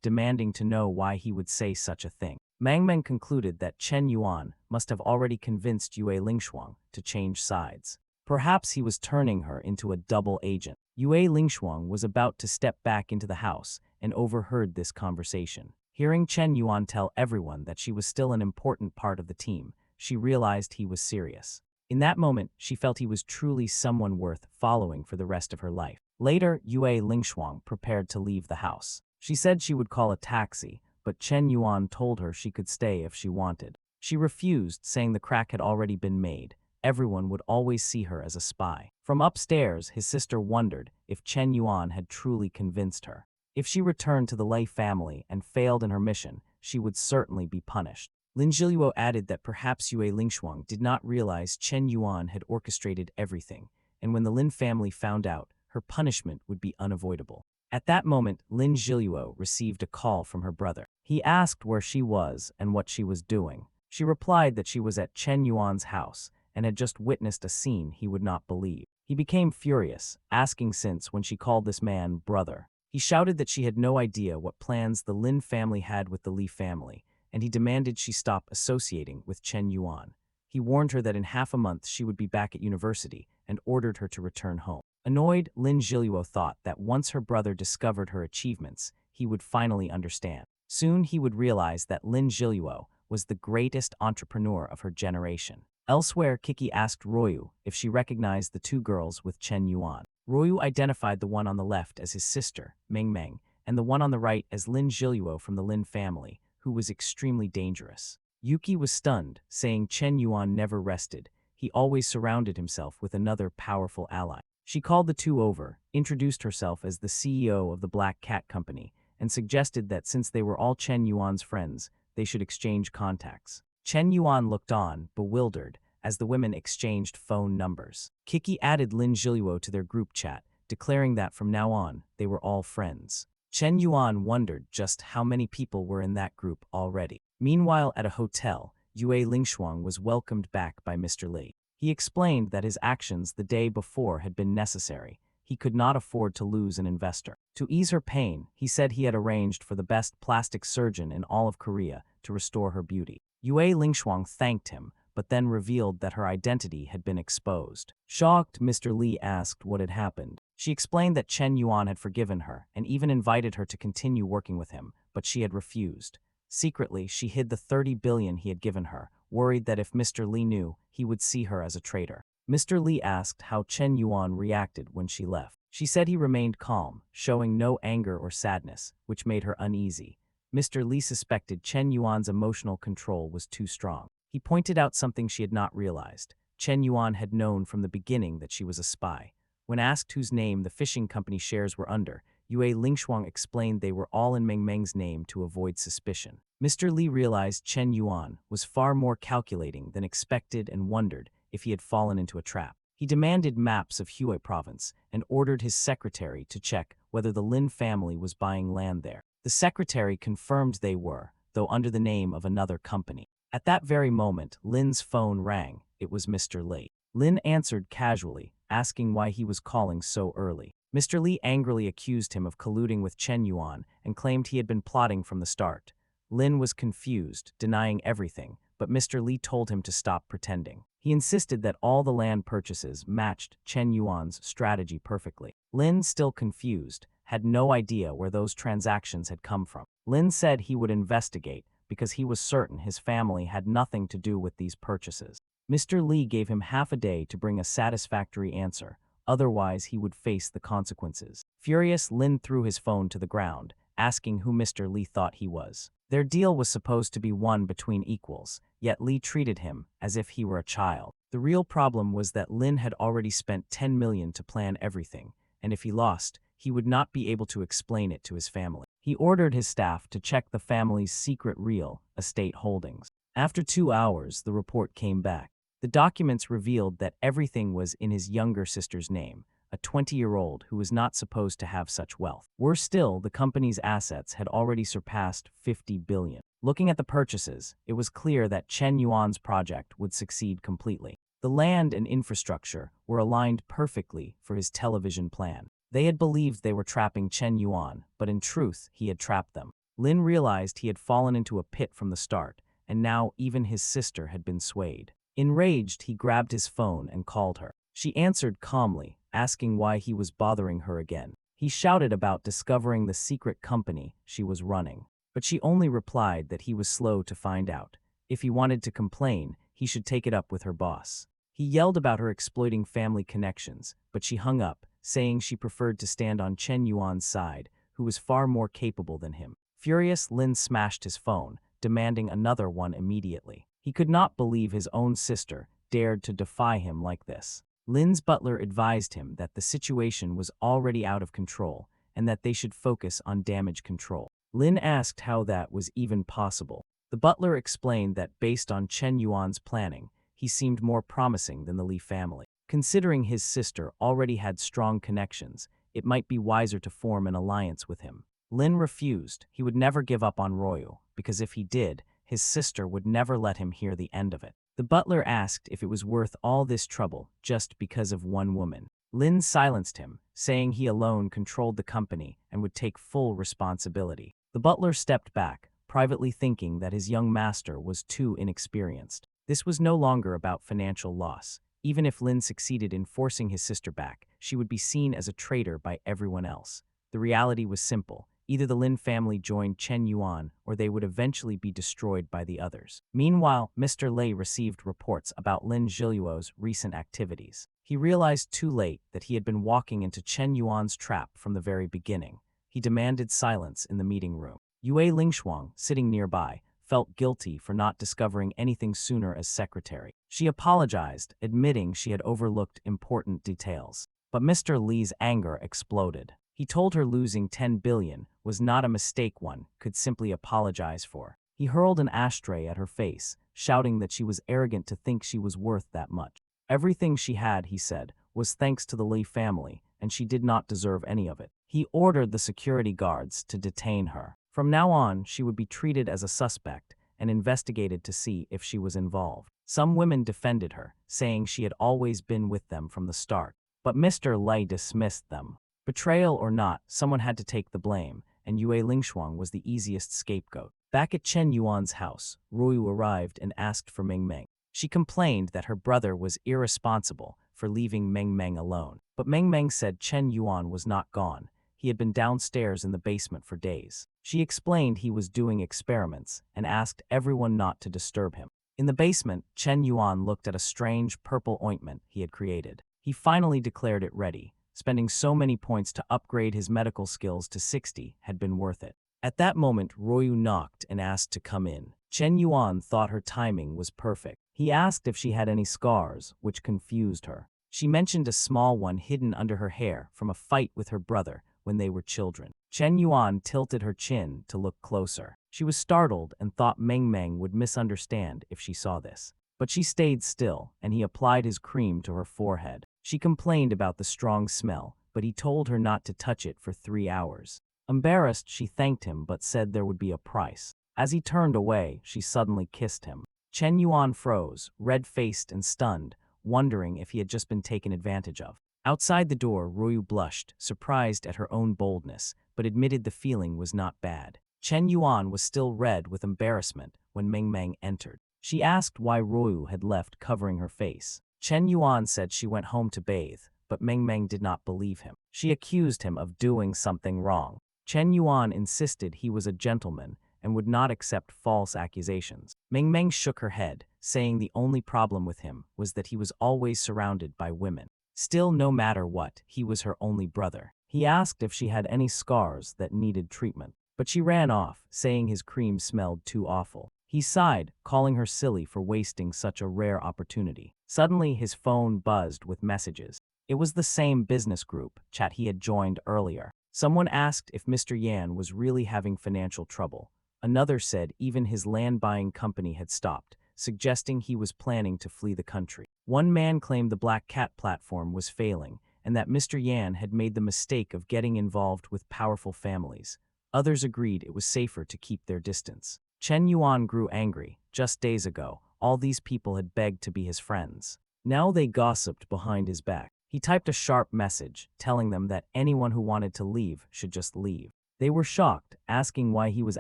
demanding to know why he would say such a thing. Mang Meng concluded that Chen Yuan must have already convinced Yue Lingshuang to change sides. Perhaps he was turning her into a double agent. Yue Lingshuang was about to step back into the house and overheard this conversation. Hearing Chen Yuan tell everyone that she was still an important part of the team, she realized he was serious. In that moment, she felt he was truly someone worth following for the rest of her life. Later, Yue Lingshuang prepared to leave the house. She said she would call a taxi, but Chen Yuan told her she could stay if she wanted. She refused, saying the crack had already been made. Everyone would always see her as a spy. From upstairs, his sister wondered if Chen Yuan had truly convinced her. If she returned to the Lei family and failed in her mission, she would certainly be punished. Lin Zhiluo added that perhaps Yue Lingshuang did not realize Chen Yuan had orchestrated everything, and when the Lin family found out, her punishment would be unavoidable. At that moment, Lin Zhiluo received a call from her brother. He asked where she was and what she was doing. She replied that she was at Chen Yuan's house and had just witnessed a scene he would not believe. He became furious, asking since when she called this man brother. He shouted that she had no idea what plans the Lin family had with the Li family, and he demanded she stop associating with Chen Yuan. He warned her that in half a month she would be back at university and ordered her to return home. Annoyed, Lin Zhiluo thought that once her brother discovered her achievements, he would finally understand. Soon he would realize that Lin Zhiluo was the greatest entrepreneur of her generation. Elsewhere, Kiki asked Royu if she recognized the two girls with Chen Yuan. Royu identified the one on the left as his sister, Ming Meng, and the one on the right as Lin Zhiluo from the Lin family, who was extremely dangerous. Yuki was stunned, saying Chen Yuan never rested. He always surrounded himself with another powerful ally. She called the two over, introduced herself as the CEO of the Black Cat Company, and suggested that since they were all Chen Yuan's friends, they should exchange contacts. Chen Yuan looked on, bewildered, as the women exchanged phone numbers. Kiki added Lin Zhiluo to their group chat, declaring that from now on, they were all friends. Chen Yuan wondered just how many people were in that group already. Meanwhile, at a hotel, Yue Lingshuang was welcomed back by Mr. Li. He explained that his actions the day before had been necessary. He could not afford to lose an investor. To ease her pain, he said he had arranged for the best plastic surgeon in all of Korea to restore her beauty. Yue Lingshuang thanked him, but then revealed that her identity had been exposed. Shocked, Mr. Li asked what had happened. She explained that Chen Yuan had forgiven her and even invited her to continue working with him, but she had refused. Secretly, she hid the 30 billion he had given her, worried that if Mr. Li knew, he would see her as a traitor. Mr. Li asked how Chen Yuan reacted when she left. She said he remained calm, showing no anger or sadness, which made her uneasy. Mr. Li suspected Chen Yuan's emotional control was too strong. He pointed out something she had not realized. Chen Yuan had known from the beginning that she was a spy. When asked whose name the fishing company shares were under, Yue Lingshuang explained they were all in Meng Meng's name to avoid suspicion. Mr. Li realized Chen Yuan was far more calculating than expected and wondered if he had fallen into a trap. He demanded maps of Hue province and ordered his secretary to check whether the Lin family was buying land there. The secretary confirmed they were, though under the name of another company. At that very moment, Lin's phone rang. It was Mr. Li. Lin answered casually, asking why he was calling so early. Mr. Li angrily accused him of colluding with Chen Yuan and claimed he had been plotting from the start. Lin was confused, denying everything, but Mr. Li told him to stop pretending. He insisted that all the land purchases matched Chen Yuan's strategy perfectly. Lin, still confused, had no idea where those transactions had come from. Lin said he would investigate because he was certain his family had nothing to do with these purchases. Mr. Lee gave him half a day to bring a satisfactory answer, otherwise he would face the consequences. Furious, Lin threw his phone to the ground, asking who Mr. Lee thought he was. Their deal was supposed to be won between equals, yet Lee treated him as if he were a child. The real problem was that Lin had already spent 10 million to plan everything, and if he lost, he would not be able to explain it to his family. He ordered his staff to check the family's secret real estate holdings. After 2 hours, the report came back. The documents revealed that everything was in his younger sister's name, a 20-year-old who was not supposed to have such wealth. Worse still, the company's assets had already surpassed 50 billion. Looking at the purchases, it was clear that Chen Yuan's project would succeed completely. The land and infrastructure were aligned perfectly for his television plan. They had believed they were trapping Chen Yuan, but in truth, he had trapped them. Lin realized he had fallen into a pit from the start, and now even his sister had been swayed. Enraged, he grabbed his phone and called her. She answered calmly, asking why he was bothering her again. He shouted about discovering the secret company she was running, but she only replied that he was slow to find out. If he wanted to complain, he should take it up with her boss. He yelled about her exploiting family connections, but she hung up, saying she preferred to stand on Chen Yuan's side, who was far more capable than him. Furious, Lin smashed his phone, demanding another one immediately. He could not believe his own sister dared to defy him like this. Lin's butler advised him that the situation was already out of control and that they should focus on damage control. Lin asked how that was even possible. The butler explained that based on Chen Yuan's planning, he seemed more promising than the Li family. Considering his sister already had strong connections, it might be wiser to form an alliance with him. Lin refused. He would never give up on Royu, because if he did, his sister would never let him hear the end of it. The butler asked if it was worth all this trouble just because of one woman. Lin silenced him, saying he alone controlled the company and would take full responsibility. The butler stepped back, privately thinking that his young master was too inexperienced. This was no longer about financial loss. Even if Lin succeeded in forcing his sister back, she would be seen as a traitor by everyone else. The reality was simple. Either the Lin family joined Chen Yuan, or they would eventually be destroyed by the others. Meanwhile, Mr. Lei received reports about Lin Zhiluo's recent activities. He realized too late that he had been walking into Chen Yuan's trap from the very beginning. He demanded silence in the meeting room. Yue Lingshuang, sitting nearby, felt guilty for not discovering anything sooner as secretary. She apologized, admitting she had overlooked important details. But Mr. Li's anger exploded. He told her losing 10 billion was not a mistake one could simply apologize for. He hurled an ashtray at her face, shouting that she was arrogant to think she was worth that much. Everything she had, he said, was thanks to the Li family, and she did not deserve any of it. He ordered the security guards to detain her. From now on, she would be treated as a suspect and investigated to see if she was involved. Some women defended her, saying she had always been with them from the start, but Mr. Lei dismissed them. Betrayal or not, someone had to take the blame, and Yue Lingshuang was the easiest scapegoat. Back at Chen Yuan's house, Ruyu arrived and asked for Meng Meng. She complained that her brother was irresponsible for leaving Meng Meng alone, but Meng Meng said Chen Yuan was not gone. He had been downstairs in the basement for days. She explained he was doing experiments and asked everyone not to disturb him. In the basement, Chen Yuan looked at a strange purple ointment he had created. He finally declared it ready. Spending so many points to upgrade his medical skills to 60 had been worth it. At that moment, Royu knocked and asked to come in. Chen Yuan thought her timing was perfect. He asked if she had any scars, which confused her. She mentioned a small one hidden under her hair from a fight with her brother when they were children. Chen Yuan tilted her chin to look closer. She was startled and thought Meng Meng would misunderstand if she saw this. But she stayed still, and he applied his cream to her forehead. She complained about the strong smell, but he told her not to touch it for 3 hours. Embarrassed, she thanked him but said there would be a price. As he turned away, she suddenly kissed him. Chen Yuan froze, red-faced and stunned, wondering if he had just been taken advantage of. Outside the door, Royu blushed, surprised at her own boldness, but admitted the feeling was not bad. Chen Yuan was still red with embarrassment when Meng Meng entered. She asked why Royu had left covering her face. Chen Yuan said she went home to bathe, but Meng Meng did not believe him. She accused him of doing something wrong. Chen Yuan insisted he was a gentleman and would not accept false accusations. Meng Meng shook her head, saying the only problem with him was that he was always surrounded by women. Still, no matter what, he was her only brother. He asked if she had any scars that needed treatment, but she ran off, saying his cream smelled too awful. He sighed, calling her silly for wasting such a rare opportunity. Suddenly, his phone buzzed with messages. It was the same business group chat he had joined earlier. Someone asked if Mr. Yan was really having financial trouble. Another said even his land-buying company had stopped, suggesting he was planning to flee the country. One man claimed the Black Cat platform was failing, and that Mr. Yan had made the mistake of getting involved with powerful families. Others agreed it was safer to keep their distance. Chen Yuan grew angry. Just days ago, all these people had begged to be his friends. Now they gossiped behind his back. He typed a sharp message, telling them that anyone who wanted to leave should just leave. They were shocked, asking why he was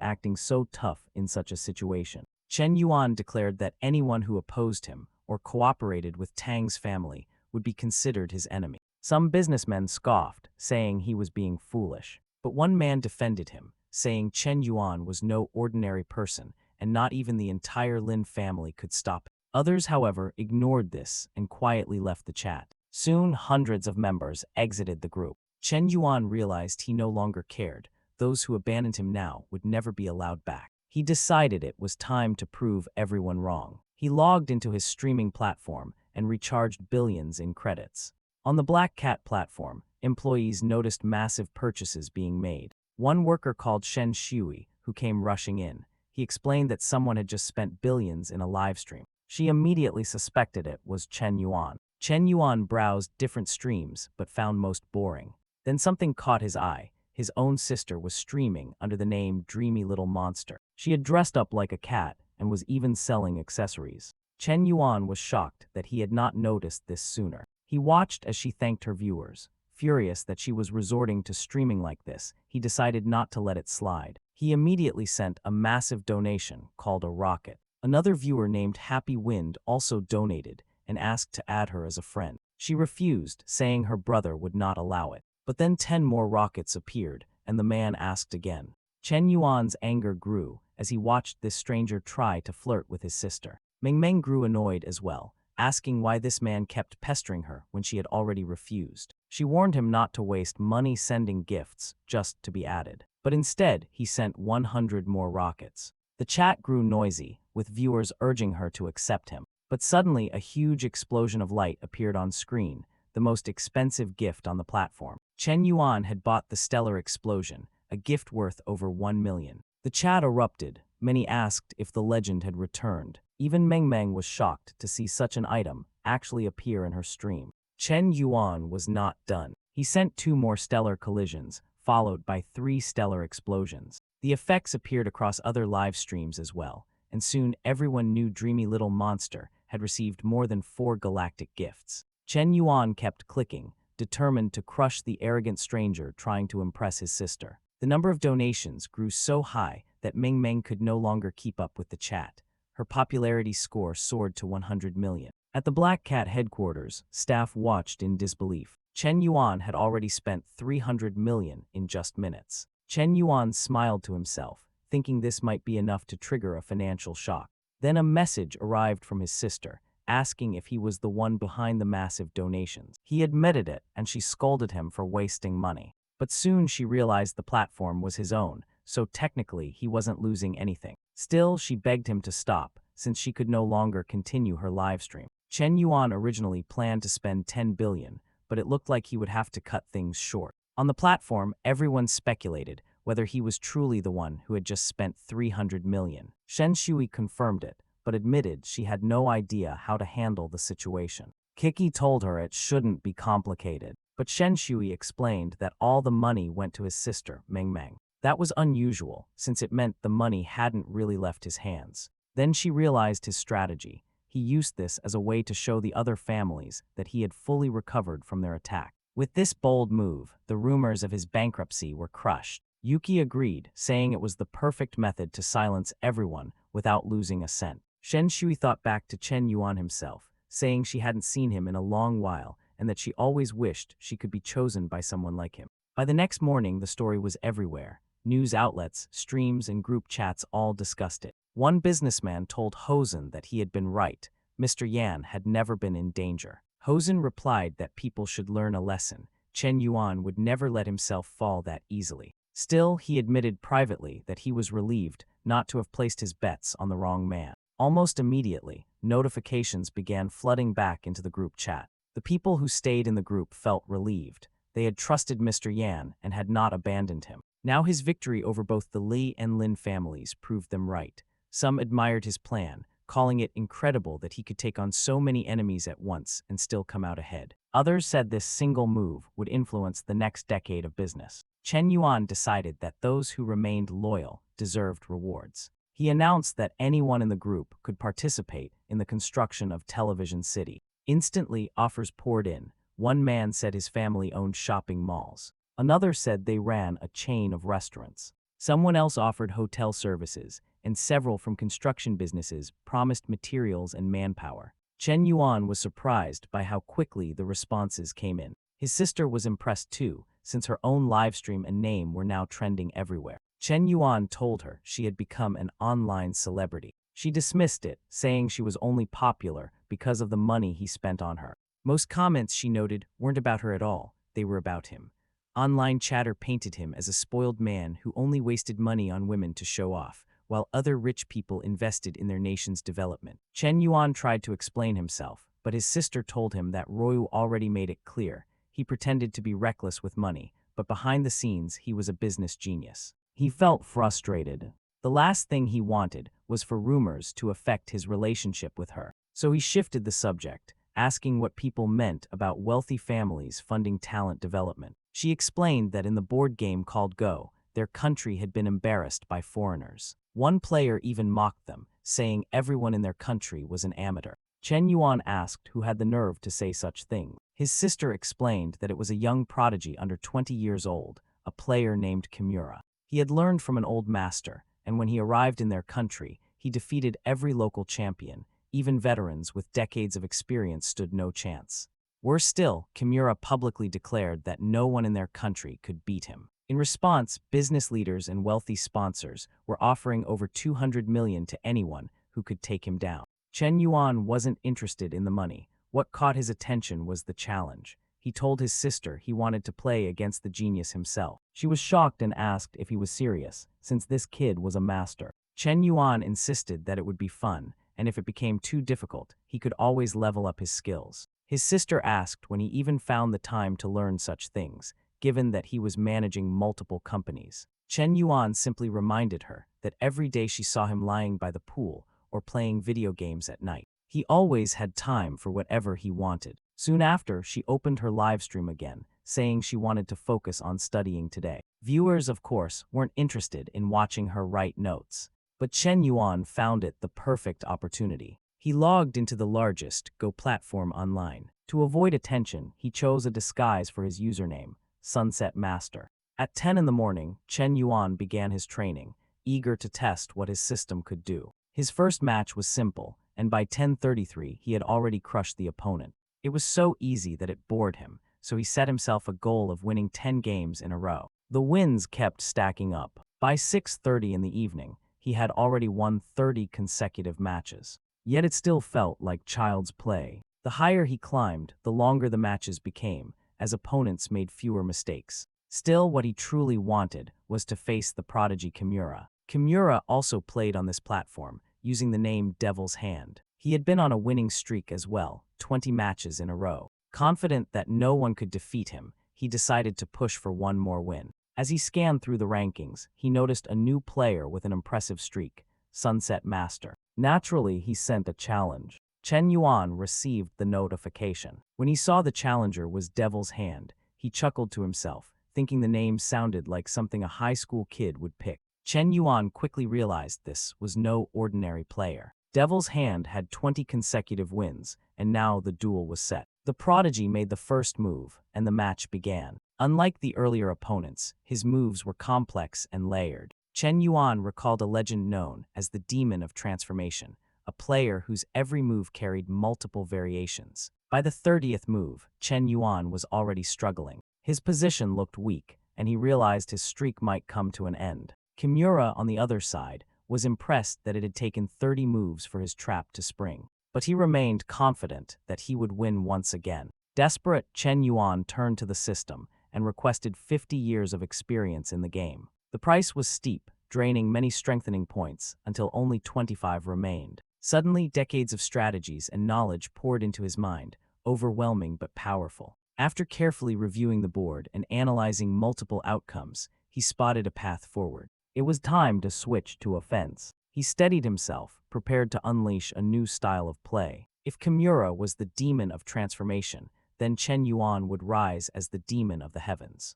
acting so tough in such a situation. Chen Yuan declared that anyone who opposed him or cooperated with Tang's family would be considered his enemy. Some businessmen scoffed, saying he was being foolish. But one man defended him, saying Chen Yuan was no ordinary person and not even the entire Lin family could stop him. Others, however, ignored this and quietly left the chat. Soon, hundreds of members exited the group. Chen Yuan realized he no longer cared. Those who abandoned him now would never be allowed back. He decided it was time to prove everyone wrong. He logged into his streaming platform and recharged billions in credits. On the Black Cat platform, employees noticed massive purchases being made. One worker called Shen Shui, who came rushing in. He explained that someone had just spent billions in a live stream. She immediately suspected it was Chen Yuan. Chen Yuan browsed different streams but found most boring. Then something caught his eye. His own sister was streaming under the name Dreamy Little Monster. She had dressed up like a cat and was even selling accessories. Chen Yuan was shocked that he had not noticed this sooner. He watched as she thanked her viewers. Furious that she was resorting to streaming like this, he decided not to let it slide. He immediately sent a massive donation called a rocket. Another viewer named Happy Wind also donated and asked to add her as a friend. She refused, saying her brother would not allow it. But then 10 more rockets appeared, and the man asked again. Chen Yuan's anger grew as he watched this stranger try to flirt with his sister. Meng Meng grew annoyed as well, asking why this man kept pestering her when she had already refused. She warned him not to waste money sending gifts just to be added. But instead, he sent 100 more rockets. The chat grew noisy, with viewers urging her to accept him. But suddenly, a huge explosion of light appeared on screen, the most expensive gift on the platform. Chen Yuan had bought the stellar explosion, a gift worth over 1 million. The chat erupted. Many asked if the legend had returned. Even Meng Meng was shocked to see such an item actually appear in her stream. Chen Yuan was not done. He sent 2 more stellar collisions, followed by 3 stellar explosions. The effects appeared across other live streams as well, and soon everyone knew Dreamy Little Monster had received more than 4 galactic gifts. Chen Yuan kept clicking, determined to crush the arrogant stranger trying to impress his sister. The number of donations grew so high that Meng Meng could no longer keep up with the chat. Her popularity score soared to 100 million. At the Black Cat headquarters, staff watched in disbelief. Chen Yuan had already spent 300 million in just minutes. Chen Yuan smiled to himself, thinking this might be enough to trigger a financial shock. Then a message arrived from his sister, asking if he was the one behind the massive donations. He admitted it, and she scolded him for wasting money. But soon she realized the platform was his own, so technically he wasn't losing anything. Still, she begged him to stop, since she could no longer continue her livestream. Chen Yuan originally planned to spend 10 billion, but it looked like he would have to cut things short. On the platform, everyone speculated whether he was truly the one who had just spent 300 million. Shen Shui confirmed it, but admitted she had no idea how to handle the situation. Kiki told her it shouldn't be complicated, but Shen Shui explained that all the money went to his sister, Meng Meng. That was unusual, since it meant the money hadn't really left his hands. Then she realized his strategy. He used this as a way to show the other families that he had fully recovered from their attack. With this bold move, the rumors of his bankruptcy were crushed. Yuki agreed, saying it was the perfect method to silence everyone without losing a cent. Shen Shui thought back to Chen Yuan himself, saying she hadn't seen him in a long while and that she always wished she could be chosen by someone like him. By the next morning, the story was everywhere. News outlets, streams, and group chats all discussed it. One businessman told Hosen that he had been right. Mr. Yan had never been in danger. Hosen replied that people should learn a lesson. Chen Yuan would never let himself fall that easily. Still, he admitted privately that he was relieved not to have placed his bets on the wrong man. Almost immediately, notifications began flooding back into the group chat. The people who stayed in the group felt relieved. They had trusted Mr. Yan and had not abandoned him. Now his victory over both the Li and Lin families proved them right. Some admired his plan, calling it incredible that he could take on so many enemies at once and still come out ahead. Others said this single move would influence the next decade of business. Chen Yuan decided that those who remained loyal deserved rewards. He announced that anyone in the group could participate in the construction of Television City. Instantly, offers poured in. One man said his family owned shopping malls. Another said they ran a chain of restaurants. Someone else offered hotel services, and several from construction businesses promised materials and manpower. Chen Yuan was surprised by how quickly the responses came in. His sister was impressed too, since her own livestream and name were now trending everywhere. Chen Yuan told her she had become an online celebrity. She dismissed it, saying she was only popular because of the money he spent on her. Most comments, she noted, weren't about her at all, they were about him. Online chatter painted him as a spoiled man who only wasted money on women to show off, while other rich people invested in their nation's development. Chen Yuan tried to explain himself, but his sister told him that Royu already made it clear. He pretended to be reckless with money, but behind the scenes he was a business genius. He felt frustrated. The last thing he wanted was for rumors to affect his relationship with her. So he shifted the subject, asking what people meant about wealthy families funding talent development. She explained that in the board game called Go, their country had been embarrassed by foreigners. One player even mocked them, saying everyone in their country was an amateur. Chen Yuan asked who had the nerve to say such things. His sister explained that it was a young prodigy under 20 years old, a player named Kimura. He had learned from an old master, and when he arrived in their country, he defeated every local champion. Even veterans with decades of experience stood no chance. Worse still, Kimura publicly declared that no one in their country could beat him. In response, business leaders and wealthy sponsors were offering over 200 million to anyone who could take him down. Chen Yuan wasn't interested in the money. What caught his attention was the challenge. He told his sister he wanted to play against the genius himself. She was shocked and asked if he was serious, since this kid was a master. Chen Yuan insisted that it would be fun, and if it became too difficult, he could always level up his skills. His sister asked when he even found the time to learn such things, given that he was managing multiple companies. Chen Yuan simply reminded her that every day she saw him lying by the pool or playing video games at night. He always had time for whatever he wanted. Soon after, she opened her livestream again, saying she wanted to focus on studying today. Viewers, of course, weren't interested in watching her write notes, but Chen Yuan found it the perfect opportunity. He logged into the largest Go platform online. To avoid attention, he chose a disguise for his username, Sunset Master. At 10 in the morning, Chen Yuan began his training, eager to test what his system could do. His first match was simple, and by 10:33 he had already crushed the opponent. It was so easy that it bored him, so he set himself a goal of winning 10 games in a row. The wins kept stacking up. By 6:30 in the evening, he had already won 30 consecutive matches. Yet it still felt like child's play. The higher he climbed, the longer the matches became, as opponents made fewer mistakes. Still, what he truly wanted was to face the prodigy Kimura. Kimura also played on this platform, using the name Devil's Hand. He had been on a winning streak as well, 20 matches in a row. Confident that no one could defeat him, he decided to push for one more win. As he scanned through the rankings, he noticed a new player with an impressive streak, Sunset Master. Naturally, he sent a challenge. Chen Yuan received the notification. When he saw the challenger was Devil's Hand, he chuckled to himself, thinking the name sounded like something a high school kid would pick. Chen Yuan quickly realized this was no ordinary player. Devil's Hand had 20 consecutive wins, and now the duel was set. The prodigy made the first move, and the match began. Unlike the earlier opponents, his moves were complex and layered. Chen Yuan recalled a legend known as the Demon of Transformation, a player whose every move carried multiple variations. By the 30th move, Chen Yuan was already struggling. His position looked weak, and he realized his streak might come to an end. Kimura, on the other side, was impressed that it had taken 30 moves for his trap to spring. But he remained confident that he would win once again. Desperate, Chen Yuan turned to the system and requested 50 years of experience in the game. The price was steep, draining many strengthening points until only 25 remained. Suddenly, decades of strategies and knowledge poured into his mind, overwhelming but powerful. After carefully reviewing the board and analyzing multiple outcomes, he spotted a path forward. It was time to switch to offense. He steadied himself, prepared to unleash a new style of play. If Kimura was the demon of transformation, then Chen Yuan would rise as the demon of the heavens.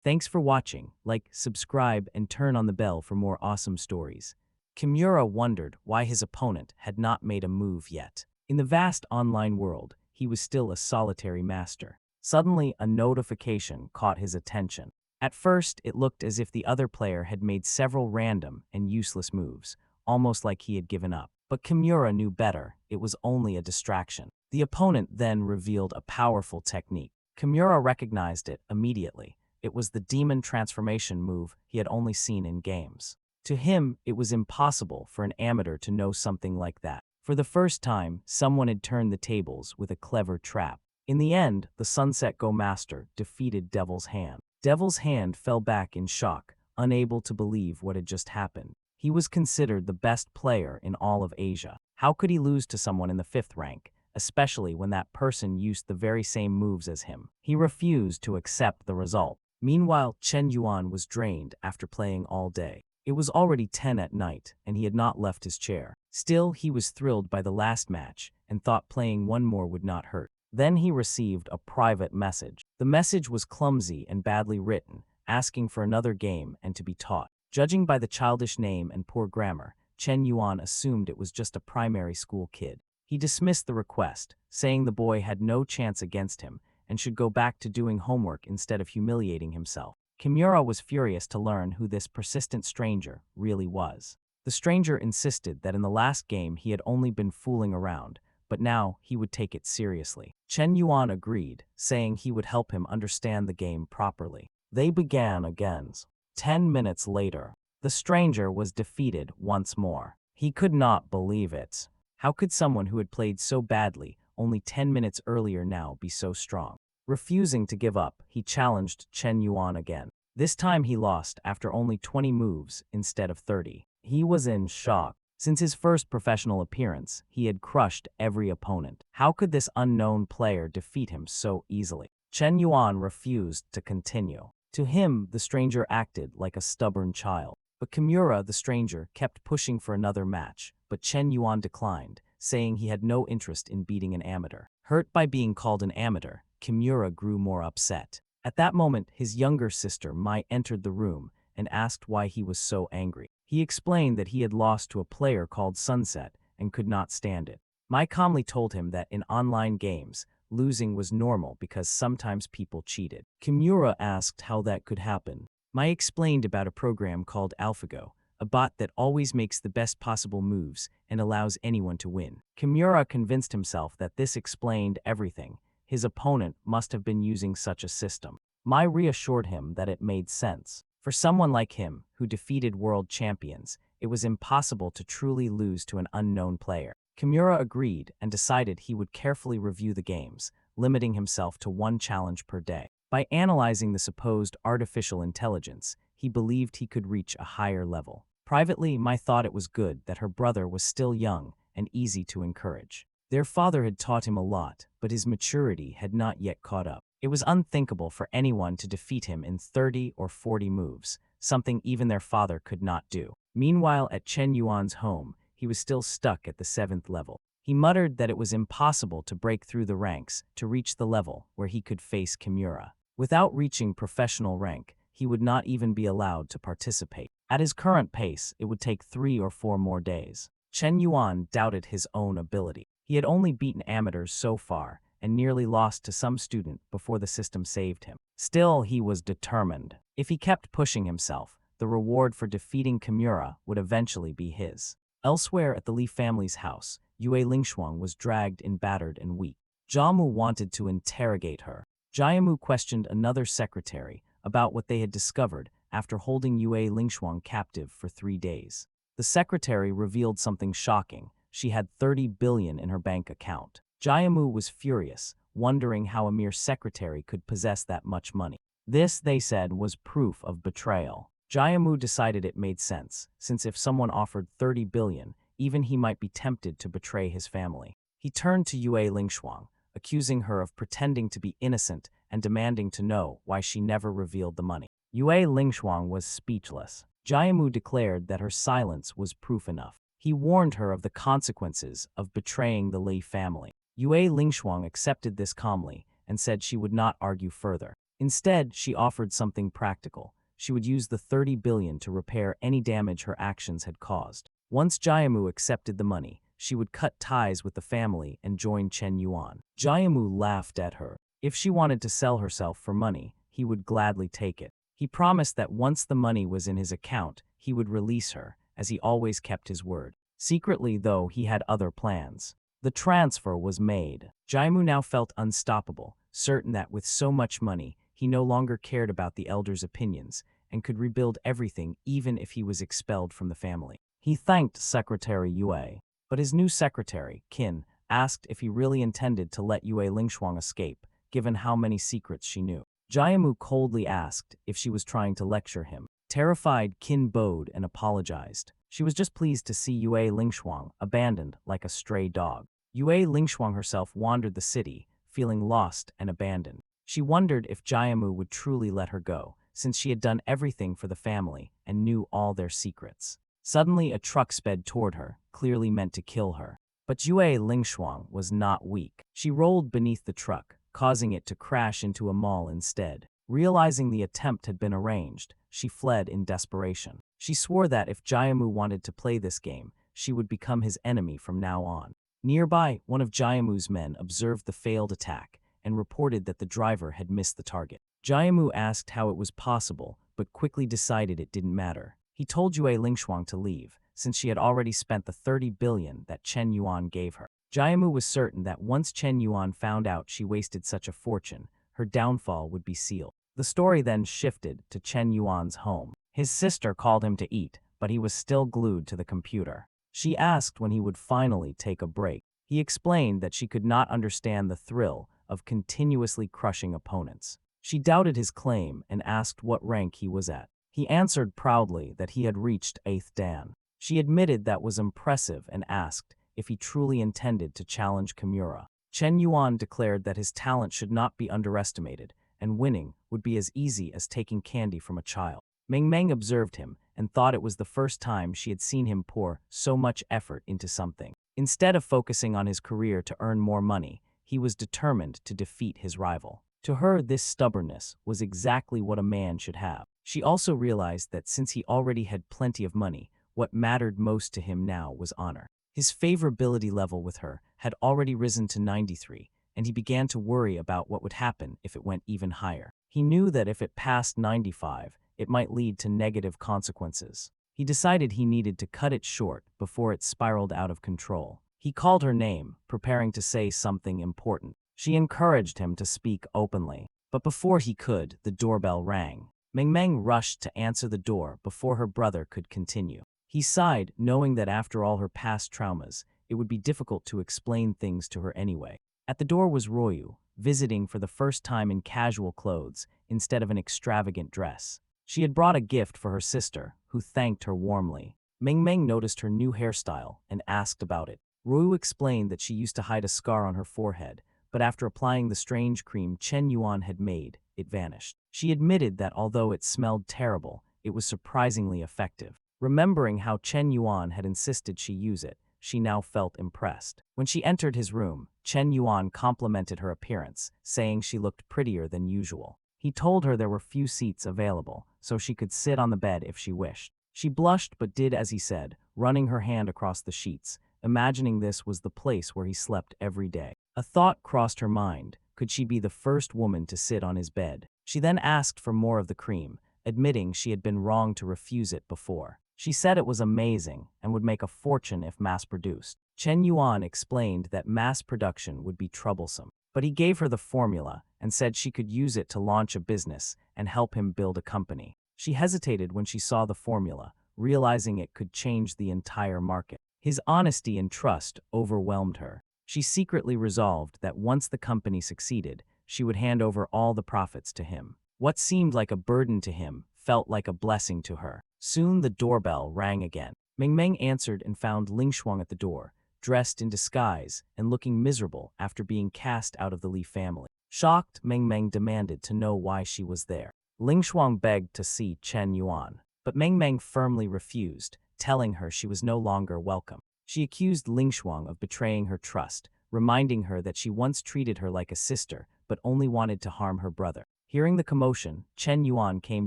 Thanks for watching. Like, subscribe, and turn on the bell for more awesome stories. Kimura wondered why his opponent had not made a move yet. In the vast online world, he was still a solitary master. Suddenly, a notification caught his attention. At first, it looked as if the other player had made several random and useless moves, almost like he had given up. But Kimura knew better. It was only a distraction. The opponent then revealed a powerful technique. Kimura recognized it immediately. It was the demon transformation move he had only seen in games. To him, it was impossible for an amateur to know something like that. For the first time, someone had turned the tables with a clever trap. In the end, the Sunset Go Master defeated Devil's Hand. Devil's Hand fell back in shock, unable to believe what had just happened. He was considered the best player in all of Asia. How could he lose to someone in the 5th rank, especially when that person used the very same moves as him? He refused to accept the result. Meanwhile, Chen Yuan was drained after playing all day. It was already 10 at night, and he had not left his chair. Still, he was thrilled by the last match and thought playing one more would not hurt. Then he received a private message. The message was clumsy and badly written, asking for another game and to be taught. Judging by the childish name and poor grammar, Chen Yuan assumed it was just a primary school kid. He dismissed the request, saying the boy had no chance against him and should go back to doing homework instead of humiliating himself. Kimura was furious to learn who this persistent stranger really was. The stranger insisted that in the last game he had only been fooling around, but now he would take it seriously. Chen Yuan agreed, saying he would help him understand the game properly. They began again. 10 minutes later, the stranger was defeated once more. He could not believe it. How could someone who had played so badly only 10 minutes earlier now be so strong? Refusing to give up, he challenged Chen Yuan again. This time he lost after only 20 moves instead of 30. He was in shock. Since his first professional appearance, he had crushed every opponent. How could this unknown player defeat him so easily? Chen Yuan refused to continue. To him, the stranger acted like a stubborn child. But Kimura, the stranger, kept pushing for another match, but Chen Yuan declined, saying he had no interest in beating an amateur. Hurt by being called an amateur, Kimura grew more upset. At that moment, his younger sister, Mai, entered the room and asked why he was so angry. He explained that he had lost to a player called Sunset and could not stand it. Mai calmly told him that in online games, losing was normal because sometimes people cheated. Kimura asked how that could happen. Mai explained about a program called AlphaGo, a bot that always makes the best possible moves and allows anyone to win. Kimura convinced himself that this explained everything. His opponent must have been using such a system. Mai reassured him that it made sense. For someone like him, who defeated world champions, it was impossible to truly lose to an unknown player. Kimura agreed and decided he would carefully review the games, limiting himself to one challenge per day. By analyzing the supposed artificial intelligence, he believed he could reach a higher level. Privately, Mai thought it was good that her brother was still young and easy to encourage. Their father had taught him a lot, but his maturity had not yet caught up. It was unthinkable for anyone to defeat him in 30 or 40 moves, something even their father could not do. Meanwhile, at Chen Yuan's home, he was still stuck at the 7th level. He muttered that it was impossible to break through the ranks to reach the level where he could face Kimura. Without reaching professional rank, he would not even be allowed to participate. At his current pace, it would take 3 or 4 more days. Chen Yuan doubted his own ability. He had only beaten amateurs so far, and nearly lost to some student before the system saved him. Still, he was determined. If he kept pushing himself, the reward for defeating Kimura would eventually be his. Elsewhere at the Li family's house, Yue Lingshuang was dragged in battered and weak. Jamu wanted to interrogate her. Jiamu questioned another secretary about what they had discovered after holding Yue Lingshuang captive for 3 days. The secretary revealed something shocking. She had 30 billion in her bank account. Jiamu was furious, wondering how a mere secretary could possess that much money. This, they said, was proof of betrayal. Jiamu decided it made sense, since if someone offered 30 billion, even he might be tempted to betray his family. He turned to Yue Lingshuang, accusing her of pretending to be innocent and demanding to know why she never revealed the money. Yue Lingshuang was speechless. Jiamu declared that her silence was proof enough. He warned her of the consequences of betraying the Li family. Yue Lingshuang accepted this calmly and said she would not argue further. Instead, she offered something practical. She would use the 30 billion to repair any damage her actions had caused. Once Jiamu accepted the money, she would cut ties with the family and join Chen Yuan. Jiamu laughed at her. If she wanted to sell herself for money, he would gladly take it. He promised that once the money was in his account, he would release her, as he always kept his word. Secretly, though, he had other plans. The transfer was made. Jiamu now felt unstoppable, certain that with so much money, he no longer cared about the elders' opinions and could rebuild everything even if he was expelled from the family. He thanked Secretary Yue, but his new secretary, Qin, asked if he really intended to let Yue Lingshuang escape, given how many secrets she knew. Jiamu coldly asked if she was trying to lecture him. Terrified, Qin bowed and apologized. She was just pleased to see Yue Lingshuang abandoned like a stray dog. Yue Lingshuang herself wandered the city, feeling lost and abandoned. She wondered if Jiamu would truly let her go, since she had done everything for the family and knew all their secrets. Suddenly, a truck sped toward her, clearly meant to kill her. But Yue Lingshuang was not weak. She rolled beneath the truck, causing it to crash into a mall instead. Realizing the attempt had been arranged, she fled in desperation. She swore that if Jiamu wanted to play this game, she would become his enemy from now on. Nearby, one of Jiamu's men observed the failed attack and reported that the driver had missed the target. Jiamu asked how it was possible, but quickly decided it didn't matter. He told Yue Lingshuang to leave, since she had already spent the 30 billion that Chen Yuan gave her. Jiamu was certain that once Chen Yuan found out she wasted such a fortune, her downfall would be sealed. The story then shifted to Chen Yuan's home. His sister called him to eat, but he was still glued to the computer. She asked when he would finally take a break. He explained that she could not understand the thrill of continuously crushing opponents. She doubted his claim and asked what rank he was at. He answered proudly that he had reached 8th Dan. She admitted that was impressive and asked if he truly intended to challenge Kimura. Chen Yuan declared that his talent should not be underestimated, and winning would be as easy as taking candy from a child. Meng observed him and thought it was the first time she had seen him pour so much effort into something. Instead of focusing on his career to earn more money, he was determined to defeat his rival. To her, this stubbornness was exactly what a man should have. She also realized that since he already had plenty of money, what mattered most to him now was honor. His favorability level with her had already risen to 93, and he began to worry about what would happen if it went even higher. He knew that if it passed 95, it might lead to negative consequences. He decided he needed to cut it short before it spiraled out of control. He called her name, preparing to say something important. She encouraged him to speak openly. But before he could, the doorbell rang. Meng rushed to answer the door before her brother could continue. He sighed, knowing that after all her past traumas, it would be difficult to explain things to her anyway. At the door was Royu, visiting for the first time in casual clothes instead of an extravagant dress. She had brought a gift for her sister, who thanked her warmly. Meng noticed her new hairstyle and asked about it. Royu explained that she used to hide a scar on her forehead, but after applying the strange cream Chen Yuan had made, it vanished. She admitted that although it smelled terrible, it was surprisingly effective. Remembering how Chen Yuan had insisted she use it, she now felt impressed. When she entered his room, Chen Yuan complimented her appearance, saying she looked prettier than usual. He told her there were few seats available, so she could sit on the bed if she wished. She blushed but did as he said, running her hand across the sheets, imagining this was the place where he slept every day. A thought crossed her mind. Could she be the first woman to sit on his bed? She then asked for more of the cream, admitting she had been wrong to refuse it before. She said it was amazing and would make a fortune if mass-produced. Chen Yuan explained that mass production would be troublesome. but he gave her the formula and said she could use it to launch a business and help him build a company. She hesitated when she saw the formula, realizing it could change the entire market. His honesty and trust overwhelmed her. She secretly resolved that once the company succeeded, she would hand over all the profits to him. What seemed like a burden to him felt like a blessing to her. Soon the doorbell rang again. Meng Meng answered and found Ling Shuang at the door, dressed in disguise and looking miserable after being cast out of the Li family. Shocked, Meng Meng demanded to know why she was there. Ling Shuang begged to see Chen Yuan, but Meng Meng firmly refused, telling her she was no longer welcome. She accused Ling Shuang of betraying her trust, reminding her that she once treated her like a sister but only wanted to harm her brother. Hearing the commotion, Chen Yuan came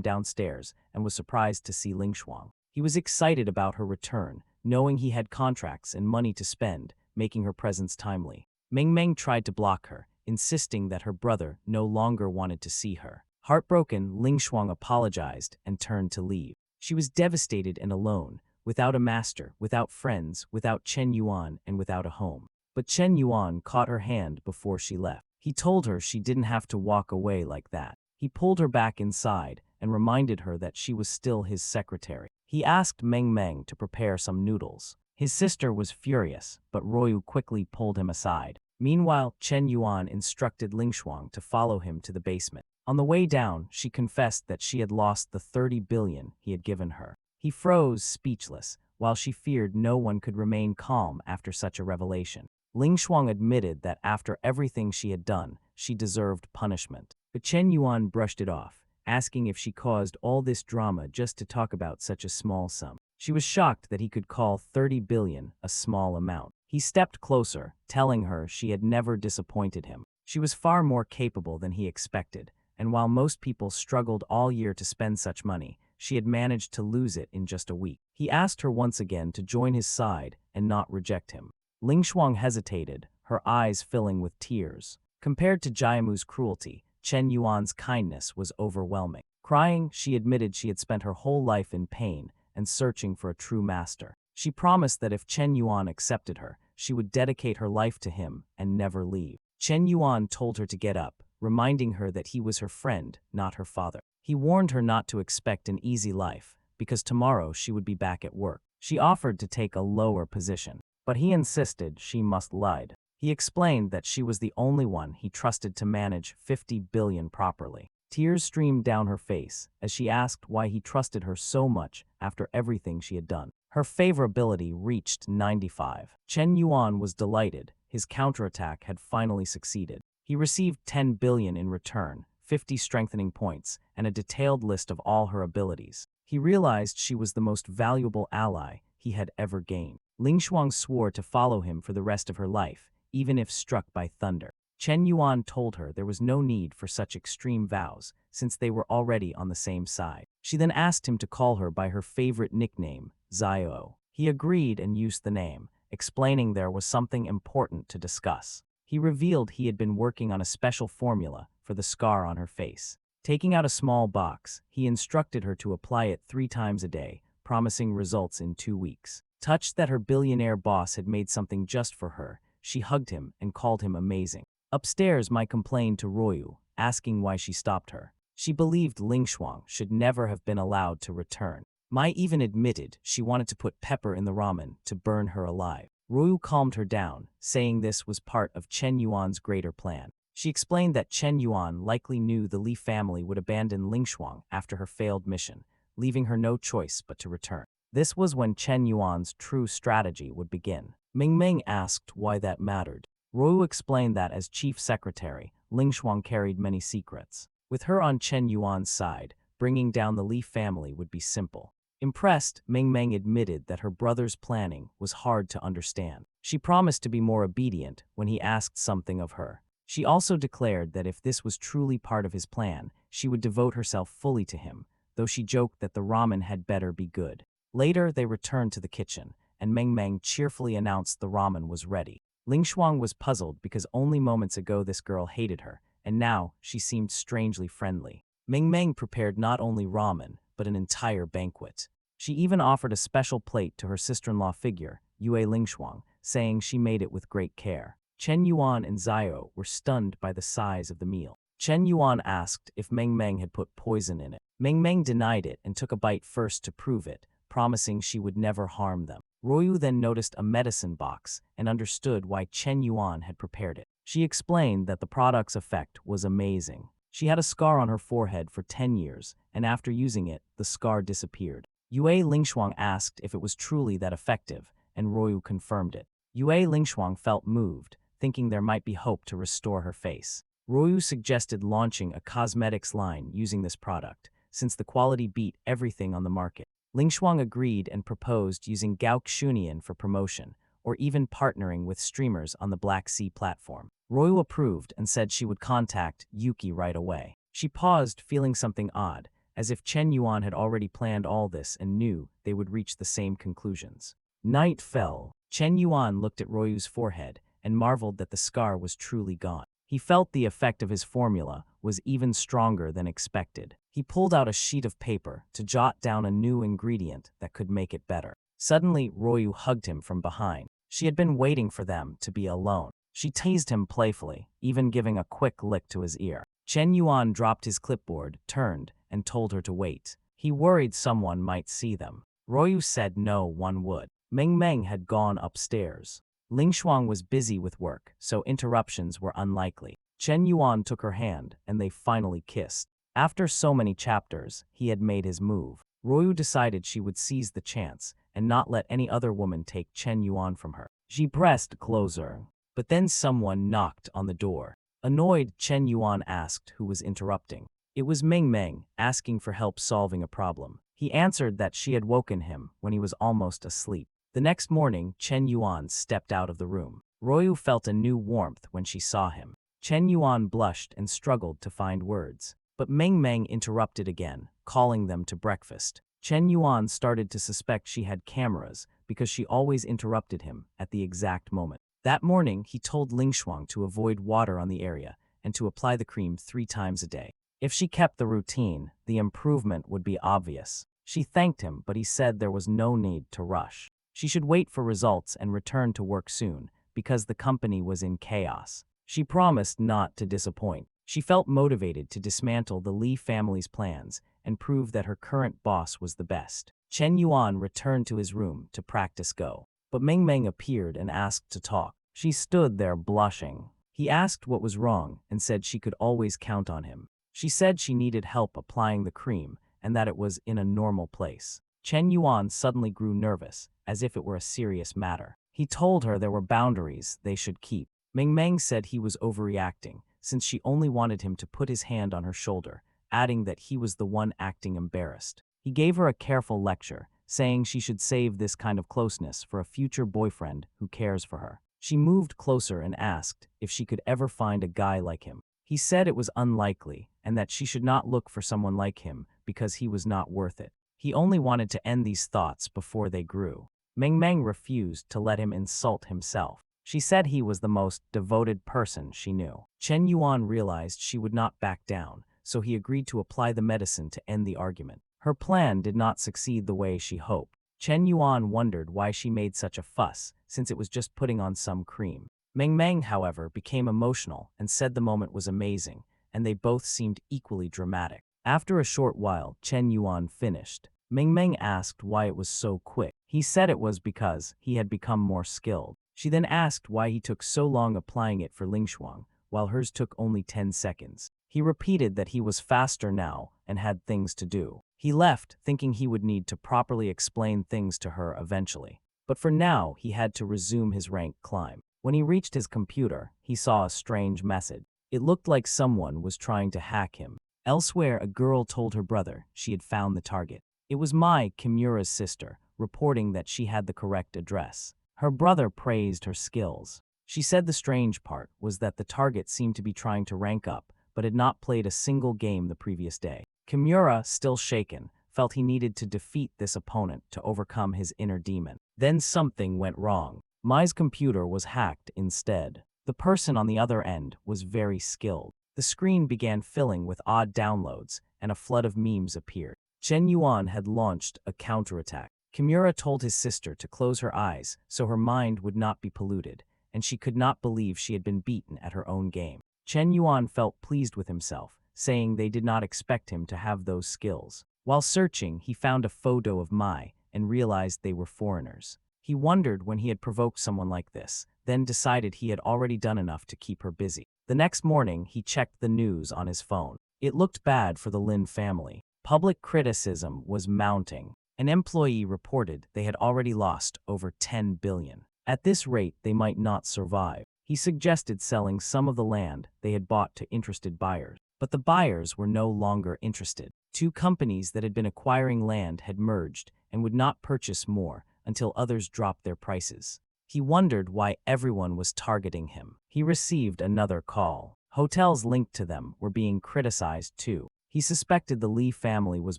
downstairs and was surprised to see Ling Shuang. He was excited about her return, knowing he had contracts and money to spend, making her presence timely. Meng Meng tried to block her, insisting that her brother no longer wanted to see her. Heartbroken, Ling Shuang apologized and turned to leave. She was devastated and alone, without a master, without friends, without Chen Yuan, and without a home. But Chen Yuan caught her hand before she left. He told her she didn't have to walk away like that. He pulled her back inside and reminded her that she was still his secretary. He asked Meng Meng to prepare some noodles. His sister was furious, but Royu quickly pulled him aside. Meanwhile, Chen Yuan instructed Ling Shuang to follow him to the basement. On the way down, she confessed that she had lost the 30 billion he had given her. He froze, speechless, while she feared no one could remain calm after such a revelation. Ling Shuang admitted that after everything she had done, she deserved punishment. But Chen Yuan brushed it off, asking if she caused all this drama just to talk about such a small sum. She was shocked that he could call 30 billion a small amount. He stepped closer, telling her she had never disappointed him. She was far more capable than he expected, and while most people struggled all year to spend such money, she had managed to lose it in just a week. He asked her once again to join his side and not reject him. Ling Shuang hesitated, her eyes filling with tears. Compared to Jiamu's cruelty, Chen Yuan's kindness was overwhelming. Crying, she admitted she had spent her whole life in pain and searching for a true master. She promised that if Chen Yuan accepted her, she would dedicate her life to him and never leave. Chen Yuan told her to get up, reminding her that he was her friend, not her father. He warned her not to expect an easy life, because tomorrow she would be back at work. She offered to take a lower position, but he insisted she must lie. He explained that she was the only one he trusted to manage 50 billion properly. Tears streamed down her face as she asked why he trusted her so much after everything she had done. Her favorability reached 95. Chen Yuan was delighted. His counterattack had finally succeeded. He received 10 billion in return, 50 strengthening points, and a detailed list of all her abilities. He realized she was the most valuable ally he had ever gained. Ling Shuang swore to follow him for the rest of her life, even if struck by thunder. Chen Yuan told her there was no need for such extreme vows, since they were already on the same side. She then asked him to call her by her favorite nickname, Zio. He agreed and used the name, explaining there was something important to discuss. He revealed he had been working on a special formula for the scar on her face. Taking out a small box, he instructed her to apply it 3 times a day, promising results in 2 weeks. Touched that her billionaire boss had made something just for her, she hugged him and called him amazing. Upstairs, Mai complained to Royu, asking why she stopped her. She believed Ling Shuang should never have been allowed to return. Mai even admitted she wanted to put pepper in the ramen to burn her alive. Royu calmed her down, saying this was part of Chen Yuan's greater plan. She explained that Chen Yuan likely knew the Li family would abandon Ling Shuang after her failed mission, leaving her no choice but to return. This was when Chen Yuan's true strategy would begin. Meng Meng asked why that mattered. Royu explained that as chief secretary, Ling Shuang carried many secrets. With her on Chen Yuan's side, bringing down the Li family would be simple. Impressed, Meng Meng admitted that her brother's planning was hard to understand. She promised to be more obedient when he asked something of her. She also declared that if this was truly part of his plan, she would devote herself fully to him, though she joked that the ramen had better be good. Later, they returned to the kitchen, and Meng Meng cheerfully announced the ramen was ready. Ling Shuang was puzzled because only moments ago this girl hated her, and now she seemed strangely friendly. Meng Meng prepared not only ramen, but an entire banquet. She even offered a special plate to her sister-in-law figure, Yue Ling Shuang, saying she made it with great care. Chen Yuan and Zio were stunned by the size of the meal. Chen Yuan asked if Meng Meng had put poison in it. Meng Meng denied it and took a bite first to prove it, promising she would never harm them. Royu then noticed a medicine box and understood why Chen Yuan had prepared it. She explained that the product's effect was amazing. She had a scar on her forehead for 10 years, and after using it, the scar disappeared. Yue Lingshuang asked if it was truly that effective, and Royu confirmed it. Yue Lingshuang felt moved, thinking there might be hope to restore her face. Royu suggested launching a cosmetics line using this product, since the quality beat everything on the market. Lingshuang agreed and proposed using Gaoxunian for promotion, or even partnering with streamers on the Black Sea platform. Royu approved and said she would contact Yuki right away. She paused, feeling something odd, as if Chen Yuan had already planned all this and knew they would reach the same conclusions. Night fell. Chen Yuan looked at Royu's forehead and marveled that the scar was truly gone. He felt the effect of his formula was even stronger than expected. He pulled out a sheet of paper to jot down a new ingredient that could make it better. Suddenly, Royu hugged him from behind. She had been waiting for them to be alone. She teased him playfully, even giving a quick lick to his ear. Chen Yuan dropped his clipboard, turned, and told her to wait. He worried someone might see them. Royu said no one would. Meng Meng had gone upstairs. Lingshuang was busy with work, so interruptions were unlikely. Chen Yuan took her hand, and they finally kissed. After so many chapters, he had made his move. Royu decided she would seize the chance and not let any other woman take Chen Yuan from her. She pressed closer. But then someone knocked on the door. Annoyed, Chen Yuan asked who was interrupting. It was Meng Meng, asking for help solving a problem. He answered that she had woken him when he was almost asleep. The next morning, Chen Yuan stepped out of the room. Royu felt a new warmth when she saw him. Chen Yuan blushed and struggled to find words. But Meng Meng interrupted again, calling them to breakfast. Chen Yuan started to suspect she had cameras because she always interrupted him at the exact moment. That morning, he told Lingshuang to avoid water on the area and to apply the cream 3 times a day. If she kept the routine, the improvement would be obvious. She thanked him, but he said there was no need to rush. She should wait for results and return to work soon, because the company was in chaos. She promised not to disappoint. She felt motivated to dismantle the Li family's plans and prove that her current boss was the best. Chen Yuan returned to his room to practice Go. But Meng Meng appeared and asked to talk. She stood there blushing. He asked what was wrong and said she could always count on him. She said she needed help applying the cream and that it was in a normal place. Chen Yuan suddenly grew nervous, as if it were a serious matter. He told her there were boundaries they should keep. Meng Meng said he was overreacting, since she only wanted him to put his hand on her shoulder, adding that he was the one acting embarrassed. He gave her a careful lecture, saying she should save this kind of closeness for a future boyfriend who cares for her. She moved closer and asked if she could ever find a guy like him. He said it was unlikely and that she should not look for someone like him because he was not worth it. He only wanted to end these thoughts before they grew. Meng Meng refused to let him insult himself. She said he was the most devoted person she knew. Chen Yuan realized she would not back down, so he agreed to apply the medicine to end the argument. Her plan did not succeed the way she hoped. Chen Yuan wondered why she made such a fuss, since it was just putting on some cream. Meng Meng, however, became emotional and said the moment was amazing, and they both seemed equally dramatic. After a short while, Chen Yuan finished. Meng Meng asked why it was so quick. He said it was because he had become more skilled. She then asked why he took so long applying it for Lingshuang, while hers took only 10 seconds. He repeated that he was faster now and had things to do. He left, thinking he would need to properly explain things to her eventually. But for now, he had to resume his rank climb. When he reached his computer, he saw a strange message. It looked like someone was trying to hack him. Elsewhere, a girl told her brother she had found the target. It was Mai, Kimura's sister, reporting that she had the correct address. Her brother praised her skills. She said the strange part was that the target seemed to be trying to rank up, but had not played a single game the previous day. Kimura, still shaken, felt he needed to defeat this opponent to overcome his inner demon. Then something went wrong. Mai's computer was hacked instead. The person on the other end was very skilled. The screen began filling with odd downloads, and a flood of memes appeared. Chen Yuan had launched a counterattack. Kimura told his sister to close her eyes so her mind would not be polluted, and she could not believe she had been beaten at her own game. Chen Yuan felt pleased with himself, saying they did not expect him to have those skills. While searching, he found a photo of Mai and realized they were foreigners. He wondered when he had provoked someone like this, then decided he had already done enough to keep her busy. The next morning, he checked the news on his phone. It looked bad for the Lin family. Public criticism was mounting. An employee reported they had already lost over 10 billion. At this rate, they might not survive. He suggested selling some of the land they had bought to interested buyers. But the buyers were no longer interested. Two companies that had been acquiring land had merged and would not purchase more until others dropped their prices. He wondered why everyone was targeting him. He received another call. Hotels linked to them were being criticized too. He suspected the Li family was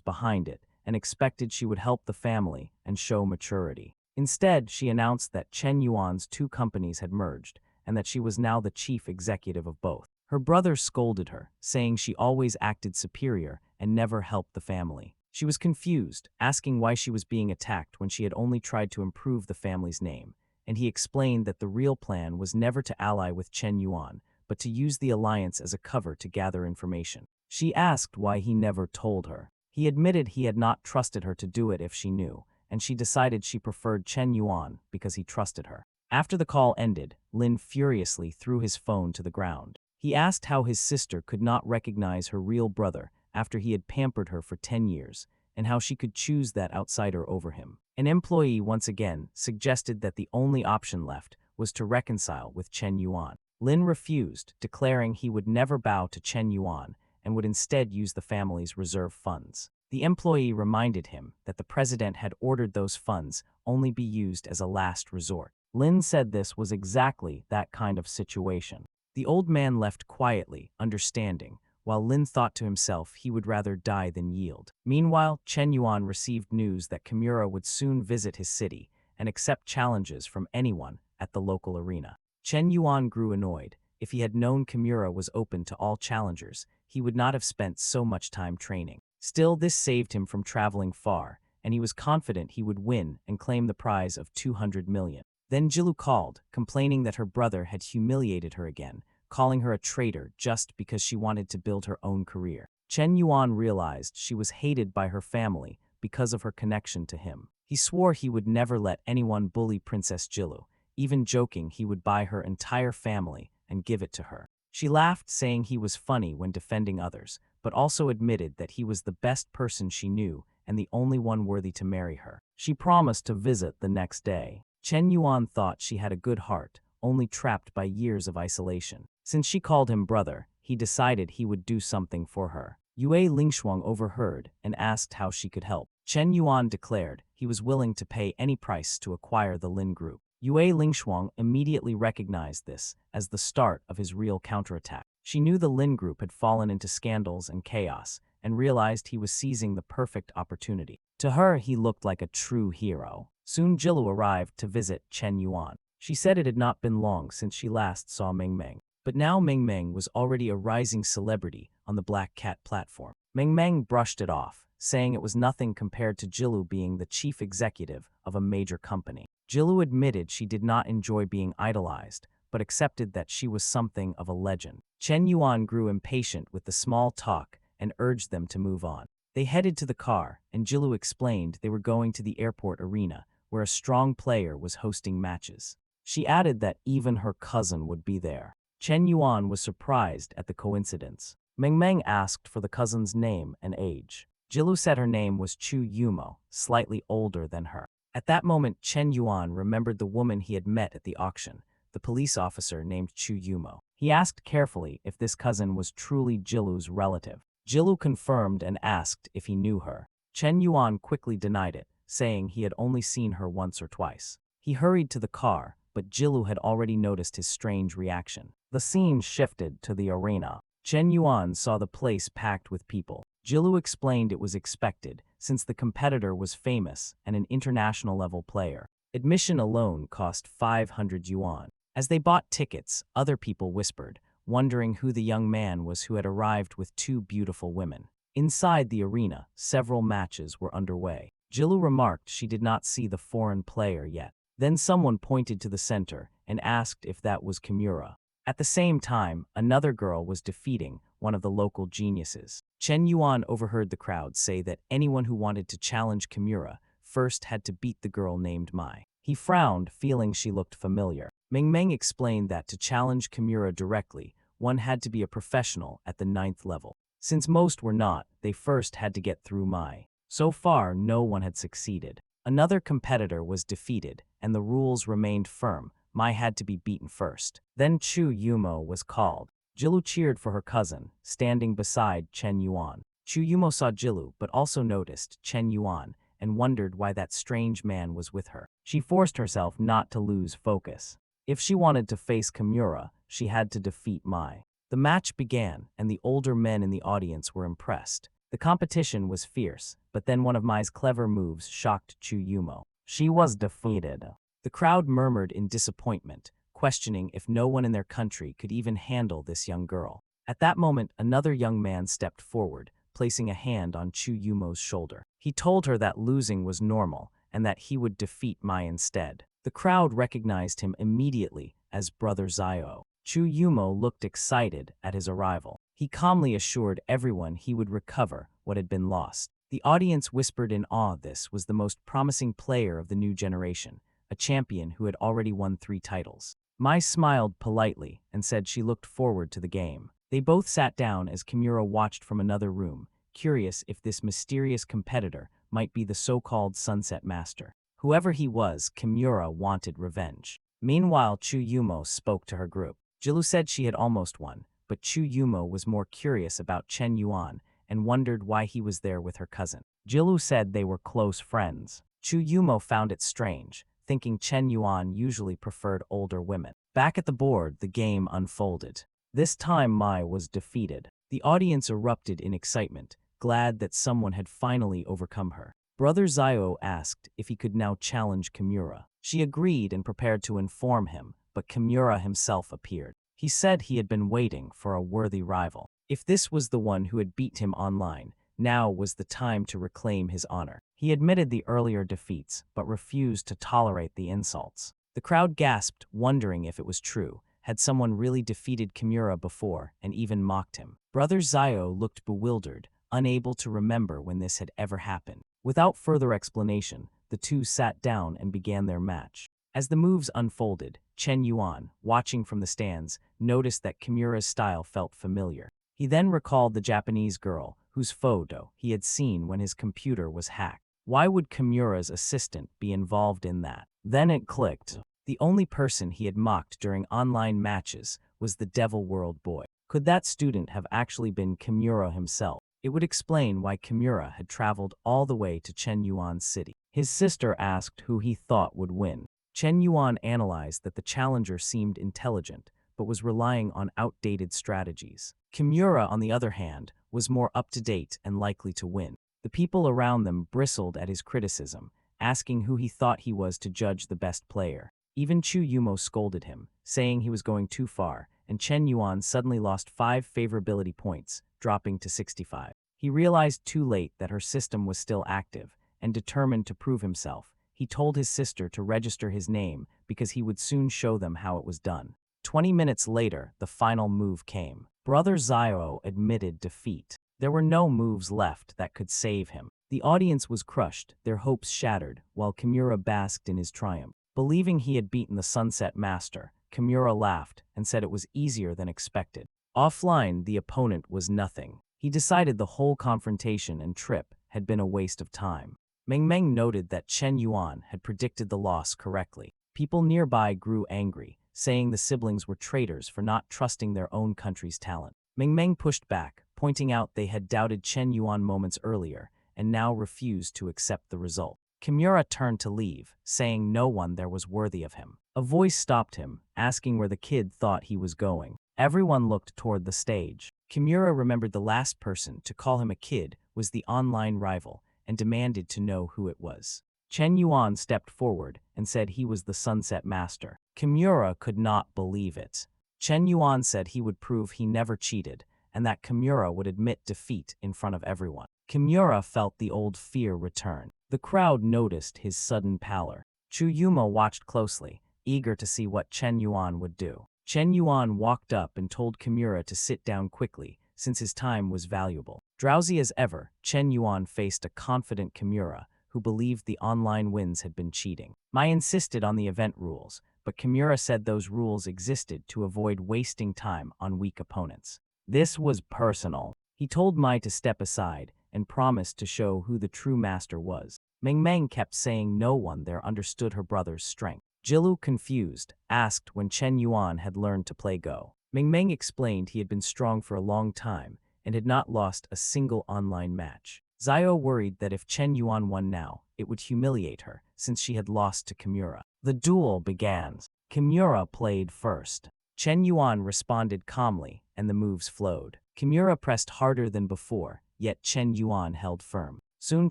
behind it and expected she would help the family and show maturity. Instead, she announced that Chen Yuan's two companies had merged and that she was now the chief executive of both. Her brother scolded her, saying she always acted superior and never helped the family. She was confused, asking why she was being attacked when she had only tried to improve the family's name, and he explained that the real plan was never to ally with Chen Yuan, but to use the alliance as a cover to gather information. She asked why he never told her. He admitted he had not trusted her to do it if she knew, and she decided she preferred Chen Yuan because he trusted her. After the call ended, Lin furiously threw his phone to the ground. He asked how his sister could not recognize her real brother after he had pampered her for 10 years, and how she could choose that outsider over him. An employee once again suggested that the only option left was to reconcile with Chen Yuan. Lin refused, declaring he would never bow to Chen Yuan and would instead use the family's reserve funds. The employee reminded him that the president had ordered those funds only be used as a last resort. Lin said this was exactly that kind of situation. The old man left quietly, understanding, while Lin thought to himself he would rather die than yield. Meanwhile, Chen Yuan received news that Kimura would soon visit his city and accept challenges from anyone at the local arena. Chen Yuan grew annoyed. If he had known Kimura was open to all challengers, he would not have spent so much time training. Still, this saved him from traveling far, and he was confident he would win and claim the prize of 200 million. Then Jilu called, complaining that her brother had humiliated her again, calling her a traitor just because she wanted to build her own career. Chen Yuan realized she was hated by her family because of her connection to him. He swore he would never let anyone bully Princess Jilu, even joking he would buy her entire family and give it to her. She laughed, saying he was funny when defending others, but also admitted that he was the best person she knew and the only one worthy to marry her. She promised to visit the next day. Chen Yuan thought she had a good heart, only trapped by years of isolation. Since she called him brother, he decided he would do something for her. Yue Lingshuang overheard and asked how she could help. Chen Yuan declared he was willing to pay any price to acquire the Lin group. Yue Lingshuang immediately recognized this as the start of his real counterattack. She knew the Lin group had fallen into scandals and chaos and realized he was seizing the perfect opportunity. To her, he looked like a true hero. Soon Jilu arrived to visit Chen Yuan. She said it had not been long since she last saw Meng Meng. But now Meng Meng was already a rising celebrity on the Black Cat platform. Meng Meng brushed it off, saying it was nothing compared to Jilu being the chief executive of a major company. Jilu admitted she did not enjoy being idolized, but accepted that she was something of a legend. Chen Yuan grew impatient with the small talk and urged them to move on. They headed to the car, and Jilu explained they were going to the airport arena, where a strong player was hosting matches. She added that even her cousin would be there. Chen Yuan was surprised at the coincidence. Meng Meng asked for the cousin's name and age. Jilu said her name was Chu Yumo, slightly older than her. At that moment, Chen Yuan remembered the woman he had met at the auction, the police officer named Chu Yumo. He asked carefully if this cousin was truly Jilu's relative. Jilu confirmed and asked if he knew her. Chen Yuan quickly denied it, saying he had only seen her once or twice. He hurried to the car, but Jilu had already noticed his strange reaction. The scene shifted to the arena. Chen Yuan saw the place packed with people. Jilu explained it was expected, since the competitor was famous and an international-level player. Admission alone cost 500 yuan. As they bought tickets, other people whispered, wondering who the young man was who had arrived with two beautiful women. Inside the arena, several matches were underway. Jilu remarked she did not see the foreign player yet. Then someone pointed to the center, and asked if that was Kimura. At the same time, another girl was defeating one of the local geniuses. Chen Yuan overheard the crowd say that anyone who wanted to challenge Kimura first had to beat the girl named Mai. He frowned, feeling she looked familiar. Ming Meng explained that to challenge Kimura directly, one had to be a professional at the 9th level. Since most were not, they first had to get through Mai. So far, no one had succeeded. Another competitor was defeated, and the rules remained firm. Mai had to be beaten first. Then Chu Yumo was called. Jilu cheered for her cousin, standing beside Chen Yuan. Chu Yumo saw Jilu but also noticed Chen Yuan and wondered why that strange man was with her. She forced herself not to lose focus. If she wanted to face Kimura, she had to defeat Mai. The match began, and the older men in the audience were impressed. The competition was fierce, but then one of Mai's clever moves shocked Chu Yumo. She was defeated. The crowd murmured in disappointment, questioning if no one in their country could even handle this young girl. At that moment, another young man stepped forward, placing a hand on Chu Yumo's shoulder. He told her that losing was normal and that he would defeat Mai instead. The crowd recognized him immediately as Brother Zio. Chu Yumo looked excited at his arrival. He calmly assured everyone he would recover what had been lost. The audience whispered in awe this was the most promising player of the new generation, a champion who had already won 3 titles. Mai smiled politely and said she looked forward to the game. They both sat down as Kimura watched from another room, curious if this mysterious competitor might be the so-called Sunset Master. Whoever he was, Kimura wanted revenge. Meanwhile, Chu Yumo spoke to her group. Jilu said she had almost won, but Chu Yumo was more curious about Chen Yuan and wondered why he was there with her cousin. Jilu said they were close friends. Chu Yumo found it strange, thinking Chen Yuan usually preferred older women. Back at the board, the game unfolded. This time Mai was defeated. The audience erupted in excitement, glad that someone had finally overcome her. Brother Zio asked if he could now challenge Kimura. She agreed and prepared to inform him, but Kimura himself appeared. He said he had been waiting for a worthy rival. If this was the one who had beat him online, now was the time to reclaim his honor. He admitted the earlier defeats, but refused to tolerate the insults. The crowd gasped, wondering if it was true. Had someone really defeated Kimura before and even mocked him? Brother Zio looked bewildered, unable to remember when this had ever happened. Without further explanation, the two sat down and began their match. As the moves unfolded, Chen Yuan, watching from the stands, noticed that Kimura's style felt familiar. He then recalled the Japanese girl, whose photo he had seen when his computer was hacked. Why would Kimura's assistant be involved in that? Then it clicked. The only person he had mocked during online matches was the Devil World boy. Could that student have actually been Kimura himself? It would explain why Kimura had traveled all the way to Chen Yuan's city. His sister asked who he thought would win. Chen Yuan analyzed that the challenger seemed intelligent, but was relying on outdated strategies. Kimura, on the other hand, was more up-to-date and likely to win. The people around them bristled at his criticism, asking who he thought he was to judge the best player. Even Chu Yumo scolded him, saying he was going too far, and Chen Yuan suddenly lost 5 favorability points, dropping to 65. He realized too late that her system was still active, and determined to prove himself, he told his sister to register his name because he would soon show them how it was done. 20 minutes later, the final move came. Brother Zio admitted defeat. There were no moves left that could save him. The audience was crushed, their hopes shattered, while Kimura basked in his triumph. Believing he had beaten the Sunset Master, Kimura laughed and said it was easier than expected. Offline, the opponent was nothing. He decided the whole confrontation and trip had been a waste of time. Meng Meng noted that Chen Yuan had predicted the loss correctly. People nearby grew angry, saying the siblings were traitors for not trusting their own country's talent. Meng Meng pushed back, pointing out they had doubted Chen Yuan moments earlier and now refused to accept the result. Kimura turned to leave, saying no one there was worthy of him. A voice stopped him, asking where the kid thought he was going. Everyone looked toward the stage. Kimura remembered the last person to call him a kid was the online rival and demanded to know who it was. Chen Yuan stepped forward and said he was the Sunset Master. Kimura could not believe it. Chen Yuan said he would prove he never cheated and that Kimura would admit defeat in front of everyone. Kimura felt the old fear return. The crowd noticed his sudden pallor. Chu Yumo watched closely, eager to see what Chen Yuan would do. Chen Yuan walked up and told Kimura to sit down quickly, since his time was valuable. Drowsy as ever, Chen Yuan faced a confident Kimura, who believed the online wins had been cheating. Mai insisted on the event rules, but Kimura said those rules existed to avoid wasting time on weak opponents. This was personal. He told Mai to step aside and promised to show who the true master was. Meng kept saying no one there understood her brother's strength. Jilu, confused, asked when Chen Yuan had learned to play Go. Meng explained he had been strong for a long time and had not lost a single online match. Zio worried that if Chen Yuan won now, it would humiliate her, since she had lost to Kimura. The duel began. Kimura played first. Chen Yuan responded calmly, and the moves flowed. Kimura pressed harder than before, yet Chen Yuan held firm. Soon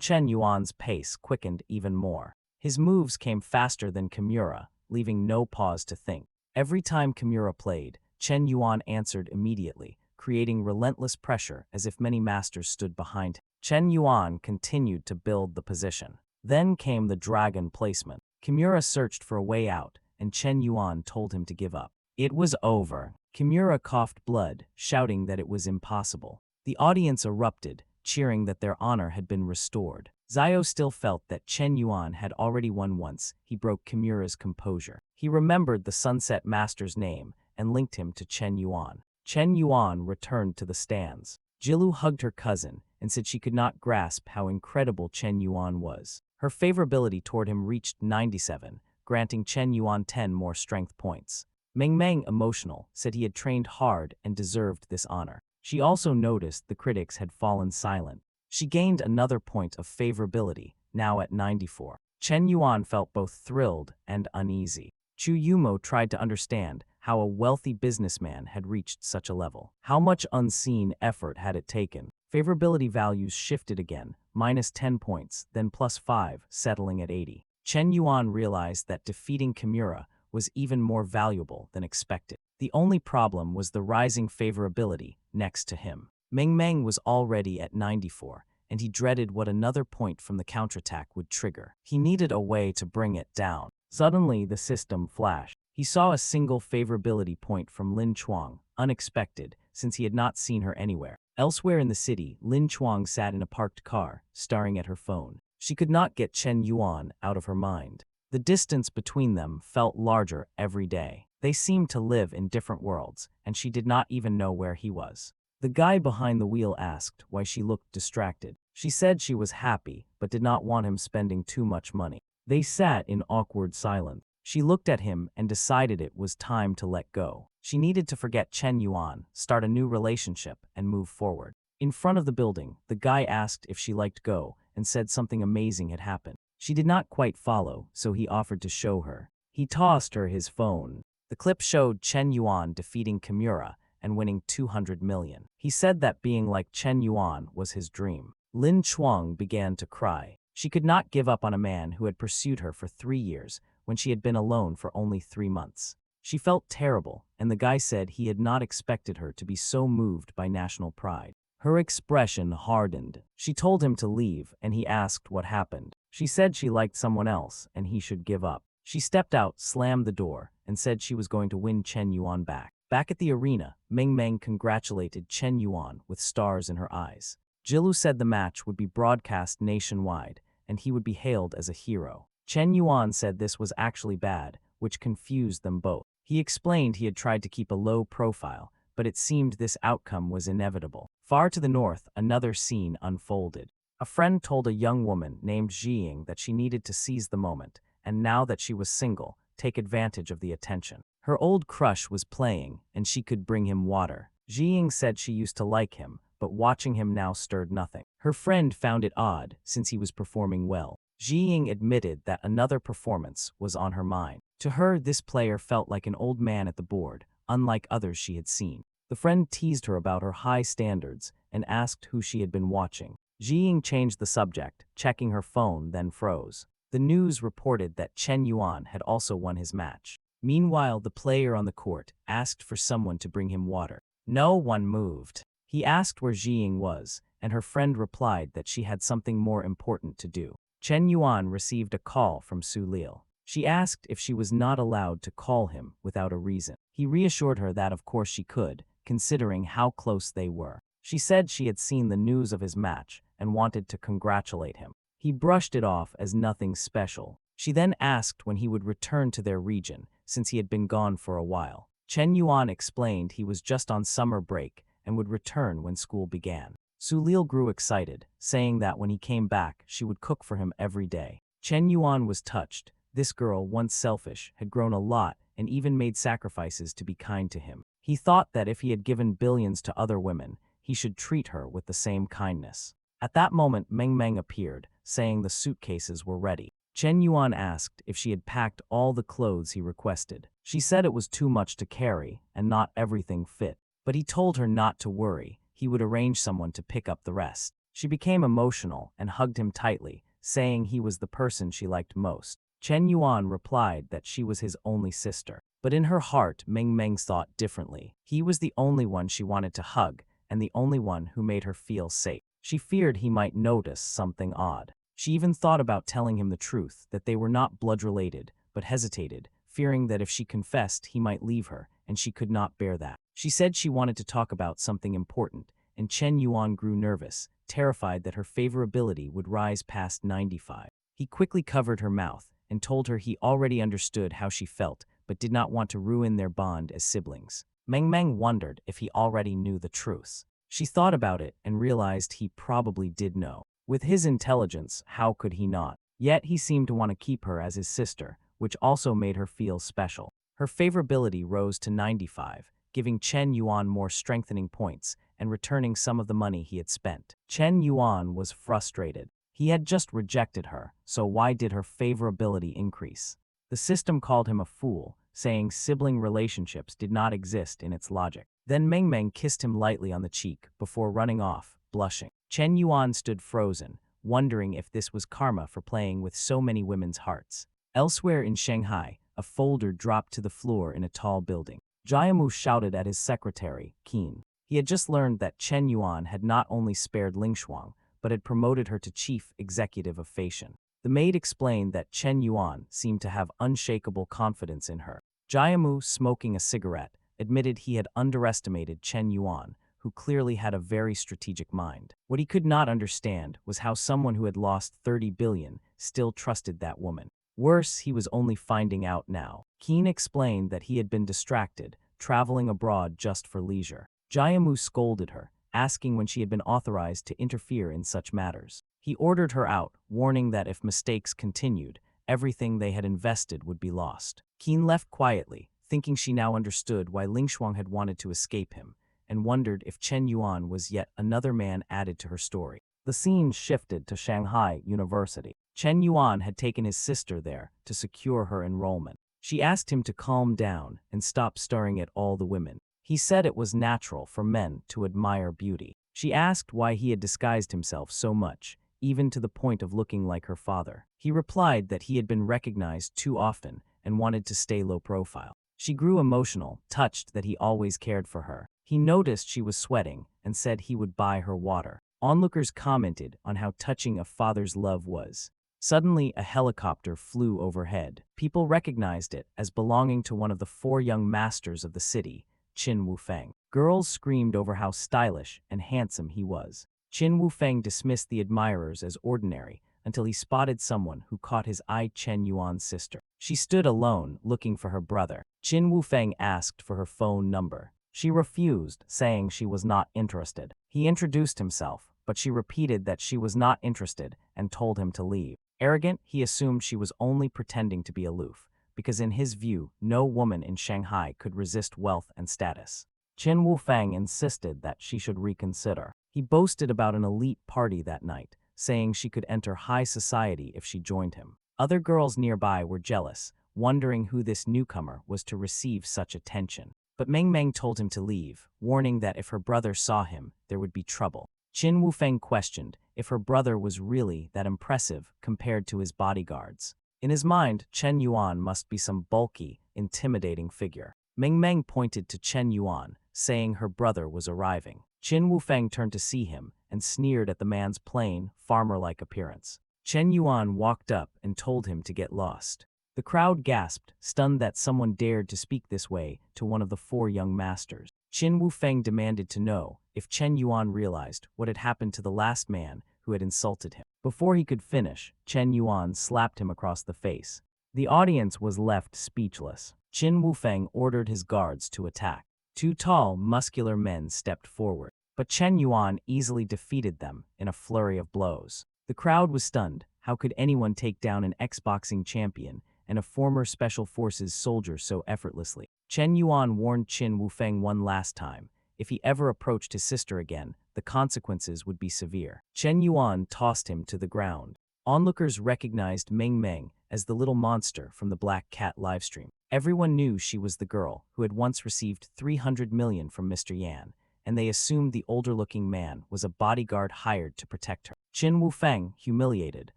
Chen Yuan's pace quickened even more. His moves came faster than Kimura, leaving no pause to think. Every time Kimura played, Chen Yuan answered immediately, creating relentless pressure as if many masters stood behind him. Chen Yuan continued to build the position. Then came the dragon placement. Kimura searched for a way out, and Chen Yuan told him to give up. It was over. Kimura coughed blood, shouting that it was impossible. The audience erupted, cheering that their honor had been restored. Zio still felt that Chen Yuan had already won once. He broke Kimura's composure. He remembered the Sunset Master's name and linked him to Chen Yuan. Chen Yuan returned to the stands. Jilu hugged her cousin and said she could not grasp how incredible Chen Yuan was. Her favorability toward him reached 97, granting Chen Yuan 10 more strength points. Meng, emotional, said he had trained hard and deserved this honor. She also noticed the critics had fallen silent. She gained another point of favorability, now at 94. Chen Yuan felt both thrilled and uneasy. Chu Yumo tried to understand how a wealthy businessman had reached such a level. How much unseen effort had it taken? Favorability values shifted again, minus 10 points, then plus 5, settling at 80. Chen Yuan realized that defeating Kimura was even more valuable than expected. The only problem was the rising favorability next to him. Meng was already at 94, and he dreaded what another point from the counterattack would trigger. He needed a way to bring it down. Suddenly, the system flashed. He saw a single favorability point from Lin Chuang, unexpected, since he had not seen her anywhere. Elsewhere in the city, Lin Chuang sat in a parked car, staring at her phone. She could not get Chen Yuan out of her mind. The distance between them felt larger every day. They seemed to live in different worlds, and she did not even know where he was. The guy behind the wheel asked why she looked distracted. She said she was happy, but did not want him spending too much money. They sat in awkward silence. She looked at him and decided it was time to let go. She needed to forget Chen Yuan, start a new relationship, and move forward. In front of the building, the guy asked if she liked Go and said something amazing had happened. She did not quite follow, so he offered to show her. He tossed her his phone. The clip showed Chen Yuan defeating Kimura and winning 200 million. He said that being like Chen Yuan was his dream. Lin Chuang began to cry. She could not give up on a man who had pursued her for 3 years when she had been alone for only 3 months. She felt terrible, and the guy said he had not expected her to be so moved by national pride. Her expression hardened. She told him to leave, and he asked what happened. She said she liked someone else, and he should give up. She stepped out, slammed the door, and said she was going to win Chen Yuan back. Back at the arena, Meng congratulated Chen Yuan with stars in her eyes. Jilu said the match would be broadcast nationwide, and he would be hailed as a hero. Chen Yuan said this was actually bad, which confused them both. He explained he had tried to keep a low profile, but it seemed this outcome was inevitable. Far to the north, another scene unfolded. A friend told a young woman named Jiying that she needed to seize the moment, and now that she was single, take advantage of the attention. Her old crush was playing, and she could bring him water. Jiying said she used to like him, but watching him now stirred nothing. Her friend found it odd, since he was performing well. Jiying admitted that another performance was on her mind. To her, this player felt like an old man at the board, unlike others she had seen. The friend teased her about her high standards and asked who she had been watching. Jiying changed the subject, checking her phone, then froze. The news reported that Chen Yuan had also won his match. Meanwhile, the player on the court asked for someone to bring him water. No one moved. He asked where Jiying was, and her friend replied that she had something more important to do. Chen Yuan received a call from Su Liu. She asked if she was not allowed to call him without a reason. He reassured her that of course she could, considering how close they were. She said she had seen the news of his match and wanted to congratulate him. He brushed it off as nothing special. She then asked when he would return to their region, since he had been gone for a while. Chen Yuan explained he was just on summer break and would return when school began. Su Lil grew excited, saying that when he came back, she would cook for him every day. Chen Yuan was touched. This girl, once selfish, had grown a lot and even made sacrifices to be kind to him. He thought that if he had given billions to other women, he should treat her with the same kindness. At that moment, Meng Meng appeared, saying the suitcases were ready. Chen Yuan asked if she had packed all the clothes he requested. She said it was too much to carry and not everything fit. But he told her not to worry, he would arrange someone to pick up the rest. She became emotional and hugged him tightly, saying he was the person she liked most. Chen Yuan replied that she was his only sister. But in her heart, Meng Meng thought differently. He was the only one she wanted to hug, and the only one who made her feel safe. She feared he might notice something odd. She even thought about telling him the truth, that they were not blood-related, but hesitated, fearing that if she confessed, he might leave her, and she could not bear that. She said she wanted to talk about something important, and Chen Yuan grew nervous, terrified that her favorability would rise past 95. He quickly covered her mouth and told her he already understood how she felt, but did not want to ruin their bond as siblings. Meng Meng wondered if he already knew the truth. She thought about it and realized he probably did know. With his intelligence, how could he not? Yet he seemed to want to keep her as his sister, which also made her feel special. Her favorability rose to 95, giving Chen Yuan more strengthening points and returning some of the money he had spent. Chen Yuan was frustrated. He had just rejected her, so why did her favorability increase? The system called him a fool, saying sibling relationships did not exist in its logic. Then Meng Meng kissed him lightly on the cheek before running off, blushing. Chen Yuan stood frozen, wondering if this was karma for playing with so many women's hearts. Elsewhere in Shanghai, a folder dropped to the floor in a tall building. Jiamu shouted at his secretary, Qin. He had just learned that Chen Yuan had not only spared Lingshuang, but had promoted her to chief executive of Facian. The maid explained that Chen Yuan seemed to have unshakable confidence in her. Jiamu, smoking a cigarette, admitted he had underestimated Chen Yuan, who clearly had a very strategic mind. What he could not understand was how someone who had lost 30 billion still trusted that woman. Worse, he was only finding out now. Qin explained that he had been distracted, traveling abroad just for leisure. Jiamu scolded her, asking when she had been authorized to interfere in such matters. He ordered her out, warning that if mistakes continued, everything they had invested would be lost. Qin left quietly, thinking she now understood why Lingshuang had wanted to escape him, and wondered if Chen Yuan was yet another man added to her story. The scene shifted to Shanghai University. Chen Yuan had taken his sister there to secure her enrollment. She asked him to calm down and stop staring at all the women. He said it was natural for men to admire beauty. She asked why he had disguised himself so much, even to the point of looking like her father. He replied that he had been recognized too often and wanted to stay low profile. She grew emotional, touched that he always cared for her. He noticed she was sweating and said he would buy her water. Onlookers commented on how touching a father's love was. Suddenly, a helicopter flew overhead. People recognized it as belonging to one of the 4 young masters of the city, Qin Wufeng. Girls screamed over how stylish and handsome he was. Qin Wufeng dismissed the admirers as ordinary until he spotted someone who caught his eye: Chen Yuan's sister. She stood alone, looking for her brother. Qin Wufeng asked for her phone number. She refused, saying she was not interested. He introduced himself, but she repeated that she was not interested and told him to leave. Arrogant, he assumed she was only pretending to be aloof, because in his view, no woman in Shanghai could resist wealth and status. Qin Wufeng insisted that she should reconsider. He boasted about an elite party that night, saying she could enter high society if she joined him. Other girls nearby were jealous, wondering who this newcomer was to receive such attention. But Meng Meng told him to leave, warning that if her brother saw him, there would be trouble. Qin Wufeng questioned if her brother was really that impressive compared to his bodyguards. In his mind, Chen Yuan must be some bulky, intimidating figure. Meng Meng pointed to Chen Yuan, saying her brother was arriving. Qin Wufeng turned to see him and sneered at the man's plain, farmer-like appearance. Chen Yuan walked up and told him to get lost. The crowd gasped, stunned that someone dared to speak this way to one of the four young masters. Qin Wufeng demanded to know if Chen Yuan realized what had happened to the last man who had insulted him. Before he could finish, Chen Yuan slapped him across the face. The audience was left speechless. Qin Wufeng ordered his guards to attack. Two tall, muscular men stepped forward, but Chen Yuan easily defeated them in a flurry of blows. The crowd was stunned. How could anyone take down an ex-boxing champion and a former Special Forces soldier so effortlessly? Chen Yuan warned Qin Wufeng one last time. If he ever approached his sister again, the consequences would be severe. Chen Yuan tossed him to the ground. Onlookers recognized Meng Meng as the little monster from the Black Cat livestream. Everyone knew she was the girl who had once received 300 million from Mr. Yan, and they assumed the older-looking man was a bodyguard hired to protect her. Qin Wufeng, humiliated,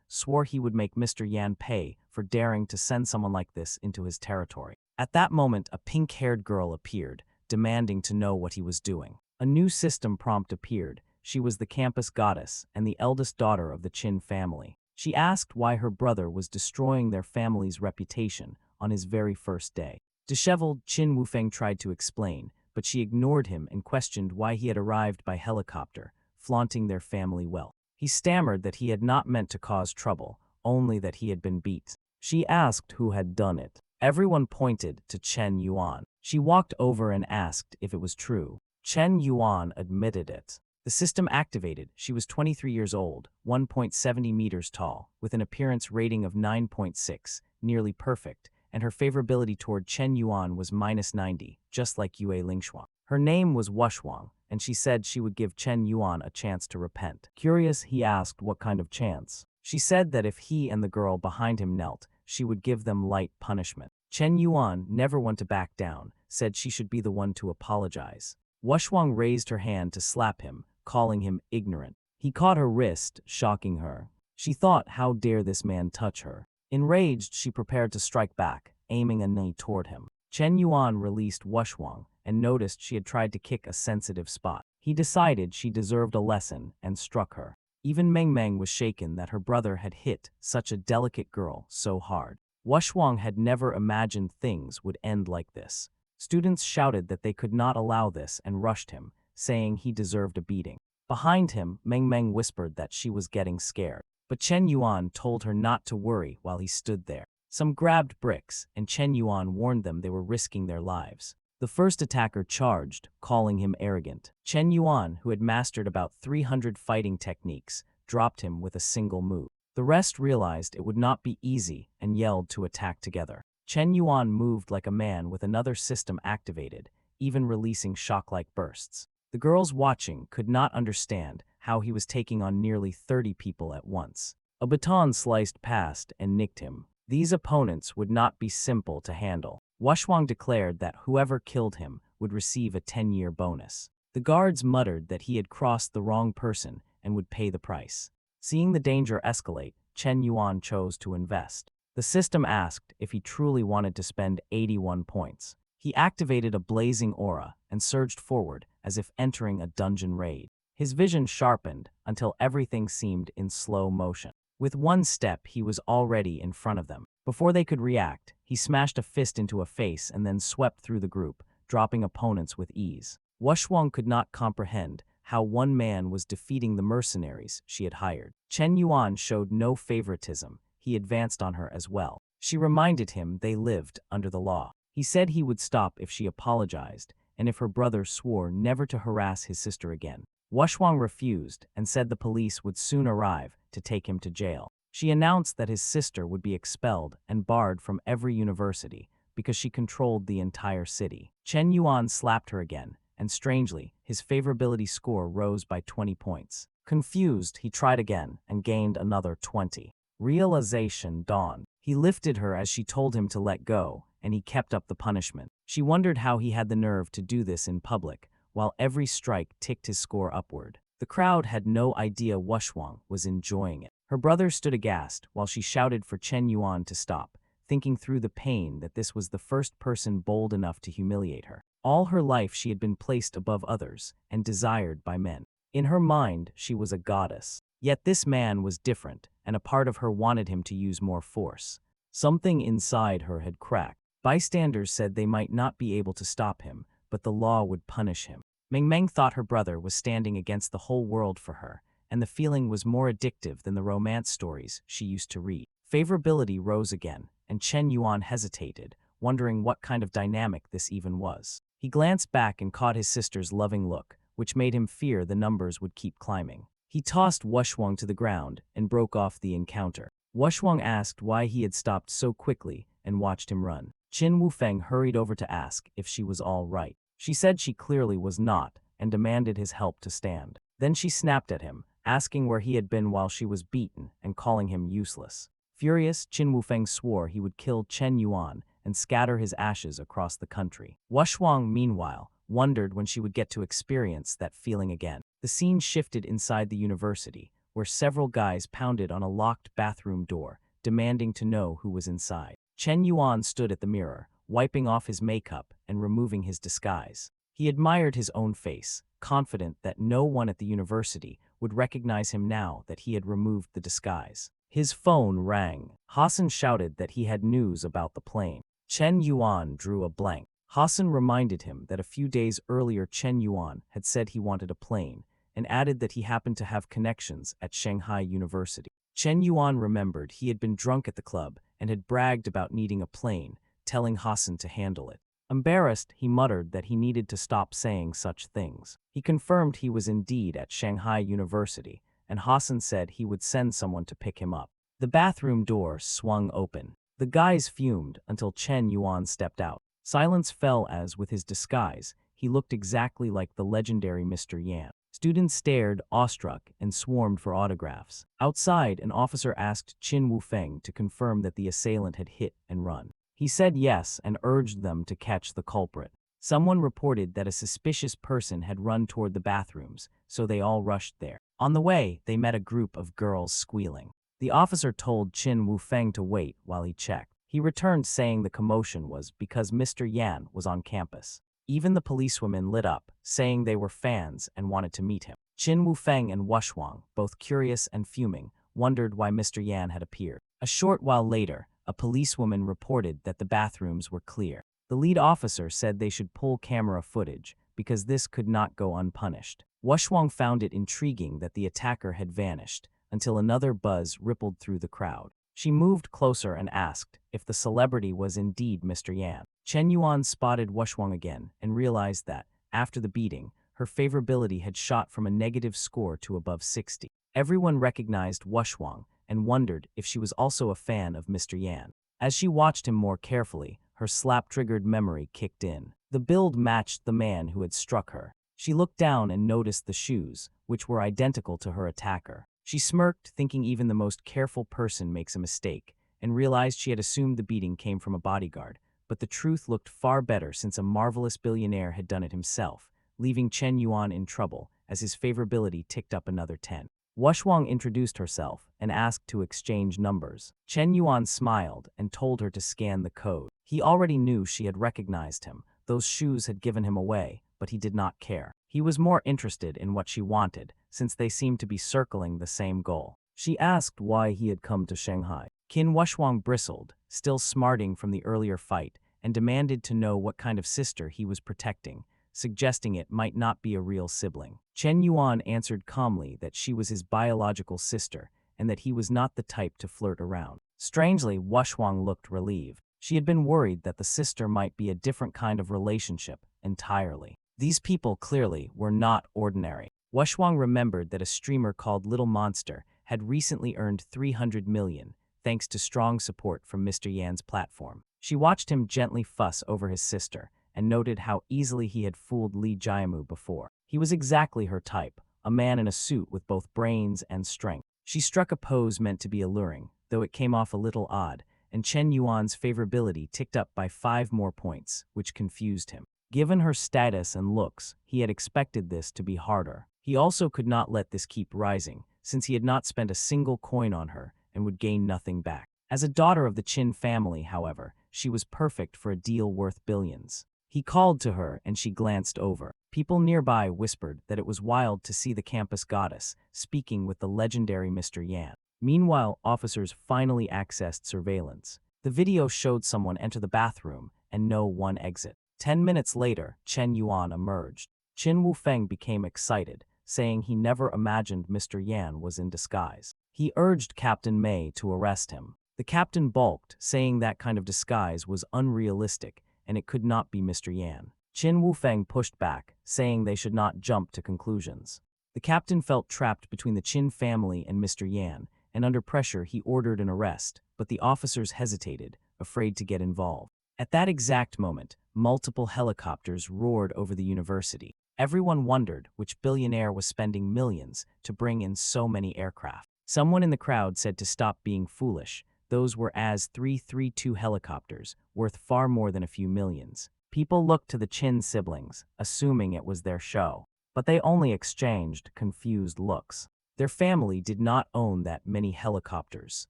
swore he would make Mr. Yan pay for daring to send someone like this into his territory. At that moment, a pink-haired girl appeared, demanding to know what he was doing. A new system prompt appeared. She was the campus goddess and the eldest daughter of the Qin family. She asked why her brother was destroying their family's reputation on his very first day. Disheveled, Qin Wufeng tried to explain, but she ignored him and questioned why he had arrived by helicopter, flaunting their family wealth. He stammered that he had not meant to cause trouble, only that he had been beat. She asked who had done it. Everyone pointed to Chen Yuan. She walked over and asked if it was true. Chen Yuan admitted it. The system activated. She was 23 years old, 1.70 meters tall, with an appearance rating of 9.6, nearly perfect, and her favorability toward Chen Yuan was -90, just like Yue Lingshuang. Her name was Wushwang, and she said she would give Chen Yuan a chance to repent. Curious, he asked what kind of chance. She said that if he and the girl behind him knelt, she would give them light punishment. Chen Yuan, never one to back down, said she should be the one to apologize. Wushwang raised her hand to slap him, calling him ignorant. He caught her wrist, shocking her. She thought, how dare this man touch her? Enraged, she prepared to strike back, aiming a knee toward him. Chen Yuan released Wushwang and noticed she had tried to kick a sensitive spot. He decided she deserved a lesson and struck her. Even Meng Meng was shaken that her brother had hit such a delicate girl so hard. Wushwang had never imagined things would end like this. Students shouted that they could not allow this and rushed him, saying he deserved a beating. Behind him, Meng Meng whispered that she was getting scared. But Chen Yuan told her not to worry while he stood there. Some grabbed bricks, and Chen Yuan warned them they were risking their lives. The first attacker charged, calling him arrogant. Chen Yuan, who had mastered about 300 fighting techniques, dropped him with a single move. The rest realized it would not be easy and yelled to attack together. Chen Yuan moved like a man with another system activated, even releasing shock-like bursts. The girls watching could not understand how he was taking on nearly 30 people at once. A baton sliced past and nicked him. These opponents would not be simple to handle. Wushwang declared that whoever killed him would receive a 10-year bonus. The guards muttered that he had crossed the wrong person and would pay the price. Seeing the danger escalate, Chen Yuan chose to invest. The system asked if he truly wanted to spend 81 points. He activated a blazing aura and surged forward as if entering a dungeon raid. His vision sharpened until everything seemed in slow motion. With one step, he was already in front of them. Before they could react, he smashed a fist into a face and then swept through the group, dropping opponents with ease. Wushwang could not comprehend how one man was defeating the mercenaries she had hired. Chen Yuan showed no favoritism. He advanced on her as well. She reminded him they lived under the law. He said he would stop if she apologized, and if her brother swore never to harass his sister again. Wushwang refused and said the police would soon arrive to take him to jail. She announced that his sister would be expelled and barred from every university because she controlled the entire city. Chen Yuan slapped her again, and strangely, his favorability score rose by 20 points. Confused, he tried again and gained another 20. Realization dawned. He lifted her as she told him to let go, and he kept up the punishment. She wondered how he had the nerve to do this in public, while every strike ticked his score upward. The crowd had no idea Wushwang was enjoying it. Her brother stood aghast while she shouted for Chen Yuan to stop, thinking through the pain that this was the first person bold enough to humiliate her. All her life she had been placed above others and desired by men. In her mind, she was a goddess. Yet this man was different, and a part of her wanted him to use more force. Something inside her had cracked. Bystanders said they might not be able to stop him, but the law would punish him. Ming Meng thought her brother was standing against the whole world for her, and the feeling was more addictive than the romance stories she used to read. Favorability rose again, and Chen Yuan hesitated, wondering what kind of dynamic this even was. He glanced back and caught his sister's loving look, which made him fear the numbers would keep climbing. He tossed Wushwang to the ground and broke off the encounter. Wushwang asked why he had stopped so quickly and watched him run. Qin Wufeng hurried over to ask if she was all right. She said she clearly was not and demanded his help to stand. Then she snapped at him, asking where he had been while she was beaten and calling him useless. Furious, Qin Wufeng swore he would kill Chen Yuan and scatter his ashes across the country. Wushwang, meanwhile, wondered when she would get to experience that feeling again. The scene shifted inside the university, where several guys pounded on a locked bathroom door, demanding to know who was inside. Chen Yuan stood at the mirror, wiping off his makeup and removing his disguise. He admired his own face, confident that no one at the university would recognize him now that he had removed the disguise. His phone rang. Hassan shouted that he had news about the plane. Chen Yuan drew a blank. Hassan reminded him that a few days earlier Chen Yuan had said he wanted a plane, and added that he happened to have connections at Shanghai University. Chen Yuan remembered he had been drunk at the club and had bragged about needing a plane, telling Hassan to handle it. Embarrassed, he muttered that he needed to stop saying such things. He confirmed he was indeed at Shanghai University, and Hassan said he would send someone to pick him up. The bathroom door swung open. The guys fumed until Chen Yuan stepped out. Silence fell as, with his disguise, he looked exactly like the legendary Mr. Yan. Students stared, awestruck, and swarmed for autographs. Outside, an officer asked Qin Wufeng to confirm that the assailant had hit and run. He said yes and urged them to catch the culprit. Someone reported that a suspicious person had run toward the bathrooms, so they all rushed there. On the way, they met a group of girls squealing. The officer told Qin Wufeng to wait while he checked. He returned saying the commotion was because Mr. Yan was on campus. Even the policewomen lit up, saying they were fans and wanted to meet him. Qin Wufeng and Wushwang, both curious and fuming, wondered why Mr. Yan had appeared. A short while later, a policewoman reported that the bathrooms were clear. The lead officer said they should pull camera footage because this could not go unpunished. Wushwang found it intriguing that the attacker had vanished, until another buzz rippled through the crowd. She moved closer and asked if the celebrity was indeed Mr. Yan. Chen Yuan spotted Wushwang again and realized that, after the beating, her favorability had shot from a negative score to above 60. Everyone recognized Wushwang and wondered if she was also a fan of Mr. Yan. As she watched him more carefully, her slap-triggered memory kicked in. The build matched the man who had struck her. She looked down and noticed the shoes, which were identical to her attacker. She smirked, thinking even the most careful person makes a mistake, and realized she had assumed the beating came from a bodyguard. But the truth looked far better since a marvelous billionaire had done it himself, leaving Chen Yuan in trouble as his favorability ticked up another 10. Wushwang introduced herself and asked to exchange numbers. Chen Yuan smiled and told her to scan the code. He already knew she had recognized him. Those shoes had given him away, but he did not care. He was more interested in what she wanted, since they seemed to be circling the same goal. She asked why he had come to Shanghai. Qin Wushwang bristled, still smarting from the earlier fight, and demanded to know what kind of sister he was protecting, suggesting it might not be a real sibling. Chen Yuan answered calmly that she was his biological sister, and that he was not the type to flirt around. Strangely, Wushwang looked relieved. She had been worried that the sister might be a different kind of relationship entirely. These people clearly were not ordinary. Wushwang remembered that a streamer called Little Monster had recently earned 300 million, thanks to strong support from Mr. Yan's platform. She watched him gently fuss over his sister, and noted how easily he had fooled Li Jiamu before. He was exactly her type, a man in a suit with both brains and strength. She struck a pose meant to be alluring, though it came off a little odd, and Chen Yuan's favorability ticked up by 5 more points, which confused him. Given her status and looks, he had expected this to be harder. He also could not let this keep rising, since he had not spent a single coin on her and would gain nothing back. As a daughter of the Qin family, however, she was perfect for a deal worth billions. He called to her and she glanced over. People nearby whispered that it was wild to see the campus goddess speaking with the legendary Mr. Yan. Meanwhile, officers finally accessed surveillance. The video showed someone enter the bathroom and no one exit. 10 minutes later, Chen Yuan emerged. Qin Wufeng became excited, saying he never imagined Mr. Yan was in disguise. He urged Captain Mei to arrest him. The captain balked, saying that kind of disguise was unrealistic and it could not be Mr. Yan. Qin Wufeng pushed back, saying they should not jump to conclusions. The captain felt trapped between the Qin family and Mr. Yan, and under pressure he ordered an arrest, but the officers hesitated, afraid to get involved. At that exact moment, multiple helicopters roared over the university. Everyone wondered which billionaire was spending millions to bring in so many aircraft. Someone in the crowd said to stop being foolish. Those were AS-332 helicopters, worth far more than a few millions. People looked to the Qin siblings, assuming it was their show. But they only exchanged confused looks. Their family did not own that many helicopters.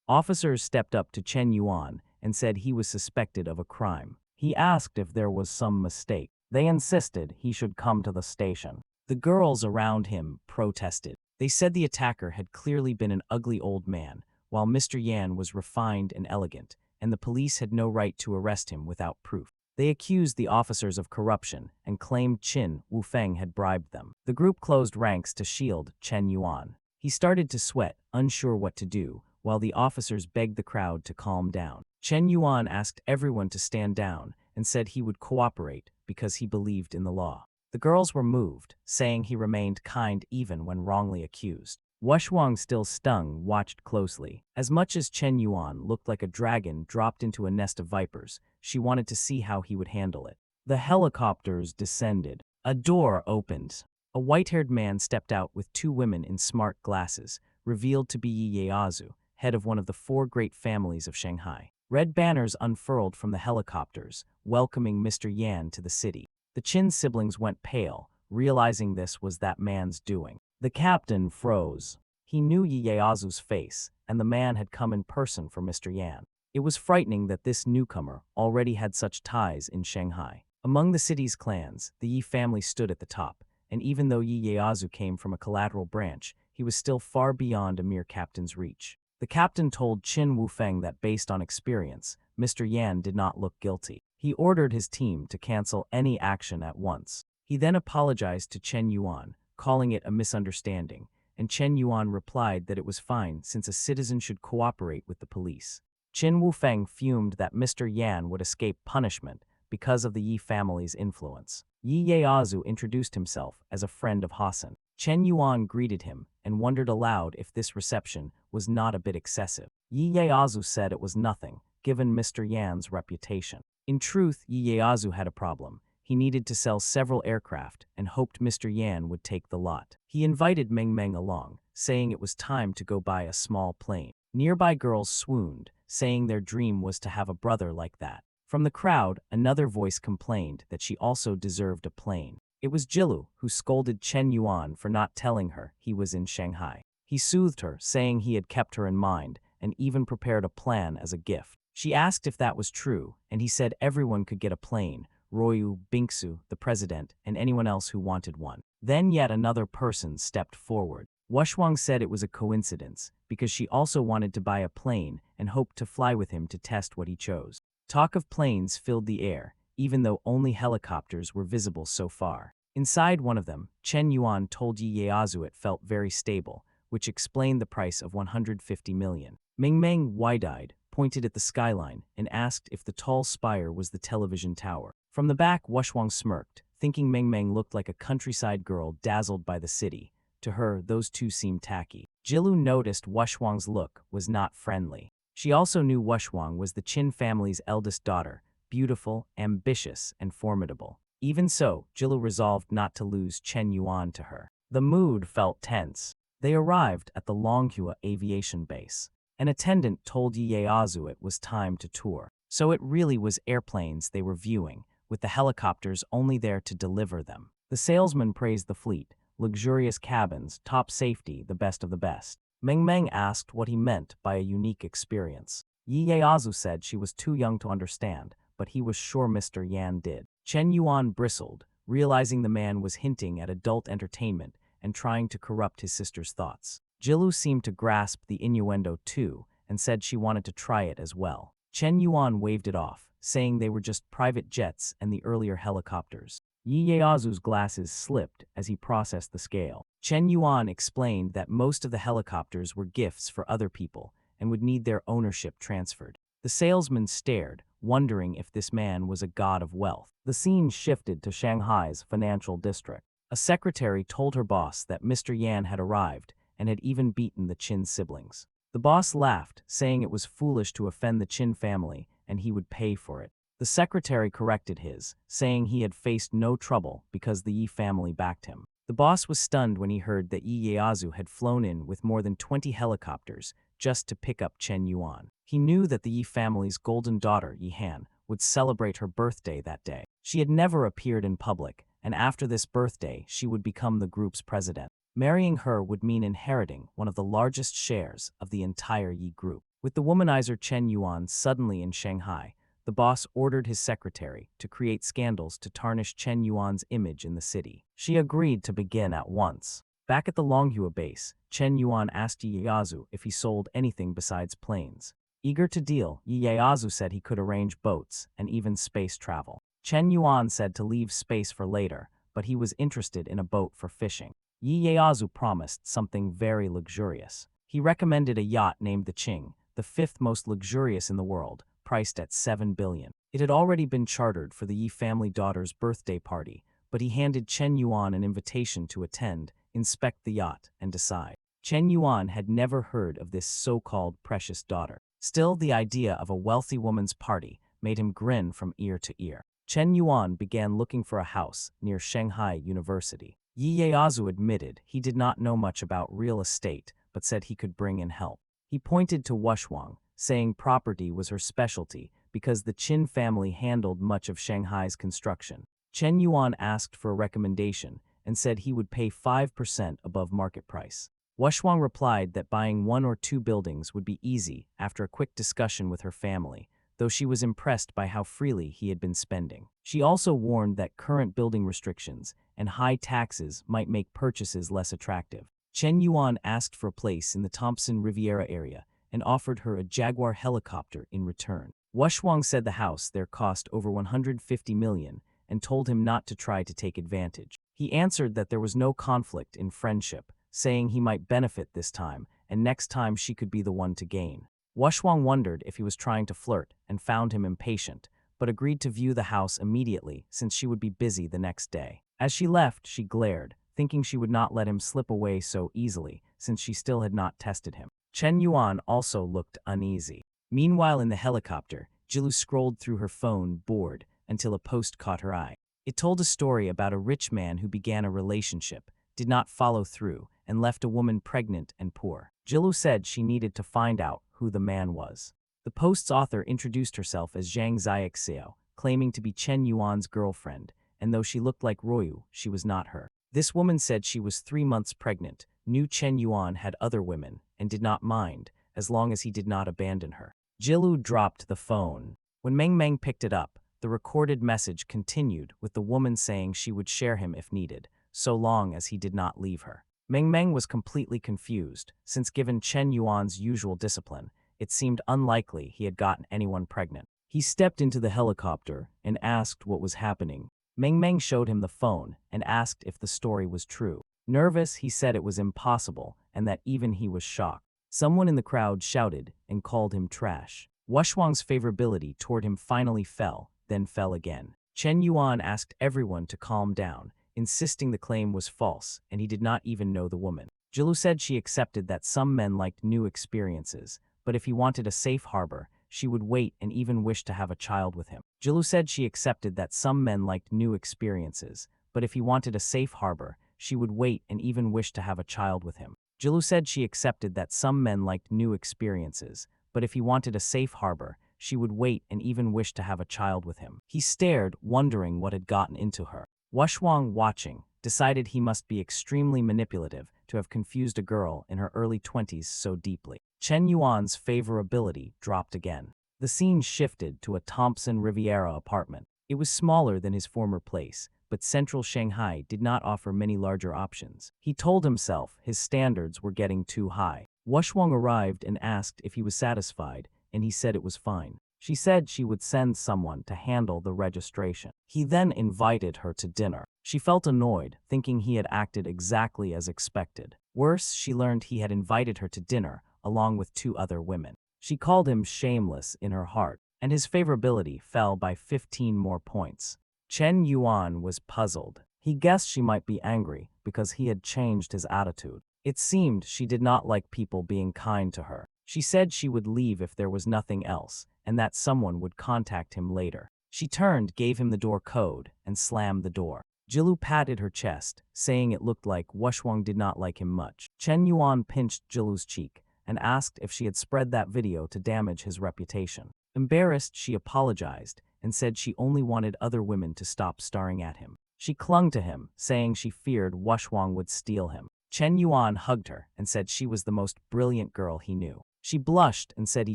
Officers stepped up to Chen Yuan and said he was suspected of a crime. He asked if there was some mistake. They insisted he should come to the station. The girls around him protested. They said the attacker had clearly been an ugly old man, while Mr. Yan was refined and elegant, and the police had no right to arrest him without proof. They accused the officers of corruption and claimed Qin Wufeng had bribed them. The group closed ranks to shield Chen Yuan. He started to sweat, unsure what to do, while the officers begged the crowd to calm down. Chen Yuan asked everyone to stand down and said he would cooperate because he believed in the law. The girls were moved, saying he remained kind even when wrongly accused. Wushwang, still stung, watched closely. As much as Chen Yuan looked like a dragon dropped into a nest of vipers, she wanted to see how he would handle it. The helicopters descended. A door opened. A white-haired man stepped out with two women in smart glasses, revealed to be Ieyasu, head of one of the four great families of Shanghai. Red banners unfurled from the helicopters, welcoming Mr. Yan to the city. The Qin siblings went pale, realizing this was that man's doing. The captain froze. He knew Ieyasu's face, and the man had come in person for Mr. Yan. It was frightening that this newcomer already had such ties in Shanghai. Among the city's clans, the Yi family stood at the top, and even though Ieyasu came from a collateral branch, he was still far beyond a mere captain's reach. The captain told Qin Wufeng that based on experience, Mr. Yan did not look guilty. He ordered his team to cancel any action at once. He then apologized to Chen Yuan, calling it a misunderstanding, and Chen Yuan replied that it was fine since a citizen should cooperate with the police. Qin Wufeng fumed that Mr. Yan would escape punishment because of the Yi family's influence. Ieyasu introduced himself as a friend of Hassan. Chen Yuan greeted him and wondered aloud if this reception was not a bit excessive. Ieyasu said it was nothing, given Mr. Yan's reputation. In truth, Ieyasu had a problem. He needed to sell several aircraft and hoped Mr. Yan would take the lot. He invited Meng Meng along, saying it was time to go buy a small plane. Nearby girls swooned, saying their dream was to have a brother like that. From the crowd, another voice complained that she also deserved a plane. It was Jilu who scolded Chen Yuan for not telling her he was in Shanghai. He soothed her, saying he had kept her in mind and even prepared a plan as a gift. She asked if that was true, and he said everyone could get a plane, Royu, Bingsu, the president, and anyone else who wanted one. Then yet another person stepped forward. Wushwang said it was a coincidence, because she also wanted to buy a plane and hoped to fly with him to test what he chose. Talk of planes filled the air, even though only helicopters were visible so far. Inside one of them, Chen Yuan told Ieyasu it felt very stable, which explained the price of 150 million. Meng Meng, wide-eyed, pointed at the skyline and asked if the tall spire was the television tower. From the back, Wushwang smirked, thinking Meng Meng looked like a countryside girl dazzled by the city. To her, those two seemed tacky. Jilu noticed Wushwang's look was not friendly. She also knew Wushwang was the Qin family's eldest daughter, beautiful, ambitious, and formidable. Even so, Jilu resolved not to lose Chen Yuan to her. The mood felt tense. They arrived at the Manhua aviation base. An attendant told Ieyasu it was time to tour. So it really was airplanes they were viewing, with the helicopters only there to deliver them. The salesman praised the fleet, luxurious cabins, top safety, the best of the best. Meng Meng asked what he meant by a unique experience. Ieyasu said she was too young to understand, but he was sure Mr. Yan did. Chen Yuan bristled, realizing the man was hinting at adult entertainment and trying to corrupt his sister's thoughts. Jilu seemed to grasp the innuendo too and said she wanted to try it as well. Chen Yuan waved it off, saying they were just private jets and the earlier helicopters. Ieyasu's glasses slipped as he processed the scale. Chen Yuan explained that most of the helicopters were gifts for other people and would need their ownership transferred. The salesman stared, wondering if this man was a god of wealth. The scene shifted to Shanghai's financial district. A secretary told her boss that Mr. Yan had arrived and had even beaten the Qin siblings. The boss laughed, saying it was foolish to offend the Qin family and he would pay for it. The secretary corrected his, saying he had faced no trouble because the Yi family backed him. The boss was stunned when he heard that Ieyasu had flown in with more than 20 helicopters just to pick up Chen Yuan. He knew that the Yi family's golden daughter, Yi Han, would celebrate her birthday that day. She had never appeared in public, and after this birthday, she would become the group's president. Marrying her would mean inheriting one of the largest shares of the entire Yi group. With the womanizer Chen Yuan suddenly in Shanghai, the boss ordered his secretary to create scandals to tarnish Chen Yuan's image in the city. She agreed to begin at once. Back at the Manhua base, Chen Yuan asked Ieyasu if he sold anything besides planes. Eager to deal, Ieyasu said he could arrange boats and even space travel. Chen Yuan said to leave space for later, but he was interested in a boat for fishing. Ieyasu promised something very luxurious. He recommended a yacht named the Qing, the fifth most luxurious in the world, priced at 7 billion. It had already been chartered for the Yi family daughter's birthday party, but he handed Chen Yuan an invitation to attend, inspect the yacht, and decide. Chen Yuan had never heard of this so-called precious daughter. Still, the idea of a wealthy woman's party made him grin from ear to ear. Chen Yuan began looking for a house near Shanghai University. Ieyasu admitted he did not know much about real estate, but said he could bring in help. He pointed to Wushwang, saying property was her specialty because the Qin family handled much of Shanghai's construction. Chen Yuan asked for a recommendation and said he would pay 5% above market price. Wushwang replied that buying 1 or 2 buildings would be easy after a quick discussion with her family, though she was impressed by how freely he had been spending. She also warned that current building restrictions and high taxes might make purchases less attractive. Chen Yuan asked for a place in the Thompson Riviera area and offered her a Jaguar helicopter in return. Wushwang said the house there cost over 150 million and told him not to try to take advantage. He answered that there was no conflict in friendship, saying he might benefit this time and next time she could be the one to gain. Wushwang wondered if he was trying to flirt and found him impatient, but agreed to view the house immediately since she would be busy the next day. As she left, she glared, thinking she would not let him slip away so easily since she still had not tested him. Chen Yuan also looked uneasy. Meanwhile in the helicopter, Jilu scrolled through her phone, bored, until a post caught her eye. It told a story about a rich man who began a relationship, did not follow through, and left a woman pregnant and poor. Jilu said she needed to find out who the man was. The post's author introduced herself as Zhang Xiaoxiao, claiming to be Chen Yuan's girlfriend, and though she looked like Royu, she was not her. This woman said she was 3 months pregnant, knew Chen Yuan had other women, and did not mind, as long as he did not abandon her. Jilu dropped the phone. When Meng Meng picked it up, the recorded message continued with the woman saying she would share him if needed, so long as he did not leave her. Meng Meng was completely confused, since given Chen Yuan's usual discipline, it seemed unlikely he had gotten anyone pregnant. He stepped into the helicopter and asked what was happening. Meng Meng showed him the phone and asked if the story was true. Nervous, he said it was impossible and that even he was shocked. Someone in the crowd shouted and called him trash. Wushwang's favorability toward him finally fell, then fell again. Chen Yuan asked everyone to calm down, insisting the claim was false and he did not even know the woman. Jilu said she accepted that some men liked new experiences, but if he wanted a safe harbor, she would wait and even wish to have a child with him. Jilu said she accepted that some men liked new experiences, but if he wanted a safe harbor, she would wait and even wish to have a child with him. Jilu said she accepted that some men liked new experiences, but if he wanted a safe harbor, she would wait and even wish to have a child with him. He stared, wondering what had gotten into her. Wushwang, watching, decided he must be extremely manipulative to have confused a girl in her early 20s so deeply. Chen Yuan's favorability dropped again. The scene shifted to a Thompson Riviera apartment. It was smaller than his former place, but central Shanghai did not offer many larger options. He told himself his standards were getting too high. Wushwang arrived and asked if he was satisfied, and he said it was fine. She said she would send someone to handle the registration. He then invited her to dinner. She felt annoyed, thinking he had acted exactly as expected. Worse, she learned he had invited her to dinner along with 2 other women. She called him shameless in her heart, and his favorability fell by 15 more points. Chen Yuan was puzzled. He guessed she might be angry because he had changed his attitude. It seemed she did not like people being kind to her. She said she would leave if there was nothing else, and that someone would contact him later. She turned, gave him the door code, and slammed the door. Jilu patted her chest, saying it looked like Wushwang did not like him much. Chen Yuan pinched Jilu's cheek and asked if she had spread that video to damage his reputation. Embarrassed, she apologized and said she only wanted other women to stop staring at him. She clung to him, saying she feared Wushwang would steal him. Chen Yuan hugged her and said she was the most brilliant girl he knew. She blushed and said he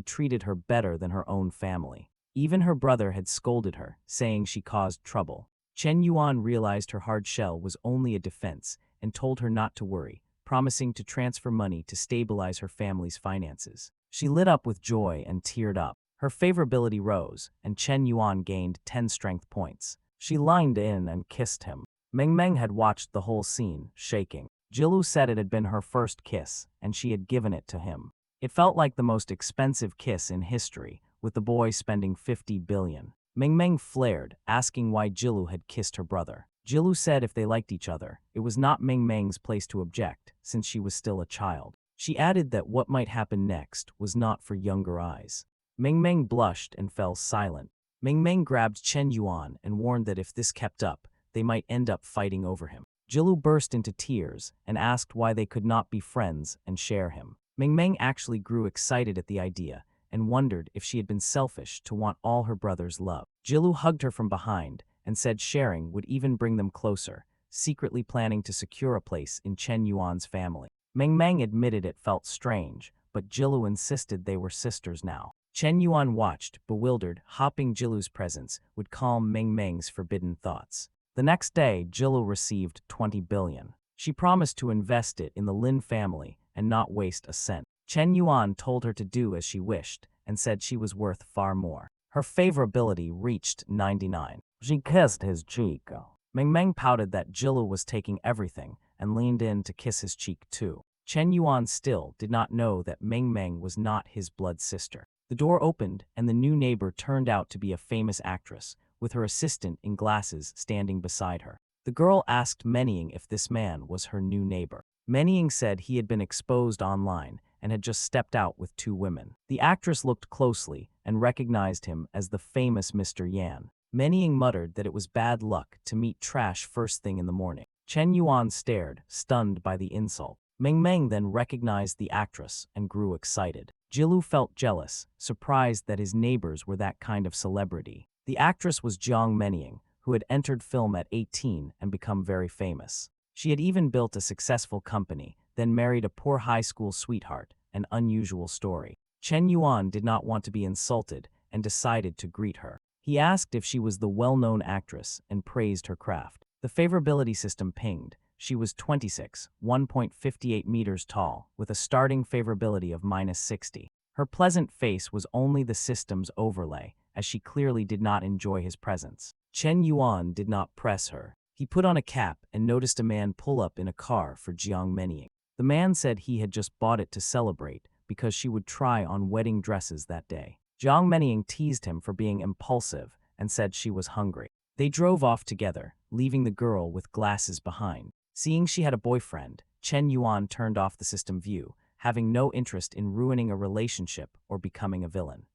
treated her better than her own family. Even her brother had scolded her, saying she caused trouble. Chen Yuan realized her hard shell was only a defense and told her not to worry, promising to transfer money to stabilize her family's finances. She lit up with joy and teared up. Her favorability rose, and Chen Yuan gained 10 strength points. She leaned in and kissed him. Meng Meng had watched the whole scene, shaking. Jilu said it had been her first kiss, and she had given it to him. It felt like the most expensive kiss in history, with the boy spending 50 billion. Meng Meng flared, asking why Jilu had kissed her brother. Jilu said if they liked each other, it was not Meng Meng's place to object, since she was still a child. She added that what might happen next was not for younger eyes. Meng Meng blushed and fell silent. Meng Meng grabbed Chen Yuan and warned that if this kept up, they might end up fighting over him. Jilu burst into tears and asked why they could not be friends and share him. Meng Meng actually grew excited at the idea and wondered if she had been selfish to want all her brother's love. Jilu hugged her from behind and said sharing would even bring them closer, secretly planning to secure a place in Chen Yuan's family. Meng Meng admitted it felt strange, but Jilu insisted they were sisters now. Chen Yuan watched, bewildered, hoping Jilu's presence would calm Meng Meng's forbidden thoughts. The next day, Jilu received 20 billion. She promised to invest it in the Lin family and not waste a cent. Chen Yuan told her to do as she wished and said she was worth far more. Her favorability reached 99. She kissed his cheek. Meng Meng pouted that Jilu was taking everything and leaned in to kiss his cheek too. Chen Yuan still did not know that Meng Meng was not his blood sister. The door opened and the new neighbor turned out to be a famous actress, with her assistant in glasses standing beside her. The girl asked Menying if this man was her new neighbor. Menying said he had been exposed online and had just stepped out with 2 women. The actress looked closely and recognized him as the famous Mr. Yan. Menying muttered that it was bad luck to meet trash first thing in the morning. Chen Yuan stared, stunned by the insult. Meng Meng then recognized the actress and grew excited. Jilu felt jealous, surprised that his neighbors were that kind of celebrity. The actress was Jiang Menying, who had entered film at 18 and become very famous. She had even built a successful company, then married a poor high school sweetheart, an unusual story. Chen Yuan did not want to be insulted and decided to greet her. He asked if she was the well-known actress and praised her craft. The favorability system pinged. She was 26, 1.58 meters tall, with a starting favorability of -60. Her pleasant face was only the system's overlay, as she clearly did not enjoy his presence. Chen Yuan did not press her. He put on a cap and noticed a man pull up in a car for Jiang Menying. The man said he had just bought it to celebrate because she would try on wedding dresses that day. Jiang Menying teased him for being impulsive and said she was hungry. They drove off together, leaving the girl with glasses behind. Seeing she had a boyfriend, Chen Yuan turned off the system view, having no interest in ruining a relationship or becoming a villain.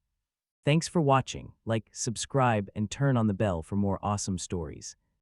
Thanks for watching. Like, subscribe, and turn on the bell for more awesome stories.